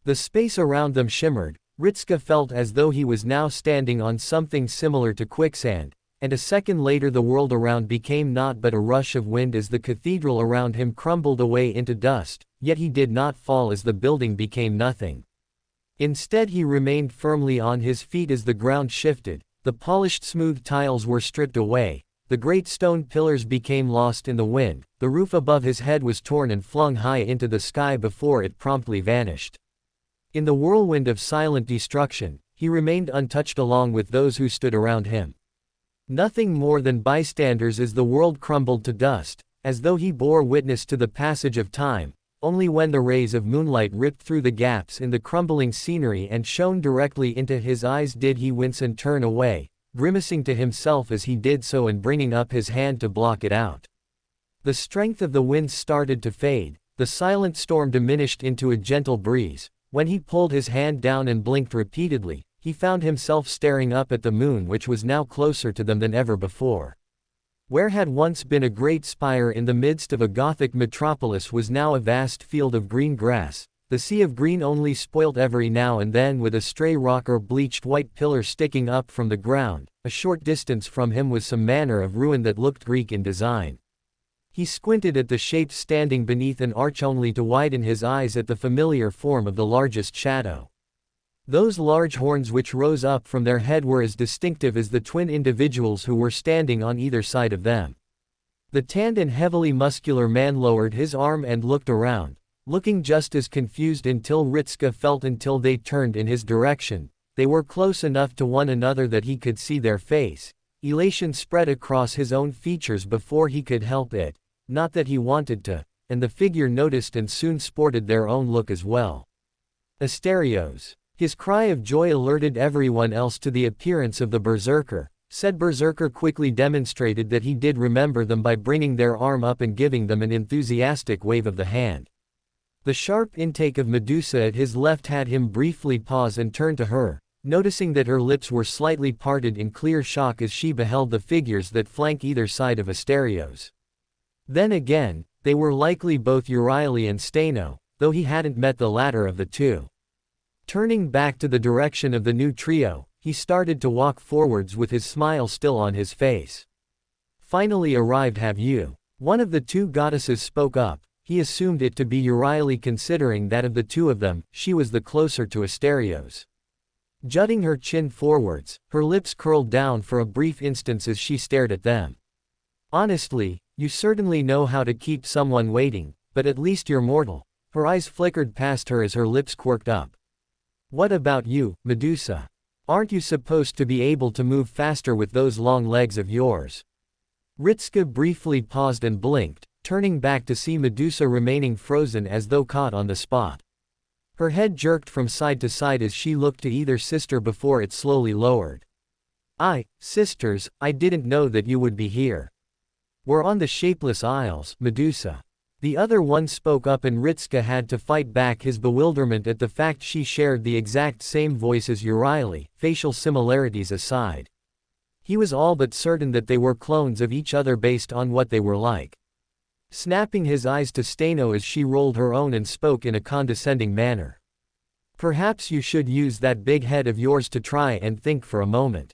A: The space around them shimmered. Ritska felt as though he was now standing on something similar to quicksand, and a second later the world around became naught but a rush of wind as the cathedral around him crumbled away into dust, yet he did not fall as the building became nothing. Instead he remained firmly on his feet as the ground shifted, the polished smooth tiles were stripped away, the great stone pillars became lost in the wind, the roof above his head was torn and flung high into the sky before it promptly vanished. In the whirlwind of silent destruction, he remained untouched along with those who stood around him. Nothing more than bystanders as the world crumbled to dust, as though he bore witness to the passage of time. Only when the rays of moonlight ripped through the gaps in the crumbling scenery and shone directly into his eyes did he wince and turn away, grimacing to himself as he did so and bringing up his hand to block it out. The strength of the winds started to fade, the silent storm diminished into a gentle breeze. When he pulled his hand down and blinked repeatedly, he found himself staring up at the moon, which was now closer to them than ever before. Where had once been a great spire in the midst of a Gothic metropolis was now a vast field of green grass, the sea of green only spoilt every now and then with a stray rock or bleached white pillar sticking up from the ground. A short distance from him was some manner of ruin that looked Greek in design. He squinted at the shapes standing beneath an arch only to widen his eyes at the familiar form of the largest shadow. Those large horns which rose up from their head were as distinctive as the twin individuals who were standing on either side of them. The tanned and heavily muscular man lowered his arm and looked around, looking just as confused until Ritska felt until they turned in his direction. They were close enough to one another that he could see their face. Elation spread across his own features before he could help it, not that he wanted to, and the figure noticed and soon sported their own look as well. Asterios. His cry of joy alerted everyone else to the appearance of the berserker. Said berserker quickly demonstrated that he did remember them by bringing their arm up and giving them an enthusiastic wave of the hand. The sharp intake of Medusa at his left had him briefly pause and turn to her, noticing that her lips were slightly parted in clear shock as she beheld the figures that flank either side of Asterios. Then again, they were likely both Euryale and Steno, though he hadn't met the latter of the two. Turning back to the direction of the new trio, he started to walk forwards with his smile still on his face. Finally arrived, have you? One of the two goddesses spoke up. He assumed it to be Euryale, considering that of the two of them, she was the closer to Asterios. Jutting her chin forwards, her lips curled down for a brief instant as she stared at them. Honestly, you certainly know how to keep someone waiting, but at least you're mortal. Her eyes flickered past her as her lips quirked up. What about you, Medusa? Aren't you supposed to be able to move faster with those long legs of yours? Ritska briefly paused and blinked, turning back to see Medusa remaining frozen as though caught on the spot. Her head jerked from side to side as she looked to either sister before it slowly lowered. Sisters, I didn't know that you would be here. We're on the Shapeless Isles, Medusa. The other one spoke up and Ritska had to fight back his bewilderment at the fact she shared the exact same voice as Euryale, facial similarities aside. He was all but certain that they were clones of each other based on what they were like. Snapping his eyes to Steno as she rolled her own and spoke in a condescending manner. Perhaps you should use that big head of yours to try and think for a moment.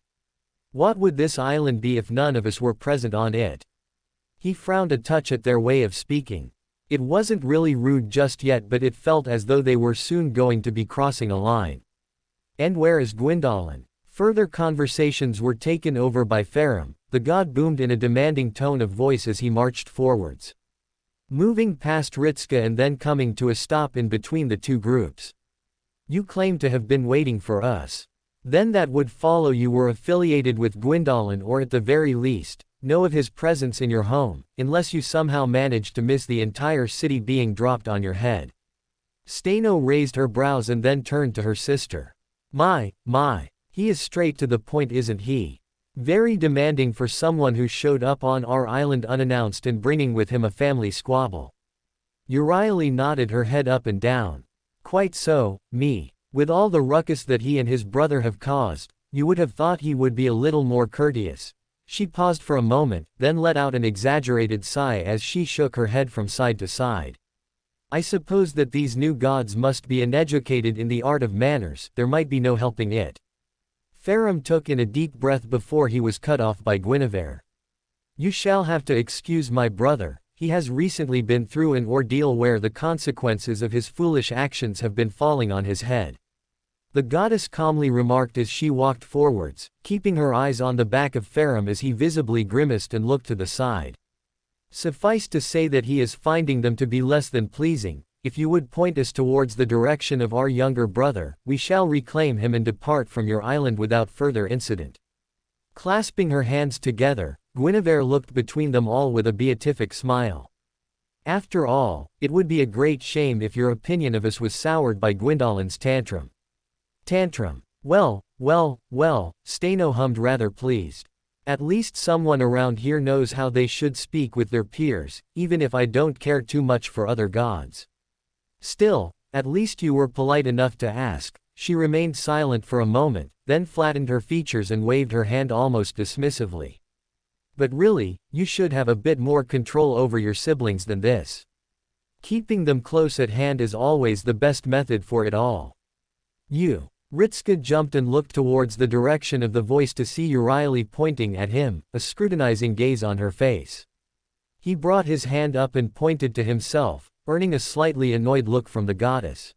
A: What would this island be if none of us were present on it? He frowned a touch at their way of speaking. It wasn't really rude just yet, but it felt as though they were soon going to be crossing a line. And where is Gwyndolin? Further conversations were taken over by Farum. The god boomed in a demanding tone of voice as he marched forwards, moving past Ritska and then coming to a stop in between the two groups. You claim to have been waiting for us. Then that would follow you were affiliated with Gwyndolin, or at the very least, know of his presence in your home, unless you somehow managed to miss the entire city being dropped on your head. Steno raised her brows and then turned to her sister. My, he is straight to the point, isn't he? Very demanding for someone who showed up on our island unannounced and bringing with him a family squabble. Euryale nodded her head up and down. Quite so, me. With all the ruckus that he and his brother have caused, you would have thought he would be a little more courteous. She paused for a moment, then let out an exaggerated sigh as she shook her head from side to side. I suppose that these new gods must be uneducated in the art of manners, there might be no helping it. Farum took in a deep breath before he was cut off by Guinevere. You shall have to excuse my brother, he has recently been through an ordeal where the consequences of his foolish actions have been falling on his head. The goddess calmly remarked as she walked forwards, keeping her eyes on the back of Farum as he visibly grimaced and looked to the side. Suffice to say that he is finding them to be less than pleasing. If you would point us towards the direction of our younger brother, we shall reclaim him and depart from your island without further incident. Clasping her hands together, Guinevere looked between them all with a beatific smile. After all, it would be a great shame if your opinion of us was soured by Gwyndolin's tantrum. Tantrum. Well, Steno hummed, rather pleased. At least someone around here knows how they should speak with their peers, even if I don't care too much for other gods. Still, at least you were polite enough to ask. She remained silent for a moment, then flattened her features and waved her hand almost dismissively. But really, you should have a bit more control over your siblings than this. Keeping them close at hand is always the best method for it all. You. Ritska jumped and looked towards the direction of the voice to see Urieli pointing at him, a scrutinizing gaze on her face. He brought his hand up and pointed to himself, earning a slightly annoyed look from the goddess.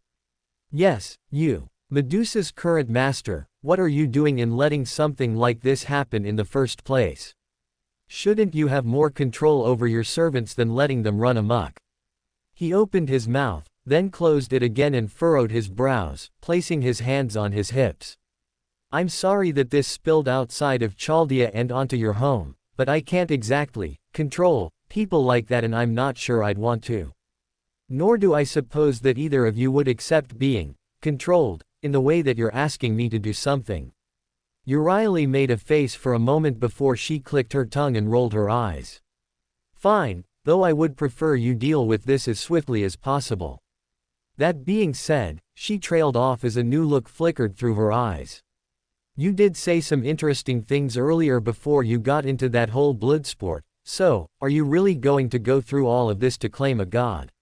A: Yes, you. Medusa's current master, what are you doing in letting something like this happen in the first place? Shouldn't you have more control over your servants than letting them run amok? He opened his mouth, then closed it again and furrowed his brows, placing his hands on his hips. I'm sorry that this spilled outside of Chaldea and onto your home, but I can't exactly control people like that, and I'm not sure I'd want to. Nor do I suppose that either of you would accept being controlled in the way that you're asking me to do something. Urieli made a face for a moment before she clicked her tongue and rolled her eyes. Fine, though I would prefer you deal with this as swiftly as possible. That being said, she trailed off as a new look flickered through her eyes. You did say some interesting things earlier before you got into that whole bloodsport, so, are you really going to go through all of this to claim a god?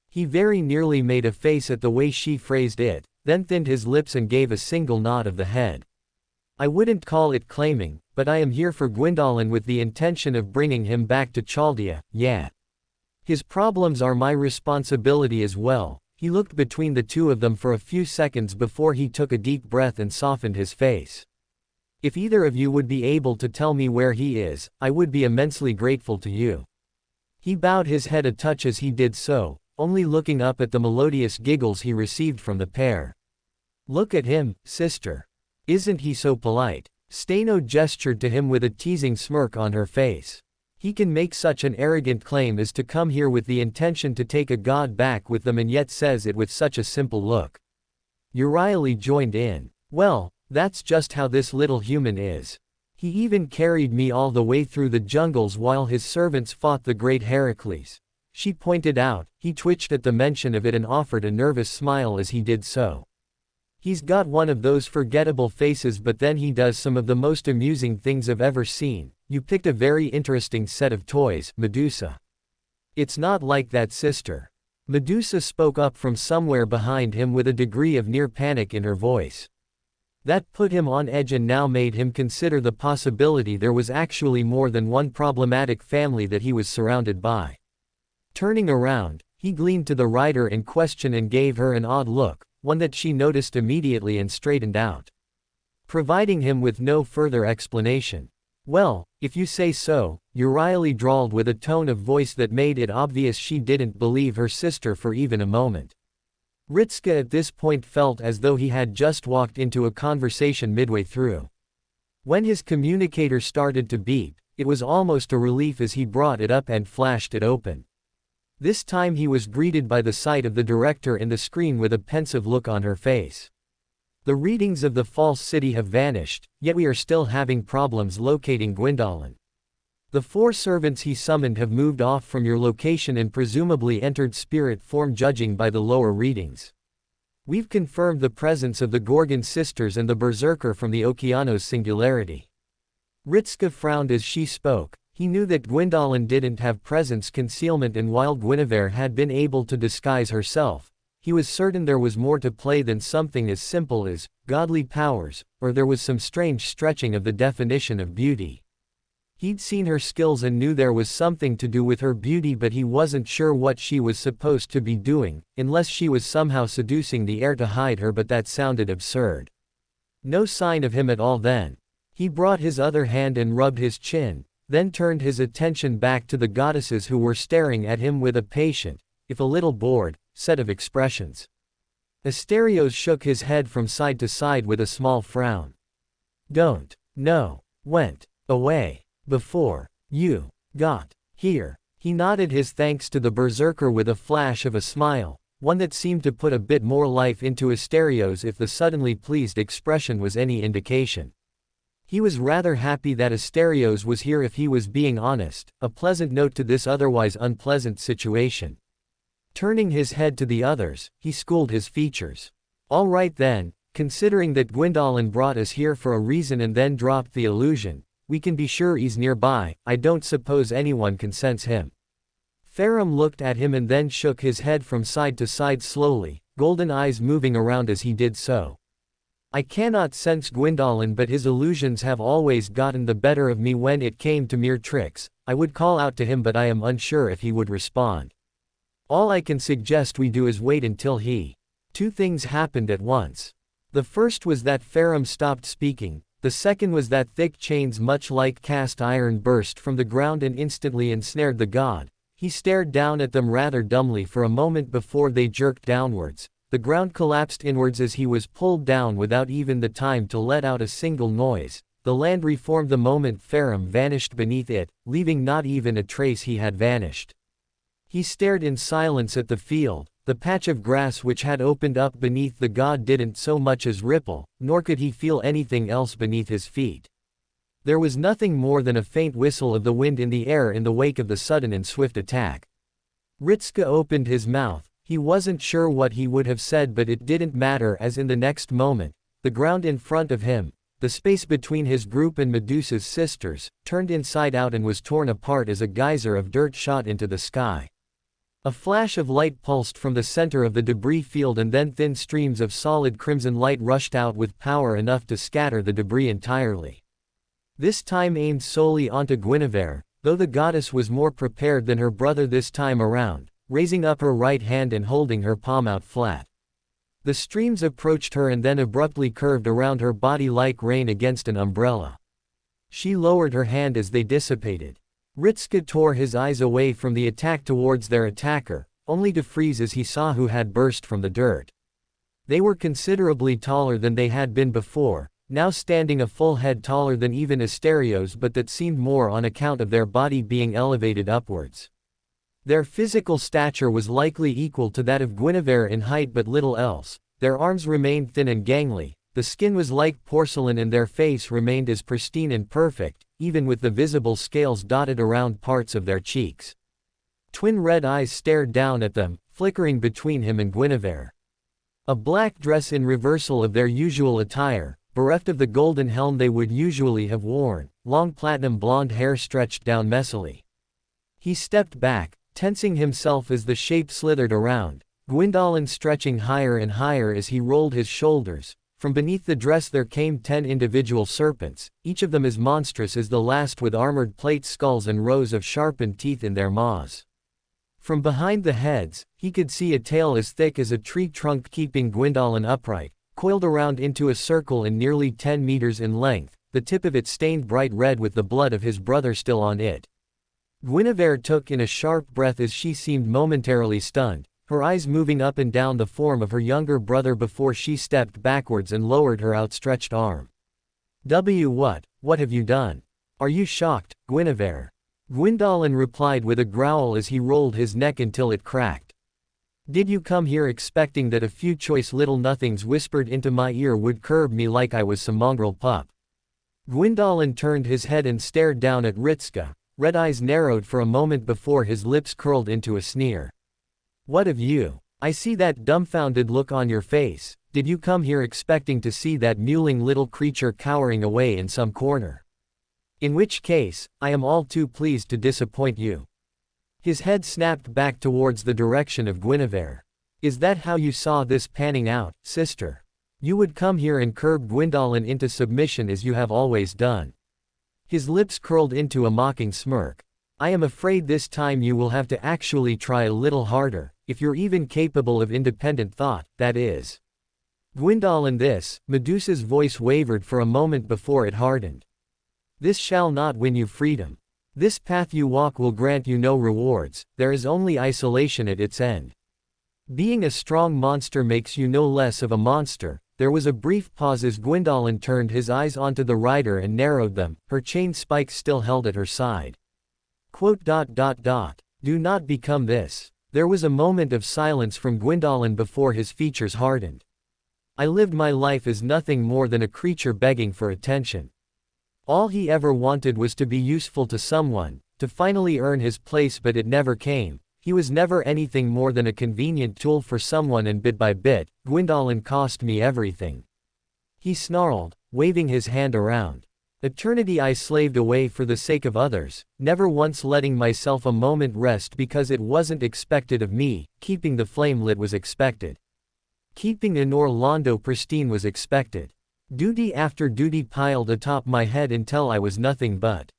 A: He very nearly made a face at the way she phrased it, then thinned his lips and gave a single nod of the head. I wouldn't call it claiming, but I am here for Gwyndolin with the intention of bringing him back to Chaldea, yeah. His problems are my responsibility as well. He looked between the two of them for a few seconds before he took a deep breath and softened his face. If either of you would be able to tell me where he is, I would be immensely grateful to you. He bowed his head a touch as he did so, only looking up at the melodious giggles he received from the pair. Look at him, sister. Isn't he so polite? Steno gestured to him with a teasing smirk on her face. He can make such an arrogant claim as to come here with the intention to take a god back with them and yet says it with such a simple look. Urieli joined in. Well, that's just how this little human is. He even carried me all the way through the jungles while his servants fought the great Heracles. She pointed out. He twitched at the mention of it and offered a nervous smile as he did so. He's got one of those forgettable faces, but then he does some of the most amusing things I've ever seen. You picked a very interesting set of toys, Medusa. It's not like that, sister. Medusa spoke up from somewhere behind him with a degree of near panic in her voice. That put him on edge and now made him consider the possibility there was actually more than one problematic family that he was surrounded by. Turning around, he gleamed to the rider in question and gave her an odd look, one that she noticed immediately and straightened out, providing him with no further explanation. Well, if you say so, Urieli drawled with a tone of voice that made it obvious she didn't believe her sister for even a moment. Ritska at this point felt as though he had just walked into a conversation midway through. When his communicator started to beep, it was almost a relief as he brought it up and flashed it open. This time he was greeted by the sight of the director in the screen with a pensive look on her face. The readings of the false city have vanished, yet we are still having problems locating Gwyndolin. The 4 servants he summoned have moved off from your location and presumably entered spirit form, judging by the lower readings. We've confirmed the presence of the Gorgon sisters and the berserker from the Okeanos Singularity. Ritska frowned as she spoke. He knew that Gwyndolin didn't have presence concealment, and while Guinevere had been able to disguise herself, he was certain there was more to play than something as simple as godly powers, or there was some strange stretching of the definition of beauty. He'd seen her skills and knew there was something to do with her beauty, but he wasn't sure what she was supposed to be doing, unless she was somehow seducing the air to hide her, but that sounded absurd. No sign of him at all then. He brought his other hand and rubbed his chin, then turned his attention back to the goddesses who were staring at him with a patient, if a little bored, set of expressions. Asterios shook his head from side to side with a small frown. Don't know. Went away before you got here. He nodded his thanks to the berserker with a flash of a smile, one that seemed to put a bit more life into Asterios if the suddenly pleased expression was any indication. He was rather happy that Asterios was here, if he was being honest, a pleasant note to this otherwise unpleasant situation. Turning his head to the others, he schooled his features. All right then, considering that Gwyndolin brought us here for a reason and then dropped the illusion, we can be sure he's nearby. I don't suppose anyone can sense him. Farum looked at him and then shook his head from side to side slowly, golden eyes moving around as he did so. I cannot sense Gwyndolin, but his illusions have always gotten the better of me when it came to mere tricks. I would call out to him, but I am unsure if he would respond. All I can suggest we do is wait until he. Two things happened at once. The first was that Farum stopped speaking, the second was that thick chains much like cast iron burst from the ground and instantly ensnared the god. He stared down at them rather dumbly for a moment before they jerked downwards. The ground collapsed inwards as he was pulled down without even the time to let out a single noise. The land reformed the moment Farum vanished beneath it, leaving not even a trace he had vanished. He stared in silence at the field. The patch of grass which had opened up beneath the god didn't so much as ripple, nor could he feel anything else beneath his feet. There was nothing more than a faint whistle of the wind in the air in the wake of the sudden and swift attack. Ritska opened his mouth. He wasn't sure what he would have said, but it didn't matter, as in the next moment, the ground in front of him, the space between his group and Medusa's sisters, turned inside out and was torn apart as a geyser of dirt shot into the sky. A flash of light pulsed from the center of the debris field, and then thin streams of solid crimson light rushed out with power enough to scatter the debris entirely. This time aimed solely onto Guinevere, though the goddess was more prepared than her brother this time around, raising up her right hand and holding her palm out flat. The streams approached her and then abruptly curved around her body like rain against an umbrella. She lowered her hand as they dissipated. Ritska tore his eyes away from the attack towards their attacker, only to freeze as he saw who had burst from the dirt. They were considerably taller than they had been before, now standing a full head taller than even Asterios, but that seemed more on account of their body being elevated upwards. Their physical stature was likely equal to that of Guinevere in height but little else. Their arms remained thin and gangly, the skin was like porcelain and their face remained as pristine and perfect, even with the visible scales dotted around parts of their cheeks. Twin red eyes stared down at them, flickering between him and Guinevere. A black dress in reversal of their usual attire, bereft of the golden helm they would usually have worn, long platinum blonde hair stretched down messily. He stepped back, tensing himself as the shape slithered around, Gwyndolin stretching higher and higher as he rolled his shoulders. From beneath the dress there came 10 individual serpents, each of them as monstrous as the last, with armored plate skulls and rows of sharpened teeth in their maws. From behind the heads, he could see a tail as thick as a tree trunk keeping Gwyndolin upright, coiled around into a circle and nearly 10 meters in length, the tip of it stained bright red with the blood of his brother still on it. Guinevere took in a sharp breath as she seemed momentarily stunned, her eyes moving up and down the form of her younger brother before she stepped backwards and lowered her outstretched arm. What have you done? Are you shocked, Guinevere? Gwyndolin replied with a growl as he rolled his neck until it cracked. Did you come here expecting that a few choice little nothings whispered into my ear would curb me like I was some mongrel pup? Gwyndolin turned his head and stared down at Ritska, red eyes narrowed for a moment before his lips curled into a sneer. What of you? I see that dumbfounded look on your face. Did you come here expecting to see that mewling little creature cowering away in some corner? In which case, I am all too pleased to disappoint you. His head snapped back towards the direction of Guinevere. Is that how you saw this panning out, sister? You would come here and curb Gwyndolin into submission as you have always done. His lips curled into a mocking smirk. I am afraid this time you will have to actually try a little harder, if you're even capable of independent thought, that is. Gwyndolin, this, Medusa's voice wavered for a moment before it hardened. This shall not win you freedom. This path you walk will grant you no rewards, there is only isolation at its end. Being a strong monster makes you no less of a monster. There was a brief pause as Gwyndolin turned his eyes onto the rider and narrowed them, her chain spikes still held at her side. Do not become this. There was a moment of silence from Gwyndolin before his features hardened. I lived my life as nothing more than a creature begging for attention. All he ever wanted was to be useful to someone, to finally earn his place, but it never came. He was never anything more than a convenient tool for someone, and bit by bit, Gwyndolin cost me everything. He snarled, waving his hand around. Eternity I slaved away for the sake of others, never once letting myself a moment rest because it wasn't expected of me, keeping the flame lit was expected. Keeping Enor Londo pristine was expected. Duty after duty piled atop my head until I was nothing but.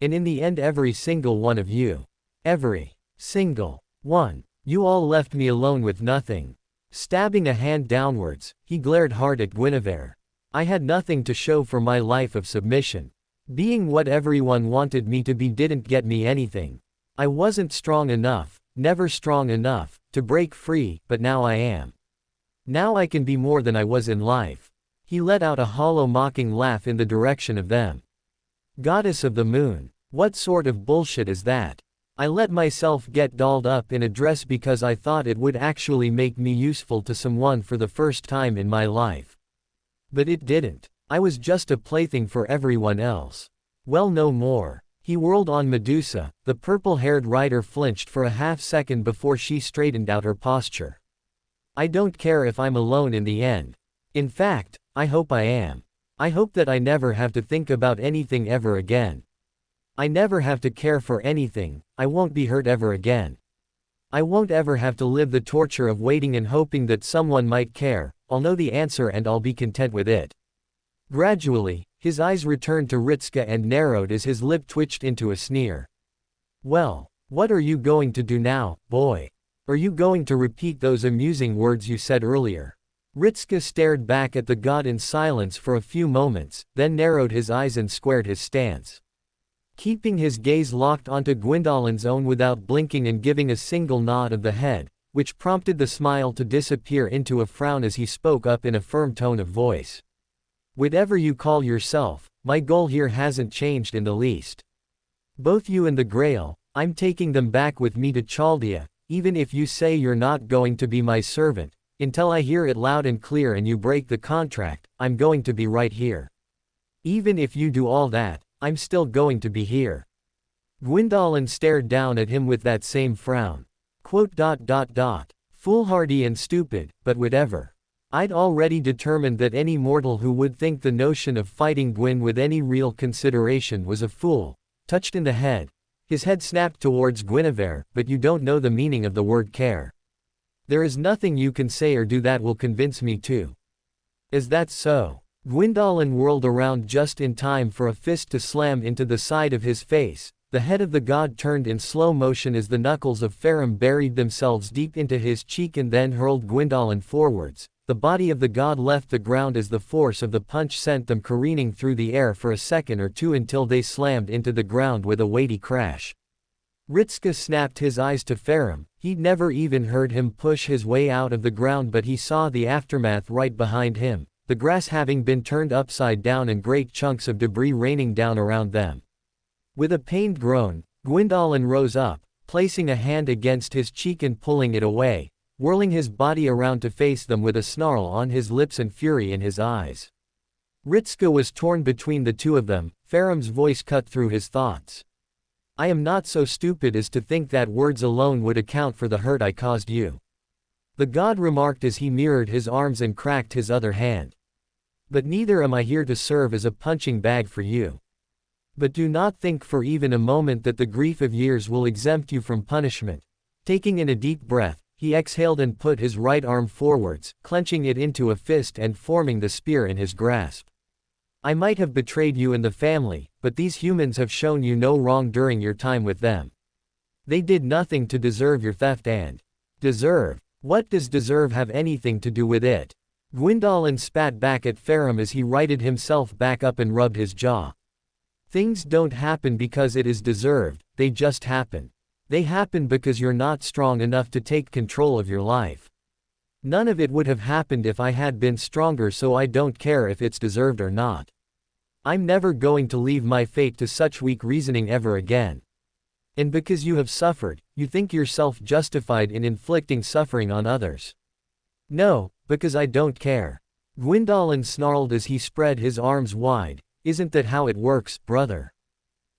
A: And in the end every single one of you. Every single one. You all left me alone with nothing. Stabbing a hand downwards, he glared hard at Guinevere. I had nothing to show for my life of submission. Being what everyone wanted me to be didn't get me anything. I wasn't strong enough, never strong enough, to break free, but now I am. Now I can be more than I was in life. He let out a hollow mocking laugh in the direction of them. Goddess of the moon, what sort of bullshit is that? I let myself get dolled up in a dress because I thought it would actually make me useful to someone for the first time in my life. But it didn't. I was just a plaything for everyone else. Well, no more. He whirled on Medusa. The purple-haired rider flinched for a half-second before she straightened out her posture. I don't care if I'm alone in the end. In fact, I hope I am. I hope that I never have to think about anything ever again. I never have to care for anything. I won't be hurt ever again. I won't ever have to live the torture of waiting and hoping that someone might care. I'll know the answer and I'll be content with it. Gradually, his eyes returned to Ritska and narrowed as his lip twitched into a sneer. Well, what are you going to do now, boy? Are you going to repeat those amusing words you said earlier? Ritska stared back at the god in silence for a few moments, then narrowed his eyes and squared his stance. Keeping his gaze locked onto Gwendolyn's own without blinking and giving a single nod of the head, which prompted the smile to disappear into a frown as he spoke up in a firm tone of voice. Whatever you call yourself, my goal here hasn't changed in the least. Both you and the Grail, I'm taking them back with me to Chaldea, even if you say you're not going to be my servant, until I hear it loud and clear and you break the contract, I'm going to be right here. Even if you do all that, I'm still going to be here. Gwendolyn stared down at him with that same frown. Foolhardy and stupid, but whatever. I'd already determined that any mortal who would think the notion of fighting Gwyn with any real consideration was a fool. Touched in the head. His head snapped towards Guinevere, but you don't know the meaning of the word care. There is nothing you can say or do that will convince me to. Is that so? Gwendolyn whirled around just in time for a fist to slam into the side of his face. The head of the god turned in slow motion as the knuckles of Farum buried themselves deep into his cheek and then hurled Gwendolyn forwards. The body of the god left the ground as the force of the punch sent them careening through the air for a second or two until they slammed into the ground with a weighty crash. Ritska snapped his eyes to Farum. He'd never even heard him push his way out of the ground, but he saw the aftermath right behind him, the grass having been turned upside down and great chunks of debris raining down around them. With a pained groan, Gwendolyn rose up, placing a hand against his cheek and pulling it away, whirling his body around to face them with a snarl on his lips and fury in his eyes. Ritska was torn between the two of them. Farum's voice cut through his thoughts. I am not so stupid as to think that words alone would account for the hurt I caused you. The god remarked as he mirrored his arms and cracked his other hand. But neither am I here to serve as a punching bag for you. But do not think for even a moment that the grief of years will exempt you from punishment. Taking in a deep breath, he exhaled and put his right arm forwards, clenching it into a fist and forming the spear in his grasp. I might have betrayed you and the family, but these humans have shown you no wrong during your time with them. They did nothing to deserve your theft and... Deserve? What does deserve have anything to do with it? Gwendolyn spat back at Farum as he righted himself back up and rubbed his jaw. Things don't happen because it is deserved, they just happen. They happen because you're not strong enough to take control of your life. None of it would have happened if I had been stronger, so I don't care if it's deserved or not. I'm never going to leave my fate to such weak reasoning ever again. And because you have suffered, you think yourself justified in inflicting suffering on others. No, because I don't care. Gwendolyn snarled as he spread his arms wide. Isn't that how it works, brother?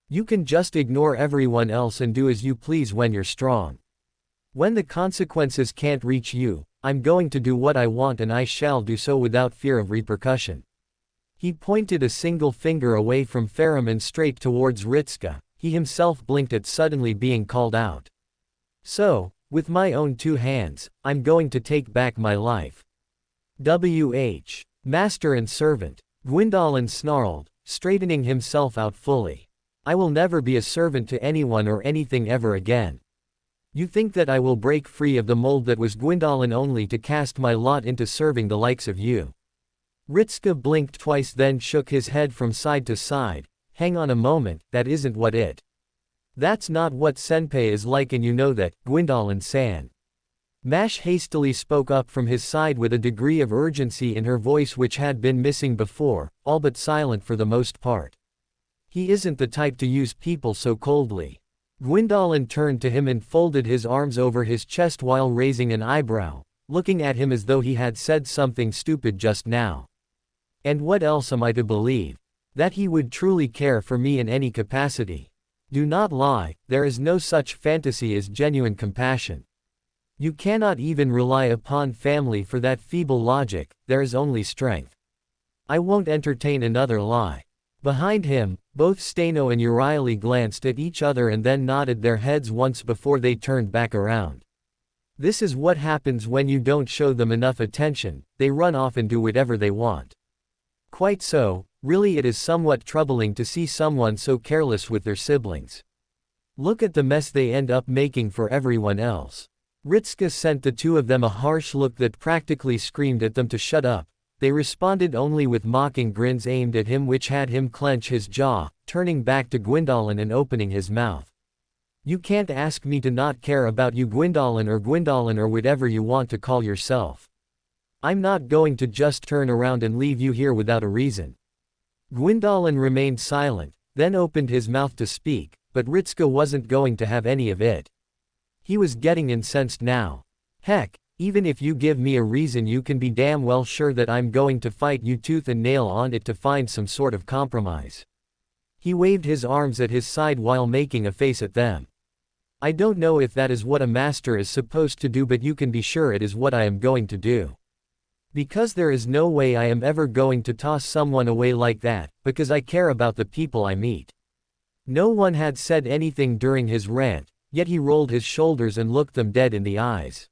A: You can just ignore everyone else and do as you please when you're strong. When the consequences can't reach you, I'm going to do what I want and I shall do so without fear of repercussion. He pointed a single finger away from Farum and straight towards Ritska. He himself blinked at suddenly being called out. So, with my own 2 hands, I'm going to take back my life. W.H. Master and servant. Gwyndolin snarled, straightening himself out fully. I will never be a servant to anyone or anything ever again. You think that I will break free of the mold that was Gwyndolin only to cast my lot into serving the likes of you? Ritska blinked twice then shook his head from side to side. Hang on a moment, that isn't what it. That's not what Senpei is like and you know that, Gwyndolin-san. Mash hastily spoke up from his side with a degree of urgency in her voice which had been missing before, all but silent for the most part. He isn't the type to use people so coldly. Gwyndolin turned to him and folded his arms over his chest while raising an eyebrow, looking at him as though he had said something stupid just now. And what else am I to believe? That he would truly care for me in any capacity. Do not lie, there is no such fantasy as genuine compassion. You cannot even rely upon family for that feeble logic, there is only strength. I won't entertain another lie. Behind him, both Steno and Euryale glanced at each other and then nodded their heads once before they turned back around. This is what happens when you don't show them enough attention, they run off and do whatever they want. Quite so, really it is somewhat troubling to see someone so careless with their siblings. Look at the mess they end up making for everyone else. Ritska sent the 2 of them a harsh look that practically screamed at them to shut up. They responded only with mocking grins aimed at him which had him clench his jaw, turning back to Gwyndolin and opening his mouth. You can't ask me to not care about you Gwyndolin or whatever you want to call yourself. I'm not going to just turn around and leave you here without a reason. Gwyndolin remained silent, then opened his mouth to speak, but Ritska wasn't going to have any of it. He was getting incensed now. Heck, even if you give me a reason you can be damn well sure that I'm going to fight you tooth and nail on it to find some sort of compromise. He waved his arms at his side while making a face at them. I don't know if that is what a master is supposed to do but you can be sure it is what I am going to do. Because there is no way I am ever going to toss someone away like that, because I care about the people I meet. No one had said anything during his rant, yet he rolled his shoulders and looked them dead in the eyes.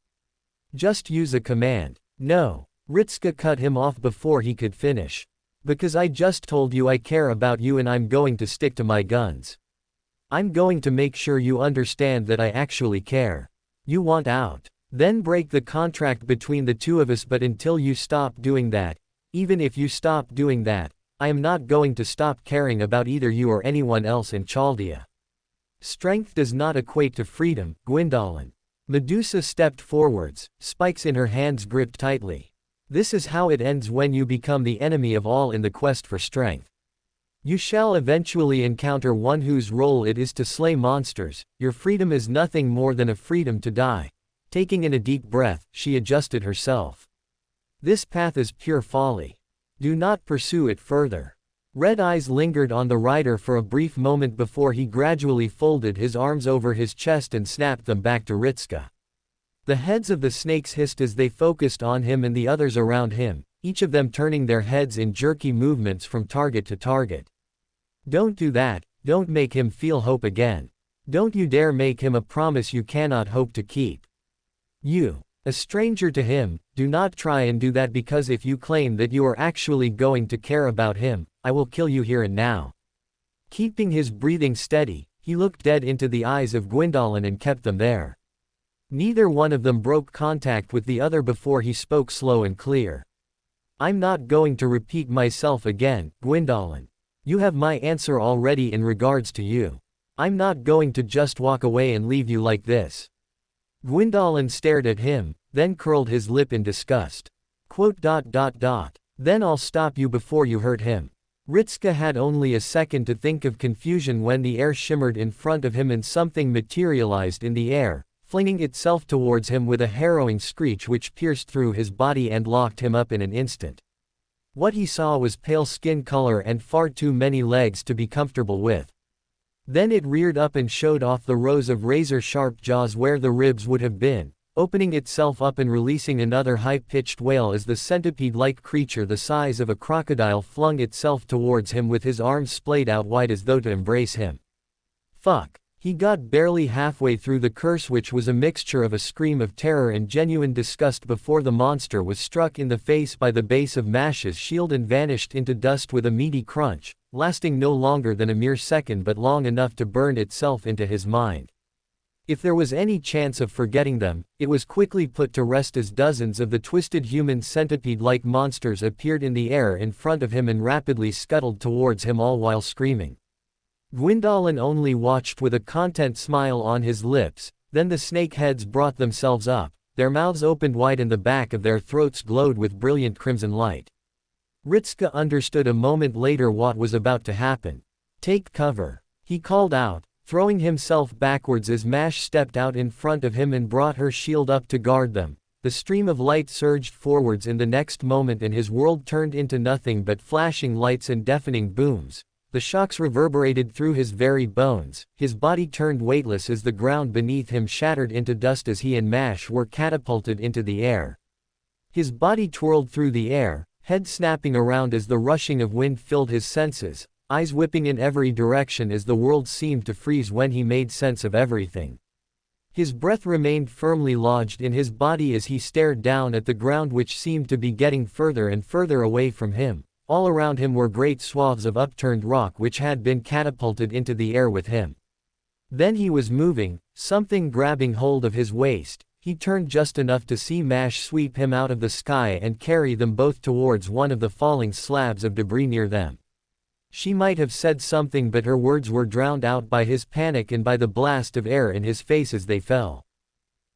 A: Just use a command. No. Ritska cut him off before he could finish. Because I just told you I care about you and I'm going to stick to my guns. I'm going to make sure you understand that I actually care. You want out? Then break the contract between the 2 of us but until you stop doing that, even if you stop doing that, I am not going to stop caring about either you or anyone else in Chaldea. Strength does not equate to freedom, Gwyndolin. Medusa stepped forwards, spikes in her hands gripped tightly. This is how it ends when you become the enemy of all in the quest for strength. You shall eventually encounter one whose role it is to slay monsters. Your freedom is nothing more than a freedom to die. Taking in a deep breath, she adjusted herself. This path is pure folly. Do not pursue it further. Red eyes lingered on the rider for a brief moment before he gradually folded his arms over his chest and snapped them back to Ritska. The heads of the snakes hissed as they focused on him and the others around him, each of them turning their heads in jerky movements from target to target. Don't do that, don't make him feel hope again. Don't you dare make him a promise you cannot hope to keep. You, a stranger to him, do not try and do that because if you claim that you are actually going to care about him, I will kill you here and now. Keeping his breathing steady, he looked dead into the eyes of Gwyndolin and kept them there. Neither one of them broke contact with the other before he spoke slow and clear. I'm not going to repeat myself again, Gwyndolin. You have my answer already in regards to you. I'm not going to just walk away and leave you like this. Gwyndolin stared at him, then curled his lip in disgust. Then I'll stop you before you hurt him. Ritska had only a second to think of confusion when the air shimmered in front of him and something materialized in the air, flinging itself towards him with a harrowing screech which pierced through his body and locked him up in an instant. What he saw was pale skin color and far too many legs to be comfortable with. Then it reared up and showed off the rows of razor-sharp jaws where the ribs would have been, opening itself up and releasing another high-pitched wail as the centipede-like creature the size of a crocodile flung itself towards him with his arms splayed out wide as though to embrace him. Fuck. He got barely halfway through the curse, which was a mixture of a scream of terror and genuine disgust, before the monster was struck in the face by the base of Mash's shield and vanished into dust with a meaty crunch, lasting no longer than a mere second but long enough to burn itself into his mind. If there was any chance of forgetting them, it was quickly put to rest as dozens of the twisted human centipede-like monsters appeared in the air in front of him and rapidly scuttled towards him, all while screaming. Gwyndolin only watched with a content smile on his lips. Then the snake heads brought themselves up, their mouths opened wide and the back of their throats glowed with brilliant crimson light. Ritska understood a moment later what was about to happen. "Take cover," he called out, throwing himself backwards as Mash stepped out in front of him and brought her shield up to guard them. The stream of light surged forwards in the next moment and his world turned into nothing but flashing lights and deafening booms. The shocks reverberated through his very bones, his body turned weightless as the ground beneath him shattered into dust as he and Mash were catapulted into the air. His body twirled through the air, head snapping around as the rushing of wind filled his senses, eyes whipping in every direction as the world seemed to freeze when he made sense of everything. His breath remained firmly lodged in his body as he stared down at the ground, which seemed to be getting further and further away from him. All around him were great swaths of upturned rock which had been catapulted into the air with him. Then he was moving, something grabbing hold of his waist. He turned just enough to see Mash sweep him out of the sky and carry them both towards one of the falling slabs of debris near them. She might have said something, but her words were drowned out by his panic and by the blast of air in his face as they fell.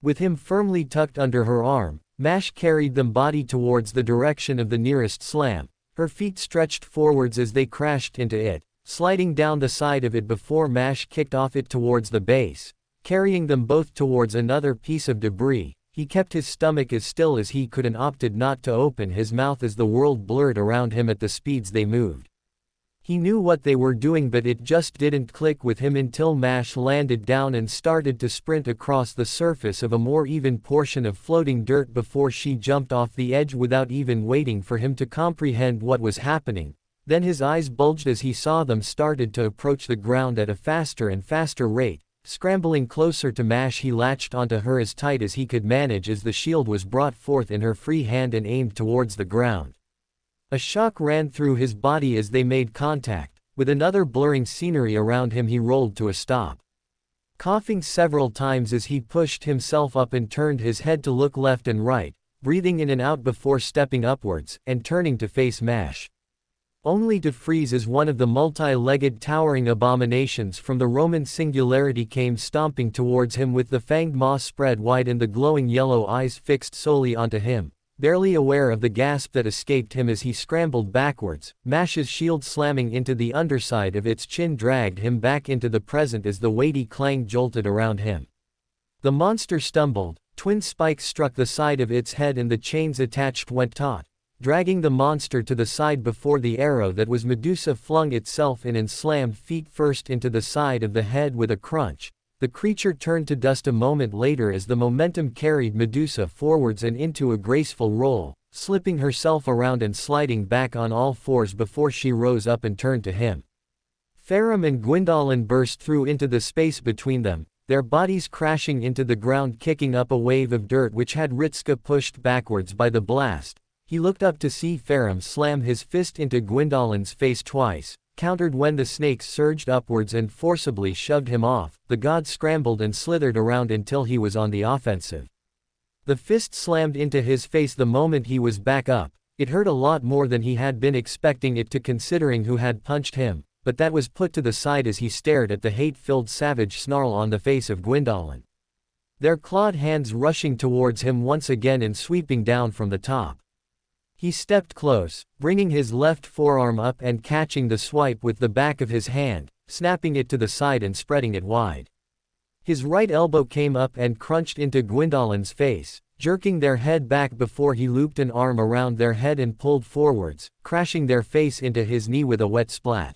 A: With him firmly tucked under her arm, Mash carried them body towards the direction of the nearest slam. Her feet stretched forwards as they crashed into it, sliding down the side of it before Mash kicked off it towards the base, carrying them both towards another piece of debris. He kept his stomach as still as he could and opted not to open his mouth as the world blurred around him at the speeds they moved. He knew what they were doing, but it just didn't click with him until Mash landed down and started to sprint across the surface of a more even portion of floating dirt before she jumped off the edge without even waiting for him to comprehend what was happening. Then his eyes bulged as he saw them started to approach the ground at a faster and faster rate. Scrambling closer to Mash, he latched onto her as tight as he could manage as the shield was brought forth in her free hand and aimed towards the ground. A shock ran through his body as they made contact. With another blurring scenery around him, he rolled to a stop, coughing several times as he pushed himself up and turned his head to look left and right, breathing in and out before stepping upwards and turning to face Mash, only to freeze as one of the multi-legged towering abominations from the Roman Singularity came stomping towards him with the fanged maw spread wide and the glowing yellow eyes fixed solely onto him. Barely aware of the gasp that escaped him as he scrambled backwards, Mash's shield slamming into the underside of its chin dragged him back into the present as the weighty clang jolted around him. The monster stumbled, twin spikes struck the side of its head and the chains attached went taut, dragging the monster to the side before the arrow that was Medusa flung itself in and slammed feet first into the side of the head with a crunch. The creature turned to dust a moment later as the momentum carried Medusa forwards and into a graceful roll, slipping herself around and sliding back on all fours before she rose up and turned to him. Farum and Gwyndolin burst through into the space between them, their bodies crashing into the ground, kicking up a wave of dirt which had Ritska pushed backwards by the blast. He looked up to see Farum slam his fist into Gwyndolin's face twice, countered when the snakes surged upwards and forcibly shoved him off. The god scrambled and slithered around until he was on the offensive. The fist slammed into his face the moment he was back up. It hurt a lot more than he had been expecting it to, considering who had punched him, but that was put to the side as he stared at the hate-filled savage snarl on the face of Gwyndolin, their clawed hands rushing towards him once again and sweeping down from the top. He stepped close, bringing his left forearm up and catching the swipe with the back of his hand, snapping it to the side and spreading it wide. His right elbow came up and crunched into Gwyndolин's face, jerking their head back before he looped an arm around their head and pulled forwards, crashing their face into his knee with a wet splat.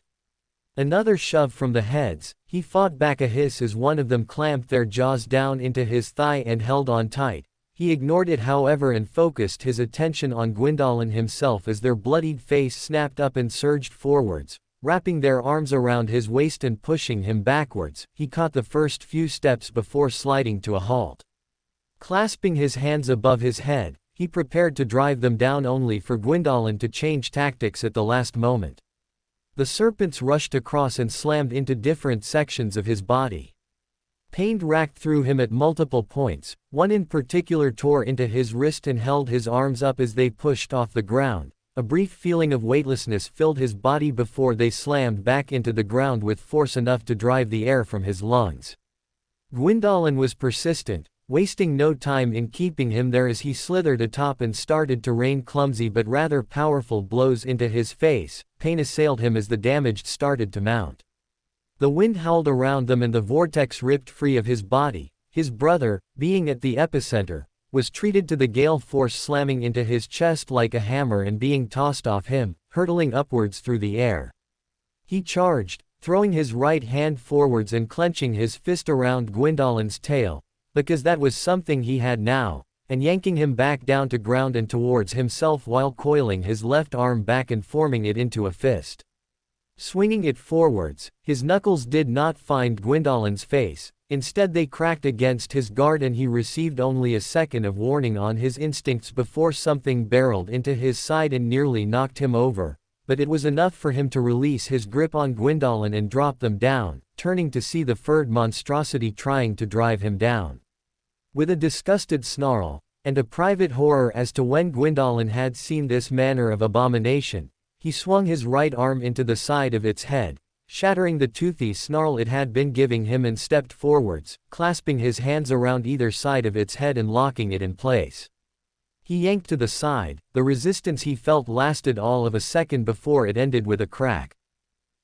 A: Another shove from the heads. He fought back a hiss as one of them clamped their jaws down into his thigh and held on tight. He ignored it however and focused his attention on Gwyndolin himself as their bloodied face snapped up and surged forwards, wrapping their arms around his waist and pushing him backwards. He caught the first few steps before sliding to a halt. Clasping his hands above his head, he prepared to drive them down only for Gwyndolin to change tactics at the last moment. The serpents rushed across and slammed into different sections of his body. Pain racked through him at multiple points, one in particular tore into his wrist and held his arms up as they pushed off the ground. A brief feeling of weightlessness filled his body before they slammed back into the ground with force enough to drive the air from his lungs. Gwyndolin was persistent, wasting no time in keeping him there as he slithered atop and started to rain clumsy but rather powerful blows into his face. Pain assailed him as the damage started to mount. The wind howled around them and the vortex ripped free of his body. His brother, being at the epicenter, was treated to the gale force slamming into his chest like a hammer and being tossed off him, hurtling upwards through the air. He charged, throwing his right hand forwards and clenching his fist around Gwyndolин's tail, because that was something he had now, and yanking him back down to ground and towards himself while coiling his left arm back and forming it into a fist. Swinging it forwards, his knuckles did not find Gwyndolин's face. Instead they cracked against his guard and he received only a second of warning on his instincts before something barreled into his side and nearly knocked him over, but it was enough for him to release his grip on Gwyndolin and drop them down, turning to see the furred monstrosity trying to drive him down. With a disgusted snarl, and a private horror as to when Gwyndolin had seen this manner of abomination, he swung his right arm into the side of its head, shattering the toothy snarl it had been giving him and stepped forwards, clasping his hands around either side of its head and locking it in place. He yanked to the side. The resistance he felt lasted all of a second before it ended with a crack.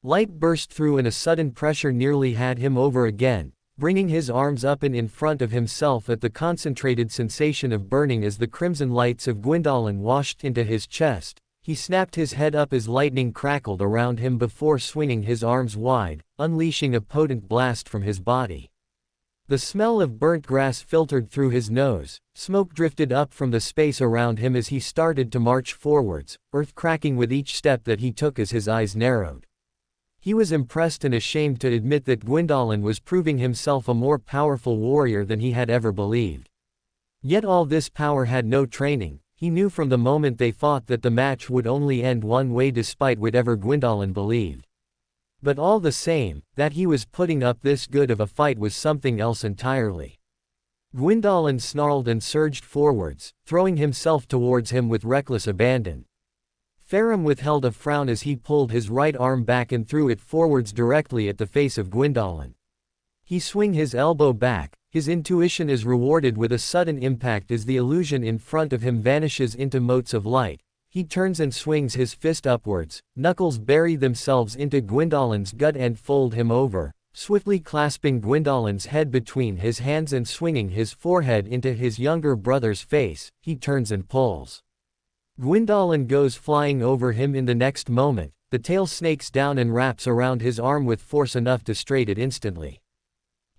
A: Light burst through and a sudden pressure nearly had him over again, bringing his arms up and in front of himself at the concentrated sensation of burning as the crimson lights of Gwyndolin washed into his chest. He snapped his head up as lightning crackled around him before swinging his arms wide, unleashing a potent blast from his body. The smell of burnt grass filtered through his nose, smoke drifted up from the space around him as he started to march forwards, earth cracking with each step that he took as his eyes narrowed. He was impressed and ashamed to admit that Gwyndolin was proving himself a more powerful warrior than he had ever believed. Yet all this power had no training. He knew from the moment they fought that the match would only end one way despite whatever Gwyndolin believed. But all the same, that he was putting up this good of a fight was something else entirely. Gwyndolin snarled and surged forwards, throwing himself towards him with reckless abandon. Farum withheld a frown as he pulled his right arm back and threw it forwards directly at the face of Gwyndolin. He swung his elbow back. His intuition is rewarded with a sudden impact as the illusion in front of him vanishes into motes of light. He turns and swings his fist upwards, knuckles bury themselves into Gwyndolин's gut and fold him over, swiftly clasping Gwyndolин's head between his hands and swinging his forehead into his younger brother's face. He turns and pulls. Gwyndolin goes flying over him in the next moment. The tail snakes down and wraps around his arm with force enough to straighten it instantly.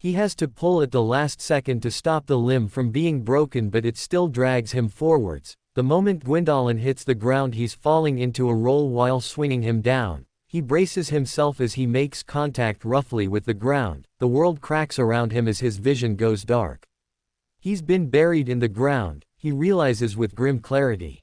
A: He has to pull at the last second to stop the limb from being broken, but it still drags him forwards. The moment Gwyndolin hits the ground he's falling into a roll while swinging him down. He braces himself as he makes contact roughly with the ground. The world cracks around him as his vision goes dark. He's been buried in the ground, he realizes with grim clarity.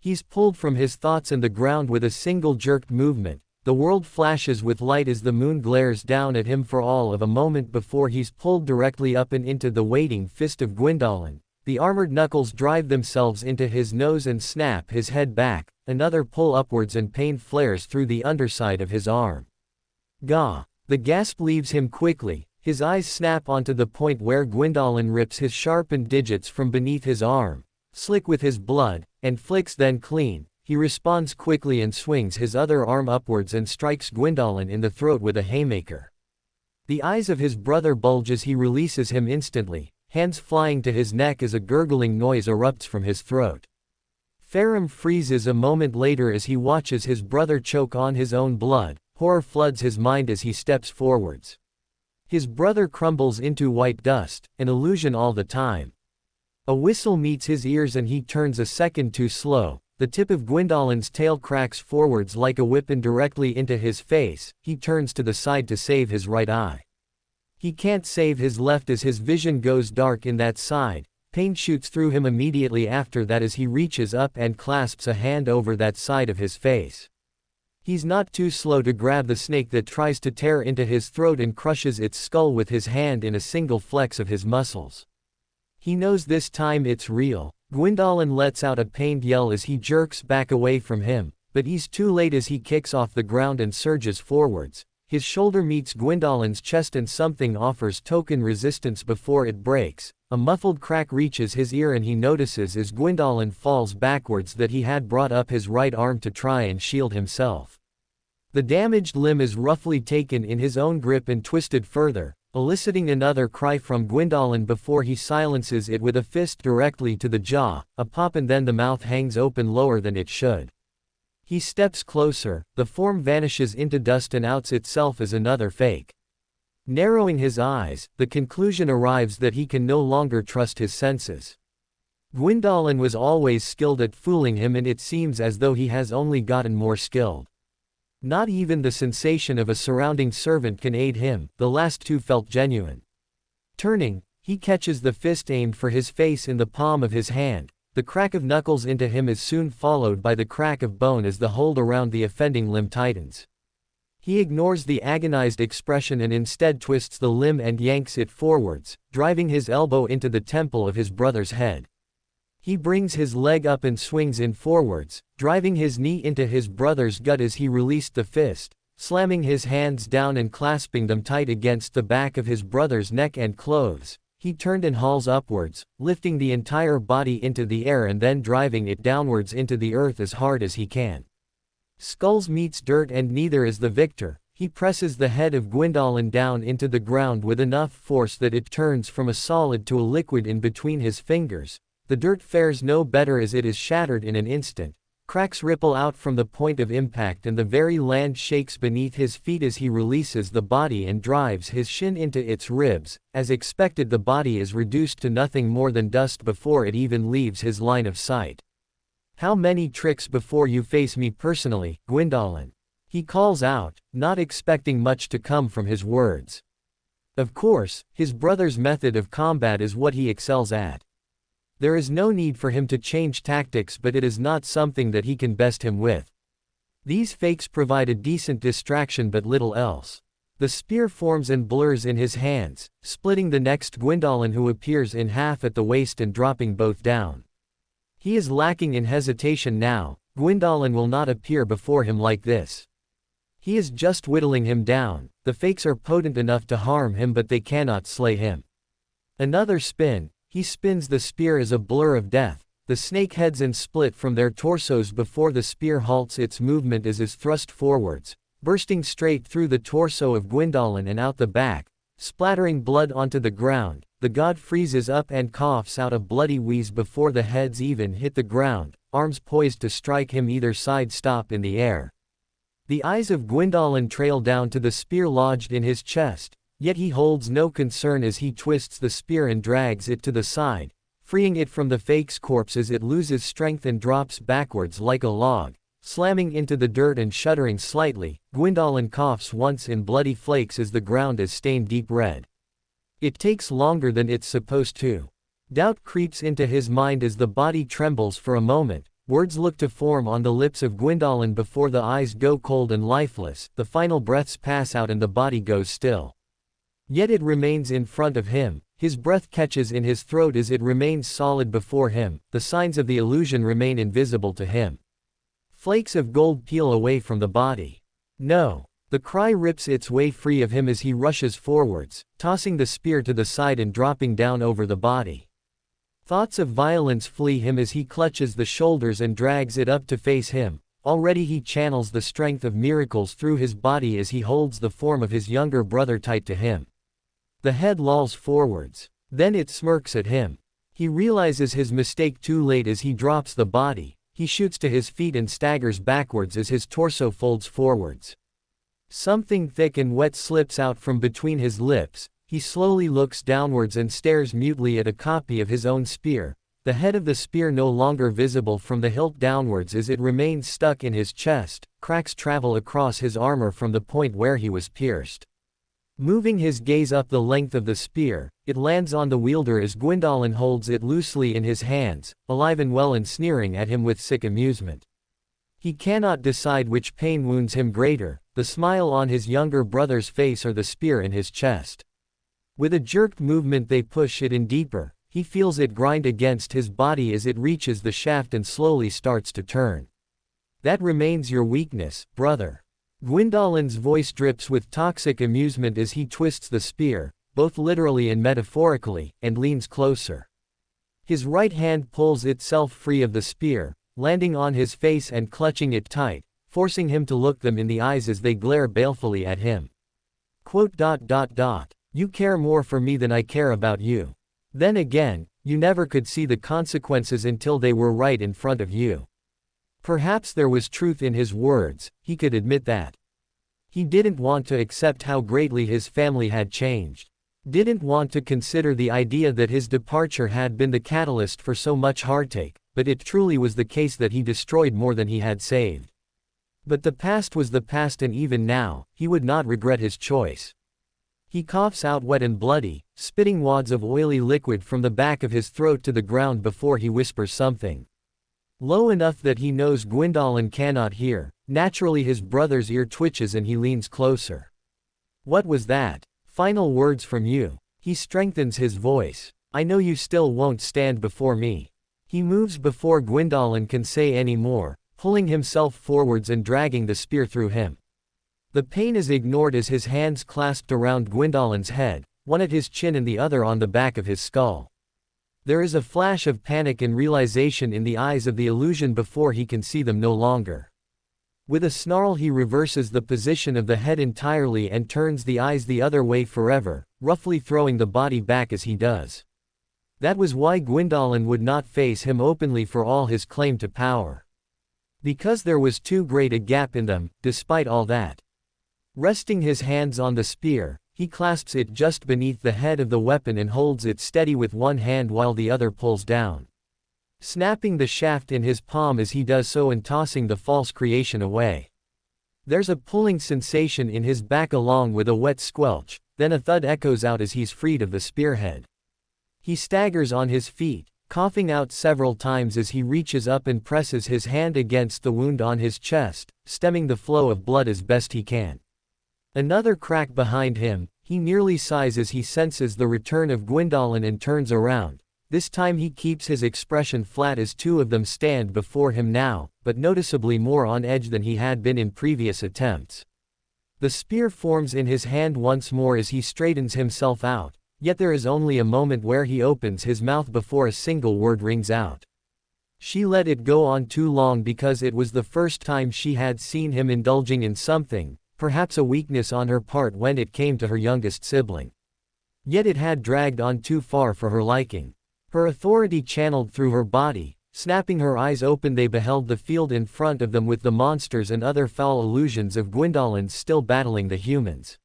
A: He's pulled from his thoughts and the ground with a single jerked movement. The world flashes with light as the moon glares down at him for all of a moment before he's pulled directly up and into the waiting fist of Gwyndolin. The armored knuckles drive themselves into his nose and snap his head back. Another pull upwards and pain flares through the underside of his arm. Gah! The gasp leaves him quickly. His eyes snap onto the point where Gwyndolin rips his sharpened digits from beneath his arm, slick with his blood, and flicks then clean. He responds quickly and swings his other arm upwards and strikes Gwyndolin in the throat with a haymaker. The eyes of his brother bulge as he releases him instantly, hands flying to his neck as a gurgling noise erupts from his throat. Farum freezes a moment later as he watches his brother choke on his own blood. Horror floods his mind as he steps forwards. His brother crumbles into white dust, an illusion all the time. A whistle meets his ears and he turns a second too slow. The tip of Gwyndolin's tail cracks forwards like a whip and directly into his face. He turns to the side to save his right eye. He can't save his left as his vision goes dark in that side. Pain shoots through him immediately after that as he reaches up and clasps a hand over that side of his face. He's not too slow to grab the snake that tries to tear into his throat and crushes its skull with his hand in a single flex of his muscles. He knows this time it's real. Gwendolyn lets out a pained yell as he jerks back away from him, but he's too late as he kicks off the ground and surges forwards. His shoulder meets Gwendolyn's chest and something offers token resistance before it breaks. A muffled crack reaches his ear and he notices as Gwendolyn falls backwards that he had brought up his right arm to try and shield himself. The damaged limb is roughly taken in his own grip and twisted further, eliciting another cry from Gwendolyn before he silences it with a fist directly to the jaw, a pop and then the mouth hangs open lower than it should. He steps closer, the form vanishes into dust and outs itself as another fake. Narrowing his eyes, the conclusion arrives that he can no longer trust his senses. Gwendolyn was always skilled at fooling him and it seems as though he has only gotten more skilled. Not even the sensation of a surrounding servant can aid him, the last two felt genuine. Turning, he catches the fist aimed for his face in the palm of his hand. The crack of knuckles into him is soon followed by the crack of bone as the hold around the offending limb tightens. He ignores the agonized expression and instead twists the limb and yanks it forwards, driving his elbow into the temple of his brother's head. He brings his leg up and swings in forwards, driving his knee into his brother's gut as he released the fist, slamming his hands down and clasping them tight against the back of his brother's neck and clothes. He turned and hauls upwards, lifting the entire body into the air and then driving it downwards into the earth as hard as he can. Skulls meets dirt and neither is the victor. He presses the head of Gwendolyn down into the ground with enough force that it turns from a solid to a liquid in between his fingers. The dirt fares no better as it is shattered in an instant. Cracks ripple out from the point of impact and the very land shakes beneath his feet as he releases the body and drives his shin into its ribs. As expected, the body is reduced to nothing more than dust before it even leaves his line of sight. "How many tricks before you face me personally, Gwendolyn?" he calls out, not expecting much to come from his words. Of course, his brother's method of combat is what he excels at. There is no need for him to change tactics, but it is not something that he can best him with. These fakes provide a decent distraction but little else. The spear forms and blurs in his hands, splitting the next Gwendolyn, who appears in half at the waist and dropping both down. He is lacking in hesitation now. Gwendolyn will not appear before him like this. He is just whittling him down. The fakes are potent enough to harm him but they cannot slay him. Another spin. He spins the spear as a blur of death. The snake heads and split from their torsos before the spear halts its movement as is thrust forwards, bursting straight through the torso of Gwendolyn and out the back, splattering blood onto the ground. The god freezes up and coughs out a bloody wheeze before the heads even hit the ground, arms poised to strike him either side stop in the air. The eyes of Gwendolyn trail down to the spear lodged in his chest, yet he holds no concern as he twists the spear and drags it to the side, freeing it from the fake's corpse as it loses strength and drops backwards like a log, slamming into the dirt and shuddering slightly. Gwendolyn coughs once in bloody flakes as the ground is stained deep red. It takes longer than it's supposed to. Doubt creeps into his mind as the body trembles for a moment. Words look to form on the lips of Gwendolyn before the eyes go cold and lifeless. The final breaths pass out and the body goes still. Yet it remains in front of him. His breath catches in his throat as it remains solid before him. The signs of the illusion remain invisible to him. Flakes of gold peel away from the body. No. The cry rips its way free of him as he rushes forwards, tossing the spear to the side and dropping down over the body. Thoughts of violence flee him as he clutches the shoulders and drags it up to face him. Already he channels the strength of miracles through his body as he holds the form of his younger brother tight to him. The head lolls forwards. Then it smirks at him. He realizes his mistake too late as he drops the body. He shoots to his feet and staggers backwards as his torso folds forwards. Something thick and wet slips out from between his lips. He slowly looks downwards and stares mutely at a copy of his own spear, the head of the spear no longer visible from the hilt downwards as it remains stuck in his chest. Cracks travel across his armor from the point where he was pierced. Moving his gaze up the length of the spear, it lands on the wielder as Gwyndolin holds it loosely in his hands, alive and well and sneering at him with sick amusement. He cannot decide which pain wounds him greater, the smile on his younger brother's face or the spear in his chest. With a jerked movement they push it in deeper. He feels it grind against his body as it reaches the shaft and slowly starts to turn. That remains your weakness, brother. Gwyndolin's voice drips with toxic amusement as he twists the spear, both literally and metaphorically, and leans closer. His right hand pulls itself free of the spear, landing on his face and clutching it tight, forcing him to look them in the eyes as they glare balefully at him. You care more for me than I care about you. Then again, you never could see the consequences until they were right in front of you. Perhaps there was truth in his words, he could admit that. He didn't want to accept how greatly his family had changed. Didn't want to consider the idea that his departure had been the catalyst for so much heartache, but it truly was the case that he destroyed more than he had saved. But the past was the past, and even now, he would not regret his choice. He coughs out wet and bloody, spitting wads of oily liquid from the back of his throat to the ground before he whispers something. Low enough that he knows Gwyndolin cannot hear. Naturally his brother's ear twitches and he leans closer. What was that? Final words from you. He strengthens his voice. I know you still won't stand before me. He moves before Gwyndolin can say any more, pulling himself forwards and dragging the spear through him. The pain is ignored as his hands clasped around Gwyndolин's head, one at his chin and the other on the back of his skull. There is a flash of panic and realization in the eyes of the illusion before he can see them no longer. With a snarl he reverses the position of the head entirely and turns the eyes the other way forever, roughly throwing the body back as he does. That was why Gwyndolin would not face him openly for all his claim to power. Because there was too great a gap in them, despite all that. Resting his hands on the spear, he clasps it just beneath the head of the weapon and holds it steady with one hand while the other pulls down. Snapping the shaft in his palm as he does so and tossing the false creation away. There's a pulling sensation in his back along with a wet squelch, then a thud echoes out as he's freed of the spearhead. He staggers on his feet, coughing out several times as he reaches up and presses his hand against the wound on his chest, stemming the flow of blood as best he can. Another crack behind him, he nearly sighs as he senses the return of Gwyndolin and turns around. This time he keeps his expression flat as two of them stand before him now, but noticeably more on edge than he had been in previous attempts. The spear forms in his hand once more as he straightens himself out, yet there is only a moment where he opens his mouth before a single word rings out. She let it go on too long because it was the first time she had seen him indulging in something, perhaps a weakness on her part when it came to her youngest sibling. Yet it had dragged on too far for her liking. Her authority channeled through her body, snapping her eyes open they beheld the field in front of them with the monsters and other foul illusions of Gwyndolin still battling the humans.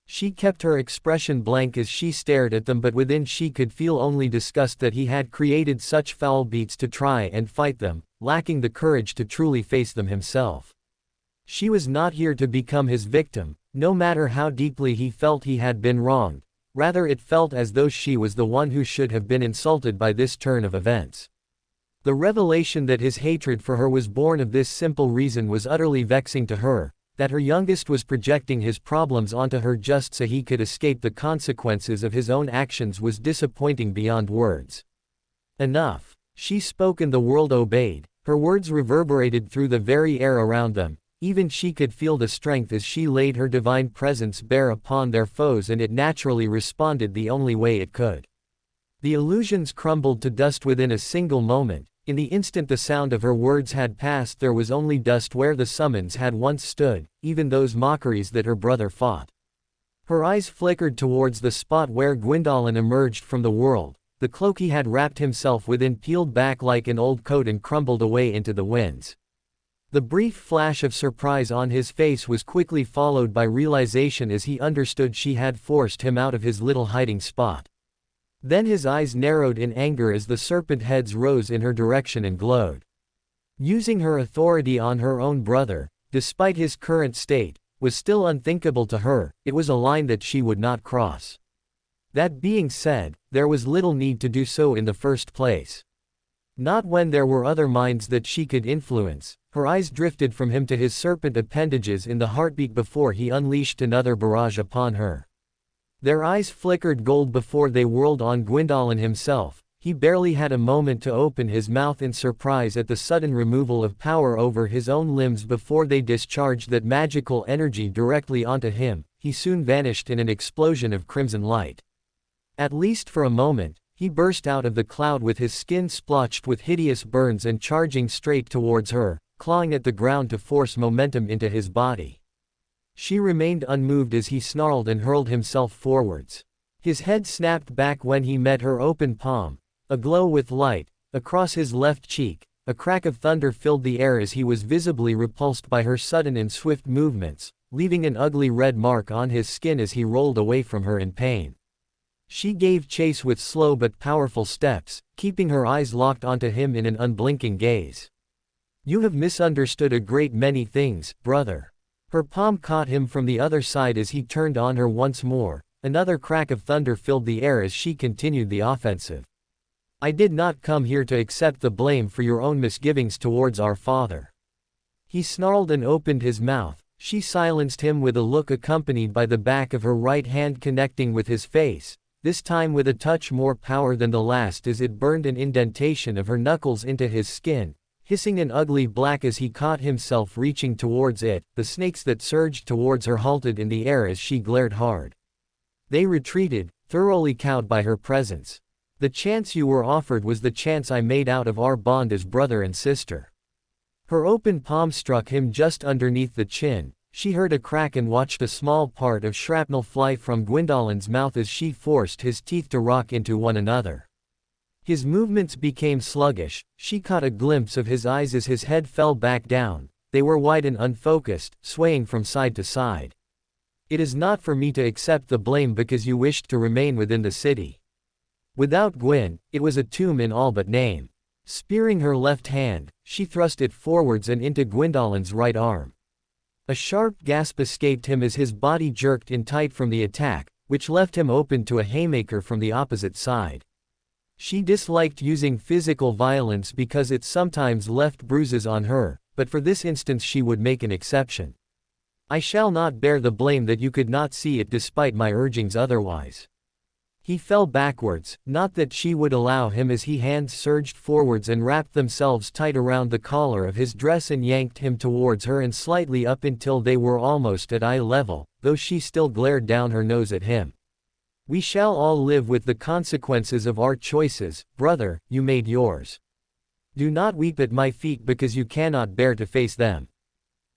A: She kept her expression blank as she stared at them, but within she could feel only disgust that he had created such foul beasts to try and fight them, lacking the courage to truly face them himself. She was not here to become his victim, no matter how deeply he felt he had been wronged. Rather it felt as though she was the one who should have been insulted by this turn of events. The revelation that his hatred for her was born of this simple reason was utterly vexing to her, that her youngest was projecting his problems onto her just so he could escape the consequences of his own actions was disappointing beyond words. Enough. She spoke and the world obeyed, her words reverberated through the very air around them. Even she could feel the strength as she laid her divine presence bare upon their foes, and it naturally responded the only way it could. The illusions crumbled to dust within a single moment. In the instant the sound of her words had passed, there was only dust where the summons had once stood, even those mockeries that her brother fought. Her eyes flickered towards the spot where Gwyndolin emerged from the world. The cloak he had wrapped himself within peeled back like an old coat and crumbled away into the winds. The brief flash of surprise on his face was quickly followed by realization as he understood she had forced him out of his little hiding spot. Then his eyes narrowed in anger as the serpent heads rose in her direction and glowed. Using her authority on her own brother, despite his current state, was still unthinkable to her. It was a line that she would not cross. That being said, there was little need to do so in the first place. Not when there were other minds that she could influence. Her eyes drifted from him to his serpent appendages in the heartbeat before he unleashed another barrage upon her. Their eyes flickered gold before they whirled on Gwyndolin himself. He barely had a moment to open his mouth in surprise at the sudden removal of power over his own limbs before they discharged that magical energy directly onto him. He soon vanished in an explosion of crimson light. At least for a moment, he burst out of the cloud with his skin splotched with hideous burns and charging straight towards her, clawing at the ground to force momentum into his body. She remained unmoved as he snarled and hurled himself forwards. His head snapped back when he met her open palm, aglow with light. Across his left cheek, a crack of thunder filled the air as he was visibly repulsed by her sudden and swift movements, leaving an ugly red mark on his skin as he rolled away from her in pain. She gave chase with slow but powerful steps, keeping her eyes locked onto him in an unblinking gaze. "You have misunderstood a great many things, brother." Her palm caught him from the other side as he turned on her once more. Another crack of thunder filled the air as she continued the offensive. "I did not come here to accept the blame for your own misgivings towards our father." He snarled and opened his mouth. She silenced him with a look accompanied by the back of her right hand connecting with his face, this time with a touch more power than the last as it burned an indentation of her knuckles into his skin, hissing an ugly black as he caught himself reaching towards it. The snakes that surged towards her halted in the air as she glared hard. They retreated, thoroughly cowed by her presence. "The chance you were offered was the chance I made out of our bond as brother and sister." Her open palm struck him just underneath the chin. She heard a crack and watched a small part of shrapnel fly from Gwyndolin's mouth as she forced his teeth to rock into one another. His movements became sluggish. She caught a glimpse of his eyes as his head fell back down. They were wide and unfocused, swaying from side to side. "It is not for me to accept the blame because you wished to remain within the city. Without Gwyn, it was a tomb in all but name." Spearing her left hand, she thrust it forwards and into Gwyndolин's right arm. A sharp gasp escaped him as his body jerked in tight from the attack, which left him open to a haymaker from the opposite side. She disliked using physical violence because it sometimes left bruises on her, but for this instance she would make an exception. "I shall not bear the blame that you could not see it despite my urgings otherwise." He fell backwards, not that she would allow him as his hands surged forwards and wrapped themselves tight around the collar of his dress and yanked him towards her and slightly up until they were almost at eye level, though she still glared down her nose at him. "We shall all live with the consequences of our choices, brother. You made yours. Do not weep at my feet because you cannot bear to face them."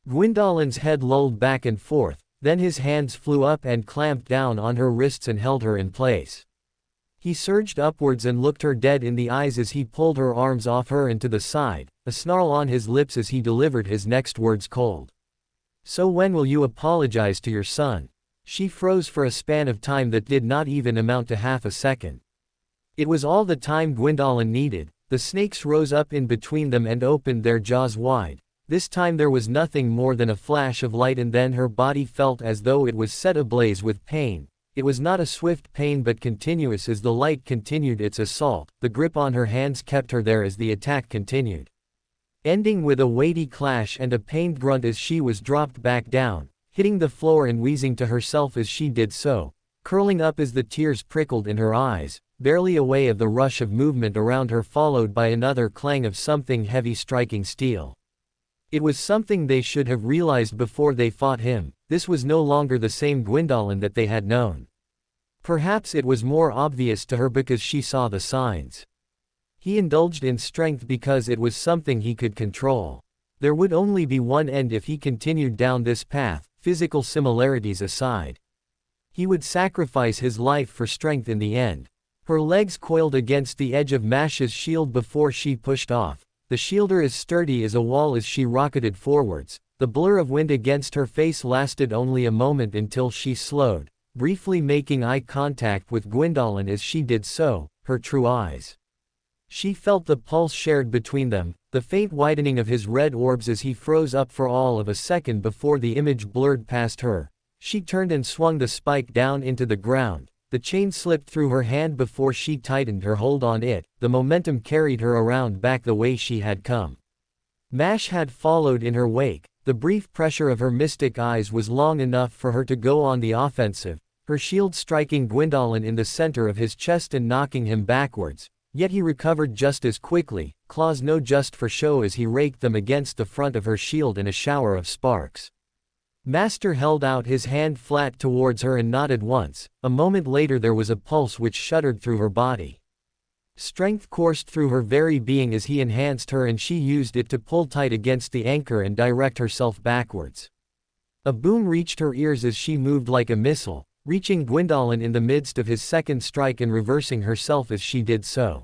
A: Gwyndolin's head lolled back and forth. Then his hands flew up and clamped down on her wrists and held her in place. He surged upwards and looked her dead in the eyes as he pulled her arms off her and to the side, a snarl on his lips as he delivered his next words cold. "So when will you apologize to your son?" She froze for a span of time that did not even amount to half a second. It was all the time Gwendolin needed. The snakes rose up in between them and opened their jaws wide. This time there was nothing more than a flash of light and then her body felt as though it was set ablaze with pain. It was not a swift pain but continuous as the light continued its assault. The grip on her hands kept her there as the attack continued. Ending with a weighty clash and a pained grunt as she was dropped back down, hitting the floor and wheezing to herself as she did so, curling up as the tears prickled in her eyes, barely aware of the rush of movement around her followed by another clang of something heavy striking steel. It was something they should have realized before they fought him. This was no longer the same Gwendolin that they had known. Perhaps it was more obvious to her because she saw the signs. He indulged in strength because it was something he could control. There would only be one end if he continued down this path, physical similarities aside. He would sacrifice his life for strength in the end. Her legs coiled against the edge of Mash's shield before she pushed off. the shielder as sturdy as a wall as she rocketed forwards. The blur of wind against her face lasted only a moment until she slowed, briefly making eye contact with Gwyndolin as she did so, her true eyes. She felt the pulse shared between them, the faint widening of his red orbs as he froze up for all of a second before the image blurred past her. She turned and swung the spike down into the ground. The chain slipped through her hand before she tightened her hold on it. The momentum carried her around back the way she had come. Mash had followed in her wake. The brief pressure of her mystic eyes was long enough for her to go on the offensive, her shield striking Gwyndolin in the center of his chest and knocking him backwards. Yet he recovered just as quickly, claws no just for show as he raked them against the front of her shield in a shower of sparks. Master held out his hand flat towards her and nodded once. A moment later there was a pulse which shuddered through her body. Strength coursed through her very being as he enhanced her, and she used it to pull tight against the anchor and direct herself backwards. A boom reached her ears as she moved like a missile, reaching Gwyndolin in the midst of his second strike and reversing herself as she did so.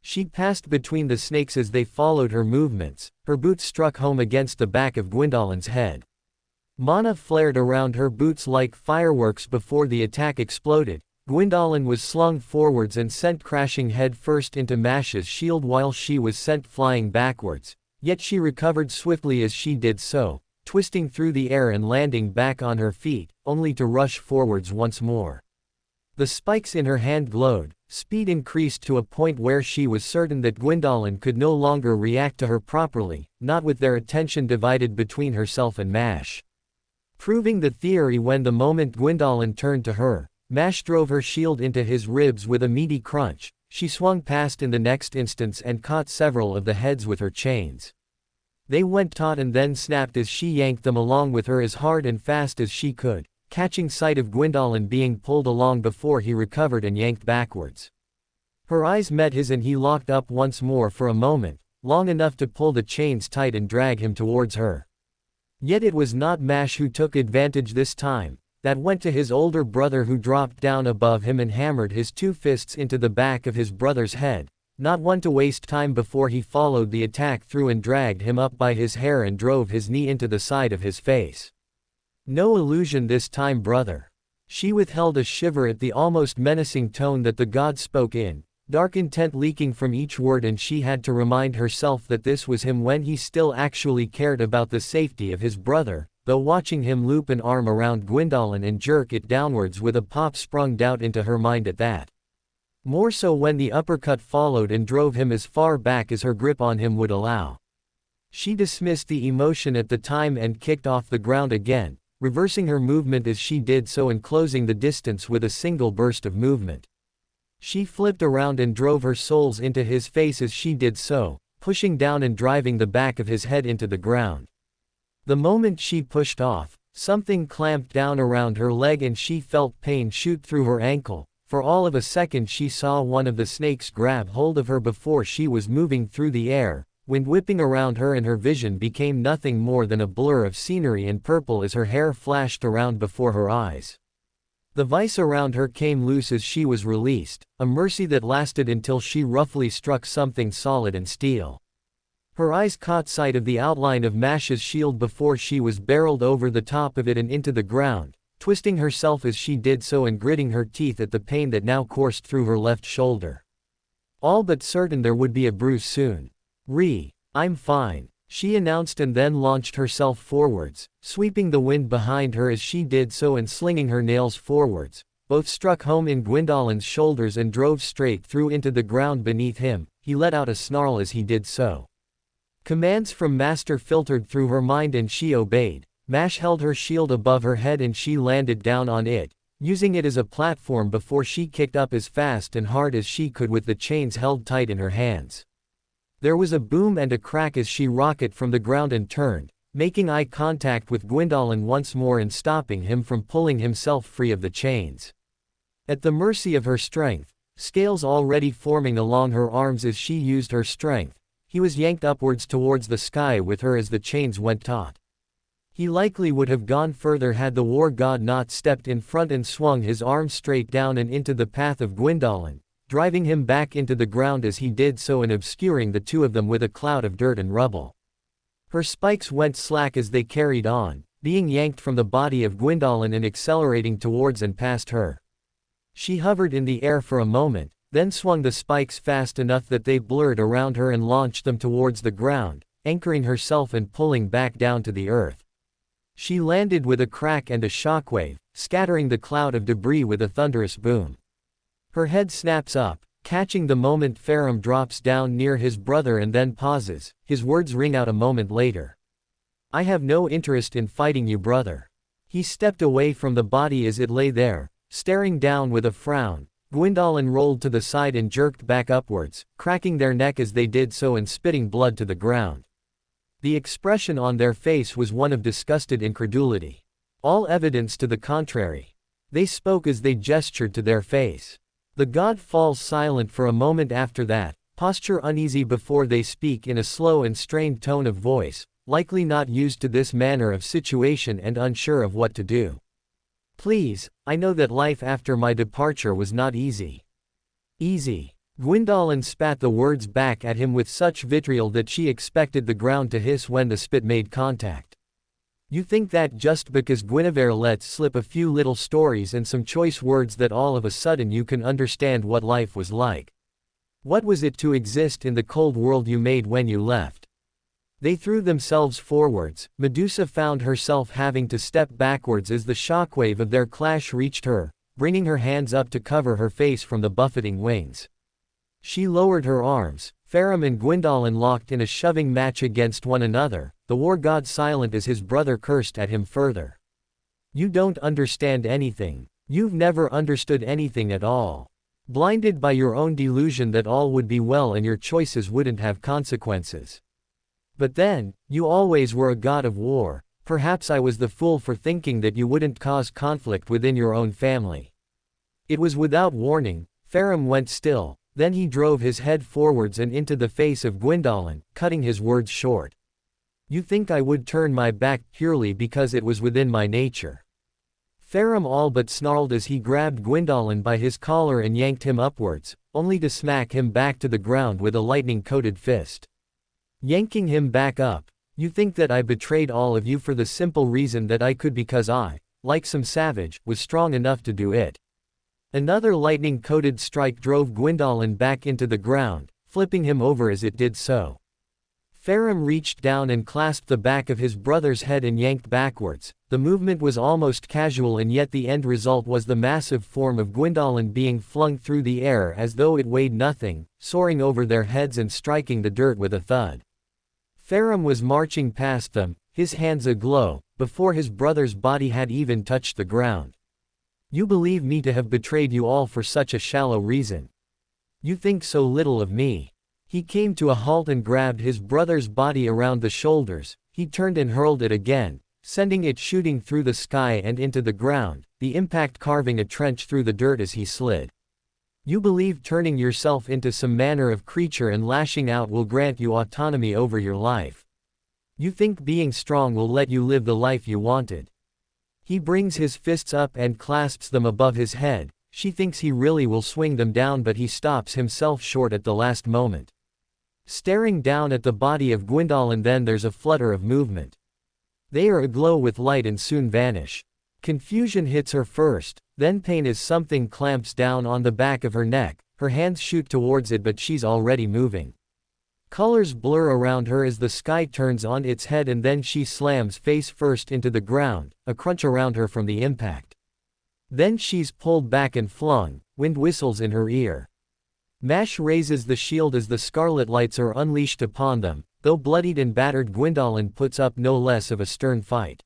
A: She passed between the snakes as they followed her movements. Her boots struck home against the back of Gwyndolins head. Mana flared around her boots like fireworks before the attack exploded. Gwyndolin was slung forwards and sent crashing head first into Mash's shield while she was sent flying backwards, yet she recovered swiftly as she did so, twisting through the air and landing back on her feet, only to rush forwards once more. The spikes in her hand glowed, speed increased to a point where she was certain that Gwyndolin could no longer react to her properly, not with their attention divided between herself and Mash. Proving the theory when the moment Gwyndolin turned to her, Mash drove her shield into his ribs with a meaty crunch. She swung past in the next instance and caught several of the heads with her chains. They went taut and then snapped as she yanked them along with her as hard and fast as she could, catching sight of Gwyndolin being pulled along before he recovered and yanked backwards. Her eyes met his and he locked up once more for a moment, long enough to pull the chains tight and drag him towards her. Yet it was not Mash who took advantage this time. That went to his older brother, who dropped down above him and hammered his two fists into the back of his brother's head, not one to waste time before he followed the attack through and dragged him up by his hair and drove his knee into the side of his face. No illusion this time, brother. She withheld a shiver at the almost menacing tone that the god spoke in, dark intent leaking from each word, and she had to remind herself that this was him when he still actually cared about the safety of his brother, though watching him loop an arm around Gwyndolin and jerk it downwards with a pop sprung doubt into her mind at that. More so when the uppercut followed and drove him as far back as her grip on him would allow. She dismissed the emotion at the time and kicked off the ground again, reversing her movement as she did so and closing the distance with a single burst of movement. She flipped around and drove her soles into his face as she did so, pushing down and driving the back of his head into the ground. The moment she pushed off, something clamped down around her leg and she felt pain shoot through her ankle. For all of a second she saw one of the snakes grab hold of her before she was moving through the air, wind whipping around her, and her vision became nothing more than a blur of scenery and purple as her hair flashed around before her eyes. The vice around her came loose as she was released, a mercy that lasted until she roughly struck something solid and steel. Her eyes caught sight of the outline of Mash's shield before she was barreled over the top of it and into the ground, twisting herself as she did so and gritting her teeth at the pain that now coursed through her left shoulder. All but certain there would be a bruise soon. I'm fine," she announced, and then launched herself forwards, sweeping the wind behind her as she did so and slinging her nails forwards. Both struck home in Gwyndolин's shoulders and drove straight through into the ground beneath him. He let out a snarl as he did so. Commands from Master filtered through her mind and she obeyed. Mash held her shield above her head and she landed down on it, using it as a platform before she kicked up as fast and hard as she could with the chains held tight in her hands. There was a boom and a crack as she rocketed from the ground and turned, making eye contact with Gwyndolin once more and stopping him from pulling himself free of the chains. At the mercy of her strength, scales already forming along her arms as she used her strength, he was yanked upwards towards the sky with her as the chains went taut. He likely would have gone further had the war god not stepped in front and swung his arm straight down and into the path of Gwyndolin, driving him back into the ground as he did so and obscuring the two of them with a cloud of dirt and rubble. Her spikes went slack as they carried on, being yanked from the body of Gwyndolin and accelerating towards and past her. She hovered in the air for a moment, then swung the spikes fast enough that they blurred around her and launched them towards the ground, anchoring herself and pulling back down to the earth. She landed with a crack and a shockwave, scattering the cloud of debris with a thunderous boom. Her head snaps up, catching the moment Farum drops down near his brother and then pauses, his words ring out a moment later. "I have no interest in fighting you, brother." He stepped away from the body as it lay there, staring down with a frown. Gwyndolin rolled to the side and jerked back upwards, cracking their neck as they did so and spitting blood to the ground. The expression on their face was one of disgusted incredulity. All evidence to the contrary. They spoke as they gestured to their face. The god falls silent for a moment after that, posture uneasy before they speak in a slow and strained tone of voice, likely not used to this manner of situation and unsure of what to do. "Please, I know that life after my departure was not easy." "Easy." Gwyndolin spat the words back at him with such vitriol that she expected the ground to hiss when the spit made contact. "You think that just because Guinevere lets slip a few little stories and some choice words that all of a sudden you can understand what life was like? What was it to exist in the cold world you made when you left?" They threw themselves forwards. Medusa found herself having to step backwards as the shockwave of their clash reached her, bringing her hands up to cover her face from the buffeting wings. She lowered her arms. Farum and Gwyndolin locked in a shoving match against one another, the war god silent as his brother cursed at him further. "You don't understand anything. You've never understood anything at all. Blinded by your own delusion that all would be well and your choices wouldn't have consequences. But then, you always were a god of war. Perhaps I was the fool for thinking that you wouldn't cause conflict within your own family." It was without warning. Farum went still, then he drove his head forwards and into the face of Gwyndolin, cutting his words short. "You think I would turn my back purely because it was within my nature." Farum all but snarled as he grabbed Gwyndolin by his collar and yanked him upwards, only to smack him back to the ground with a lightning-coated fist. Yanking him back up. "You think that I betrayed all of you for the simple reason that I could because I, like some savage, was strong enough to do it." Another lightning-coated strike drove Gwyndolin back into the ground, flipping him over as it did so. Farum reached down and clasped the back of his brother's head and yanked backwards. The movement was almost casual and yet the end result was the massive form of Gwyndolin being flung through the air as though it weighed nothing, soaring over their heads and striking the dirt with a thud. Farum was marching past them, his hands aglow, before his brother's body had even touched the ground. "You believe me to have betrayed you all for such a shallow reason. You think so little of me." He came to a halt and grabbed his brother's body around the shoulders. He turned and hurled it again, sending it shooting through the sky and into the ground, the impact carving a trench through the dirt as he slid. "You believe turning yourself into some manner of creature and lashing out will grant you autonomy over your life. You think being strong will let you live the life you wanted." He brings his fists up and clasps them above his head. She thinks he really will swing them down, but he stops himself short at the last moment. Staring down at the body of Gwyndolin, then there's a flutter of movement. They are aglow with light and soon vanish. Confusion hits her first, then pain as something clamps down on the back of her neck. Her hands shoot towards it, but she's already moving. Colors blur around her as the sky turns on its head and then she slams face first into the ground, a crunch around her from the impact. Then she's pulled back and flung, wind whistles in her ear. Mash raises the shield as the scarlet lights are unleashed upon them, though bloodied and battered Gwyndolin puts up no less of a stern fight.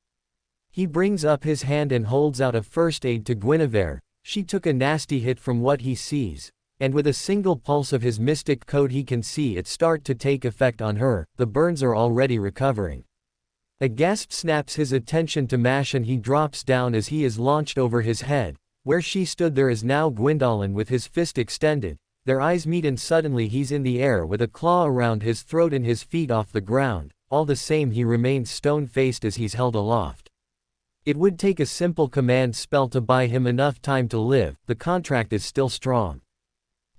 A: He brings up his hand and holds out a first aid to Guinevere. She took a nasty hit from what he sees, and with a single pulse of his mystic code he can see it start to take effect on her. The burns are already recovering. A gasp snaps his attention to Mash and he drops down as he is launched over his head. Where she stood there is now Gwyndolin with his fist extended. Their eyes meet and suddenly he's in the air with a claw around his throat and his feet off the ground. All the same he remains stone-faced as he's held aloft. It would take a simple command spell to buy him enough time to live. The contract is still strong.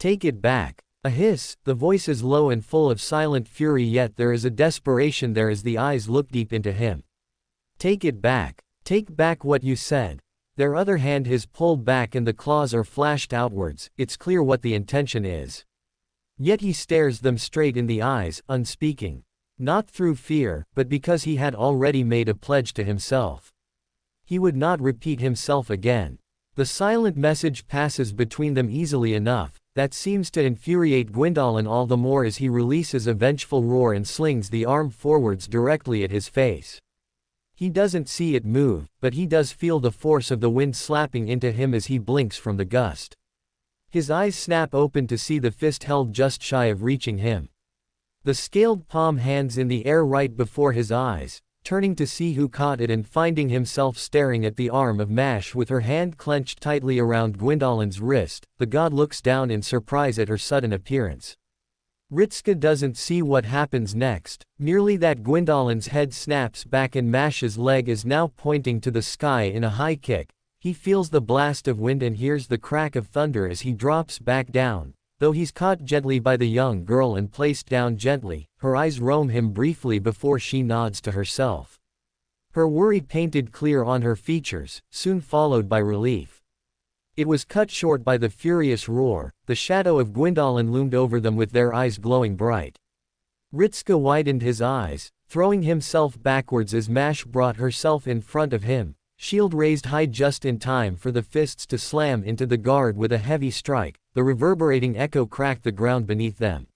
A: Take it back. A hiss, the voice is low and full of silent fury, yet there is a desperation there as the eyes look deep into him. Take it back. Take back what you said. Their other hand is pulled back and the claws are flashed outwards, it's clear what the intention is. Yet he stares them straight in the eyes, unspeaking. Not through fear, but because he had already made a pledge to himself. He would not repeat himself again. The silent message passes between them easily enough, that seems to infuriate Gwyndolin all the more as he releases a vengeful roar and slings the arm forwards directly at his face. He doesn't see it move, but he does feel the force of the wind slapping into him as he blinks from the gust. His eyes snap open to see the fist held just shy of reaching him. The scaled palm hands in the air right before his eyes, turning to see who caught it and finding himself staring at the arm of Mash with her hand clenched tightly around Gwyndolin's wrist, the god looks down in surprise at her sudden appearance. Ritska doesn't see what happens next, merely that Gwyndolin's head snaps back and Mash's leg is now pointing to the sky in a high kick. He feels the blast of wind and hears the crack of thunder as he drops back down. Though he's caught gently by the young girl and placed down gently, her eyes roam him briefly before she nods to herself. Her worry painted clear on her features, soon followed by relief. It was cut short by the furious roar. The shadow of Gwyndolin loomed over them with their eyes glowing bright. Ritska widened his eyes, throwing himself backwards as Mash brought herself in front of him, shield raised high just in time for the fists to slam into the guard with a heavy strike. The reverberating echo cracked the ground beneath them.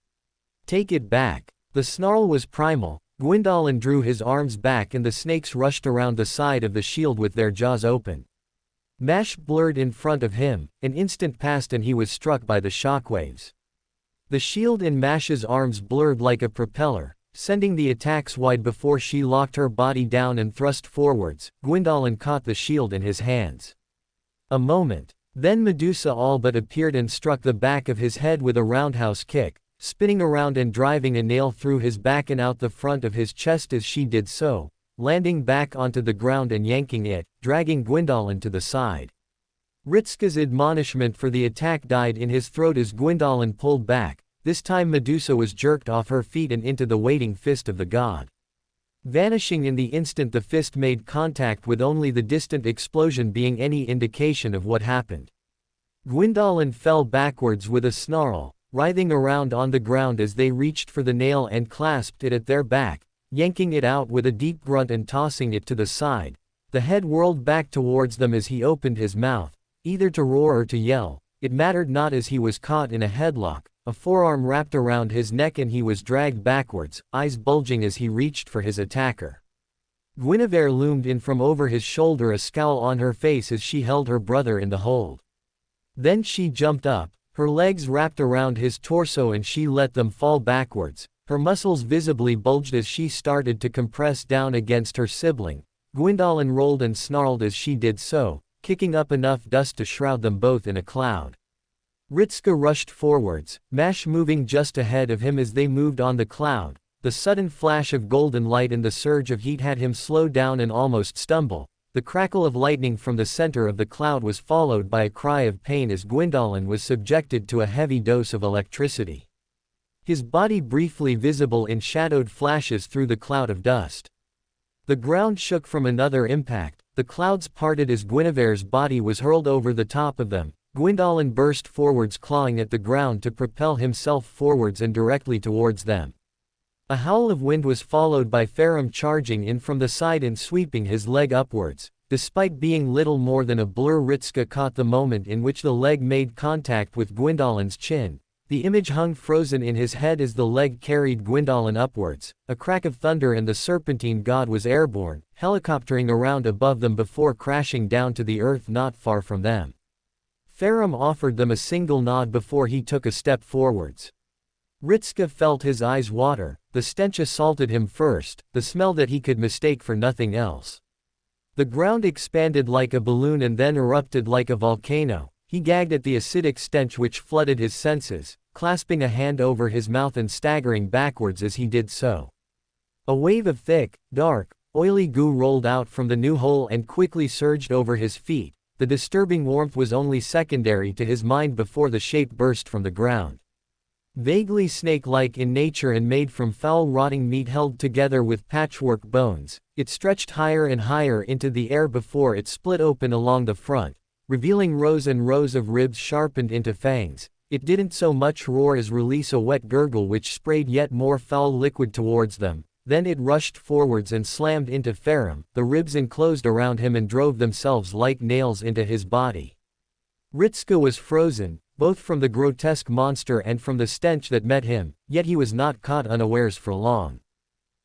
A: Take it back. The snarl was primal. Gwyndolin drew his arms back and the snakes rushed around the side of the shield with their jaws open. Mash blurred in front of him, an instant passed and he was struck by the shockwaves. The shield in Mash's arms blurred like a propeller, sending the attacks wide before she locked her body down and thrust forwards. Gwyndolin caught the shield in his hands. A moment. Then Medusa all but appeared and struck the back of his head with a roundhouse kick, spinning around and driving a nail through his back and out the front of his chest as she did so, landing back onto the ground and yanking it, dragging Gwyndolin to the side. Ritska's admonishment for the attack died in his throat as Gwyndolin pulled back. This time Medusa was jerked off her feet and into the waiting fist of the god. Vanishing in the instant the fist made contact with only the distant explosion being any indication of what happened. Gwyndolin fell backwards with a snarl, writhing around on the ground as they reached for the nail and clasped it at their back, yanking it out with a deep grunt and tossing it to the side. The head whirled back towards them as he opened his mouth, either to roar or to yell. It mattered not as he was caught in a headlock. A forearm wrapped around his neck and he was dragged backwards, eyes bulging as he reached for his attacker. Guinevere loomed in from over his shoulder, a scowl on her face as she held her brother in the hold. Then she jumped up, her legs wrapped around his torso and she let them fall backwards. Her muscles visibly bulged as she started to compress down against her sibling. Gwyndolin rolled and snarled as she did so, kicking up enough dust to shroud them both in a cloud. Ritska rushed forwards, Mash moving just ahead of him as they moved on the cloud. The sudden flash of golden light and the surge of heat had him slow down and almost stumble. The crackle of lightning from the center of the cloud was followed by a cry of pain as Gwyndolin was subjected to a heavy dose of electricity. His body briefly visible in shadowed flashes through the cloud of dust. The ground shook from another impact. The clouds parted as Guinevere's body was hurled over the top of them. Gwyndolin burst forwards, clawing at the ground to propel himself forwards and directly towards them. A howl of wind was followed by Farum charging in from the side and sweeping his leg upwards. Despite being little more than a blur, Ritska caught the moment in which the leg made contact with Gwyndolin's chin. The image hung frozen in his head as the leg carried Gwyndolin upwards. A crack of thunder and the serpentine god was airborne, helicoptering around above them before crashing down to the earth not far from them. Farum offered them a single nod before he took a step forwards. Ritska felt his eyes water. The stench assaulted him first, the smell that he could mistake for nothing else. The ground expanded like a balloon and then erupted like a volcano. He gagged at the acidic stench which flooded his senses, clasping a hand over his mouth and staggering backwards as he did so. A wave of thick, dark, oily goo rolled out from the new hole and quickly surged over his feet. the disturbing warmth was only secondary to his mind before the shape burst from the ground. Vaguely snake-like in nature and made from foul rotting meat held together with patchwork bones, it stretched higher and higher into the air before it split open along the front, revealing rows and rows of ribs sharpened into fangs. It didn't so much roar as release a wet gurgle which sprayed yet more foul liquid towards them. Then it rushed forwards and slammed into Farum, the ribs enclosed around him and drove themselves like nails into his body. Ritska was frozen, both from the grotesque monster and from the stench that met him, yet he was not caught unawares for long.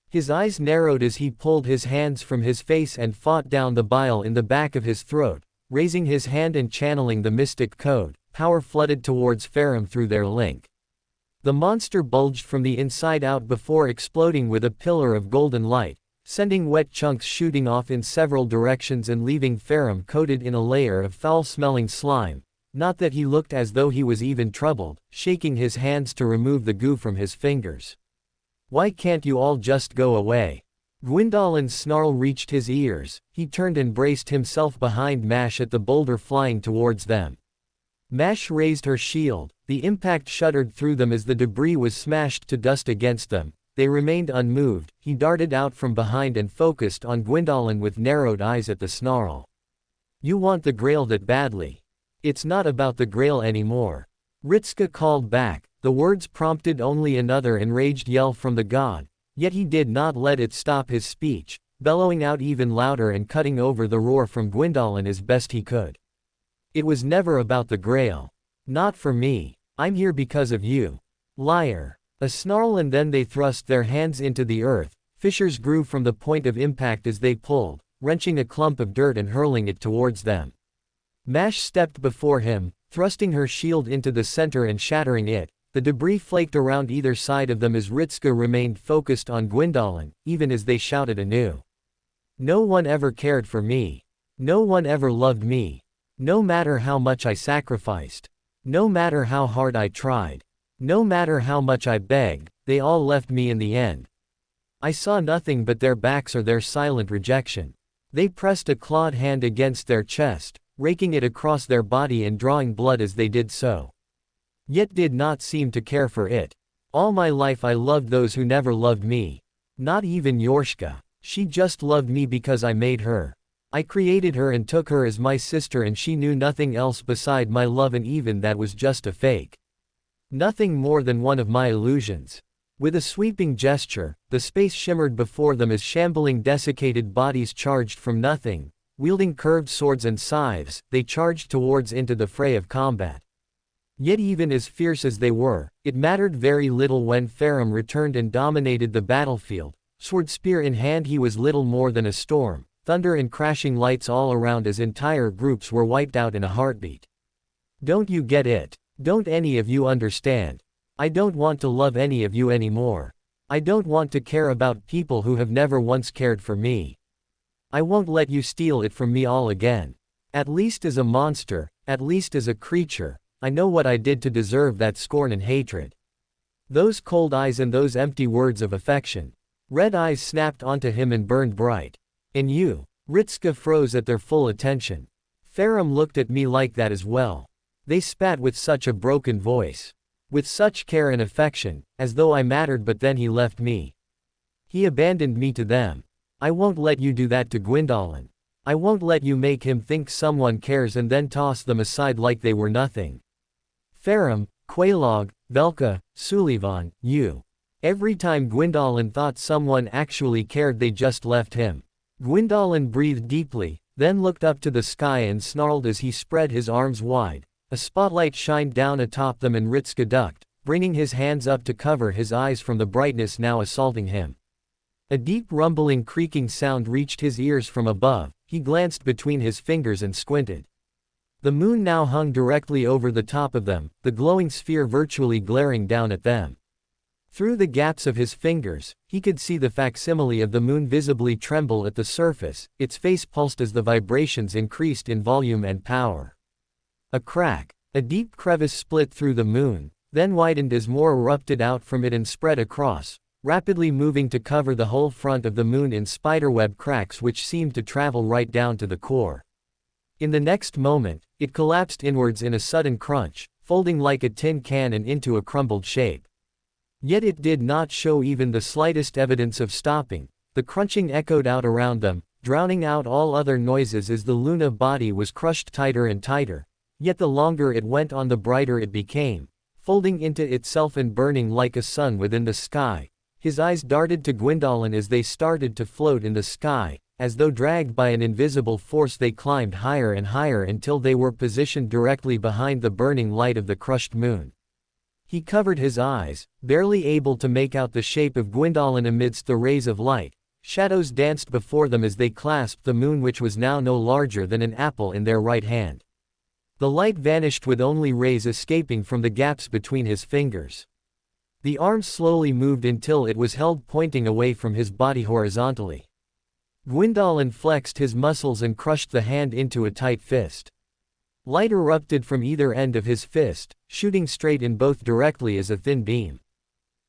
A: His eyes narrowed as he pulled his hands from his face and fought down the bile in the back of his throat, raising his hand and channeling the mystic code. Power flooded towards Farum through their link. The monster bulged from the inside out before exploding with a pillar of golden light, sending wet chunks shooting off in several directions and leaving Farum coated in a layer of foul-smelling slime. Not that he looked as though he was even troubled, shaking his hands to remove the goo from his fingers. "Why can't you all just go away?" Gwyndolin's snarl reached his ears. He turned and braced himself behind Mash at the boulder flying towards them. Mash raised her shield. The impact shuddered through them as the debris was smashed to dust against them. They remained unmoved. He darted out from behind and focused on Gwendolyn with narrowed eyes at the snarl. "You want the Grail that badly. It's not about the Grail anymore." Ritska called back. The words prompted only another enraged yell from the god, yet he did not let it stop his speech, bellowing out even louder and cutting over the roar from Gwendolyn as best he could. "It was never about the Grail. Not for me. I'm here because of you. Liar." A snarl and then they thrust their hands into the earth. Fissures grew from the point of impact as they pulled, wrenching a clump of dirt and hurling it towards them. Mash stepped before him, thrusting her shield into the center and shattering it. The debris flaked around either side of them as Ritska remained focused on Gwendolyn, even as they shouted anew. "No one ever cared for me. No one ever loved me. No matter how much I sacrificed. No matter how hard I tried. No matter how much I begged, they all left me in the end. I saw nothing but their backs or their silent rejection. They pressed a clawed hand against their chest, raking it across their body and drawing blood as they did so. Yet did not seem to care for it. All my life I loved those who never loved me. Not even Yorshka. She just loved me because I made her. I created her and took her as my sister and she knew nothing else beside my love and even that was just a fake. Nothing more than one of my illusions." With a sweeping gesture, the space shimmered before them as shambling desiccated bodies charged from nothing, wielding curved swords and scythes, they charged towards into the fray of combat. Yet even as fierce as they were, it mattered very little when Farum returned and dominated the battlefield. Sword spear in hand he was little more than a storm. Thunder and crashing lights all around as entire groups were wiped out in a heartbeat. "Don't you get it? Don't any of you understand? I don't want to love any of you anymore. I don't want to care about people who have never once cared for me. I won't let you steal it from me all again. At least as a monster, at least as a creature, I know what I did to deserve that scorn and hatred." Those cold eyes and those empty words of affection. Red eyes snapped onto him and burned bright. "And you?" Ritska froze at their full attention. "Farum looked at me like that as well." They spat with such a broken voice. "With such care and affection, as though I mattered, but then he left me. He abandoned me to them. I won't let you do that to Gwendolyn. I won't let you make him think someone cares and then toss them aside like they were nothing. Farum, Quelaag, Velka, Sullivan, you. Every time Gwendolyn thought someone actually cared they just left him." Gwendolyn breathed deeply, then looked up to the sky and snarled as he spread his arms wide. A spotlight shined down atop them and Ritska ducked, bringing his hands up to cover his eyes from the brightness now assaulting him. A deep rumbling creaking sound reached his ears from above. He glanced between his fingers and squinted. The moon now hung directly over the top of them, the glowing sphere virtually glaring down at them. Through the gaps of his fingers, he could see the facsimile of the moon visibly tremble at the surface. Its face pulsed as the vibrations increased in volume and power. A crack. A deep crevice split through the moon, then widened as more erupted out from it and spread across, rapidly moving to cover the whole front of the moon in spiderweb cracks which seemed to travel right down to the core. In the next moment, it collapsed inwards in a sudden crunch, folding like a tin can and into a crumbled shape. Yet it did not show even the slightest evidence of stopping. The crunching echoed out around them, drowning out all other noises as the Luna body was crushed tighter and tighter. Yet the longer it went on the brighter it became, folding into itself and burning like a sun within the sky. His eyes darted to Gwyndolin as they started to float in the sky. As though dragged by an invisible force, they climbed higher and higher until they were positioned directly behind the burning light of the crushed moon. He covered his eyes, barely able to make out the shape of Gwyndolin amidst the rays of light. Shadows danced before them as they clasped the moon, which was now no larger than an apple, in their right hand. The light vanished with only rays escaping from the gaps between his fingers. The arm slowly moved until it was held pointing away from his body horizontally. Gwyndolin flexed his muscles and crushed the hand into a tight fist. Light erupted from either end of his fist, shooting straight in both directly as a thin beam.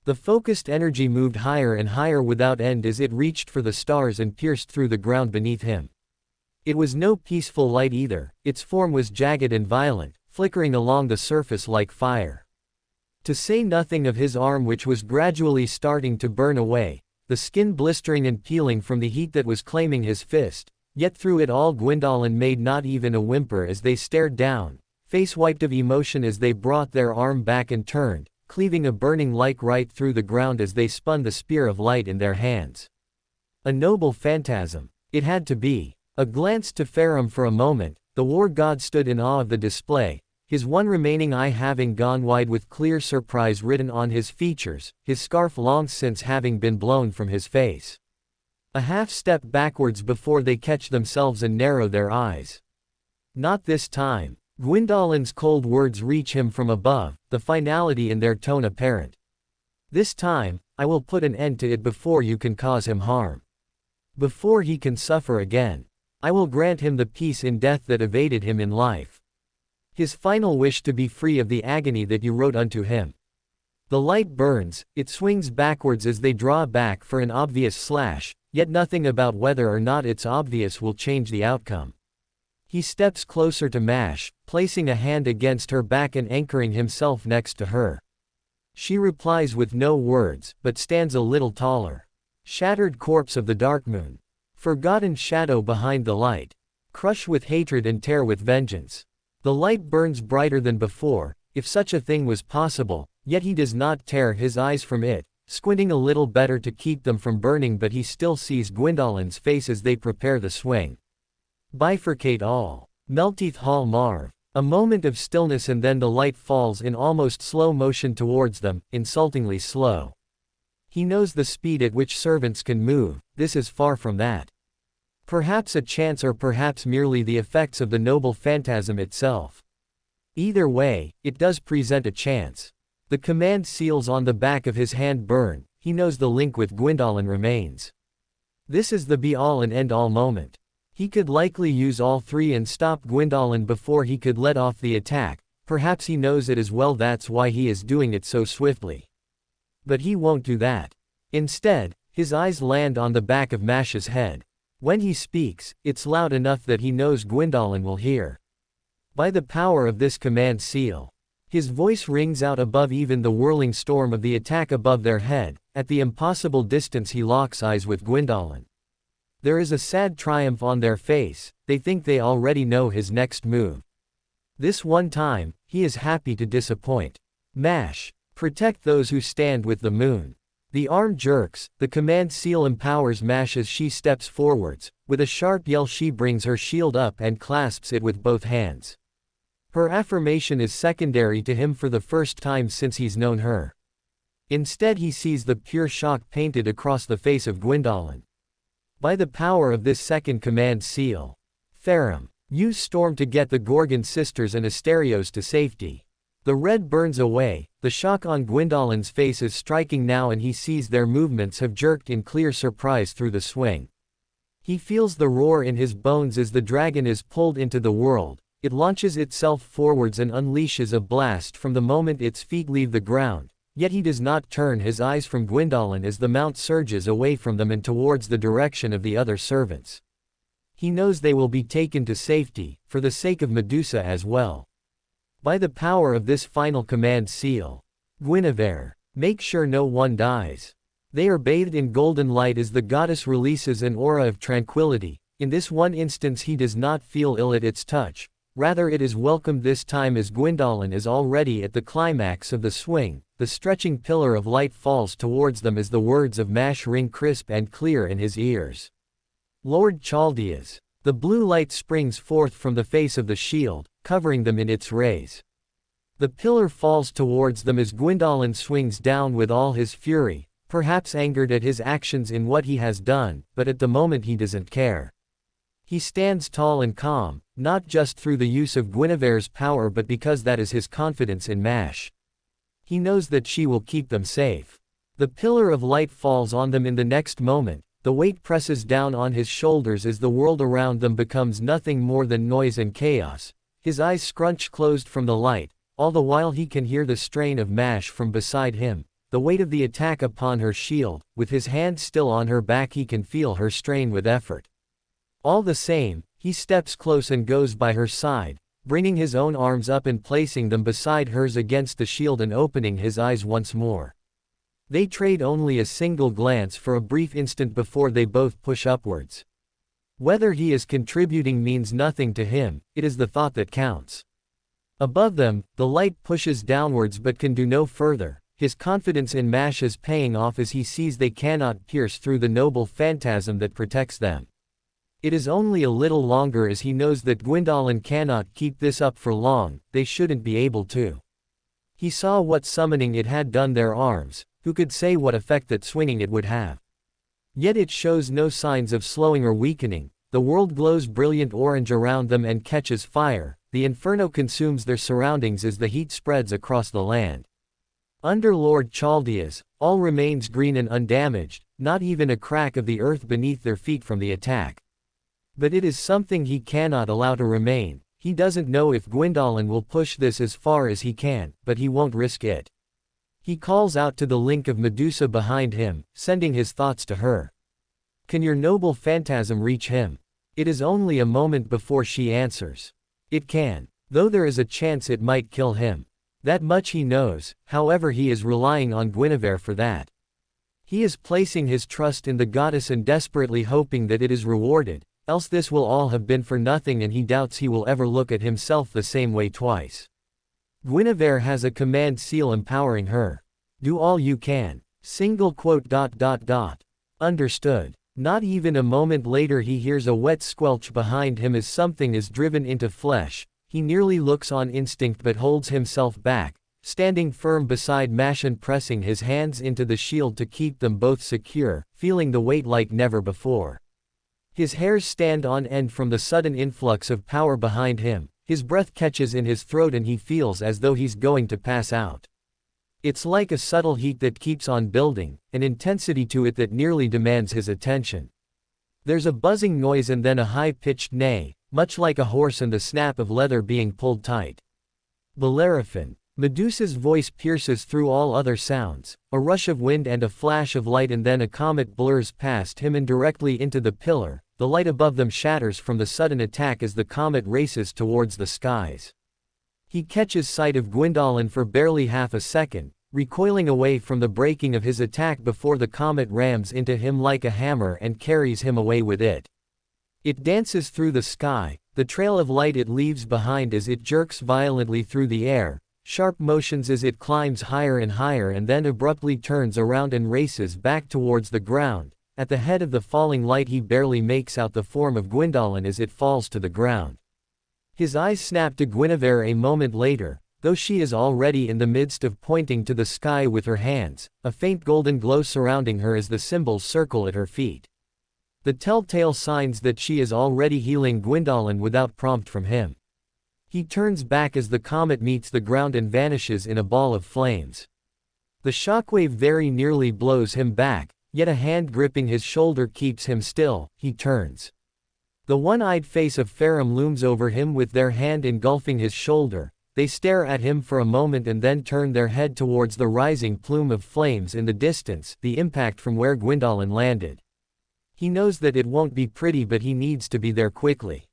A: The focused energy moved higher and higher without end as it reached for the stars and pierced through the ground beneath him. It was no peaceful light either, its form was jagged and violent, flickering along the surface like fire. To say nothing of his arm, which was gradually starting to burn away, the skin blistering and peeling from the heat that was claiming his fist. Yet through it all Gwyndolin made not even a whimper as they stared down, face wiped of emotion as they brought their arm back and turned, cleaving a burning light right through the ground as they spun the spear of light in their hands. A noble phantasm. It had to be. A glance to Farum for a moment, the war god stood in awe of the display, his one remaining eye having gone wide with clear surprise written on his features, his scarf long since having been blown from his face. A half step backwards before they catch themselves and narrow their eyes. Not this time. Gwyndolin's cold words reach him from above, the finality in their tone apparent. This time, I will put an end to it before you can cause him harm. Before he can suffer again. I will grant him the peace in death that evaded him in life. His final wish to be free of the agony that you wrote unto him. The light burns, it swings backwards as they draw back for an obvious slash, yet nothing about whether or not it's obvious will change the outcome. He steps closer to Mash, placing a hand against her back and anchoring himself next to her. She replies with no words, but stands a little taller. Shattered corpse of the dark moon. Forgotten shadow behind the light. Crush with hatred and tear with vengeance. The light burns brighter than before, if such a thing was possible, yet he does not tear his eyes from it, squinting a little better to keep them from burning, but he still sees Gwyndolin's face as they prepare the swing. Bifurcate all. Melteeth Hall Marv. A moment of stillness and then the light falls in almost slow motion towards them, insultingly slow. He knows the speed at which servants can move, this is far from that. Perhaps a chance or perhaps merely the effects of the noble phantasm itself. Either way, it does present a chance. The command seals on the back of his hand burn, he knows the link with Gwyndolin remains. This is the be-all and end-all moment. He could likely use all three and stop Gwyndolin before he could let off the attack, perhaps he knows it as well, that's why he is doing it so swiftly. But he won't do that. Instead, his eyes land on the back of Mash's head. When he speaks, it's loud enough that he knows Gwyndolin will hear. By the power of this command seal. His voice rings out above even the whirling storm of the attack above their head. At the impossible distance he locks eyes with Gwyndolin. There is a sad triumph on their face, they think they already know his next move. This one time, he is happy to disappoint. Mash. Protect those who stand with the moon. The arm jerks, the command seal empowers Mash as she steps forwards. With a sharp yell she brings her shield up and clasps it with both hands. Her affirmation is secondary to him for the first time since he's known her. Instead he sees the pure shock painted across the face of Gwyndolin. By the power of this second command seal. Farum. Use storm to get the Gorgon sisters and Asterios to safety. The red burns away, the shock on Gwyndolин's face is striking now and he sees their movements have jerked in clear surprise through the swing. He feels the roar in his bones as the dragon is pulled into the world, it launches itself forwards and unleashes a blast from the moment its feet leave the ground, yet he does not turn his eyes from Gwyndolin as the mount surges away from them and towards the direction of the other servants. He knows they will be taken to safety, for the sake of Medusa as well. By the power of this final command seal. Guinevere, make sure no one dies. They are bathed in golden light as the goddess releases an aura of tranquility. In this one instance he does not feel ill at its touch, rather it is welcomed this time as Gwyndolin is already at the climax of the swing. The stretching pillar of light falls towards them as the words of Mash ring crisp and clear in his ears. Lord Chaldeas. The blue light springs forth from the face of the shield, covering them in its rays. The pillar falls towards them as Gwyndolin swings down with all his fury, perhaps angered at his actions in what he has done, but at the moment he doesn't care. He stands tall and calm, not just through the use of Guinevere's power but because that is his confidence in Mash. He knows that she will keep them safe. The pillar of light falls on them in the next moment, the weight presses down on his shoulders as the world around them becomes nothing more than noise and chaos. His eyes scrunch closed from the light, all the while he can hear the strain of Mash from beside him, the weight of the attack upon her shield. With his hand still on her back he can feel her strain with effort. All the same, he steps close and goes by her side, bringing his own arms up and placing them beside hers against the shield and opening his eyes once more. They trade only a single glance for a brief instant before they both push upwards. Whether he is contributing means nothing to him, it is the thought that counts. Above them, the light pushes downwards but can do no further. His confidence in Mash is paying off as he sees they cannot pierce through the noble phantasm that protects them. It is only a little longer as he knows that Gwyndolin cannot keep this up for long, they shouldn't be able to. He saw what summoning it had done their arms, who could say what effect that swinging it would have. Yet it shows no signs of slowing or weakening. The world glows brilliant orange around them and catches fire, the inferno consumes their surroundings as the heat spreads across the land. Under Lord Chaldeas, all remains green and undamaged, not even a crack of the earth beneath their feet from the attack. But it is something he cannot allow to remain. He doesn't know if Gwyndolin will push this as far as he can, but he won't risk it. He calls out to the link of Medusa behind him, sending his thoughts to her. Can your noble phantasm reach him? It is only a moment before she answers. It can, though there is a chance it might kill him. That much he knows, however he is relying on Guinevere for that. He is placing his trust in the goddess and desperately hoping that it is rewarded, else this will all have been for nothing and he doubts he will ever look at himself the same way twice. Guinevere has a command seal empowering her. Do all you can. Understood. Not even a moment later he hears a wet squelch behind him as something is driven into flesh. He nearly looks on instinct but holds himself back, standing firm beside Mash and pressing his hands into the shield to keep them both secure, feeling the weight like never before. His hairs stand on end from the sudden influx of power behind him, his breath catches in his throat and he feels as though he's going to pass out. It's like a subtle heat that keeps on building, an intensity to it that nearly demands his attention. There's a buzzing noise and then a high-pitched neigh, much like a horse and the snap of leather being pulled tight. Bellerophon. Medusa's voice pierces through all other sounds, a rush of wind and a flash of light and then a comet blurs past him and directly into the pillar. The light above them shatters from the sudden attack as the comet races towards the skies. He catches sight of Gwyndolin for barely half a second, recoiling away from the breaking of his attack before the comet rams into him like a hammer and carries him away with it. It dances through the sky, the trail of light it leaves behind as it jerks violently through the air, sharp motions as it climbs higher and higher and then abruptly turns around and races back towards the ground. At the head of the falling light he barely makes out the form of Gwyndolin as it falls to the ground. His eyes snap to Guinevere a moment later, though she is already in the midst of pointing to the sky with her hands, a faint golden glow surrounding her as the symbols circle at her feet. The telltale signs that she is already healing Gwyndolin without prompt from him. He turns back as the comet meets the ground and vanishes in a ball of flames. The shockwave very nearly blows him back, yet a hand gripping his shoulder keeps him still. He turns. The one-eyed face of Farum looms over him with their hand engulfing his shoulder. They stare at him for a moment and then turn their head towards the rising plume of flames in the distance, the impact from where Gwyndolin landed. He knows that it won't be pretty, but he needs to be there quickly.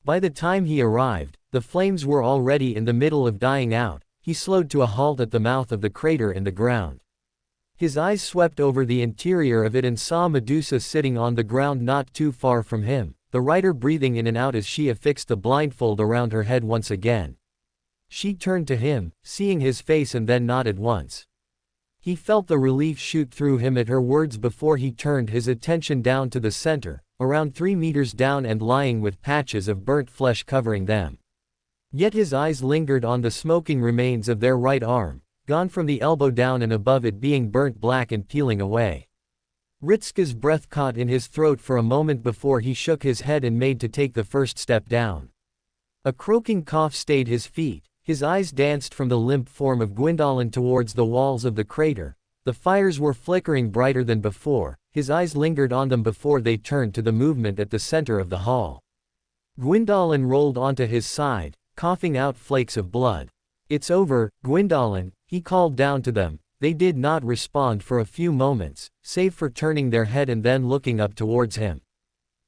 A: By the time he arrived, the flames were already in the middle of dying out. He slowed to a halt at the mouth of the crater in the ground. His eyes swept over the interior of it and saw Medusa sitting on the ground not too far from him, the writer breathing in and out as she affixed the blindfold around her head once again. She turned to him, seeing his face, and then nodded once. He felt the relief shoot through him at her words before he turned his attention down to the center, around 3 meters down and lying with patches of burnt flesh covering them. Yet his eyes lingered on the smoking remains of their right arm, gone from the elbow down and above it being burnt black and peeling away. Ritska's breath caught in his throat for a moment before he shook his head and made to take the first step down. A croaking cough stayed his feet. His eyes danced from the limp form of Gwyndolin towards the walls of the crater. The fires were flickering brighter than before. His eyes lingered on them before they turned to the movement at the center of the hall. Gwyndolin rolled onto his side, coughing out flakes of blood. "It's over, Gwyndolin," he called down to them. They did not respond for a few moments, save for turning their head and then looking up towards him.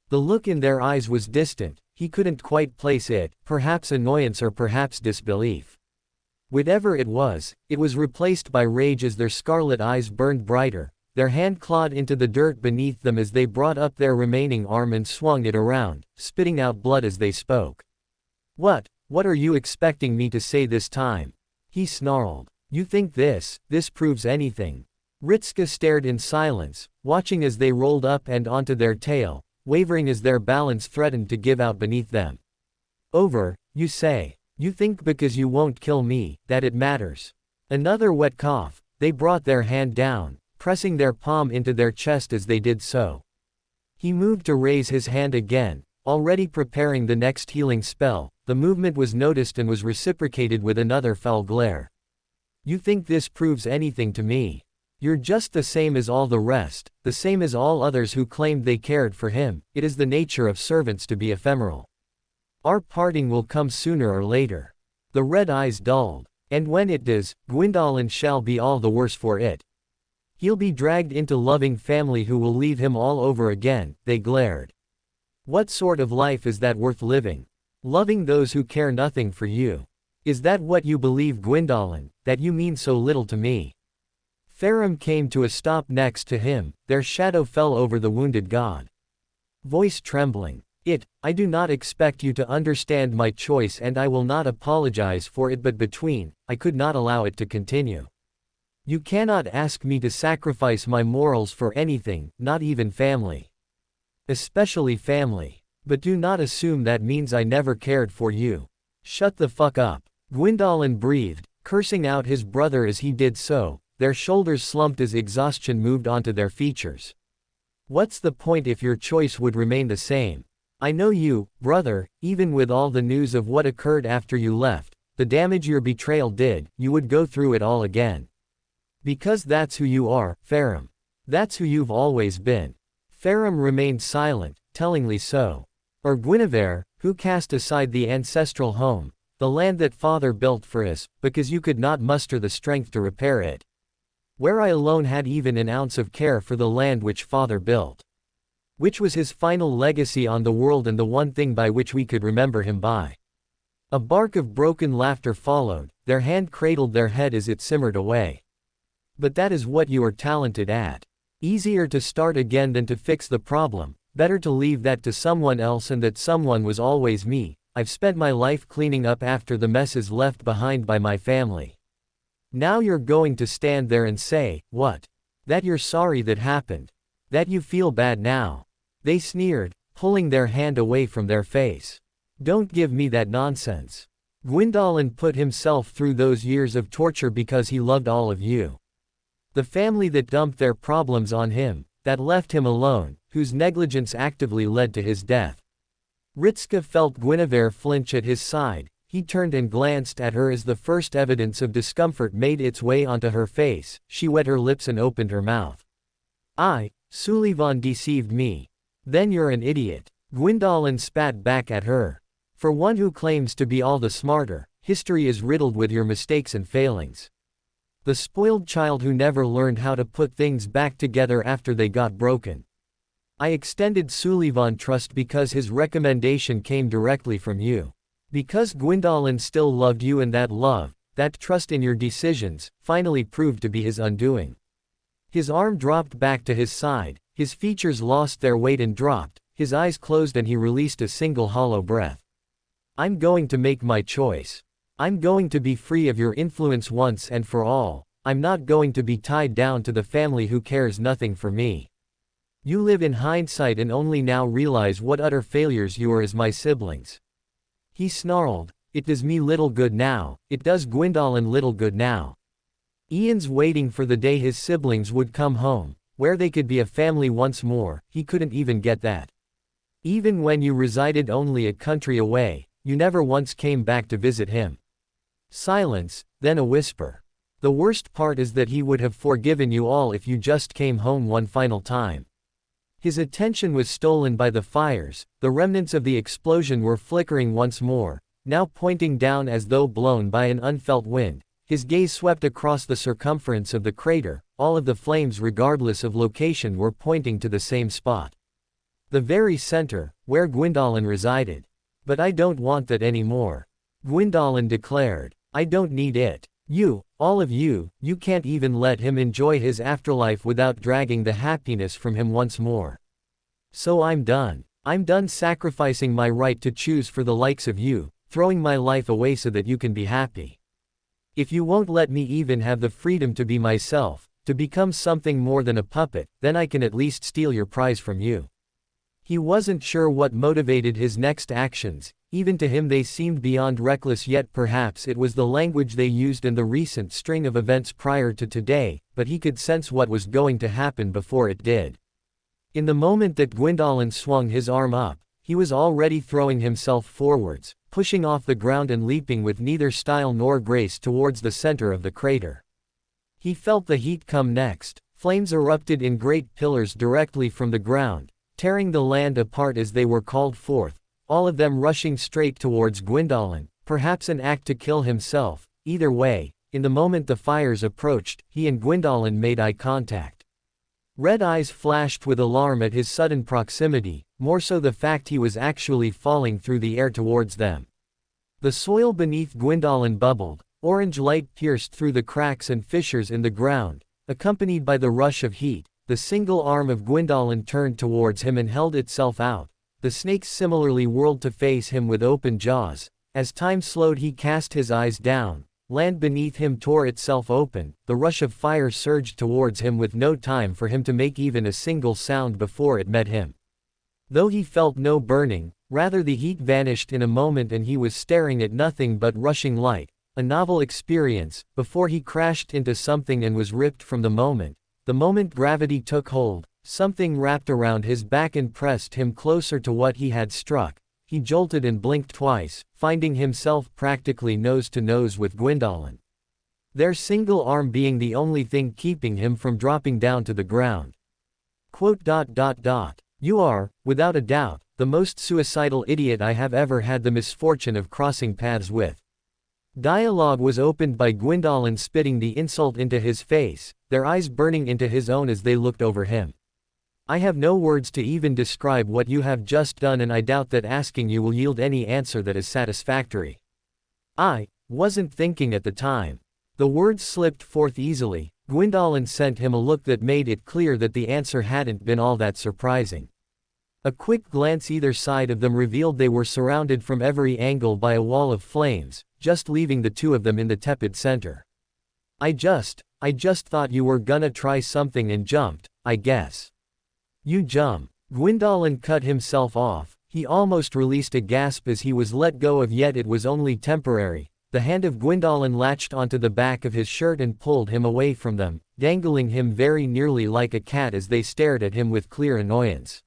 A: The look in their eyes was distant. He couldn't quite place it, perhaps annoyance or perhaps disbelief. Whatever it was replaced by rage as their scarlet eyes burned brighter. Their hand clawed into the dirt beneath them as they brought up their remaining arm and swung it around, spitting out blood as they spoke. What are you expecting me to say this time?" he snarled. "You think this proves anything?" Ritska stared in silence, watching as they rolled up and onto their tail, wavering as their balance threatened to give out beneath them. "Over, you say? You think because you won't kill me, that it matters?" Another wet cough. They brought their hand down, pressing their palm into their chest as they did so. He moved to raise his hand again, already preparing the next healing spell. The movement was noticed and was reciprocated with another foul glare. "You think this proves anything to me? You're just the same as all the rest, the same as all others who claimed they cared for him. It is the nature of servants to be ephemeral. Our parting will come sooner or later." The red eyes dulled. "And when it does, Gwyndolin shall be all the worse for it. He'll be dragged into loving family who will leave him all over again," they glared. "What sort of life is that worth living? Loving those who care nothing for you? Is that what you believe, Gwyndolin, that you mean so little to me?" Farum came to a stop next to him. Their shadow fell over the wounded god. Voice trembling. I do not expect you to understand my choice and I will not apologize for it, but I could not allow it to continue. You cannot ask me to sacrifice my morals for anything, not even family. Especially family. But do not assume that means I never cared for you. Shut the fuck up. Gwyndolin breathed, cursing out his brother as he did so. Their shoulders slumped as exhaustion moved onto their features. What's the point if your choice would remain the same? I know you, brother, even with all the news of what occurred after you left, the damage your betrayal did, you would go through it all again. Because that's who you are, Farum. That's who you've always been. Farum remained silent, tellingly so. Or Guinevere, who cast aside the ancestral home, the land that father built for us, because you could not muster the strength to repair it. Where I alone had even an ounce of care for the land which father built. Which was his final legacy on the world and the one thing by which we could remember him by. A bark of broken laughter followed, their hand cradled their head as it simmered away. But that is what you are talented at. Easier to start again than to fix the problem, better to leave that to someone else, and that someone was always me. I've spent my life cleaning up after the messes left behind by my family. Now you're going to stand there and say, what? That you're sorry that happened? That you feel bad now? They sneered, pulling their hand away from their face. Don't give me that nonsense. Gwyndolin put himself through those years of torture because he loved all of you. The family that dumped their problems on him, that left him alone, whose negligence actively led to his death. Ritska felt Guinevere flinch at his side. He turned and glanced at her as the first evidence of discomfort made its way onto her face. She wet her lips and opened her mouth. Sullivan deceived me. Then you're an idiot. Gwyndolin spat back at her. For one who claims to be all the smarter, history is riddled with your mistakes and failings. The spoiled child who never learned how to put things back together after they got broken. I extended Sullivan trust because his recommendation came directly from you. Because Gwyndolin still loved you, and that love, that trust in your decisions, finally proved to be his undoing. His arm dropped back to his side, his features lost their weight and dropped, his eyes closed, and he released a single hollow breath. I'm going to make my choice. I'm going to be free of your influence once and for all. I'm not going to be tied down to the family who cares nothing for me. You live in hindsight and only now realize what utter failures you are as my siblings. He snarled. It does me little good now, it does Gwyndolin little good now. Ian's waiting for the day his siblings would come home, where they could be a family once more. He couldn't even get that. Even when you resided only a country away, you never once came back to visit him. Silence, then a whisper. The worst part is that he would have forgiven you all if you just came home one final time. His attention was stolen by the fires. The remnants of the explosion were flickering once more, now pointing down as though blown by an unfelt wind. His gaze swept across the circumference of the crater. All of the flames, regardless of location, were pointing to the same spot. The very center, where Gwyndolin resided. But I don't want that anymore. Gwyndolin declared. I don't need it. You, all of you, you can't even let him enjoy his afterlife without dragging the happiness from him once more. So I'm done. I'm done sacrificing my right to choose for the likes of you, throwing my life away so that you can be happy. If you won't let me even have the freedom to be myself, to become something more than a puppet, then I can at least steal your prize from you. He wasn't sure what motivated his next actions. Even to him they seemed beyond reckless, yet perhaps it was the language they used and the recent string of events prior to today, but he could sense what was going to happen before it did. In the moment that Gwyndolin swung his arm up, he was already throwing himself forwards, pushing off the ground and leaping with neither style nor grace towards the center of the crater. He felt the heat come next. Flames erupted in great pillars directly from the ground, tearing the land apart as they were called forth. All of them rushing straight towards Gwyndolin, perhaps an act to kill himself. Either way, in the moment the fires approached, he and Gwyndolin made eye contact. Red eyes flashed with alarm at his sudden proximity, more so the fact he was actually falling through the air towards them. The soil beneath Gwyndolin bubbled, orange light pierced through the cracks and fissures in the ground, accompanied by the rush of heat. The single arm of Gwyndolin turned towards him and held itself out. The snake similarly whirled to face him with open jaws. As time slowed, he cast his eyes down. Land beneath him tore itself open. The rush of fire surged towards him with no time for him to make even a single sound before it met him. Though he felt no burning, rather the heat vanished in a moment and he was staring at nothing but rushing light. A novel experience, before he crashed into something and was ripped from the moment. The moment gravity took hold, something wrapped around his back and pressed him closer to what he had struck. He jolted and blinked twice, finding himself practically nose to nose with Gwyndolin. Their single arm being the only thing keeping him from dropping down to the ground. You are, without a doubt, the most suicidal idiot I have ever had the misfortune of crossing paths with. Dialogue was opened by Gwyndolin spitting the insult into his face, their eyes burning into his own as they looked over him. I have no words to even describe what you have just done, and I doubt that asking you will yield any answer that is satisfactory. I wasn't thinking at the time. The words slipped forth easily. Gwyndolin sent him a look that made it clear that the answer hadn't been all that surprising. A quick glance either side of them revealed they were surrounded from every angle by a wall of flames, just leaving the two of them in the tepid center. I just thought you were gonna try something and jumped, I guess. You jump. Gwyndolin cut himself off. He almost released a gasp as he was let go of, yet it was only temporary. The hand of Gwyndolin latched onto the back of his shirt and pulled him away from them, dangling him very nearly like a cat as they stared at him with clear annoyance.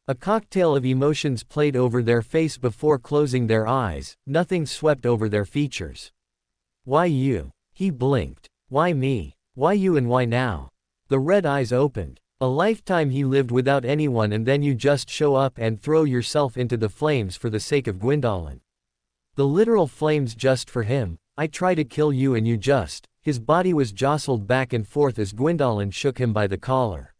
A: A cocktail of emotions played over their face before closing their eyes. Nothing swept over their features. Why you? He blinked. Why me? Why you, and why now? The red eyes opened. A lifetime he lived without anyone, and then you just show up and throw yourself into the flames for the sake of Gwyndolin. The literal flames just for him. I try to kill you and you just. His body was jostled back and forth as Gwyndolin shook him by the collar.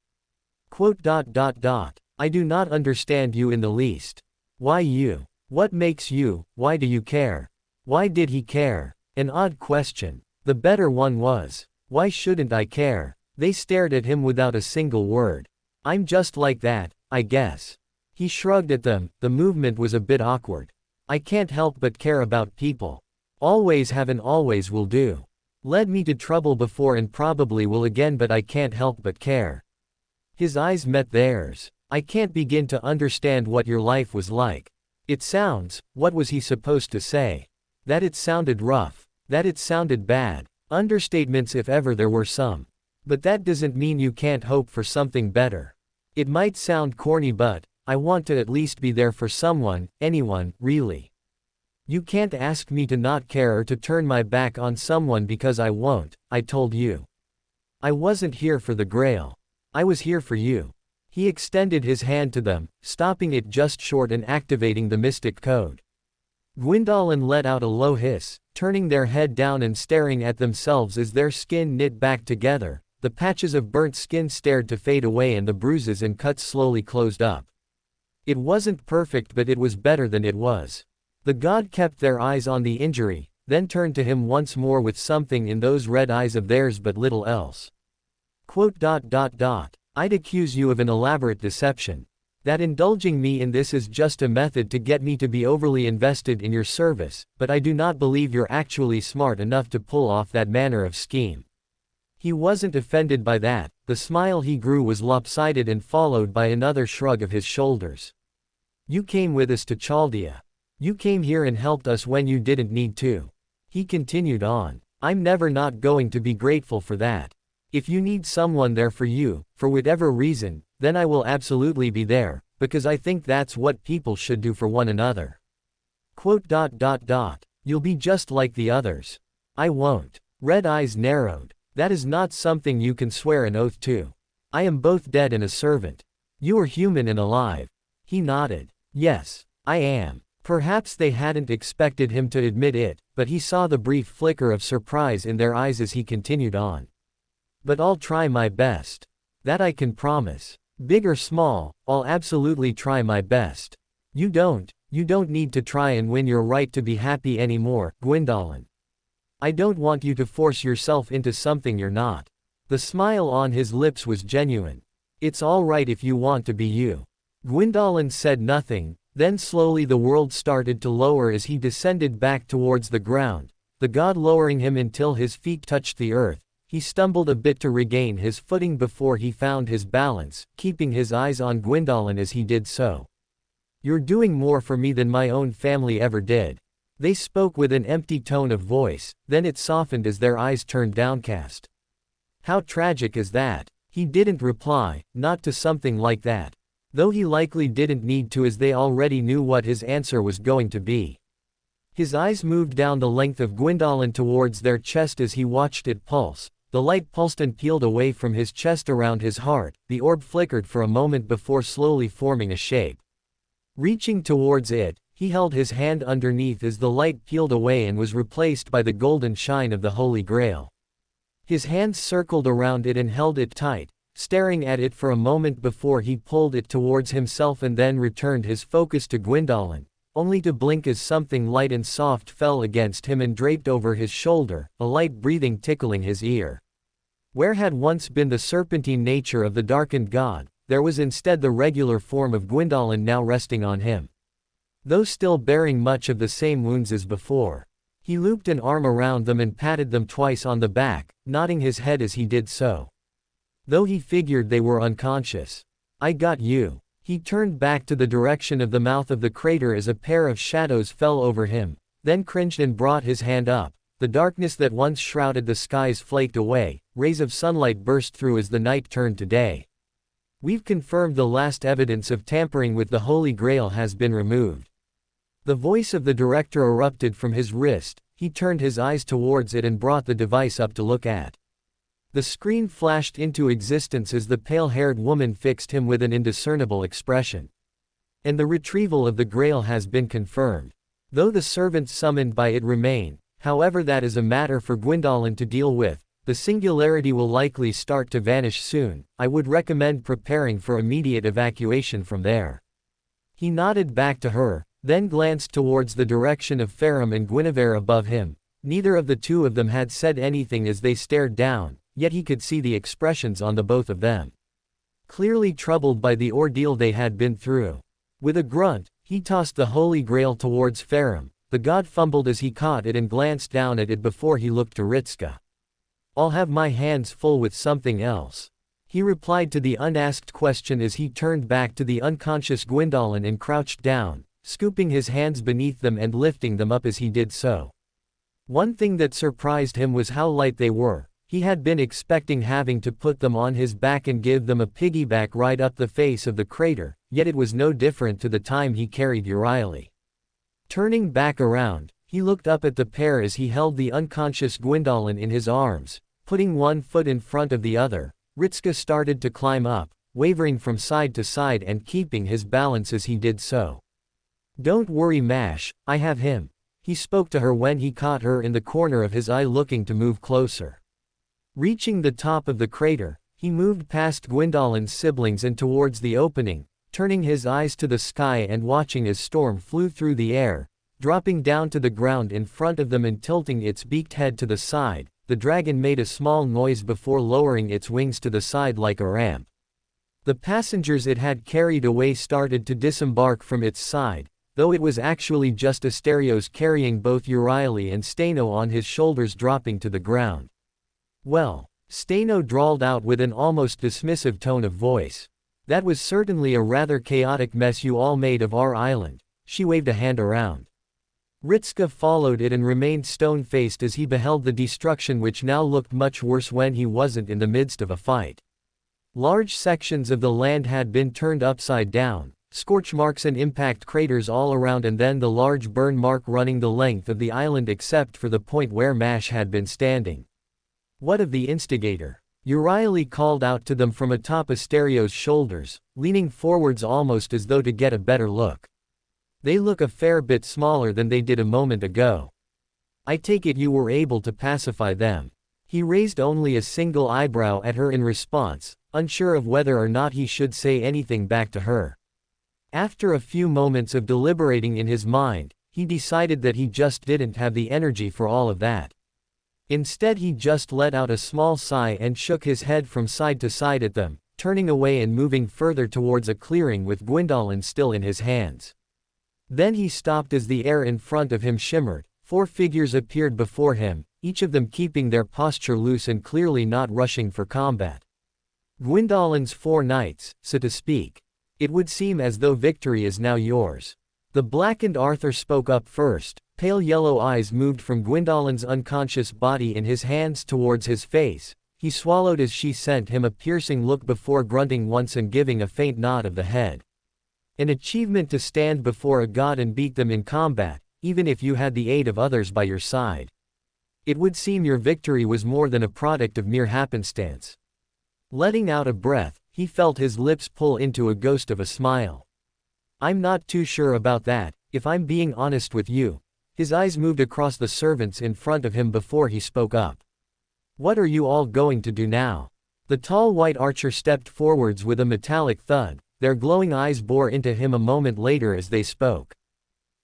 A: I do not understand you in the least. Why you? What makes you? Why do you care? Why did he care? An odd question. The better one was, why shouldn't I care? They stared at him without a single word. I'm just like that, I guess. He shrugged at them, the movement was a bit awkward. I can't help but care about people. Always have and always will do. Led me to trouble before and probably will again, but I can't help but care. His eyes met theirs. I can't begin to understand what your life was like. It sounds, what was he supposed to say? That it sounded rough. That it sounded bad. Understatements if ever there were some. But that doesn't mean you can't hope for something better. It might sound corny, but I want to at least be there for someone, anyone, really. You can't ask me to not care or to turn my back on someone because I won't, I told you. I wasn't here for the Grail. I was here for you. He extended his hand to them, stopping it just short and activating the mystic code. Gwyndolin let out a low hiss, turning their head down and staring at themselves as their skin knit back together. The patches of burnt skin stared to fade away and the bruises and cuts slowly closed up. It wasn't perfect, but it was better than it was. The god kept their eyes on the injury, then turned to him once more with something in those red eyes of theirs but little else. I'd accuse you of an elaborate deception. That indulging me in this is just a method to get me to be overly invested in your service, but I do not believe you're actually smart enough to pull off that manner of scheme. He wasn't offended by that, the smile he grew was lopsided and followed by another shrug of his shoulders. You came with us to Chaldea. You came here and helped us when you didn't need to. He continued on. I'm never not going to be grateful for that. If you need someone there for you, for whatever reason, then I will absolutely be there, because I think that's what people should do for one another. You'll be just like the others. I won't. Red eyes narrowed. That is not something you can swear an oath to. I am both dead and a servant. You are human and alive. He nodded. Yes, I am. Perhaps they hadn't expected him to admit it, but he saw the brief flicker of surprise in their eyes as he continued on. But I'll try my best. That I can promise. Big or small, I'll absolutely try my best. You don't need to try and win your right to be happy anymore, Gwyndolin. I don't want you to force yourself into something you're not. The smile on his lips was genuine. It's all right if you want to be you. Gwyndolin said nothing, then slowly the world started to lower as he descended back towards the ground, the god lowering him until his feet touched the earth. He stumbled a bit to regain his footing before he found his balance, keeping his eyes on Gwyndolin as he did so. You're doing more for me than my own family ever did. They spoke with an empty tone of voice, then it softened as their eyes turned downcast. How tragic is that? He didn't reply, not to something like that. Though he likely didn't need to, as they already knew what his answer was going to be. His eyes moved down the length of Gwyndolin towards their chest as he watched it pulse. The light pulsed and peeled away from his chest around his heart. The orb flickered for a moment before slowly forming a shape. Reaching towards it, he held his hand underneath as the light peeled away and was replaced by the golden shine of the Holy Grail. His hands circled around it and held it tight, staring at it for a moment before he pulled it towards himself and then returned his focus to Gwyndolin, only to blink as something light and soft fell against him and draped over his shoulder, a light breathing tickling his ear. Where had once been the serpentine nature of the darkened god, there was instead the regular form of Gwyndolin now resting on him. Though still bearing much of the same wounds as before. He looped an arm around them and patted them twice on the back, nodding his head as he did so. Though he figured they were unconscious. I got you. He turned back to the direction of the mouth of the crater as a pair of shadows fell over him, then cringed and brought his hand up. The darkness that once shrouded the skies flaked away, rays of sunlight burst through as the night turned to day. We've confirmed the last evidence of tampering with the Holy Grail has been removed. The voice of the director erupted from his wrist. He turned his eyes towards it and brought the device up to look at. The screen flashed into existence as the pale-haired woman fixed him with an indiscernible expression. And the retrieval of the Grail has been confirmed. Though the servants summoned by it remain, however, that is a matter for Gwyndolin to deal with. the singularity will likely start to vanish soon. I would recommend preparing for immediate evacuation from there." He nodded back to her, then glanced towards the direction of Ferrum and Guinevere above him. Neither of the two of them had said anything as they stared down, yet he could see the expressions on the both of them. Clearly troubled by the ordeal they had been through. With a grunt, he tossed the Holy Grail towards Ferrum. The god fumbled as he caught it and glanced down at it before he looked to Ritska. "I'll have my hands full with something else," he replied to the unasked question as he turned back to the unconscious Gwyndolin and crouched down, scooping his hands beneath them and lifting them up as he did so. One thing that surprised him was how light they were. He had been expecting having to put them on his back and give them a piggyback ride up the face of the crater, yet it was no different to the time he carried Euryale. Turning back around, he looked up at the pair as he held the unconscious Gwyndolin in his arms. Putting one foot in front of the other, Ritska started to climb up, wavering from side to side and keeping his balance as he did so. "Don't worry, Mash, I have him," he spoke to her when he caught her in the corner of his eye looking to move closer. Reaching the top of the crater, he moved past Gwyndolin's siblings and towards the opening, turning his eyes to the sky and watching as Storm flew through the air, dropping down to the ground in front of them and tilting its beaked head to the side. The dragon made a small noise before lowering its wings to the side like a ramp. The passengers it had carried away started to disembark from its side, though it was actually just Asterios carrying both Euryale and Steno on his shoulders dropping to the ground. "Well," Steno drawled out with an almost dismissive tone of voice. "That was certainly a rather chaotic mess you all made of our island." She waved a hand around. Ritska followed it and remained stone-faced as he beheld the destruction, which now looked much worse when he wasn't in the midst of a fight. Large sections of the land had been turned upside down, scorch marks and impact craters all around, and then the large burn mark running the length of the island except for the point where Mash had been standing. "What of the instigator?" Euryale called out to them from atop Asterios' shoulders, leaning forwards almost as though to get a better look. "They look a fair bit smaller than they did a moment ago. I take it you were able to pacify them." He raised only a single eyebrow at her in response, unsure of whether or not he should say anything back to her. After a few moments of deliberating in his mind, he decided that he just didn't have the energy for all of that. Instead, he just let out a small sigh and shook his head from side to side at them, turning away and moving further towards a clearing with Gwyndolin still in his hands. Then he stopped as the air in front of him shimmered. 4 figures appeared before him, each of them keeping their posture loose and clearly not rushing for combat. Gwyndolin's 4 knights, so to speak. "It would seem as though victory is now yours." The blackened Arthur spoke up first. Pale yellow eyes moved from Gwyndolин's unconscious body in his hands towards his face. He swallowed as she sent him a piercing look before grunting once and giving a faint nod of the head. "An achievement to stand before a god and beat them in combat, even if you had the aid of others by your side. It would seem your victory was more than a product of mere happenstance." Letting out a breath, he felt his lips pull into a ghost of a smile. "I'm not too sure about that, if I'm being honest with you." His eyes moved across the servants in front of him before he spoke up. "What are you all going to do now?" The tall white archer stepped forwards with a metallic thud. Their glowing eyes bore into him a moment later as they spoke.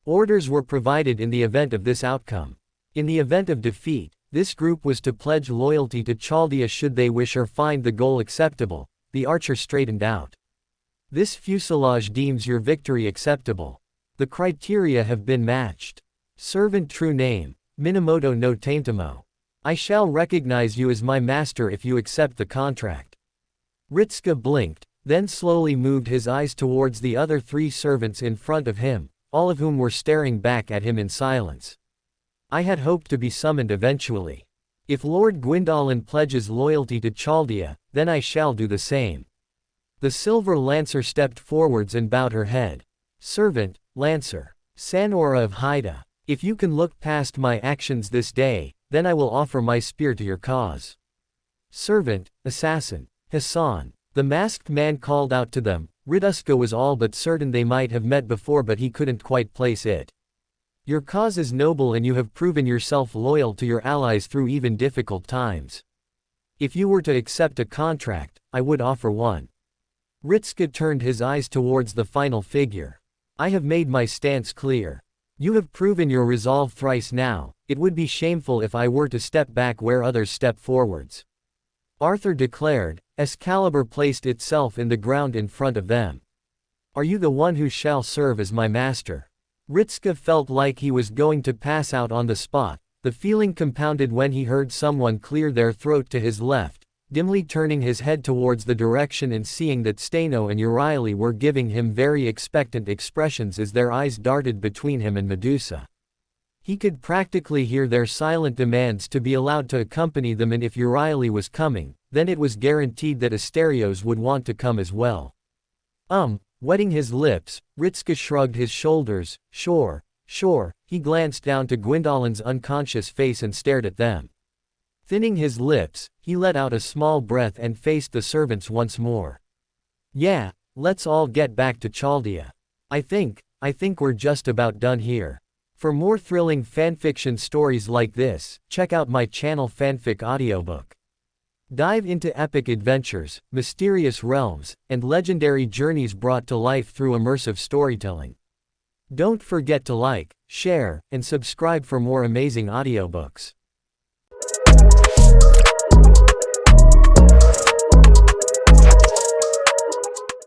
A: Orders were provided in the event of this outcome. In the event of defeat, this group was to pledge loyalty to Chaldea should they wish or find the goal acceptable. The archer straightened out. "This fuselage deems your victory acceptable. The criteria have been matched. Servant, true name, Minamoto no Taintamo. I shall recognize you as my master if you accept the contract." Ritska blinked, then slowly moved his eyes towards the other 3 servants in front of him, all of whom were staring back at him in silence. "I had hoped to be summoned eventually. If Lord Gwyndolin pledges loyalty to Chaldea, then I shall do the same." The silver lancer stepped forwards and bowed her head. "Servant, Lancer, Sanora of Haida, if you can look past my actions this day, then I will offer my spear to your cause." "Servant, Assassin, Hassan." The masked man called out to them. Riduska was all but certain they might have met before, but he couldn't quite place it. "Your cause is noble and you have proven yourself loyal to your allies through even difficult times. If you were to accept a contract, I would offer one. Ritska turned his eyes towards the final figure. I have made my stance clear. You have proven your resolve thrice now, it would be shameful if I were to step back where others step forwards. Arthur declared. Excalibur placed itself in the ground in front of them. Are you the one who shall serve as my master? Ritska felt like he was going to pass out on the spot, the feeling compounded when he heard someone clear their throat to his left, dimly turning his head towards the direction and seeing that Steno and Euryale were giving him very expectant expressions as their eyes darted between him and Medusa. He could practically hear their silent demands to be allowed to accompany them, and if Euryale was coming, then it was guaranteed that Asterios would want to come as well. Wetting his lips, Ritska shrugged his shoulders. Sure. He glanced down to Gwyndolin's unconscious face and stared at them. Thinning his lips, he let out a small breath and faced the servants once more. Yeah, let's all get back to Chaldea. I think we're just about done here. For more thrilling fanfiction stories like this, check out my channel Fanfic Audiobook. Dive into epic adventures, mysterious realms, and legendary journeys brought to life through immersive storytelling. Don't forget to like, share, and subscribe for more amazing audiobooks.